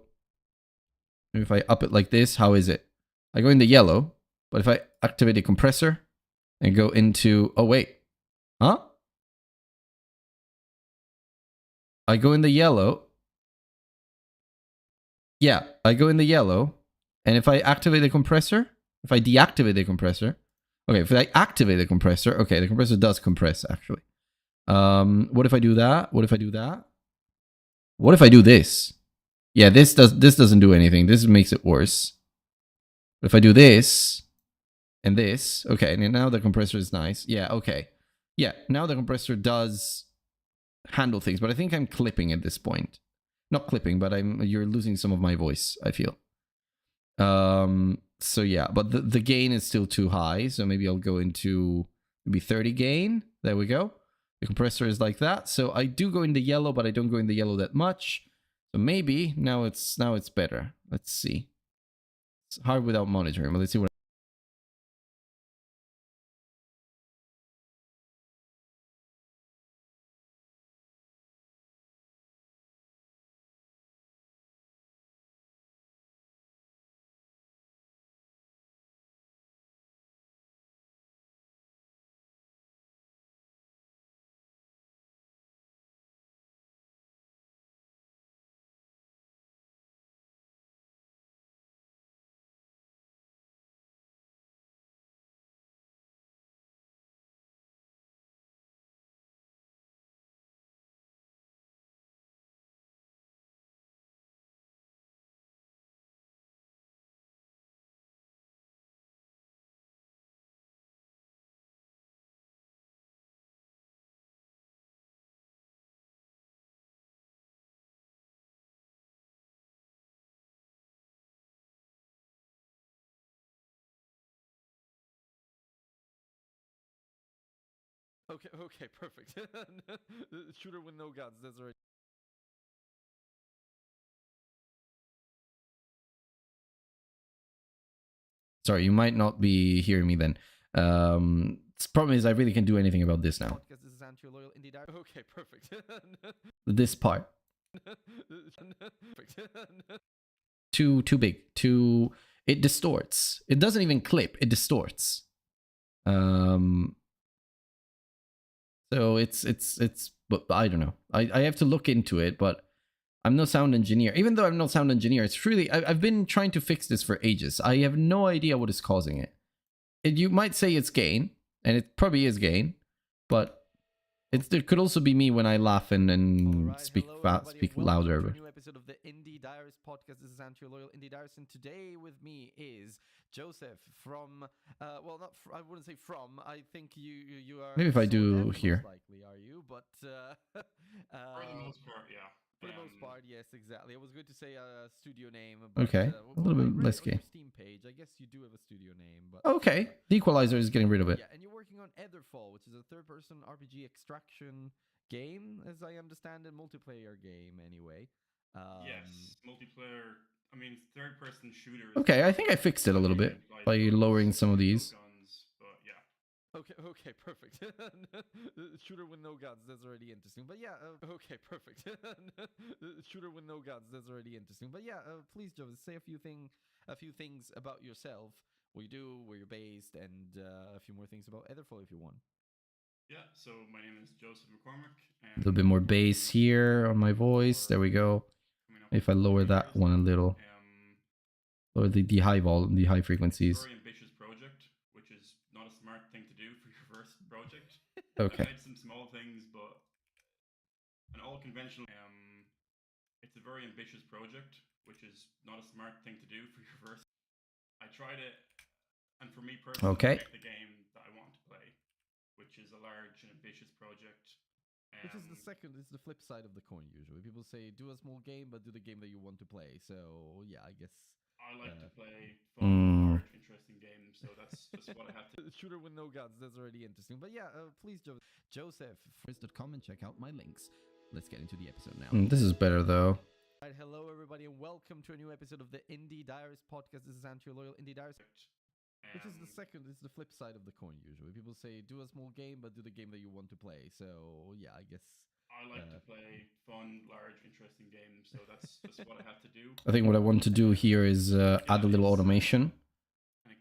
Speaker 1: if I up it like this, how is it? I go in the yellow, but if I activate the compressor and go into, oh wait, huh? I go in the yellow. Yeah, I go in the yellow, and if I activate the compressor, if I deactivate the compressor, okay, if I activate the compressor, okay, the compressor does compress actually. What if I do that? What if I do that? What if I do this? Yeah, this doesn't do anything. This makes it worse. If I do this and this, okay, and now the compressor is nice. Yeah, okay. Yeah, now the compressor does handle things, but I think I'm clipping at this point. Not clipping, but you're losing some of my voice, I feel. So yeah, but the gain is still too high, so maybe I'll go into maybe 30 gain. There we go. The compressor is like that. So I do go in the yellow, but I don't go in the yellow that much. So maybe now it's better. Let's see. It's hard without monitoring, but let's see what.
Speaker 3: Okay, perfect. Shooter with no guns. That's already.
Speaker 1: Sorry, you might not be hearing me then. The problem is I really can't do anything about this now.
Speaker 3: Podcast. This is Anti Loyal Indie Diary. Okay, perfect.
Speaker 1: This part. Too big. It distorts. It doesn't even clip. It distorts. So it's but I don't know. I have to look into it, but I'm no sound engineer. Even though I'm no sound engineer, it's really I've been trying to fix this for ages. I have no idea what is causing it. You might say it's gain, and it probably is gain, but it could also be me when I laugh and
Speaker 3: Right,
Speaker 1: speak
Speaker 3: hello,
Speaker 1: fast,
Speaker 3: everybody,
Speaker 1: speak
Speaker 3: and welcome to
Speaker 1: louder.
Speaker 3: a new episode of the Indie Diaries podcast. This is Anti Loyal Indie Diaries, and today with me is Joseph from. Well, not I wouldn't say from. I think you are.
Speaker 1: Maybe if I
Speaker 3: sort
Speaker 1: do
Speaker 3: of,
Speaker 1: here.
Speaker 3: most likely are you? But
Speaker 5: For the most part, yeah.
Speaker 3: for the most part, yes, exactly. I was going to say a studio name, but
Speaker 1: Okay, a little bit
Speaker 3: I read
Speaker 1: less
Speaker 3: it on your
Speaker 1: gay.
Speaker 3: Steam page. I guess you do have a studio name, but
Speaker 1: Okay, the equalizer is getting rid of it.
Speaker 3: yeah, and you're working on Etherfall, which is a third-person RPG extraction game, as I understand it, multiplayer game anyway.
Speaker 5: Yes, multiplayer. I mean, third-person shooter.
Speaker 1: Okay, I think I fixed it a little bit by lowering some of these.
Speaker 5: Guns, but yeah.
Speaker 3: Okay, perfect. Shooter with no guns, that's already interesting. But yeah, okay, perfect. Shooter with no guns, that's already interesting. But yeah, please, Joseph, say a few things about yourself, what you do, where you're based, and a few more things about Etherfall if you want.
Speaker 5: Yeah, so my name is Joseph McCormick.
Speaker 1: A little bit more bass here on my voice. There we go. If I lower that one a little, lower the high frequencies.
Speaker 5: Very ambitious project, which is not a smart thing to do for your first project.
Speaker 1: Okay.
Speaker 5: I've made some small things, but an all conventional. It's a very ambitious project, which is not a smart thing to do for your first. I tried it, and for me personally,
Speaker 1: Okay.
Speaker 5: I picked the game that I want to play, which is a large and ambitious project.
Speaker 3: Which is the flip side of the coin usually. People say do a small game, but do the game that you want to play. So yeah, I guess
Speaker 5: I like to play fun, large, interesting games, so that's what I have to.
Speaker 3: Shooter with no guns, that's already interesting. But yeah, please, Joseph, first.com and check out my links. Let's get into the episode now.
Speaker 1: This is better though.
Speaker 3: Right, hello everybody, and welcome to a new episode of the Indie Diaries podcast. This is Anti Loyal Indie Diaries. Which is the flip side of the coin usually. People say do a small game, but do the game that you want to play. So yeah, I guess
Speaker 5: I like to play fun, large, interesting games, so that's what I have to do.
Speaker 1: I think what I want to do here is add a little automation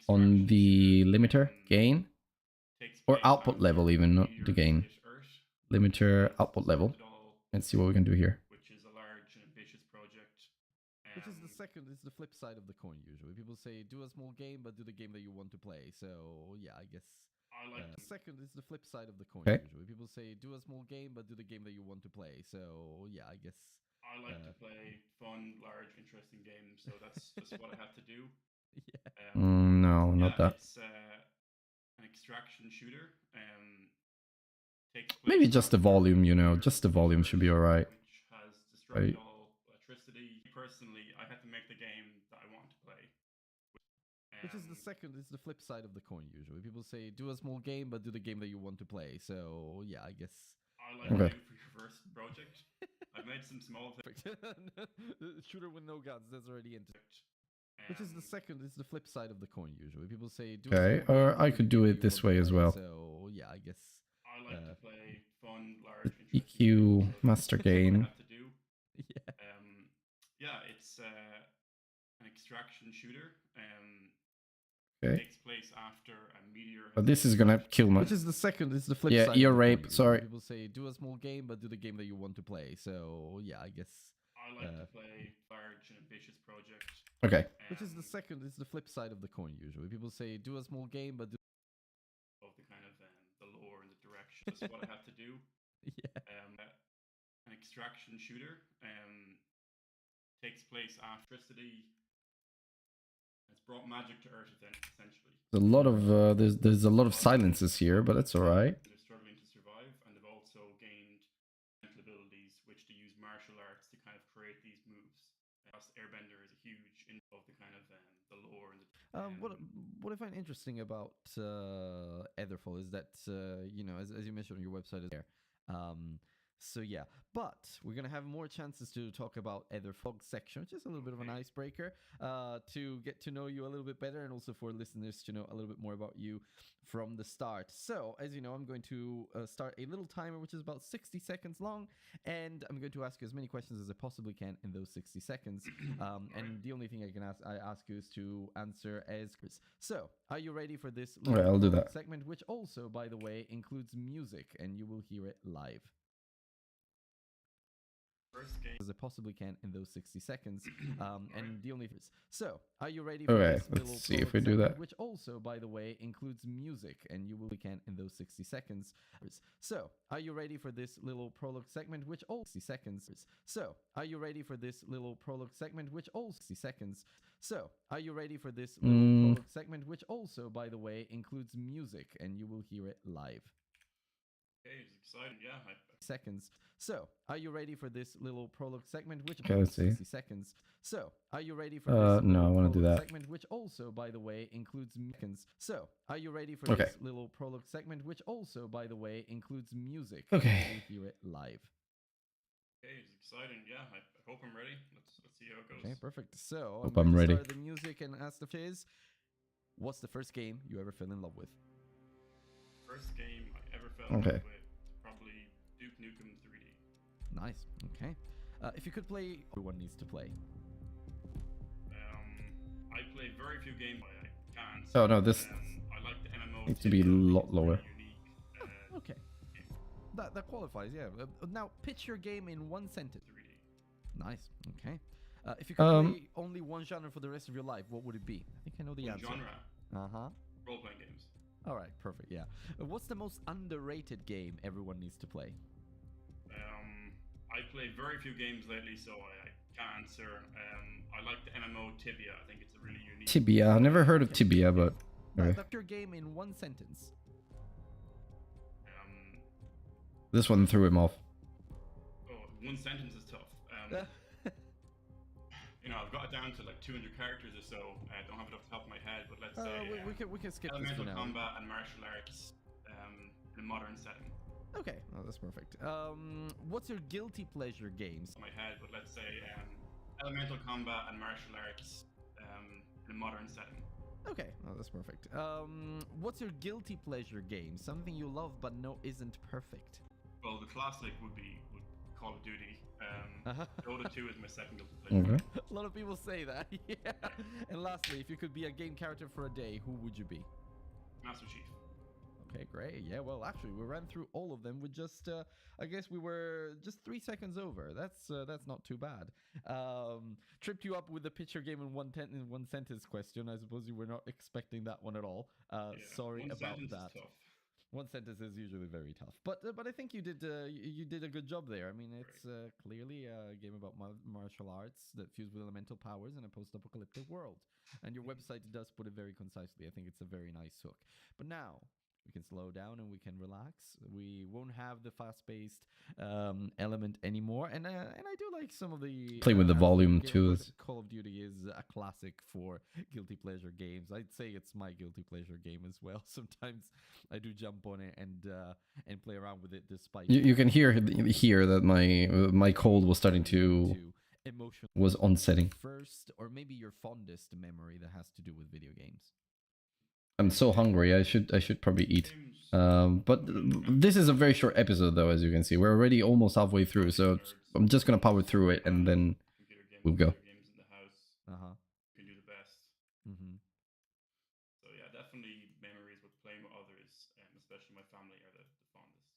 Speaker 1: on the limiter gain or output level, even not the gain. Limiter output level. Let's see what we can do here.
Speaker 5: Which is a large and ambitious project.
Speaker 3: Which is the flip side of the coin usually. People say do a small game, but do the game that you want to play. So yeah, I guess
Speaker 5: I I like to,
Speaker 3: Second is the flip side of the coin.
Speaker 1: Okay.
Speaker 3: Usually, people say do a small game, but do the game that you want to play. So yeah, I guess.
Speaker 5: I like to play fun, large, interesting games. So that's just what I have to do.
Speaker 3: Yeah.
Speaker 1: No, not that.
Speaker 5: It's an extraction shooter. Takes place
Speaker 1: Maybe just the
Speaker 5: after
Speaker 1: volume,
Speaker 5: a
Speaker 1: you know,
Speaker 5: meteor
Speaker 1: just the
Speaker 5: hits
Speaker 1: volume
Speaker 5: Earth,
Speaker 1: should be alright.
Speaker 5: which has destroyed
Speaker 1: Right.
Speaker 5: all electricity. Personally, I had to make the game that I want to play.
Speaker 3: Which is the second is the flip side of the coin. Usually, people say do a small game, but do the game that you want to play. So yeah, I guess.
Speaker 5: I like
Speaker 1: Okay.
Speaker 5: to do for your first project. I've made some small things.
Speaker 3: Shooter with no guns. That's already into. Which is the second is the flip side of the coin. Usually, people say do.
Speaker 1: Okay, or I could do it this way as well.
Speaker 3: So yeah, I guess.
Speaker 5: I like to play fun, large,
Speaker 1: The
Speaker 5: interesting
Speaker 1: EQ
Speaker 5: games, so
Speaker 1: master
Speaker 5: that's what I
Speaker 1: gain.
Speaker 5: have to do.
Speaker 3: Yeah.
Speaker 5: It's an extraction shooter.
Speaker 1: Okay.
Speaker 5: Takes place after a meteor.
Speaker 1: But this is gonna kill my.
Speaker 3: Which is the second is the flip
Speaker 1: Yeah,
Speaker 3: side.
Speaker 1: ear
Speaker 3: of the
Speaker 1: rape,
Speaker 3: coin.
Speaker 1: sorry.
Speaker 3: People say do a small game, but do the game that you want to play. So yeah, I guess.
Speaker 5: I like to play large and ambitious projects.
Speaker 1: Okay.
Speaker 3: Which is the second is the flip side of the coin. Usually, people say do a small game, but do.
Speaker 5: Of the kind of the lore and the direction. That's what I have to do.
Speaker 3: Yeah.
Speaker 5: An extraction shooter. Takes place after electricity. It's brought magic to Earth essentially.
Speaker 1: There's a lot of there's a lot of silences here, but that's alright.
Speaker 5: They're struggling to survive, and they've also gained mental abilities, which they use martial arts to kind of create these moves. Airbender is a huge of the kind of the lore and the.
Speaker 3: What I find interesting about Etherfall is that you know, as you mentioned on your website is there. So yeah, but we're gonna have more chances to talk about Etherfall section, which is a little bit of an icebreaker to get to know you a little bit better, and also for listeners to know a little bit more about you from the start. So as you know, I'm going to start a little timer, which is about 60 seconds long, and I'm going to ask you as many questions as I possibly can in those 60 seconds. And the only thing I ask you is to answer as Chris. So, are you ready for this
Speaker 1: Alright, I'll do that.
Speaker 3: segment, which also, by the way, includes music, and you will hear it live as I possibly can in those 60 seconds. And the only so, are you ready for
Speaker 1: Okay,
Speaker 3: this little
Speaker 1: let's see if
Speaker 3: prologue
Speaker 1: we do
Speaker 3: segment,
Speaker 1: that.
Speaker 3: which also, by the way, includes music, and you will can in those 60 seconds. So, are you ready for this little prologue segment, which all 60 seconds? So, are you ready for this little prologue segment, which all 60 seconds? So, are you ready for this little prologue segment, which also, by the way, includes music, and you will hear it live
Speaker 5: Okay, it's exciting. Yeah.
Speaker 3: seconds. So, are you ready for this little prologue segment, which
Speaker 1: Okay, let's see.
Speaker 3: 60 seconds? So, are you ready for this
Speaker 1: no, I
Speaker 3: little
Speaker 1: wanna do
Speaker 3: prologue
Speaker 1: that.
Speaker 3: segment, which also, by the way, includes seconds? So, are you ready for
Speaker 1: Okay.
Speaker 3: this little prologue segment, which also, by the way, includes music?
Speaker 1: Okay.
Speaker 3: And you will hear it live.
Speaker 5: Okay, it's exciting. Yeah, I hope I'm ready. Let's see how it goes.
Speaker 3: Okay, perfect. So,
Speaker 1: Hope
Speaker 3: I'm
Speaker 1: I'm
Speaker 3: going to
Speaker 1: ready.
Speaker 3: start the music and ask the is, what's the first game you ever fell in love with?
Speaker 5: First game I ever fell in
Speaker 1: Okay.
Speaker 5: love with, probably Duke Nukem 3D.
Speaker 3: Nice. Okay. If you could play, everyone needs to play.
Speaker 5: I play very few games. I can't.
Speaker 1: Oh, no, this
Speaker 5: I like the MMO.
Speaker 1: needs to be a lot lower.
Speaker 5: Unique.
Speaker 3: Okay. That qualifies, yeah. Now, pitch your game in one sentence.
Speaker 5: 3D.
Speaker 3: Nice. Okay. If you could play only one genre for the rest of your life, what would it be? I think I know the
Speaker 5: One
Speaker 3: answer.
Speaker 5: genre.
Speaker 3: Uh-huh.
Speaker 5: Role-playing games.
Speaker 3: All right, perfect. Yeah. What's the most underrated game everyone needs to play?
Speaker 5: I play very few games lately, so I can't answer. I like the MMO Tibia. I think it's a really unique.
Speaker 1: Tibia. I've never heard of Tibia, but okay.
Speaker 3: That's your game in one sentence.
Speaker 1: This one threw him off.
Speaker 5: Oh, one sentence is tough. You know, I've got it down to like 200 characters or so. I don't have it off the top of my head, but let's say
Speaker 3: we can skip this
Speaker 5: elemental
Speaker 3: for now.
Speaker 5: combat and martial arts in a modern setting.
Speaker 3: Okay, oh, that's perfect. What's your guilty pleasure games?
Speaker 5: My head, but let's say elemental combat and martial arts in a modern setting.
Speaker 3: Okay, oh, that's perfect. What's your guilty pleasure game? Something you love but know isn't perfect.
Speaker 5: Well, the classic would be Call of Duty. Dota 2 is my second guilty
Speaker 1: Okay.
Speaker 5: pleasure.
Speaker 3: A lot of people say that. Yeah. And lastly, if you could be a game character for a day, who would you be?
Speaker 5: Master Chief.
Speaker 3: Okay, great. Yeah, well, actually, we ran through all of them with just, I guess we were just 3 seconds over. That's not too bad. Tripped you up with the pitch your game in one sentence question. I suppose you were not expecting that one at all.
Speaker 5: Yeah,
Speaker 3: Sorry
Speaker 5: one
Speaker 3: about
Speaker 5: sentence
Speaker 3: that.
Speaker 5: is tough.
Speaker 3: One sentence is usually very tough, but I think you did a good job there. I mean, it's clearly a game about martial arts that fused with elemental powers in a post-apocalyptic world, and your website does put it very concisely. I think it's a very nice hook. But now we can slow down and we can relax. We won't have the fast-paced element anymore, and I do like some of the
Speaker 1: Play with the volume
Speaker 3: Game
Speaker 1: too.
Speaker 3: But Call of Duty is a classic for guilty pleasure games. I'd say it's my guilty pleasure game as well. Sometimes I do jump on it and play around with it, despite
Speaker 1: You can hear here that my cold was starting to
Speaker 3: emotional
Speaker 1: was onsetting.
Speaker 3: first, or maybe your fondest memory that has to do with video games.
Speaker 1: I'm so hungry. I should probably eat. But this is a very short episode, though, as you can see. We're already almost halfway through, so I'm just gonna power through it, and then we'll go.
Speaker 5: Games in the house.
Speaker 3: Uh-huh.
Speaker 5: You can do the best.
Speaker 3: Mm-hmm.
Speaker 5: So yeah, definitely memories with playing with others, especially my family, are the fondest.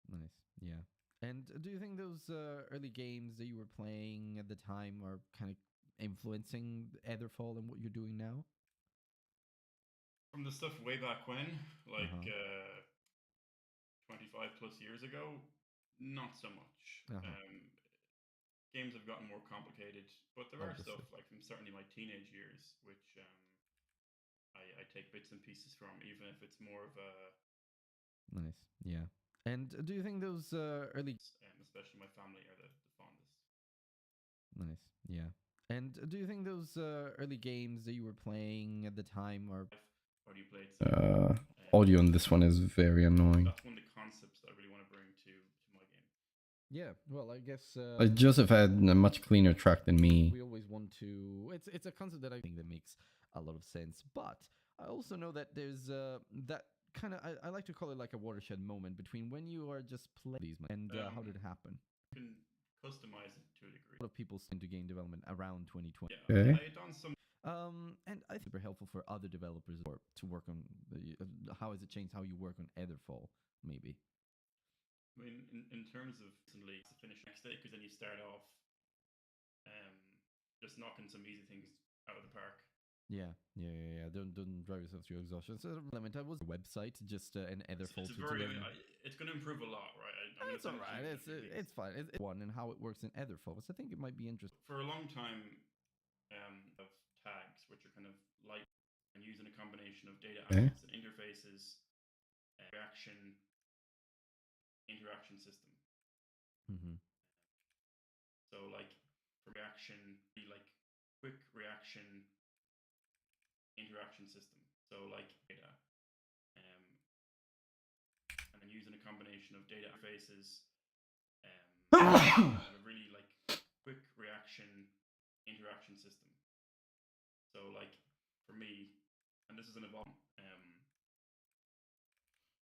Speaker 3: Nice. Yeah. And do you think those early games that you were playing at the time are kind of influencing Etherfall and what you're doing now?
Speaker 5: From the stuff way back when, like
Speaker 3: Uh-huh.
Speaker 5: 25 plus years ago, not so much.
Speaker 3: Uh-huh.
Speaker 5: Games have gotten more complicated, but there are
Speaker 3: Obviously.
Speaker 5: stuff like from certainly my teenage years, which I take bits and pieces from, even if it's more of a
Speaker 3: Nice. Yeah. And do you think those early
Speaker 5: especially my family, are the fondest.
Speaker 3: Nice. Yeah. And do you think those early games that you were playing at the time are
Speaker 5: Or do you play it?
Speaker 1: Audio on this one is very annoying.
Speaker 5: That's one of the concepts that I really want to bring to my game.
Speaker 3: Yeah, well, I guess
Speaker 1: Joseph had a much cleaner track than me.
Speaker 3: we always want to. It's a concept that I think that makes a lot of sense, but I also know that there's that kind of I like to call it like a watershed moment between when you are just playing these and how did it happen?
Speaker 5: You can customize it to a degree.
Speaker 3: A lot of people into game development around 2020.
Speaker 5: Yeah,
Speaker 1: Okay.
Speaker 5: I had done some.
Speaker 3: And I think super helpful for other developers or to work on how has it changed how you work on Etherfall, maybe.
Speaker 5: I mean, in terms of recently to finish next day, because then you start off just knocking some easy things out of the park.
Speaker 3: Yeah. Don't drive yourself to exhaustion. So, element I was a website, just an Etherfall
Speaker 5: It's very.
Speaker 3: tutorial.
Speaker 5: It's going to improve a lot, right?
Speaker 3: It's all right. It's fine. It's one and how it works in Etherfall. So I think it might be interesting.
Speaker 5: For a long time, of tags, which are kind of light and using a combination of data assets and interfaces, interaction system.
Speaker 3: Mm-hmm.
Speaker 5: So like for reaction, be like quick reaction interaction system. So like data, and then using a combination of data interfaces, and a really like quick reaction interaction system. So like for me, and this is an evolving.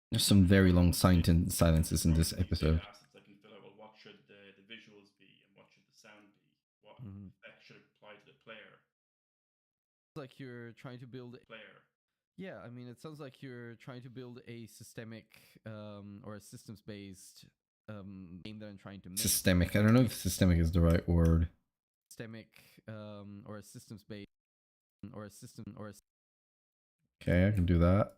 Speaker 1: There's some very long silences in this episode.
Speaker 5: Assets I can fill out. Well, what should the visuals be, and what should the sound be? What effect should apply to the player?
Speaker 3: Like you're trying to build
Speaker 5: player.
Speaker 3: Yeah, I mean, it sounds like you're trying to build a systemic or a systems-based game that I'm trying to make.
Speaker 1: Systemic. I don't know if systemic is the right word.
Speaker 3: Systemic or a systems-based or a system or a.
Speaker 1: Okay, I can do that.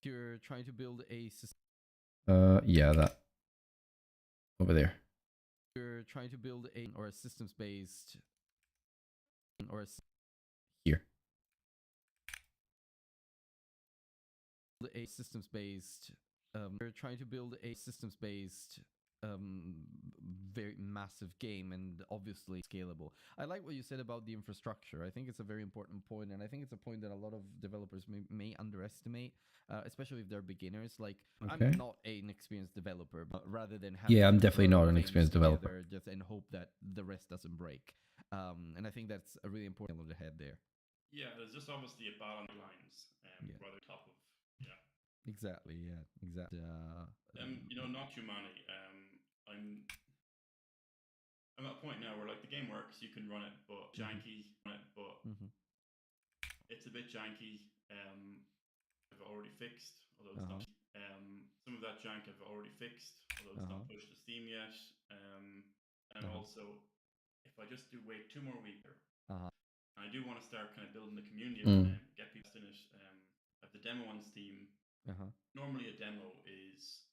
Speaker 3: You're trying to build a system.
Speaker 1: Yeah, that over there.
Speaker 3: You're trying to build a or a systems-based or a
Speaker 1: here.
Speaker 3: A systems-based. You're trying to build a systems-based very massive game and obviously scalable. I like what you said about the infrastructure. I think it's a very important point, and I think it's a point that a lot of developers may underestimate, especially if they're beginners. Like,
Speaker 1: okay.
Speaker 3: I'm not an experienced developer, but rather than having
Speaker 1: I'm definitely not an experienced developer.
Speaker 3: Just and hope that the rest doesn't break. And I think that's a really important look ahead there.
Speaker 5: Yeah, there's just obviously a balance lines, rather top of. Yeah.
Speaker 3: Exactly. Yeah. Exactly.
Speaker 5: Not too many. I'm at a point now where like the game works, you can run it, but janky, it's a bit janky. I've already fixed, although it's not. Some of that jank I've already fixed, although it's not pushed to Steam yet. And also, if I just do wait 2 more weeks, I do want to start kind of building the community and get people in it. At the demo on Steam,
Speaker 3: Uh-huh.
Speaker 5: Normally, a demo is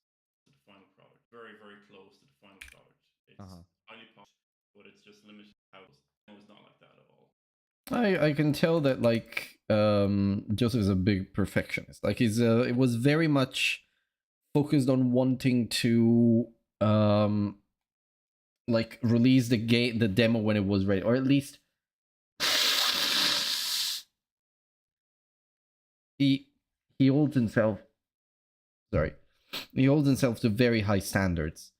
Speaker 5: to the final product, very, very close to the final product. It's highly polished, but it's just limited how it's. Demo is not like that at all.
Speaker 1: I can tell that like Joseph is a big perfectionist. Like it was very much focused on wanting to like release the demo when it was ready, or at least he holds himself he holds himself to very high standards.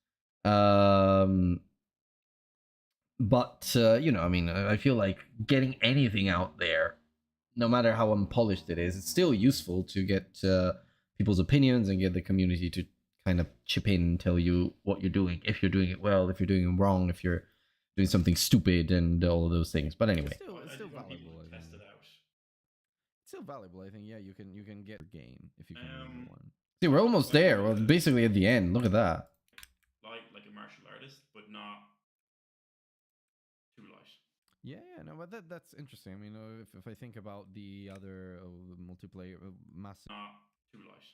Speaker 1: But you know, I mean, I feel like getting anything out there, no matter how unpolished it is, it's still useful to get people's opinions and get the community to kind of chip in and tell you what you're doing, if you're doing it well, if you're doing it wrong, if you're doing something stupid, and all of those things. But anyway,
Speaker 3: It's still valuable. I
Speaker 5: Test
Speaker 3: think.
Speaker 5: it out.
Speaker 3: It's still valuable. I think. Yeah, you can get a game if you can remember one.
Speaker 1: see, we're almost there. We're basically at the end. Look at that.
Speaker 5: Like a martial artist, but not too light.
Speaker 3: Yeah, no, but that's interesting. I mean, if I think about the other multiplayer massive.
Speaker 5: Not too light.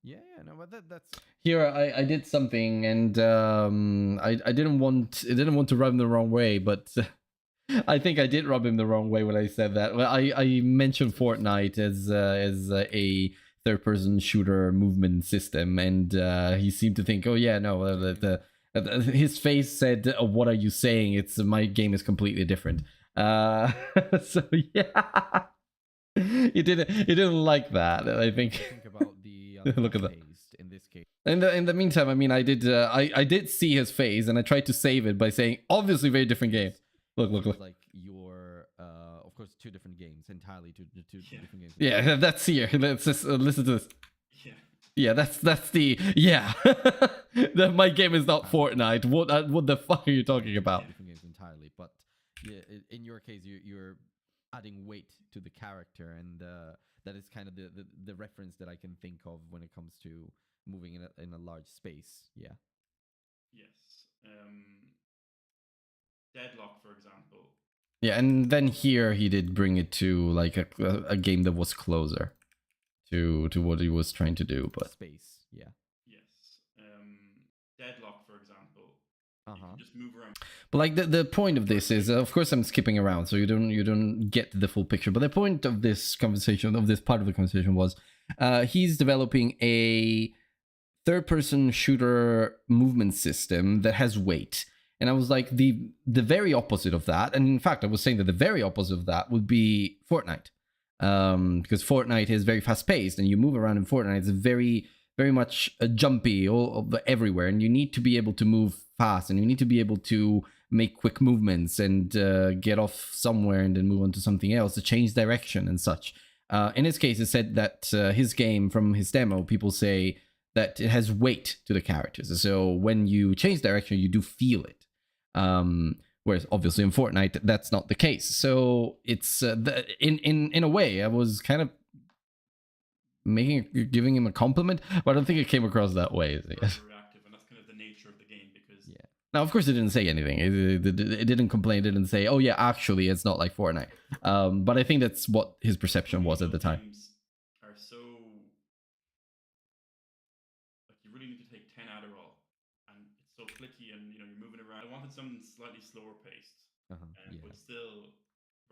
Speaker 3: Yeah, no, but that's
Speaker 1: Here I did something, and I didn't want to rub him the wrong way, but I think I did rub him the wrong way when I said that. Well, I mentioned Fortnite as a third-person shooter movement system, and he seemed to think, oh yeah, no, his face said, oh, "What are you saying? It's my game is completely different." So yeah, he didn't like that. I think.
Speaker 3: about the
Speaker 1: Look at that.
Speaker 3: in this case.
Speaker 1: In the meantime, I mean, I did see his face, and I tried to save it by saying, obviously, very different game. Look.
Speaker 3: Like your of course, two different games, entirely two different games.
Speaker 1: Yeah, that's here. Let's just listen to this.
Speaker 5: Yeah.
Speaker 1: Yeah, that's the yeah. That my game is not Fortnite. What the fuck are you talking about?
Speaker 3: Different games entirely, but yeah, in your case, you're adding weight to the character, and that is kind of the reference that I can think of when it comes to moving in a large space. Yeah.
Speaker 5: Yes. Deadlock, for example.
Speaker 1: Yeah, and then here he did bring it to like a game that was closer to what he was trying to do, but
Speaker 3: Space. Yeah.
Speaker 5: Yes. Deadlock, for example.
Speaker 3: Uh
Speaker 5: You
Speaker 3: huh.
Speaker 5: can just move around.
Speaker 1: But like the point of this is, of course, I'm skipping around, so you don't get the full picture. But the point of this conversation, of this part of the conversation, was he's developing a third-person shooter movement system that has weight. And I was like, the very opposite of that. And in fact, I was saying that the very opposite of that would be Fortnite, because Fortnite is very fast-paced, and you move around in Fortnite. It's very much jumpy all everywhere, and you need to be able to move fast, and you need to be able to make quick movements and get off somewhere and then move on to something else to change direction and such. In his case, it said that his game, from his demo, people say that it has weight to the characters. So when you change direction, you do feel it. Whereas obviously in Fortnite, that's not the case. So it's in a way, I was kind of giving him a compliment, but I don't think it came across that way.
Speaker 5: Very reactive, and that's kind of the nature of the game because
Speaker 1: Now, of course, it didn't say anything. It didn't complain. It didn't say, "Oh yeah, actually, it's not like Fortnite." But I think that's what his perception was at the time.
Speaker 5: games are so like you really need to take 10 Adderall, and it's so clicky, and you're moving around. I wanted something slightly slower paced,
Speaker 3: Yeah.
Speaker 5: but still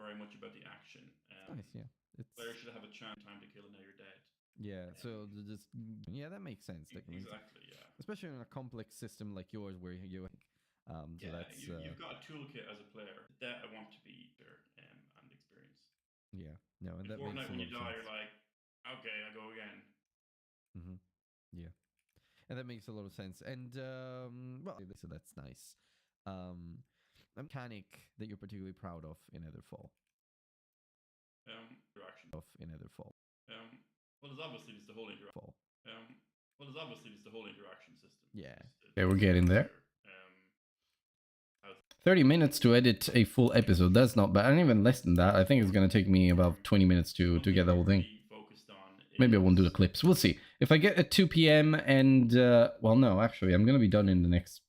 Speaker 5: very much about the action.
Speaker 3: Nice. Yeah. It's
Speaker 5: Players should have a chance time to kill, and now you're dead.
Speaker 3: yeah. So just that makes sense. That makes-
Speaker 5: Exactly, yeah.
Speaker 3: especially in a complex system like yours, where you so
Speaker 5: Yeah,
Speaker 3: that's
Speaker 5: you've got a toolkit as a player that I want to be there and experience.
Speaker 3: yeah. No, and
Speaker 5: In
Speaker 3: that
Speaker 5: Fortnite,
Speaker 3: makes a
Speaker 5: when
Speaker 3: lot
Speaker 5: you
Speaker 3: of
Speaker 5: die,
Speaker 3: sense.
Speaker 5: you're like, okay, I go again.
Speaker 3: Yeah, and that makes a lot of sense. And well, so that's nice. A mechanic that you're particularly proud of in Etherfall.
Speaker 5: Interaction. Well, there's obviously just the whole interaction.
Speaker 3: Fall.
Speaker 5: Well, there's obviously just the whole interaction system.
Speaker 3: Yeah.
Speaker 1: Okay, we're getting there.
Speaker 5: How
Speaker 1: 30 minutes to edit a full episode. That's not bad. And even less than that. I think it's going to take me about 20 minutes to get the whole thing.
Speaker 5: focused on
Speaker 1: Maybe I won't do the
Speaker 5: is-
Speaker 1: clips. We'll see. If I get at 2 p.m. and, well, no, actually, I'm going to be done in the next,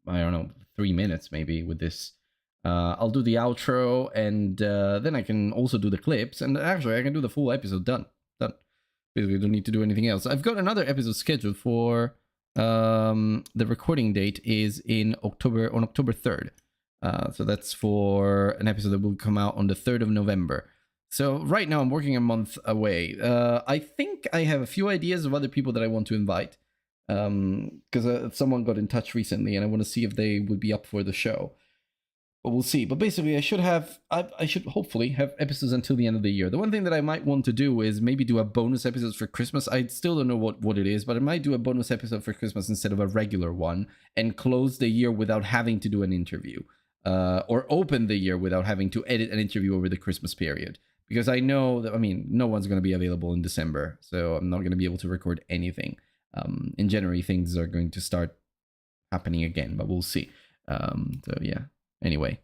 Speaker 1: I don't know, 3 minutes maybe with this. I'll do the outro, and then I can also do the clips. And actually, I can do the full episode. Done. basically don't need to do anything else. I've got another episode scheduled for the recording date is on October 3rd. So that's for an episode that will come out on the 3rd of November. So right now I'm working a month away. I think I have a few ideas of other people that I want to invite. Because someone got in touch recently and I want to see if they would be up for the show. But we'll see. But basically, I should hopefully have episodes until the end of the year. The one thing that I might want to do is maybe do a bonus episode for Christmas. I still don't know what it is, but I might do a bonus episode for Christmas instead of a regular one and close the year without having to do an interview. Or open the year without having to edit an interview over the Christmas period. Because I know that, no one's going to be available in December, so I'm not going to be able to record anything. In January, things are going to start happening again, but we'll see. So yeah. Anyway,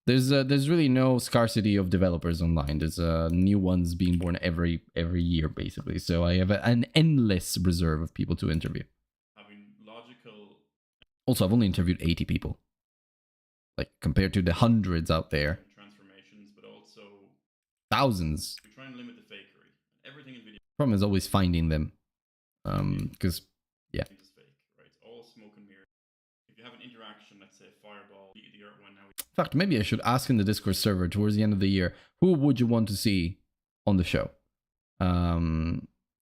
Speaker 1: there's really no scarcity of developers online. There's new ones being born every year, basically. So I have an endless reserve of people to interview.
Speaker 5: Logical.
Speaker 1: Also, I've only interviewed 80 people, like compared to the hundreds out there.
Speaker 5: Transformations, but also
Speaker 1: thousands.
Speaker 5: We try and limit the fakery. Everything in video.
Speaker 1: Problem is always finding them. Because yeah.
Speaker 5: It's fake, right? It's all smoke and mirrors. If you have an interaction, let's say fireball, the art one now.
Speaker 1: In fact, maybe I should ask in the Discord server towards the end of the year, who would you want to see on the show?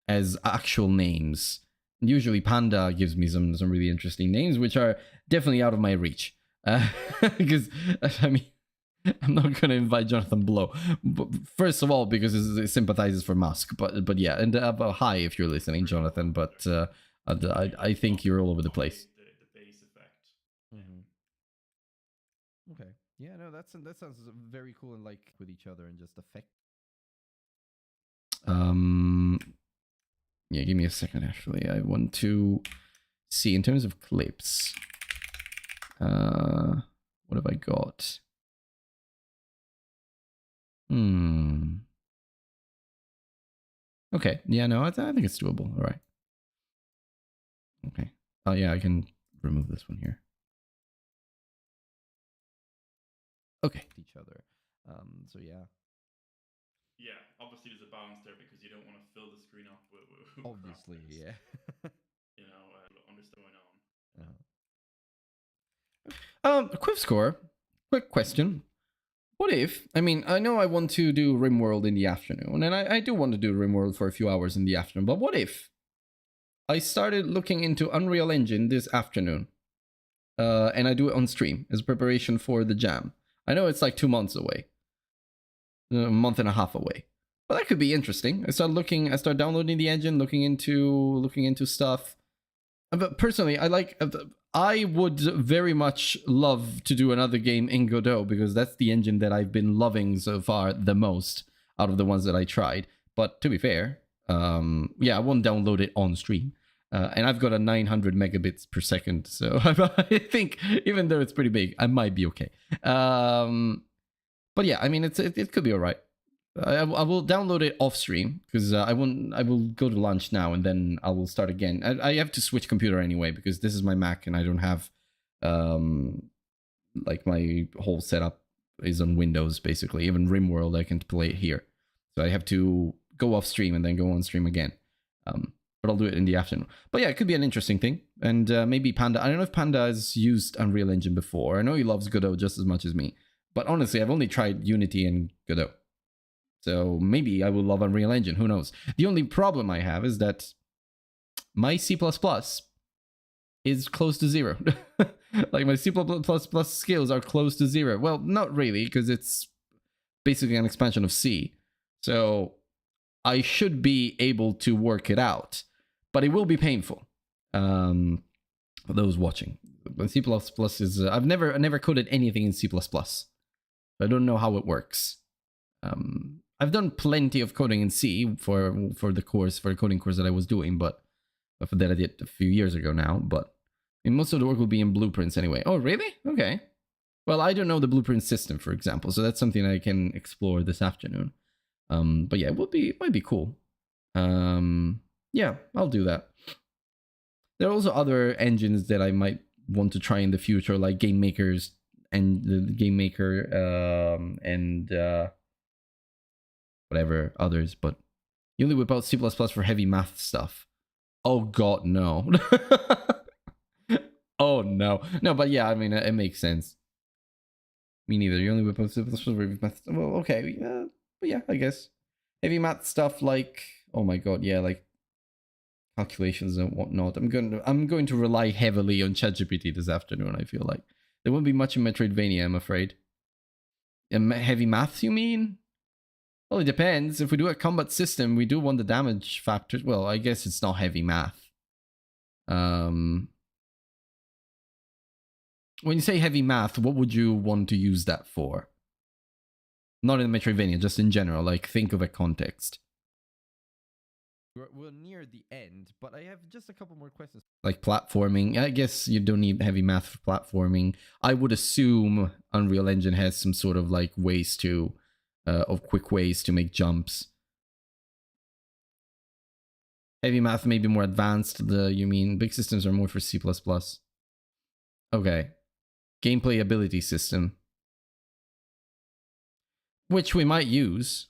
Speaker 1: As actual names. Usually Panda gives me some really interesting names, which are definitely out of my reach. Because I'm not going to invite Jonathan Blow. First of all, because he sympathizes for Musk. But yeah, and hi if you're listening, Jonathan. But I think you're all over the place.
Speaker 5: The base effect.
Speaker 3: Mm-hmm. Okay. Yeah, no, that sounds very cool and like with each other and just affect.
Speaker 1: Yeah, give me a second. Actually, I want to see in terms of clips. What have I got? Okay. Yeah, no, I think it's doable. All right. Okay. Oh, yeah, I can remove this one here. Okay.
Speaker 3: Each other. So yeah.
Speaker 5: Yeah, obviously there's a balance there because you don't want to fill the screen up with
Speaker 3: obviously, yeah.
Speaker 5: Understand going on.
Speaker 1: Quick score. Quick question. What if, I know I want to do Rimworld in the afternoon, and I do want to do Rimworld for a few hours in the afternoon, but what if I started looking into Unreal Engine this afternoon, and I do it on stream as preparation for the jam? I know it's like 2 months away, a month and a half away, but that could be interesting. I start downloading the engine, looking into stuff. But personally, I would very much love to do another game in Godot because that's the engine that I've been loving so far the most out of the ones that I tried. But to be fair, yeah, I won't download it on stream. And I've got a 900 megabits per second. So I think even though it's pretty big, I might be okay. But yeah, it could be all right. I will download it off stream because I will go to lunch now and then I will start again. I have to switch computer anyway because this is my Mac and I don't have like my whole setup is on Windows basically. Even Rimworld I can play it here, so I have to go off stream and then go on stream again. But I'll do it in the afternoon. But yeah, it could be an interesting thing. And maybe Panda. I don't know if Panda has used Unreal Engine before. I know he loves Godot just as much as me. But honestly, I've only tried Unity and Godot. So maybe I will love Unreal Engine. Who knows? The only problem I have is that my C++ is close to zero. Like my C++ skills are close to zero. Well, not really, because it's basically an expansion of C. So I should be able to work it out. But it will be painful. For those watching. But C++ is... I never coded anything in C++. I don't know how it works. I've done plenty of coding in C for the coding course that I was doing, but that I did a few years ago now. But most of the work will be in blueprints anyway. Oh, really? Okay. Well, I don't know the blueprint system, for example, so that's something I can explore this afternoon. But yeah, it might be cool. Yeah, I'll do that. There are also other engines that I might want to try in the future, like Game Makers and the Game Maker and whatever others, but You only whip out C++ for heavy math stuff. Oh god, no. Oh no. No, but yeah, I mean, it makes sense. Me neither. You only whip out C++ for heavy math. Well, okay. But yeah, I guess. Heavy math stuff like, oh my god, yeah, like calculations and whatnot. I'm going to rely heavily on ChatGPT this afternoon, I feel like. There won't be much in Metroidvania, I'm afraid. Heavy maths, you mean? Well, it depends. If we do a combat system, we do want the damage factor. Well, I guess it's not heavy math. When you say heavy math, what would you want to use that for? Not in Metroidvania, just in general. Like, think of a context.
Speaker 3: We're near the end, but I have just a couple more questions.
Speaker 1: Like platforming. I guess you don't need heavy math for platforming. I would assume Unreal Engine has some sort of like ways to, of quick ways to make jumps. Heavy math may be more advanced. You mean big systems are more for C++. Okay. Gameplay ability system. Which we might use.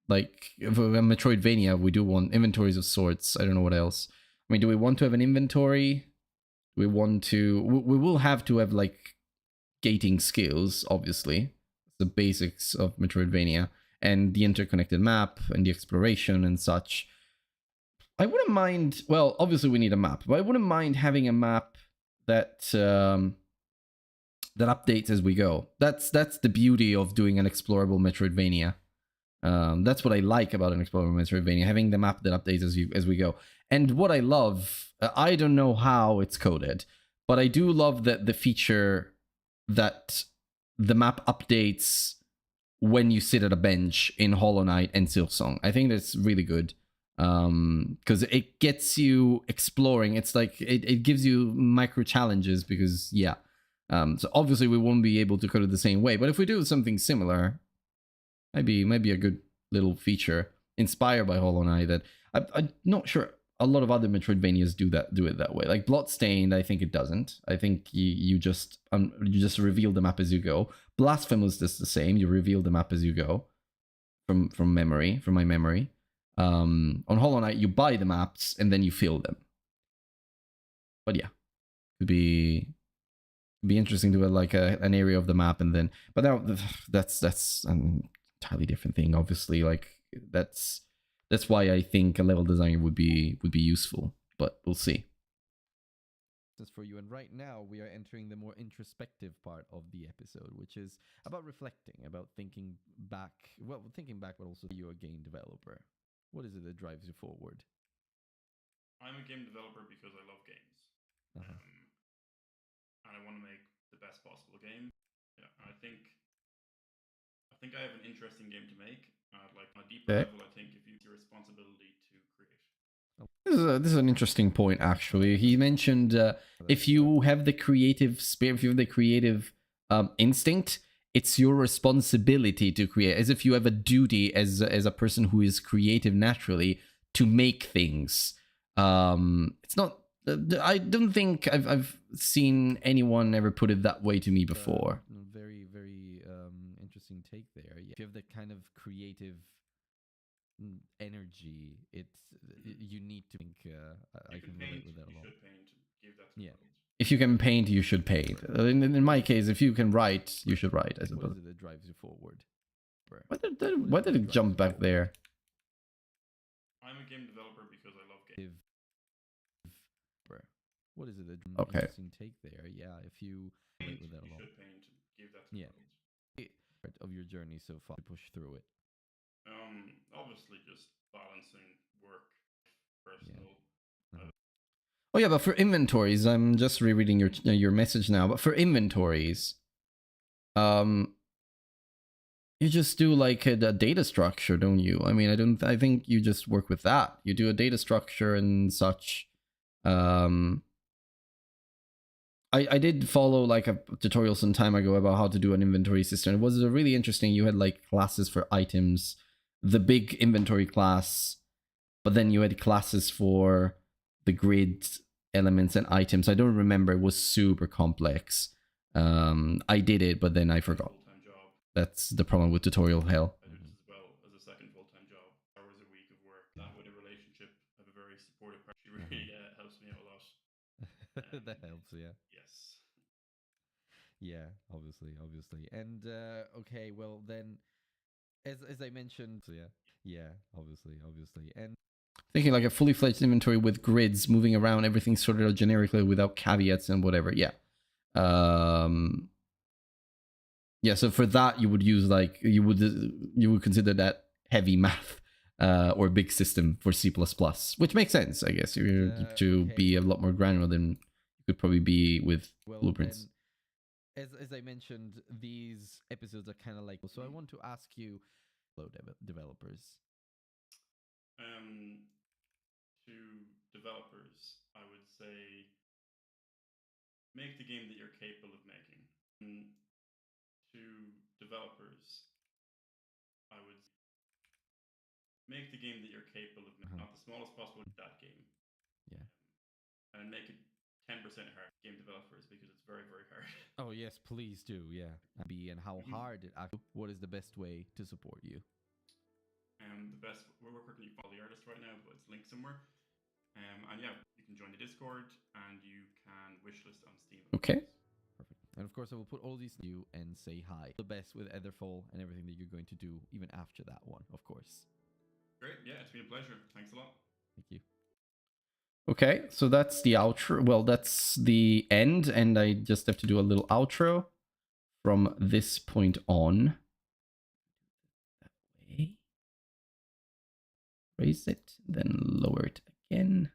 Speaker 1: Like, for a Metroidvania, we do want inventories of sorts. I don't know what else. I mean, do we want to have an inventory? Do we want to... We will have to have, like, gating skills, obviously. The basics of Metroidvania. And the interconnected map, and the exploration, and such. I wouldn't mind... Well, obviously we need a map. But I wouldn't mind having a map that... that updates as we go. That's the beauty of doing an explorable Metroidvania. That's what I like about an explorable Metroidvania, having the map that updates as we go. And what I love, I don't know how it's coded, but I do love that the feature that the map updates when you sit at a bench in Hollow Knight and Silksong. I think that's really good. Because it gets you exploring. It's like it gives you micro challenges because yeah. So obviously we won't be able to code it the same way, but if we do something similar, might be a good little feature inspired by Hollow Knight that I'm not sure a lot of other Metroidvanias do it that way. Like Bloodstained, I think it doesn't. I think you just reveal the map as you go. Blasphemous is the same. You reveal the map as you go from my memory. On Hollow Knight, you buy the maps and then you fill them. But yeah, it'd be interesting to have like an area of the map and then. But now that's an entirely different thing. Obviously, like that's why I think a level designer would be useful. But we'll see.
Speaker 3: For you, and right now we are entering the more introspective part of the episode, which is about reflecting, about thinking back, but also you're a game developer. What is it that drives you forward?
Speaker 5: I'm a game developer because I love games, and I want to make the best possible game. Yeah, I think I have an interesting game to make. Like on a deeper level, I think if you have your responsibility to create.
Speaker 1: This is an interesting point, actually. He mentioned if you have the creative spirit, if you have the creative instinct, it's your responsibility to create, as if you have a duty as a person who is creative naturally to make things. It's not. I don't think I've seen anyone ever put it that way to me before.
Speaker 3: Very interesting take there. If you have that kind of creative energy, you need to think. I can relate with that a lot. If
Speaker 1: you can paint, you should paint. In my case, if you can write, you should write, I suppose.
Speaker 3: What is it that drives you forward?
Speaker 1: Why did it jump back there?
Speaker 5: I'm a game developer because I love games.
Speaker 3: What is it that interesting take there? Yeah, if you relate with that a lot.
Speaker 5: Should paint, give that to others.
Speaker 3: Of your journey so far to push through it.
Speaker 5: Obviously just balancing work, personal.
Speaker 1: Oh yeah, but for inventories, I'm just rereading your message now. But for inventories, you just do like a data structure, don't you? I mean, I think you just work with that. You do a data structure and such. I did follow like a tutorial some time ago about how to do an inventory system. It was really interesting. You had like classes for items, the big inventory class, but then you had classes for the grid elements and items. I don't remember. It was super complex. I did it, but then I forgot. That's the problem with tutorial hell.
Speaker 5: As well as a second full-time job, hours a week of work. That with a relationship, I have a very supportive partner. She really helps me out a lot.
Speaker 3: That helps, yeah.
Speaker 5: Yes.
Speaker 3: Yeah, obviously. And okay, well then, as I mentioned, so yeah, obviously, and
Speaker 1: Thinking like a fully fledged inventory with grids moving around, everything sorted out generically without caveats and whatever. Yeah. Yeah, so for that you would use like you would consider that heavy math or big system for C++, which makes sense, I guess. You're to
Speaker 3: okay,
Speaker 1: be a lot more granular than you could probably be with
Speaker 3: well,
Speaker 1: blueprints.
Speaker 3: then, as I mentioned, these episodes are kind of like. So I want to ask you, developers.
Speaker 5: To developers, I would say make the game that you're capable of making. To developers, I would make the game that you're capable of making, not the smallest possible that game.
Speaker 3: Yeah.
Speaker 5: And make it 10% hard game developers because it's very, very hard.
Speaker 3: Oh yes, please do. Yeah. And how hard it actually. What is the best way to support you?
Speaker 5: The best we're working on the artist right now, but it's linked somewhere. And yeah, you can join the Discord and you can wishlist on Steam.
Speaker 1: Okay.
Speaker 3: Perfect. And of course, I will put all these to you and say hi. The best with Etherfall and everything that you're going to do, even after that one, of course.
Speaker 5: Great. Yeah, it's been a pleasure. Thanks a lot.
Speaker 3: Thank you.
Speaker 1: Okay, so that's the outro. Well, that's the end, and I just have to do a little outro from this point on. That way. Raise it, then lower it again.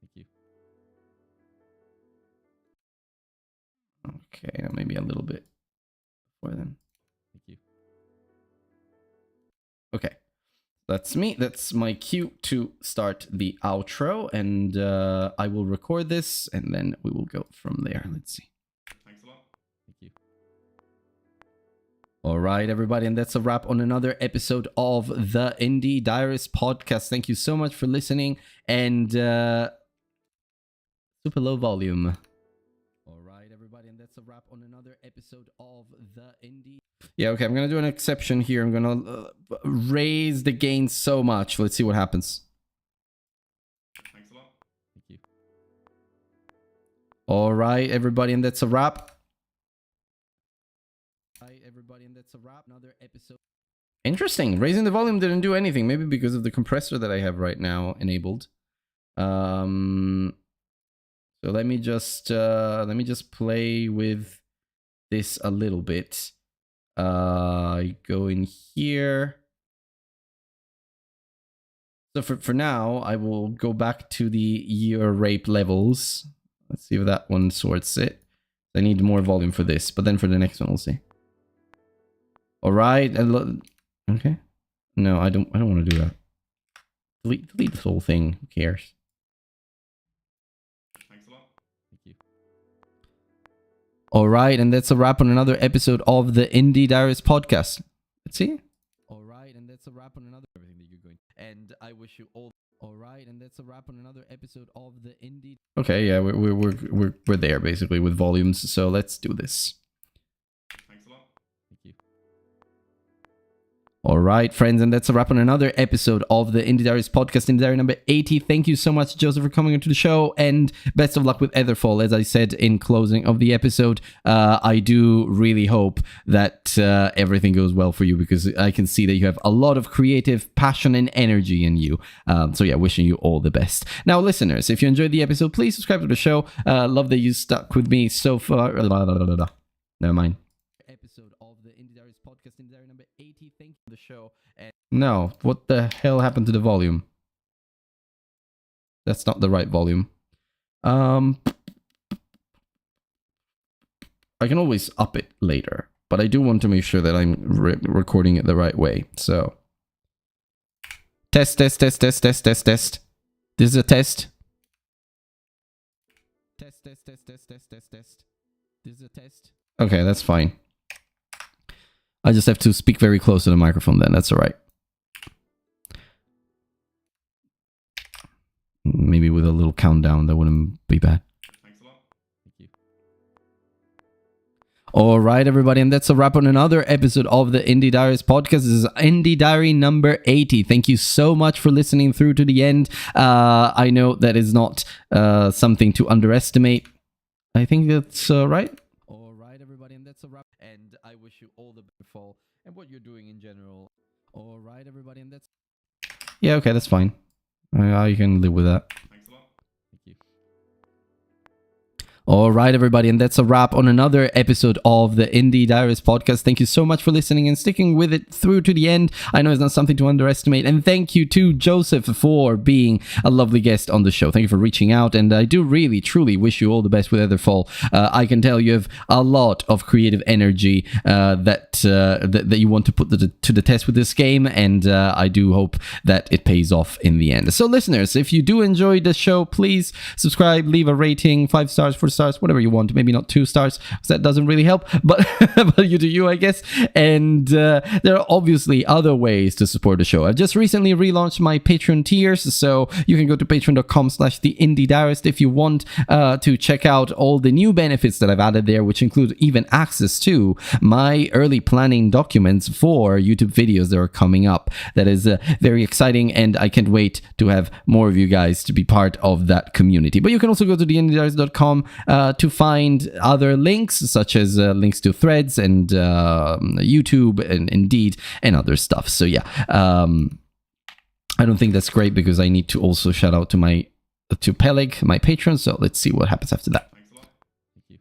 Speaker 3: Thank you.
Speaker 1: Okay, now maybe a little bit before then.
Speaker 3: Thank you.
Speaker 1: Okay, that's me. That's my cue to start the outro, and I will record this, and then we will go from there. Let's see.
Speaker 5: Thanks a lot.
Speaker 3: Thank you.
Speaker 1: All right, everybody, and that's a wrap on another episode of the Indie Diarist podcast. Thank you so much for listening, and super low volume. All right, everybody, and that's a wrap on another episode of the Indie. Yeah, okay, I'm gonna do an exception here. I'm gonna raise the gain so much. Let's see what happens.
Speaker 5: Thanks a lot.
Speaker 3: Thank you.
Speaker 1: All right, everybody, and that's a wrap.
Speaker 3: Hi, everybody, and that's a wrap. Another episode.
Speaker 1: Interesting. Raising the volume didn't do anything. Maybe because of the compressor that I have right now enabled. So let me just play with this a little bit. Go in here. So for now, I will go back to the year rape levels. Let's see if that one sorts it. I need more volume for this, but then for the next one, we'll see. All right. Okay. No, I don't want to do that. Delete the whole thing. Who cares?
Speaker 5: Thanks a lot.
Speaker 3: Thank you.
Speaker 1: All right, and that's a wrap on another episode of the Indie Diarist podcast. Let's see.
Speaker 3: All right, and that's a wrap on another everything that you're going. And I wish you all. All right, and that's a wrap on another episode of the Indie.
Speaker 1: Okay, yeah, we're there basically with volumes. So let's do this.
Speaker 5: Thanks a lot.
Speaker 3: Thank you.
Speaker 1: All right, friends, and that's a wrap on another episode of the Indie Diaries podcast, Indie Diary number 80. Thank you so much, Joseph, for coming into the show, and best of luck with Etherfall. As I said in closing of the episode, I do really hope that everything goes well for you, because I can see that you have a lot of creative passion and energy in you. So yeah, wishing you all the best. Now, listeners, if you enjoyed the episode, please subscribe to the show. Love that you stuck with me so far. Never mind.
Speaker 3: Episode of the Indie Diaries podcast, Indie Diary number 80. Thank you for the show. And
Speaker 1: No, what the hell happened to the volume? That's not the right volume. I can always up it later, but I do want to make sure that I'm recording it the right way. So, test. This is a test.
Speaker 3: test. This is a test.
Speaker 1: Okay, that's fine. I just have to speak very close to the microphone then. That's all right. Maybe with a little countdown, that wouldn't be bad.
Speaker 5: Thanks a lot.
Speaker 3: Thank you. All right, everybody, and that's a wrap on another episode of the Indie Diaries podcast. This is Indie Diary number 80. Thank you so much for listening through to the end. I know that is not something to underestimate. I think that's right. All right, everybody, and that's a wrap. And I wish you all the best for and what you're doing in general. All right, everybody, and that's...
Speaker 1: Yeah, okay, that's fine. I can live with that.
Speaker 5: Thanks a lot.
Speaker 3: Thank you.
Speaker 1: All right, everybody, and that's a wrap on another episode of the Indie Diaries podcast. Thank you so much for listening and sticking with it through to the end. I know it's not something to underestimate, and thank you to Joseph for being a lovely guest on the show. Thank you for reaching out, and I do really, truly wish you all the best with Etherfall. I can tell you have a lot of creative energy that you want to put to the test with this game, and I do hope that it pays off in the end. So, listeners, if you do enjoy the show, please subscribe, leave a rating, 5 stars, 4 stars, whatever you want. Maybe not 2 stars, because that doesn't really help, but but you do you, I guess. And there are obviously other ways to support the show. I've just recently relaunched my Patreon tiers, so you can go to patreon.com/theindiediarist if you want to check out all the new benefits that I've added there, which include even access to my early planning documents for YouTube videos that are coming up. That is very exciting, and I can't wait to have more of you guys to be part of that community. But you can also go to theindiediarist.com to find other links, such as links to Threads and YouTube and Indeed and other stuff. So yeah, I don't think that's great because I need to also shout out to Peleg, my patron. So let's see what happens after that.
Speaker 5: Thanks a lot.
Speaker 3: Thank you.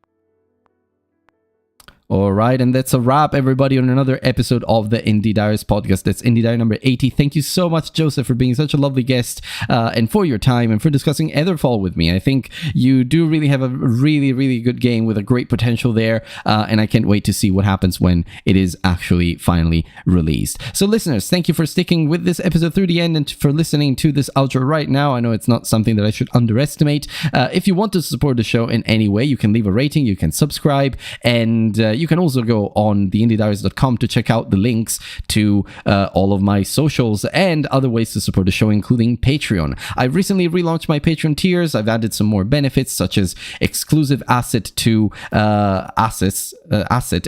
Speaker 1: All right, and that's a wrap, everybody, on another episode of the Indie Diaries podcast. That's Indie Diary number 80. Thank you so much, Joseph, for being such a lovely guest and for your time and for discussing Etherfall with me. I think you do really have a really, really good game with a great potential there, and I can't wait to see what happens when it is actually finally released. So, listeners, thank you for sticking with this episode through the end and for listening to this outro right now. I know it's not something that I should underestimate. If you want to support the show in any way, you can leave a rating, you can subscribe, and you can also go on theindiediaries.com to check out the links to all of my socials and other ways to support the show, including Patreon. I've recently relaunched my Patreon tiers. I've added some more benefits, such as exclusive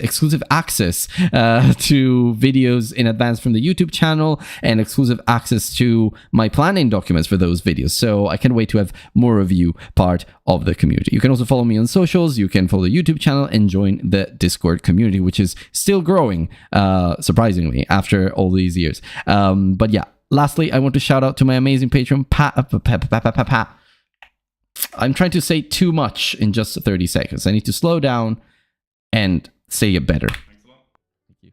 Speaker 1: exclusive access to videos in advance from the YouTube channel and exclusive access to my planning documents for those videos. So I can't wait to have more of you part of the community. You can also follow me on socials. You can follow the YouTube channel and join the Discord community, which is still growing, surprisingly, after all these years. But yeah, lastly, I want to shout out to my amazing patron, Pat. I'm trying to say too much in just 30 seconds. I need to slow down and say it better.
Speaker 5: Thanks a lot.
Speaker 3: Thank you.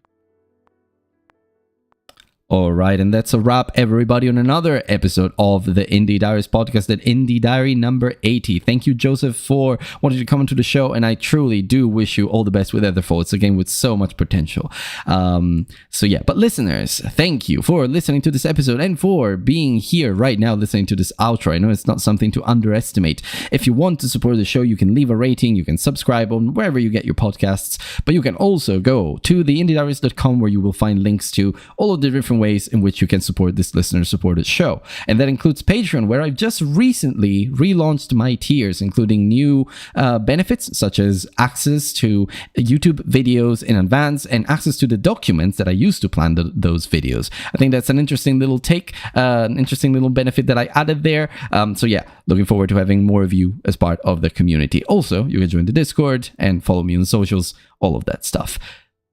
Speaker 1: All right, and that's a wrap, everybody, on another episode of the Indie Diaries podcast, at Indie Diary number 80. Thank you, Joseph, for wanting to come into the show, and I truly do wish you all the best with Etherfall. It's a game with so much potential. So yeah, but listeners, thank you for listening to this episode and for being here right now listening to this outro. I know it's not something to underestimate. If you want to support the show, you can leave a rating, you can subscribe on wherever you get your podcasts, but you can also go to theindiediaries.com, where you will find links to all of the different ways in which you can support this listener-supported show. And that includes Patreon, where I've just recently relaunched my tiers, including new benefits such as access to YouTube videos in advance and access to the documents that I used to plan those videos. I think that's an interesting little take, an interesting little benefit that I added there. So yeah, looking forward to having more of you as part of the community. Also, you can join the Discord and follow me on socials, all of that stuff.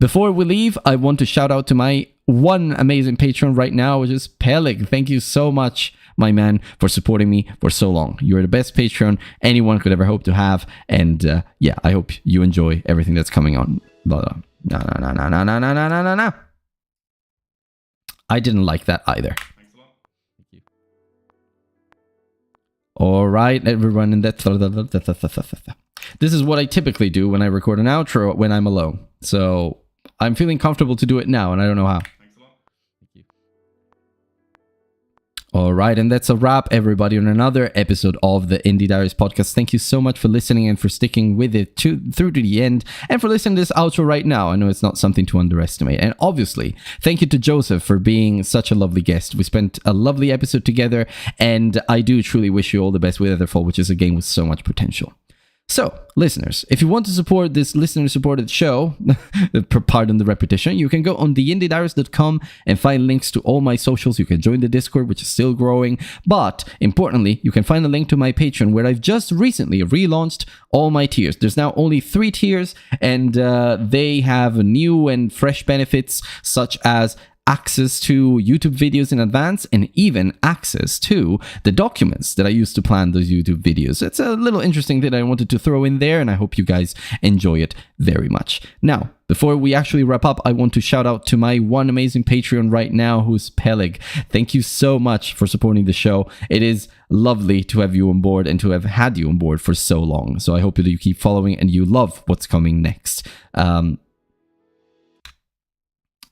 Speaker 1: Before we leave, I want to shout out to my one amazing patron right now, which is Peleg. Thank you so much, my man, for supporting me for so long. You're the best patron anyone could ever hope to have. And yeah, I hope you enjoy everything that's coming on. No. I didn't like that either.
Speaker 5: Thanks a lot.
Speaker 3: Thank you.
Speaker 1: All right, everyone. And that's this is what I typically do when I record an outro when I'm alone. So I'm feeling comfortable to do it now, and I don't know how.
Speaker 5: Thanks a lot.
Speaker 3: Thank you.
Speaker 1: All right, and that's a wrap, everybody, on another episode of the Indie Diaries podcast. Thank you so much for listening and for sticking with it through to the end, and for listening to this outro right now. I know it's not something to underestimate. And obviously, thank you to Joseph for being such a lovely guest. We spent a lovely episode together, and I do truly wish you all the best with Etherfall, which is a game with so much potential. So, listeners, if you want to support this listener-supported show, pardon the repetition, you can go on theindiediaries.com and find links to all my socials. You can join the Discord, which is still growing. But, importantly, you can find a link to my Patreon, where I've just recently relaunched all my tiers. There's now only 3 tiers, and they have new and fresh benefits, such as access to YouTube videos in advance, and even access to the documents that I used to plan those YouTube videos. It's a little interesting that I wanted to throw in there, and I hope you guys enjoy it very much. Now, before we actually wrap up, I want to shout out to my one amazing Patreon right now, who's Peleg. Thank you so much for supporting the show. It is lovely to have you on board and to have had you on board for so long. So I hope that you keep following and you love what's coming next.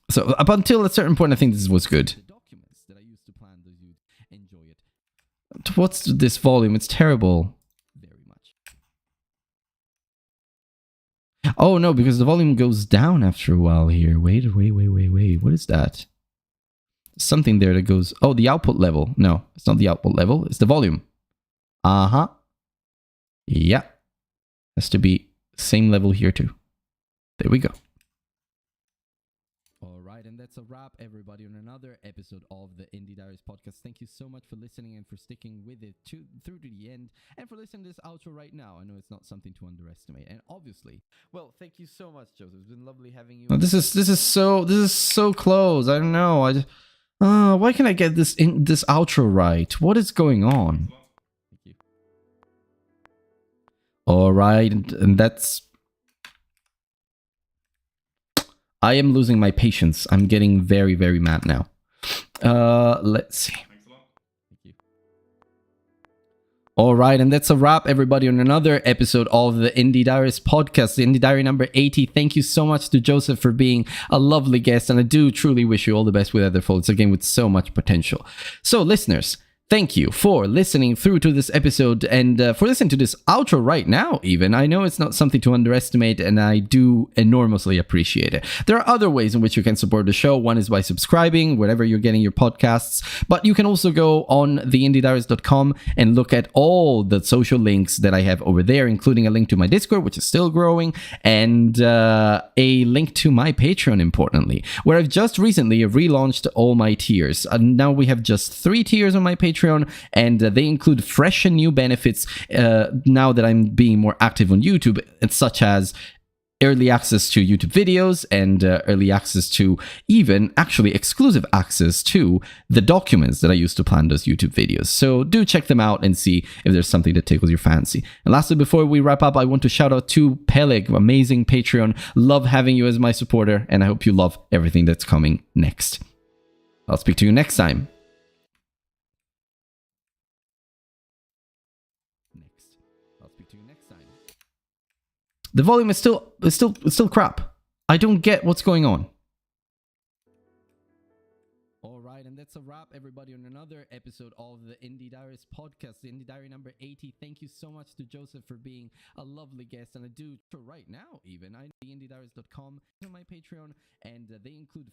Speaker 1: So up until a certain point, I think this was good. What's this volume? It's terrible. Very much. Oh no, because the volume goes down after a while here. Wait. What is that? Something there that goes... Oh, the output level. No, it's not the output level. It's the volume. Uh-huh. Yeah. Has to be same level here too. There we go. And that's a wrap, everybody, on another episode of the Indie Diaries podcast. Thank you so much for listening and for sticking with it through to the end, and for listening to this outro right now. I know it's not something to underestimate, and obviously, well, thank you so much, Joseph. It's been lovely having you. This is so close. I don't know. Why can't I get this outro right? What is going on? Thank you. All right, and that's... I am losing my patience. I'm getting very, very mad now. Let's see. Thank you. All right, and that's a wrap, everybody, on another episode of the Indie Diaries podcast, the Indie Diary number 80. Thank you so much to Joseph for being a lovely guest, and I do truly wish you all the best with Etherfall. It's a game with so much potential. So, listeners, thank you for listening through to this episode, and for listening to this outro right now, even. I know it's not something to underestimate, and I do enormously appreciate it. There are other ways in which you can support the show. One is by subscribing, wherever you're getting your podcasts, but you can also go on theindiediaries.com and look at all the social links that I have over there, including a link to my Discord, which is still growing, and a link to my Patreon, importantly, where I've just recently relaunched all my tiers. Now we have just 3 tiers on my Patreon, and they include fresh and new benefits now that I'm being more active on YouTube, such as early access to YouTube videos and early access to even actually exclusive access to the documents that I used to plan those YouTube videos. So do check them out and see if there's something that tickles your fancy. And lastly, before we wrap up, I want to shout out to Peleg, amazing Patreon. Love having you as my supporter, and I hope you love everything that's coming next. I'll speak to you next time. The volume is still crap. I don't get what's going on. All right, and that's a wrap, everybody, on another episode of the Indie Diaries podcast, the Indie Diary number 80. Thank you so much to Joseph for being a lovely guest, and I do for right now even. I theindiediaries.com on my Patreon, and they include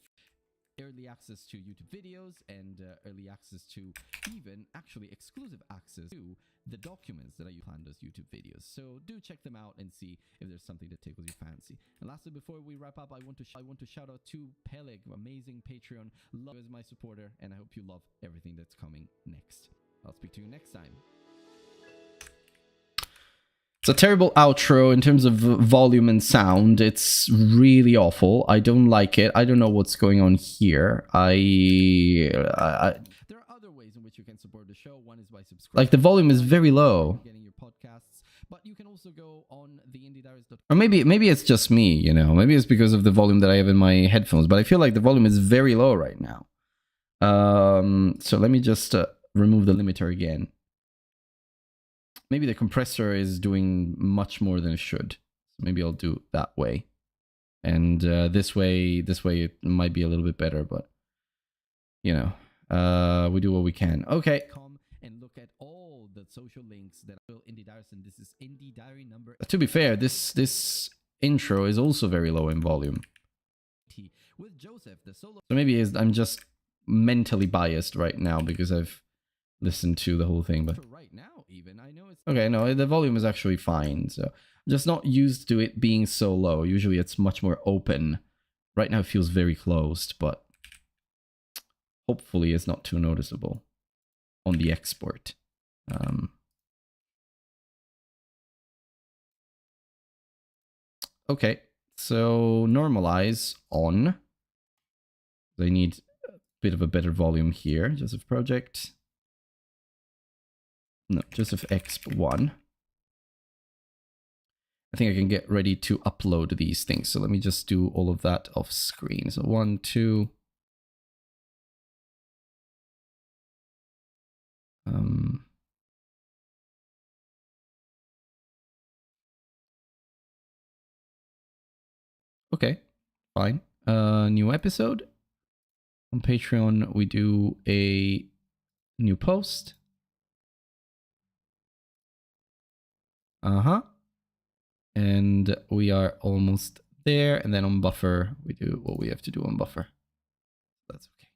Speaker 1: early access to YouTube videos and early access to even actually exclusive access to the documents that I plan those YouTube videos. So do check them out and see if there's something that tickles your fancy. And lastly, before we wrap up, I want to shout out to Peleg, amazing Patreon. Love you as my supporter, and I hope you love everything that's coming next. I'll speak to you next time. It's a terrible outro in terms of volume and sound. It's really awful. I don't like it. I don't know what's going on here. There are other ways in which you can support the show. One is by subscribing. Like, the volume is very low. Getting your podcasts, but you can also go on theindiediaries.com. Or maybe it's just me, you know. Maybe it's because of the volume that I have in my headphones, but I feel like the volume is very low right now. So let me just remove the limiter again. Maybe the compressor is doing much more than it should. So maybe I'll do it that way. And this way it might be a little bit better, but you know, we do what we can. Okay. Come and look at all the social links that are Indie Diaries, and this is Indie Diary number. To be fair, this intro is also very low in volume. With Joseph, the solo. So maybe I'm just mentally biased right now because I've listened to the whole thing, but right now
Speaker 3: even. I know it's
Speaker 1: Okay, no, the volume is actually fine. So I'm just not used to it being so low. Usually it's much more open. Right now it feels very closed, but hopefully it's not too noticeable on the export. Okay, so normalize on. They need a bit of a better volume here. Joseph project. No, Joseph X1. I think I can get ready to upload these things. So let me just do all of that off screen. So 1, 2. Okay, fine. New episode. On Patreon, we do a new post. And we are almost there. And then on Buffer, we do what we have to do on Buffer. That's okay.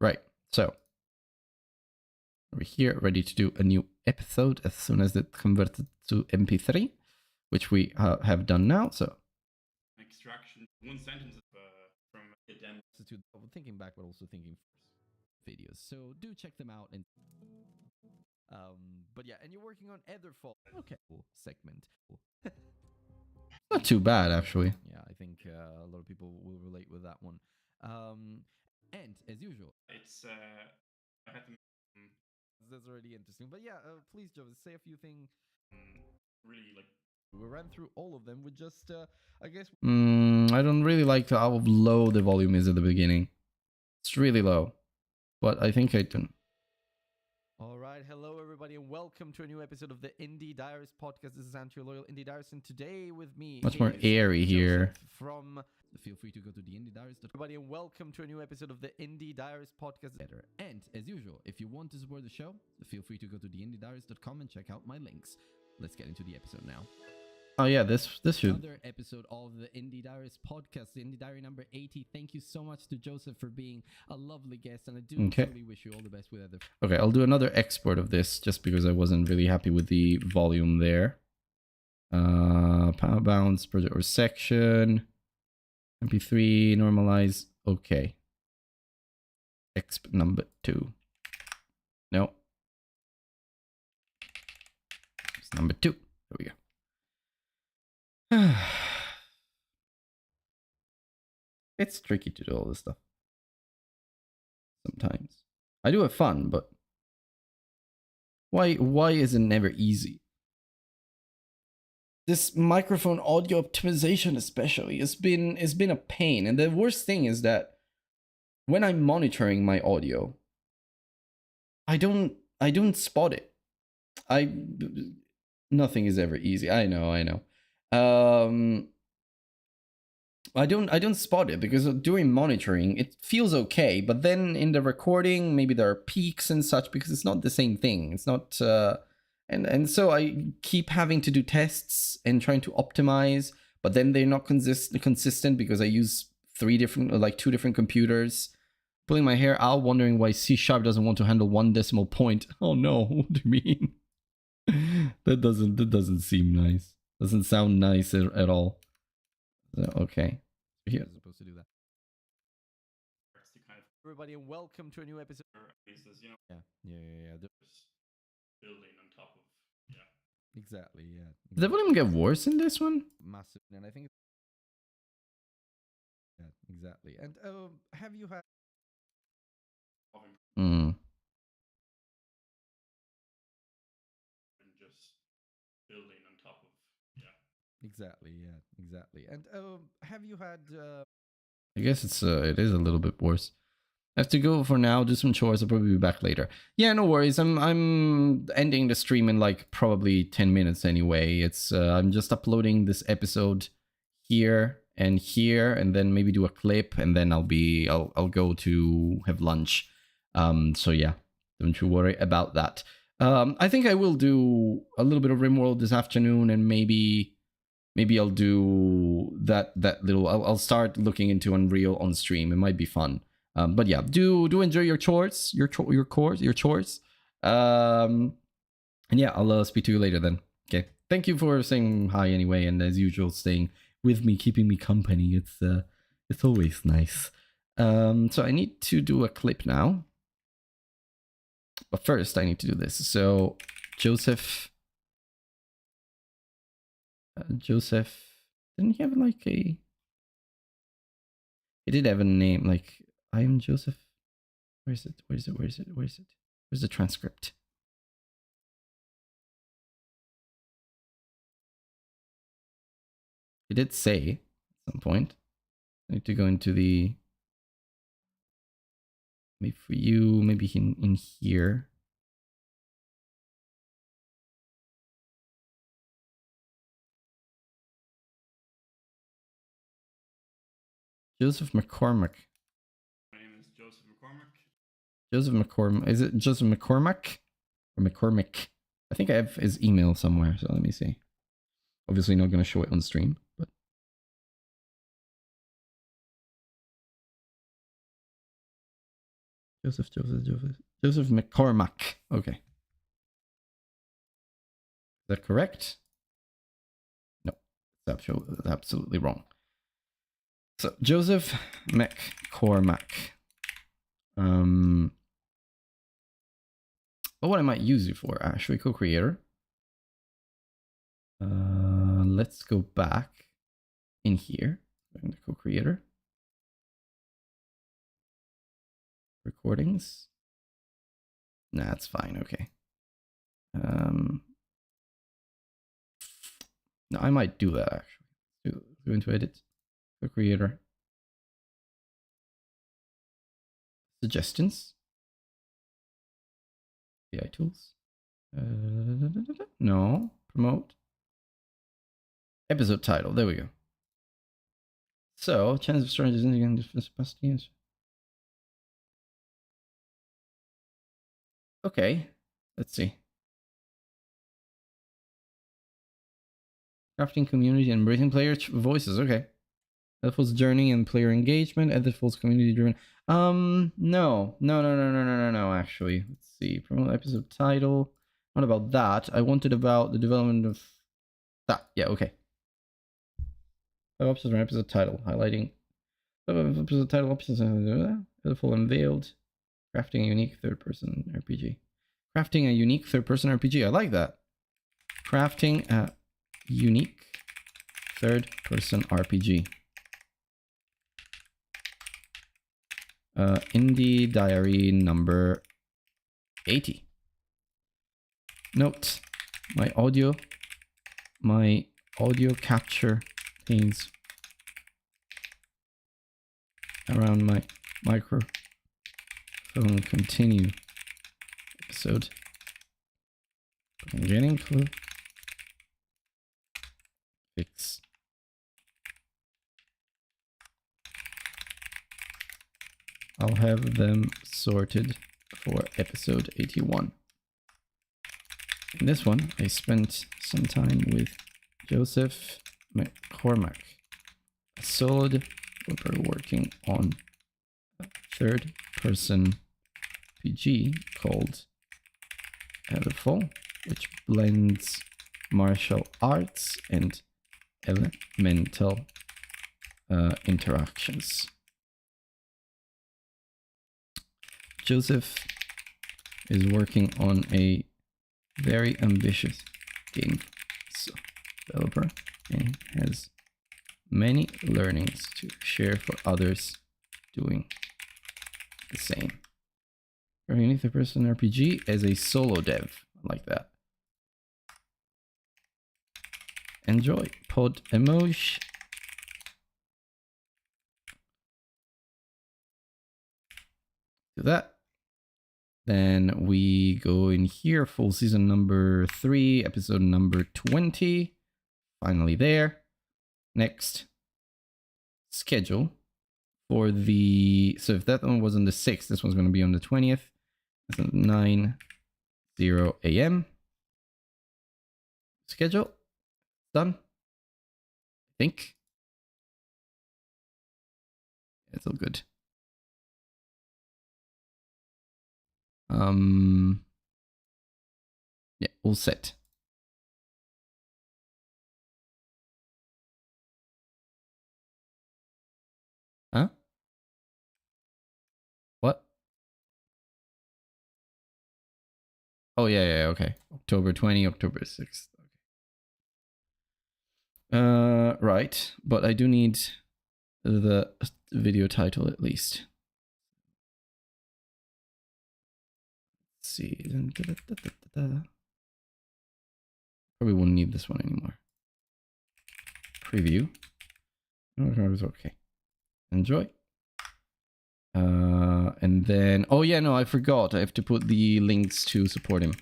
Speaker 1: Right, so we're here, ready to do a new episode as soon as it converted to MP3, which we have done now. So
Speaker 5: Extraction. One sentence from a demo.
Speaker 3: thinking back, but also thinking videos. So do check them out. And but yeah, and you're working on Etherfall. Okay, cool segment.
Speaker 1: not too bad, actually.
Speaker 3: Yeah, I think a lot of people will relate with that one. And as usual,
Speaker 5: It's I had to
Speaker 3: that's already interesting. But yeah, please, Joe, say a few things.
Speaker 5: really like.
Speaker 3: We ran through all of them with just, I guess.
Speaker 1: I don't really like how low the volume is at the beginning. It's really low, but I think I can.
Speaker 3: All right, hello everybody, and welcome to a new episode of the Indie Diaries podcast. This is Anti Loyal Indie Diaries, and today with me
Speaker 1: Much more
Speaker 3: is
Speaker 1: airy
Speaker 3: Joseph
Speaker 1: here.
Speaker 3: From feel free to go to the Indie Diaries. Everybody, and welcome to a new episode of the Indie Diaries podcast. And as usual, if you want to support the show, feel free to go to theindiediaries.com and check out my links. Let's get into the episode now.
Speaker 1: Oh yeah, this should.
Speaker 3: Another episode of the Indie Diaries podcast, the Indie Diary number 80. Thank you so much to Joseph for being a lovely guest, and I do truly wish you all the best with other.
Speaker 1: Okay, I'll do another export of this just because I wasn't really happy with the volume there. Power bounds, project or section, MP3, normalize. Okay. Exp number 2. No. It's number 2. There we go. It's tricky to do all this stuff. Sometimes. I do have fun, but why is it never easy? This microphone audio optimization especially has been a pain, and the worst thing is that when I'm monitoring my audio, I don't spot it. Nothing is ever easy. I know. I don't spot it because during monitoring it feels okay, but then in the recording maybe there are peaks and such because it's not the same thing. It's not and so I keep having to do tests and trying to optimize, but then they're not consistent because I use two different computers. Pulling my hair out, wondering why C# doesn't want to handle 1 decimal point. Oh no, what do you mean? That doesn't seem nice. Doesn't sound nice at all. Okay.
Speaker 3: Here. You're supposed to do that. Everybody, and welcome to a new episode. Yeah.
Speaker 5: Building on top of. Yeah.
Speaker 3: Exactly. Yeah.
Speaker 1: Did the volume get worse in this one?
Speaker 3: Massive, and I think. Yeah. Exactly. And have you had?
Speaker 5: And just building on top of. Yeah.
Speaker 3: Exactly. Yeah. Exactly. And have you had?
Speaker 1: I guess it is a little bit worse. I have to go for now, do some chores. I'll probably be back later. Yeah, no worries. I'm ending the stream in like probably 10 minutes anyway. It's I'm just uploading this episode here, and then maybe do a clip, and then I'll go to have lunch. So yeah, don't you worry about that. I think I will do a little bit of Rimworld this afternoon, and maybe I'll do that little. I'll start looking into Unreal on stream. It might be fun. But yeah, do enjoy your chores, your chores. And yeah, I'll speak to you later then. Okay. Thank you for saying hi anyway, and as usual, staying with me, keeping me company. It's always nice. So I need to do a clip now. But first, I need to do this. So, Joseph, didn't he have like a? He did have a name. Like, I am Joseph. Where is it? Where is it? Where is it? Where is it? Where's the transcript? He did say at some point. I need to go into the. Maybe for you, maybe in here. Joseph McCormack.
Speaker 5: My name is Joseph McCormack.
Speaker 1: Joseph McCormack. Is it Joseph McCormack or McCormick? I think I have his email somewhere. So let me see. Obviously, not going to show it on stream, but Joseph McCormack. Okay, is that correct? No, it's absolutely wrong. So Joseph McCormack. What I might use you for, actually, co-creator. Let's go back in here. In the co-creator. Recordings. Nah, that's fine. Okay. No, I might do that actually. Go into edit. Co-creator. Suggestions. AI tools. No. Promote. Episode title. There we go. So, chance of storage is indicating different capacities. Okay. Let's see. Crafting community and embracing player voices. Okay. Editful's journey and player engagement. Editful's community driven. No, actually. Let's see. Promote episode title. Not about that. I wanted about the development of that. Yeah, okay. Options for episode title. Highlighting episode title options. Editful unveiled. Crafting a unique third-person RPG. Crafting a unique third-person RPG. I like that. Crafting a unique third-person RPG. Indie Diary number 80. Note, my audio capture things around my microphone. Continue episode. I'm getting close. Fix. I'll have them sorted for episode 81. In this one, I spent some time with Joseph McCormack, a solo developer working on a third-person RPG called Editful, which blends martial arts and elemental interactions. Joseph is working on a very ambitious game developer and has many learnings to share for others doing the same. For unique third-person RPG as a solo dev, like that. Enjoy. Pod emoji. Do that. Then we go in here, full season number 3, episode number 20. Finally there. Next. Schedule for the... So if that one was on the 6th, this one's going to be on the 20th. That's at 9:00 a.m. Schedule. Done. I think. It's all good. Yeah, all set. Huh? What? Oh yeah, okay. October 20, October 6th. Okay. Right, but I do need the video title at least. Let's see. Probably won't need this one anymore. Preview. Okay. Enjoy. And then, oh yeah, no, I forgot. I have to put the links to support him.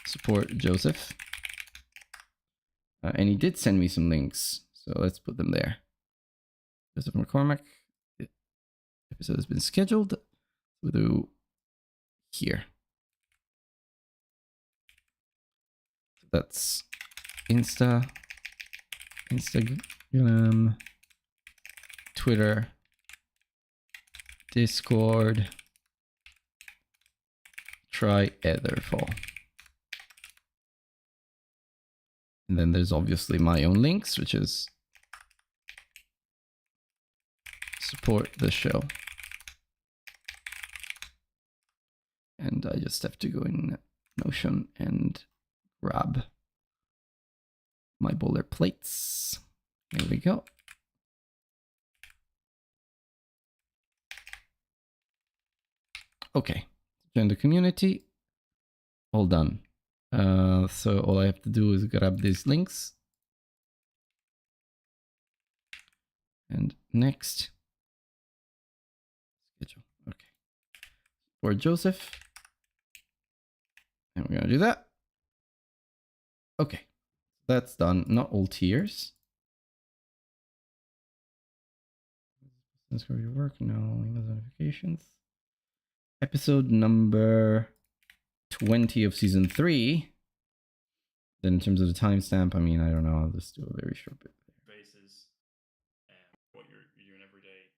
Speaker 1: Support Joseph. And he did send me some links, so let's put them there. Joseph McCormack. The episode has been scheduled. We'll do here. That's Instagram, Twitter, Discord. Try Etherfall. And then there's obviously my own links, which is support the show. And I just have to go in Notion and grab my boiler plates. Here we go. Okay, join the community. All done. So all I have to do is grab these links. And next. Schedule. Okay. For Joseph. And we're going to do that. Okay. That's done. Not all tiers. Let's go your work. No email notifications. Episode number 20 of season 3. Then in terms of the timestamp, I mean, I don't know. I'll just do a very short bit.
Speaker 5: Basis, what you're doing every day.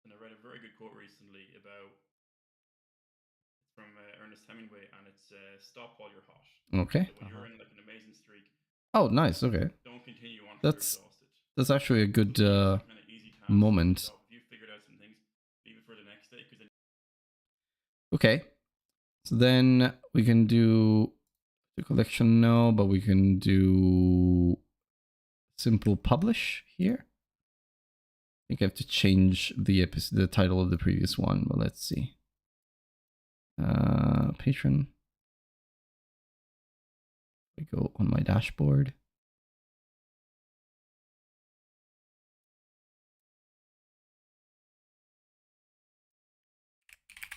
Speaker 5: And I read a very good quote recently about from Ernest Hemingway, and it's stop while you're hot.
Speaker 1: Okay.
Speaker 5: So when you're in like an amazing streak,
Speaker 1: oh, nice. Okay.
Speaker 5: Don't continue on until you're exhausted.
Speaker 1: That's actually a good
Speaker 5: kind of easy task
Speaker 1: moment.
Speaker 5: If you figured out some things, leave it for the next day. Then...
Speaker 1: Okay. So then we can do the collection now, but we can do simple publish here. I think I have to change the episode, the title of the previous one, but let's see. Patron. I go on my dashboard.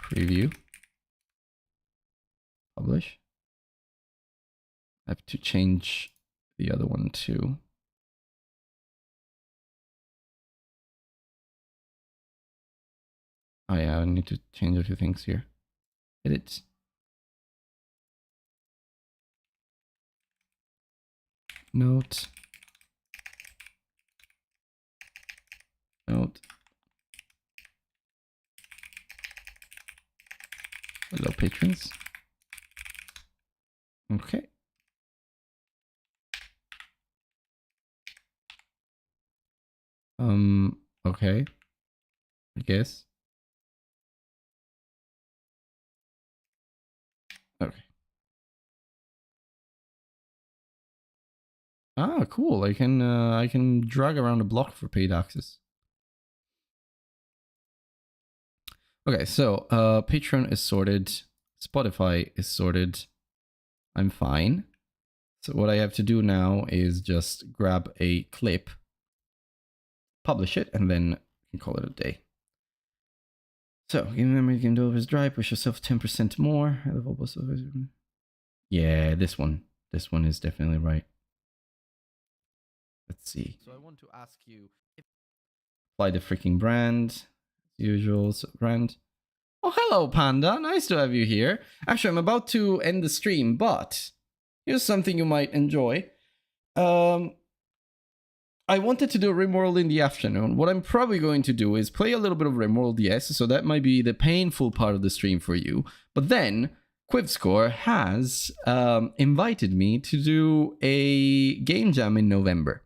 Speaker 1: Preview. Publish. I have to change the other one too. Oh yeah, I need to change a few things here. Edit. Note. Note. Hello, patrons. Okay. Okay. I guess. Okay. Ah, cool. I can drag around a block for paid access. Okay, so Patreon is sorted. Spotify is sorted. I'm fine. So what I have to do now is just grab a clip, publish it, and then you can call it a day. So, remember you can do his drive, push yourself 10% more. Yeah, this one. This one is definitely right. Let's see.
Speaker 3: So I want to ask you if
Speaker 1: apply the freaking brand. As usual, so brand. Oh, hello, Panda. Nice to have you here. Actually, I'm about to end the stream, but here's something you might enjoy. I I wanted to do Rimworld in the afternoon. What I'm probably going to do is play a little bit of Rimworld, yes, so that might be the painful part of the stream for you. But then, Quivscore has invited me to do a game jam in November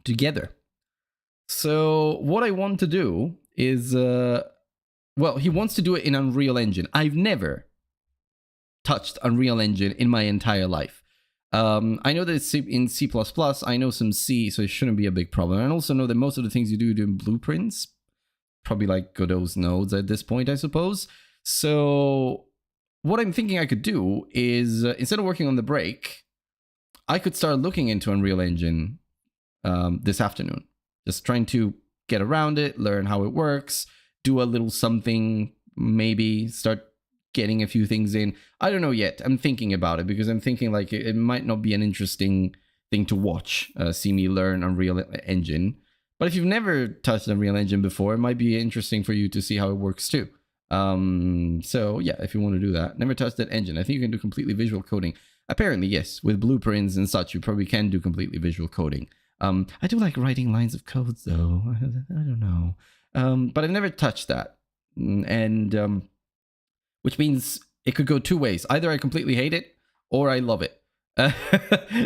Speaker 1: together. So what I want to do is, well, he wants to do it in Unreal Engine. I've never touched Unreal Engine in my entire life. I know that it's in C++. I know some C, so it shouldn't be a big problem. I also know that most of the things you do in blueprints, probably like Godot's nodes at this point, I suppose. So what I'm thinking I could do is, instead of working on the break, I could start looking into Unreal Engine this afternoon. Just trying to get around it, learn how it works, do a little something, maybe start getting a few things in. I don't know yet. I'm thinking about it because I'm thinking like it might not be an interesting thing to watch, see me learn Unreal Engine. But if you've never touched Unreal Engine before, it might be interesting for you to see how it works too. So yeah, if you want to do that, never touched that engine. I think you can do completely visual coding. Apparently, yes, with blueprints and such, you probably can do completely visual coding. I do like writing lines of codes though. I don't know. But I've never touched that. And which means it could go two ways. Either I completely hate it or I love it.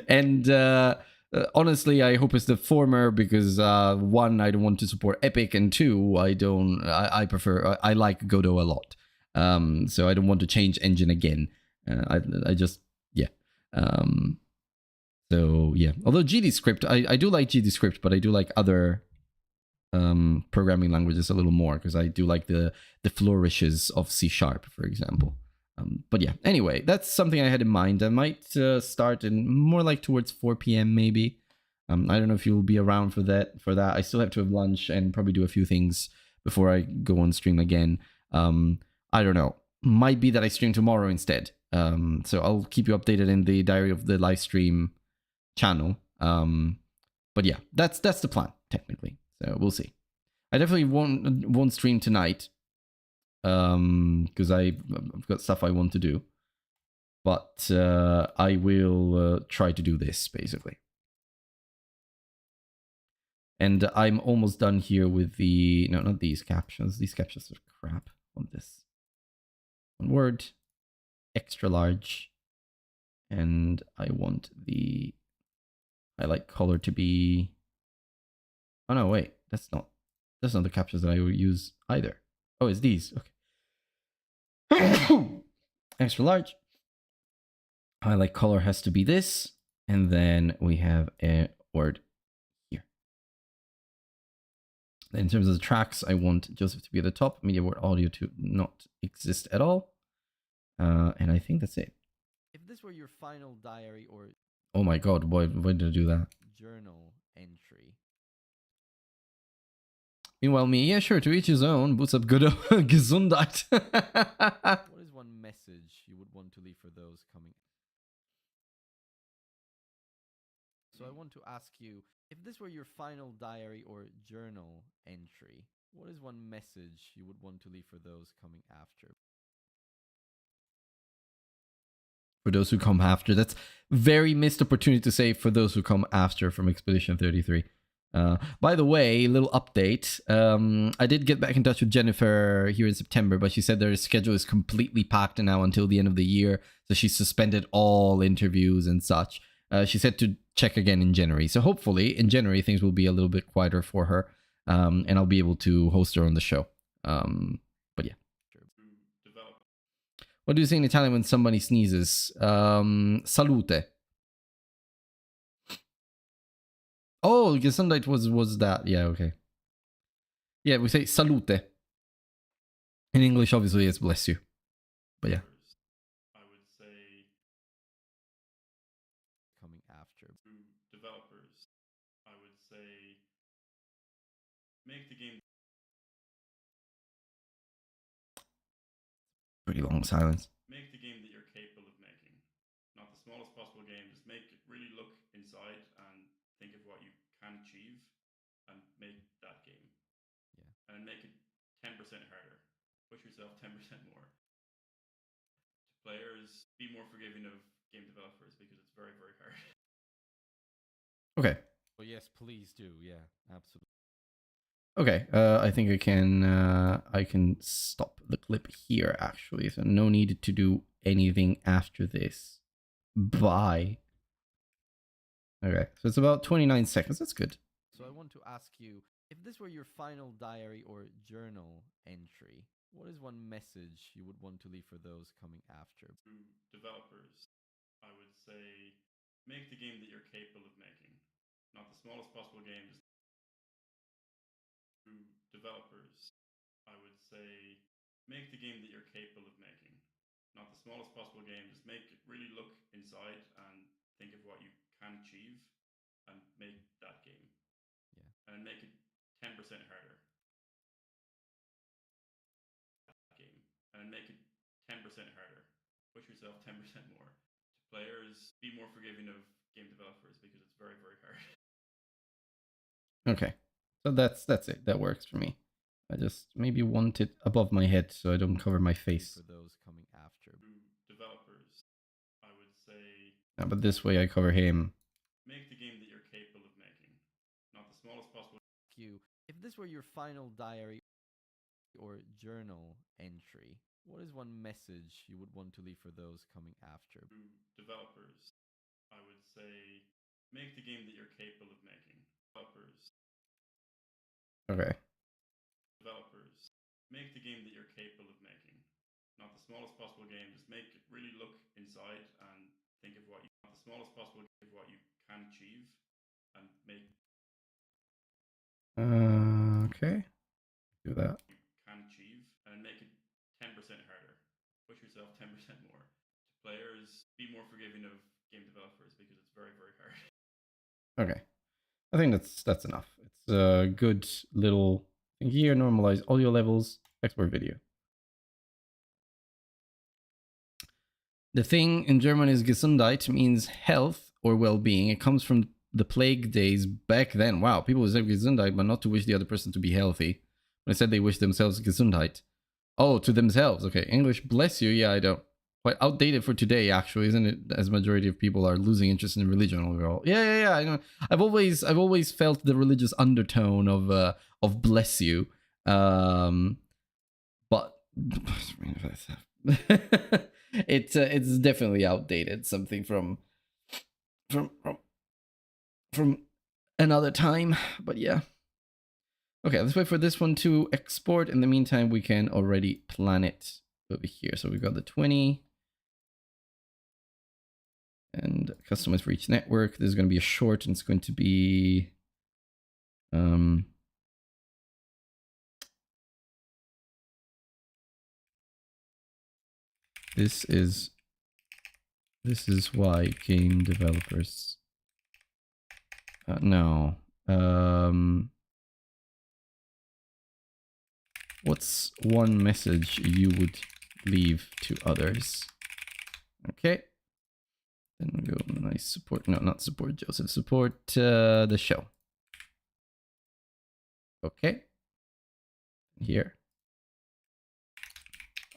Speaker 1: And honestly, I hope it's the former because one, I don't want to support Epic, and two, I prefer, I like Godot a lot. So I don't want to change engine again. I just, yeah. So yeah, although GDScript, I do like GDScript, but I do like other programming languages a little more because I do like the flourishes of C#, for example. But yeah, anyway, that's something I had in mind. I might start in more like towards 4 p.m. maybe. I don't know if you'll be around for that. I still have to have lunch and probably do a few things before I go on stream again. I don't know. Might be that I stream tomorrow instead. So I'll keep you updated in the diary of the live stream channel. But yeah, that's the plan technically. So we'll see. I definitely won't stream tonight because I've got stuff I want to do. But I will try to do this basically. And I'm almost done here with the no, not these captions. These captions are crap. I want this one word, extra large, and I want the highlight color to be. Oh no, wait, that's not the captions that I will use either. Oh, it's these. Okay. Extra large. Highlight color has to be this, and then we have a word here. In terms of the tracks, I want Joseph to be at the top, media word audio to not exist at all. And I think that's it.
Speaker 3: If this were your final diary or
Speaker 1: Oh my god, why did I do that?
Speaker 3: journal entry,
Speaker 1: Meanwhile, me, yeah, sure, to each his own. What's up, good Gesundheit.
Speaker 3: what is one message you would want to leave for those coming? So I want to ask you, if this were your final diary or journal entry, what is one message you would want to leave for those coming after?
Speaker 1: For those who come after, that's very missed opportunity to say for those who come after from Expedition 33. By the way, little update. I did get back in touch with Jennifer here in September, but she said their schedule is completely packed now until the end of the year. So she suspended all interviews and such. She said to check again in January. So hopefully in January, things will be a little bit quieter for her. And I'll be able to host her on the show. But yeah. What do you say in Italian when somebody sneezes? Salute. Oh, Gesundheit was that. Yeah, okay. Yeah, we say salute. In English, obviously, it's bless you. But yeah.
Speaker 5: I would say
Speaker 3: Coming after.
Speaker 5: to developers, I would say make the game
Speaker 1: Pretty long silence.
Speaker 5: make the game that you're capable of making. Not the smallest possible game, just make it really look inside and think of what you can achieve and make that game.
Speaker 3: Yeah.
Speaker 5: And make it 10% harder. Push yourself 10% more. To players, be more forgiving of game developers because it's very, very hard.
Speaker 1: Okay.
Speaker 3: Oh yes, please do. Yeah, absolutely.
Speaker 1: Okay, I think I can stop the clip here actually, so no need to do anything after this. Bye. Okay, so it's about 29 seconds. That's good.
Speaker 3: So I want to ask you, if this were your final diary or journal entry, what is one message you would want to leave for those coming after?
Speaker 5: To developers, I would say make the game that you're capable of making. Not the smallest possible game, just to developers, I would say make the game that you're capable of making. Not the smallest possible game, just make it really look inside and think of what you can achieve and make that game.
Speaker 3: Yeah.
Speaker 5: And make it 10% harder. Game. And make it 10% harder. Push yourself 10% more. To players, be more forgiving of game developers because it's very, very hard.
Speaker 1: Okay, so that's it. That works for me. I just maybe want it above my head so I don't cover my face.
Speaker 3: For those coming after.
Speaker 5: To developers, I would say
Speaker 1: No, but this way I cover him.
Speaker 5: make the game that you're capable of making. Not the smallest possible.
Speaker 3: If this were your final diary or journal entry, what is one message you would want to leave for those coming after?
Speaker 5: To developers, I would say make the game that you're capable of making. Developers.
Speaker 1: Okay.
Speaker 5: Developers, make the game that you're capable of making. Not the smallest possible game, just make it really look inside and think of what you not the smallest possible game of what you can achieve and make
Speaker 1: Okay. Do that.
Speaker 5: you can achieve and make it 10% harder. Push yourself 10% more. To players, be more forgiving of game developers because it's very, very hard.
Speaker 1: Okay. I think that's enough. It's a good little thing here. Normalize audio levels. Export video. The thing in German is Gesundheit, means health or well-being. It comes from the plague days back then. Wow, people would say Gesundheit, but not to wish the other person to be healthy. When I said they wish themselves Gesundheit. Oh, to themselves. Okay, English, bless you. Yeah, I don't. Quite outdated for today, actually, isn't it? As majority of people are losing interest in religion overall. Yeah. I know. I've always felt the religious undertone of bless you, but it's definitely outdated. Something from another time. But yeah. Okay, let's wait for this one to export. In the meantime, we can already plan it over here. So we've got the 20 and customize for each network. This is going to be a short, and it's going to be this is why game developers no what's one message you would leave to others? Okay, then we go nice support. No, not support Joseph. Support the show. Okay, here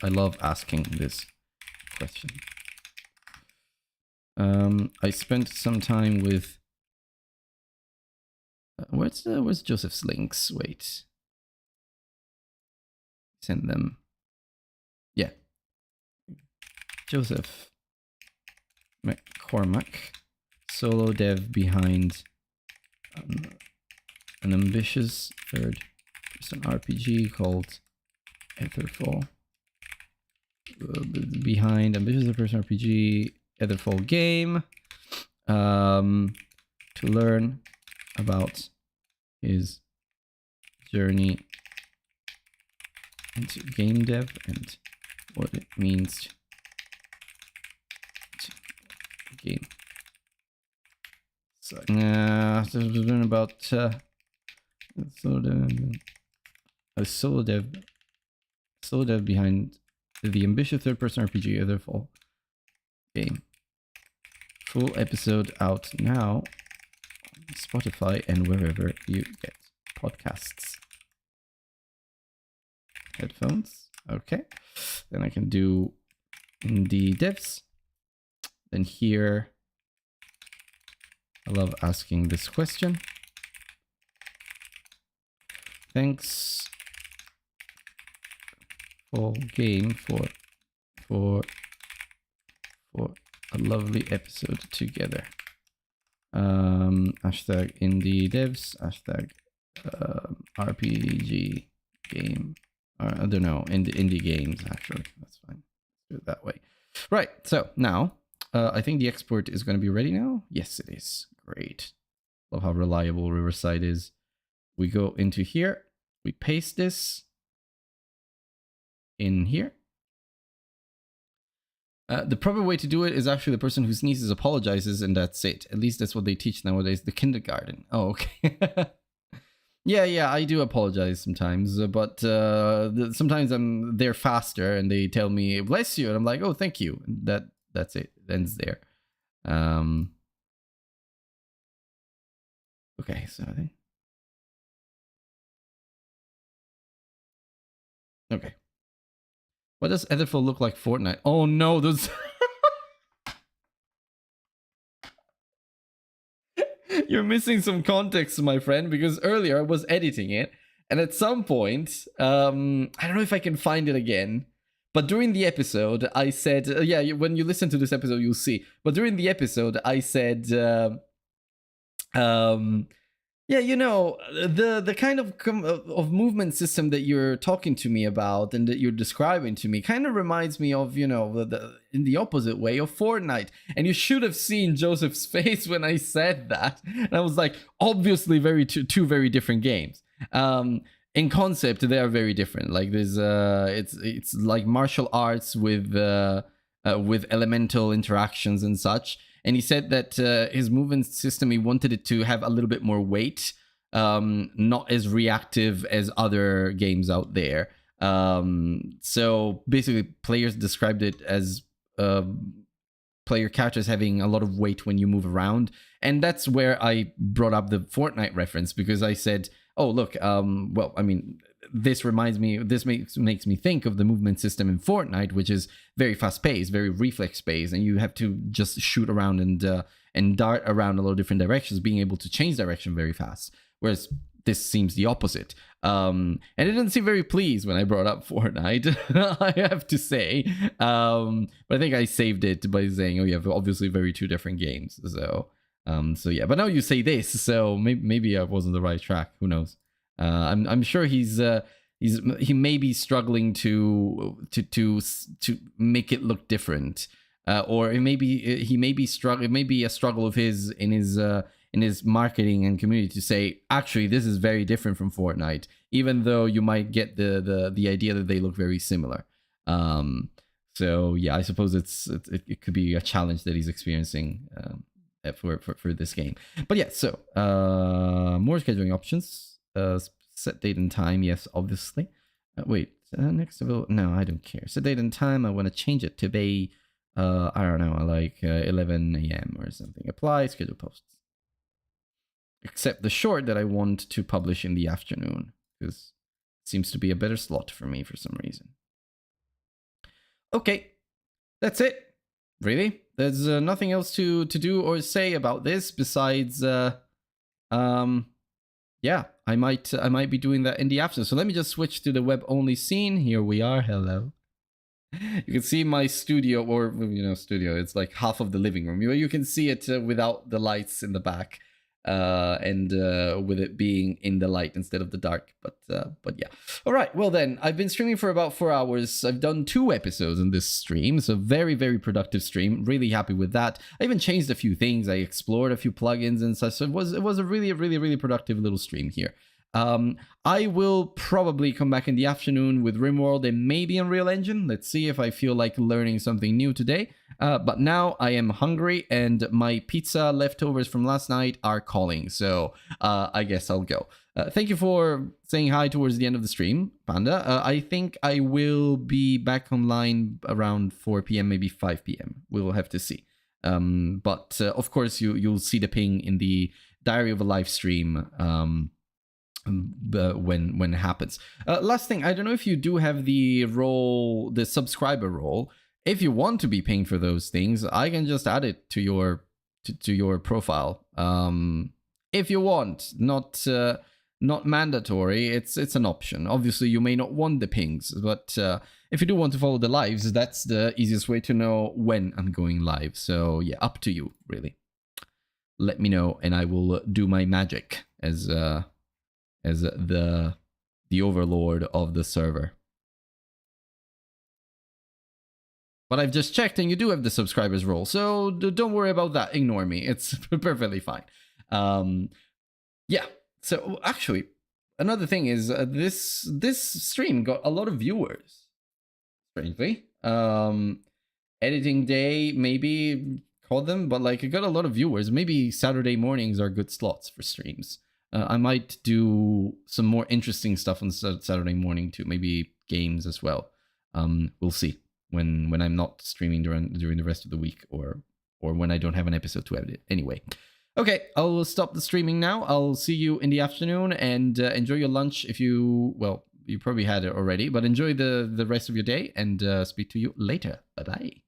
Speaker 1: I love asking this question. I spent some time with where's Joseph's links? Wait, send them. Yeah, Joseph McCormack, solo dev behind an ambitious third-person RPG called Etherfall. Behind ambitious third-person RPG Etherfall game, to learn about his journey into game dev and what it means to game. So this has been about a solo dev behind the ambitious third-person RPG Etherfall game. Full episode out now on Spotify and wherever you get podcasts. Headphones. Okay. Then I can do indie devs. Then here, I love asking this question. Thanks for game for a lovely episode together. Hashtag indie devs, hashtag RPG game. I don't know, indie games, actually. That's fine. Let's do it that way. Right, so now, I think the export is going to be ready now. Yes, it is. Great. Love how reliable Riverside is. We go into here. We paste this in here. The proper way to do it is actually the person who sneezes apologizes, and that's it. At least that's what they teach nowadays, the kindergarten. Oh, okay. yeah, I do apologize sometimes, but sometimes they're faster and they tell me, bless you, and I'm like, oh, thank you. And that's it. It ends there. Okay, so I think... Okay. What does Etherful look like Fortnite? Oh no, those... You're missing some context, my friend, because earlier I was editing it, and at some point, I don't know if I can find it again, but during the episode, I said, yeah, when you listen to this episode, you'll see, but during the episode, I said, yeah, you know, the kind of movement system that you're talking to me about and that you're describing to me kind of reminds me of, you know, in the opposite way of Fortnite. And you should have seen Joseph's face when I said that. And I was like, obviously, two very different games. In concept, they are very different. Like there's it's like martial arts with elemental interactions and such. And he said that his movement system, he wanted it to have a little bit more weight, not as reactive as other games out there. So basically, players described it as player characters having a lot of weight when you move around. And that's where I brought up the Fortnite reference, because I said, oh, look, well, I mean, this makes me think of the movement system in Fortnite, which is very fast paced, very reflex based, and you have to just shoot around and dart around a lot of different directions, being able to change direction very fast. Whereas this seems the opposite. And it didn't seem very pleased when I brought up Fortnite, I have to say. But I think I saved it by saying, oh yeah, obviously very two different games. So yeah, but now you say this, so maybe I wasn't the right track. Who knows? I'm sure he may be struggling to make it look different, or he may be struggling. It may be a struggle of his in his marketing and community to say, actually, this is very different from Fortnite, even though you might get the idea that they look very similar. So yeah, I suppose it could be a challenge that he's experiencing for this game. But yeah, so more scheduling options. Set date and time, yes, obviously. Wait, next level, no, I don't care. Set date and time, I want to change it to be, I don't know, like 11 a.m. or something. Apply, schedule posts. Except the short that I want to publish in the afternoon, because it seems to be a better slot for me for some reason. Okay, that's it. Really? There's nothing else to do or say about this besides, yeah, I might be doing that in the afternoon. So let me just switch to the web only scene. Here we are. Hello. You can see my studio, or studio. It's like half of the living room. You can see it without the lights in the back, and with it being in the light instead of the dark. But yeah. All right. Well then, I've been streaming for about 4 hours. I've done 2 episodes in this stream, so very very productive stream. Really happy with that. I even changed a few things. I explored a few plugins and such. So it was a really productive little stream here. I will probably come back in the afternoon with Rimworld and maybe Unreal Engine. Let's see if I feel like learning something new today. But now I am hungry and my pizza leftovers from last night are calling. So I guess I'll go. Thank you for saying hi towards the end of the stream, Panda. I think I will be back online around 4 p.m., maybe 5 p.m. We'll have to see. But of course, you'll see the ping in the Diary of a Live Stream when it happens. Last thing, I don't know if you do have the subscriber role. If you want to be paying for those things, I can just add it to your profile. If you want, not not mandatory. It's an option. Obviously, you may not want the pings, but if you do want to follow the lives, that's the easiest way to know when I'm going live. So yeah, up to you, really. Let me know, and I will do my magic as the overlord of the server. But I've just checked, and you do have the subscribers role, so don't worry about that. Ignore me. It's perfectly fine. Yeah. So actually, another thing is this stream got a lot of viewers. Strangely, editing day maybe called them, but like it got a lot of viewers. Maybe Saturday mornings are good slots for streams. I might do some more interesting stuff on Saturday morning too. Maybe games as well. We'll see when I'm not streaming during the rest of the week, or when I don't have an episode to edit. Anyway, okay, I'll stop the streaming now. I'll see you in the afternoon, and enjoy your lunch. If you probably had it already, but enjoy the rest of your day, and speak to you later. Bye bye.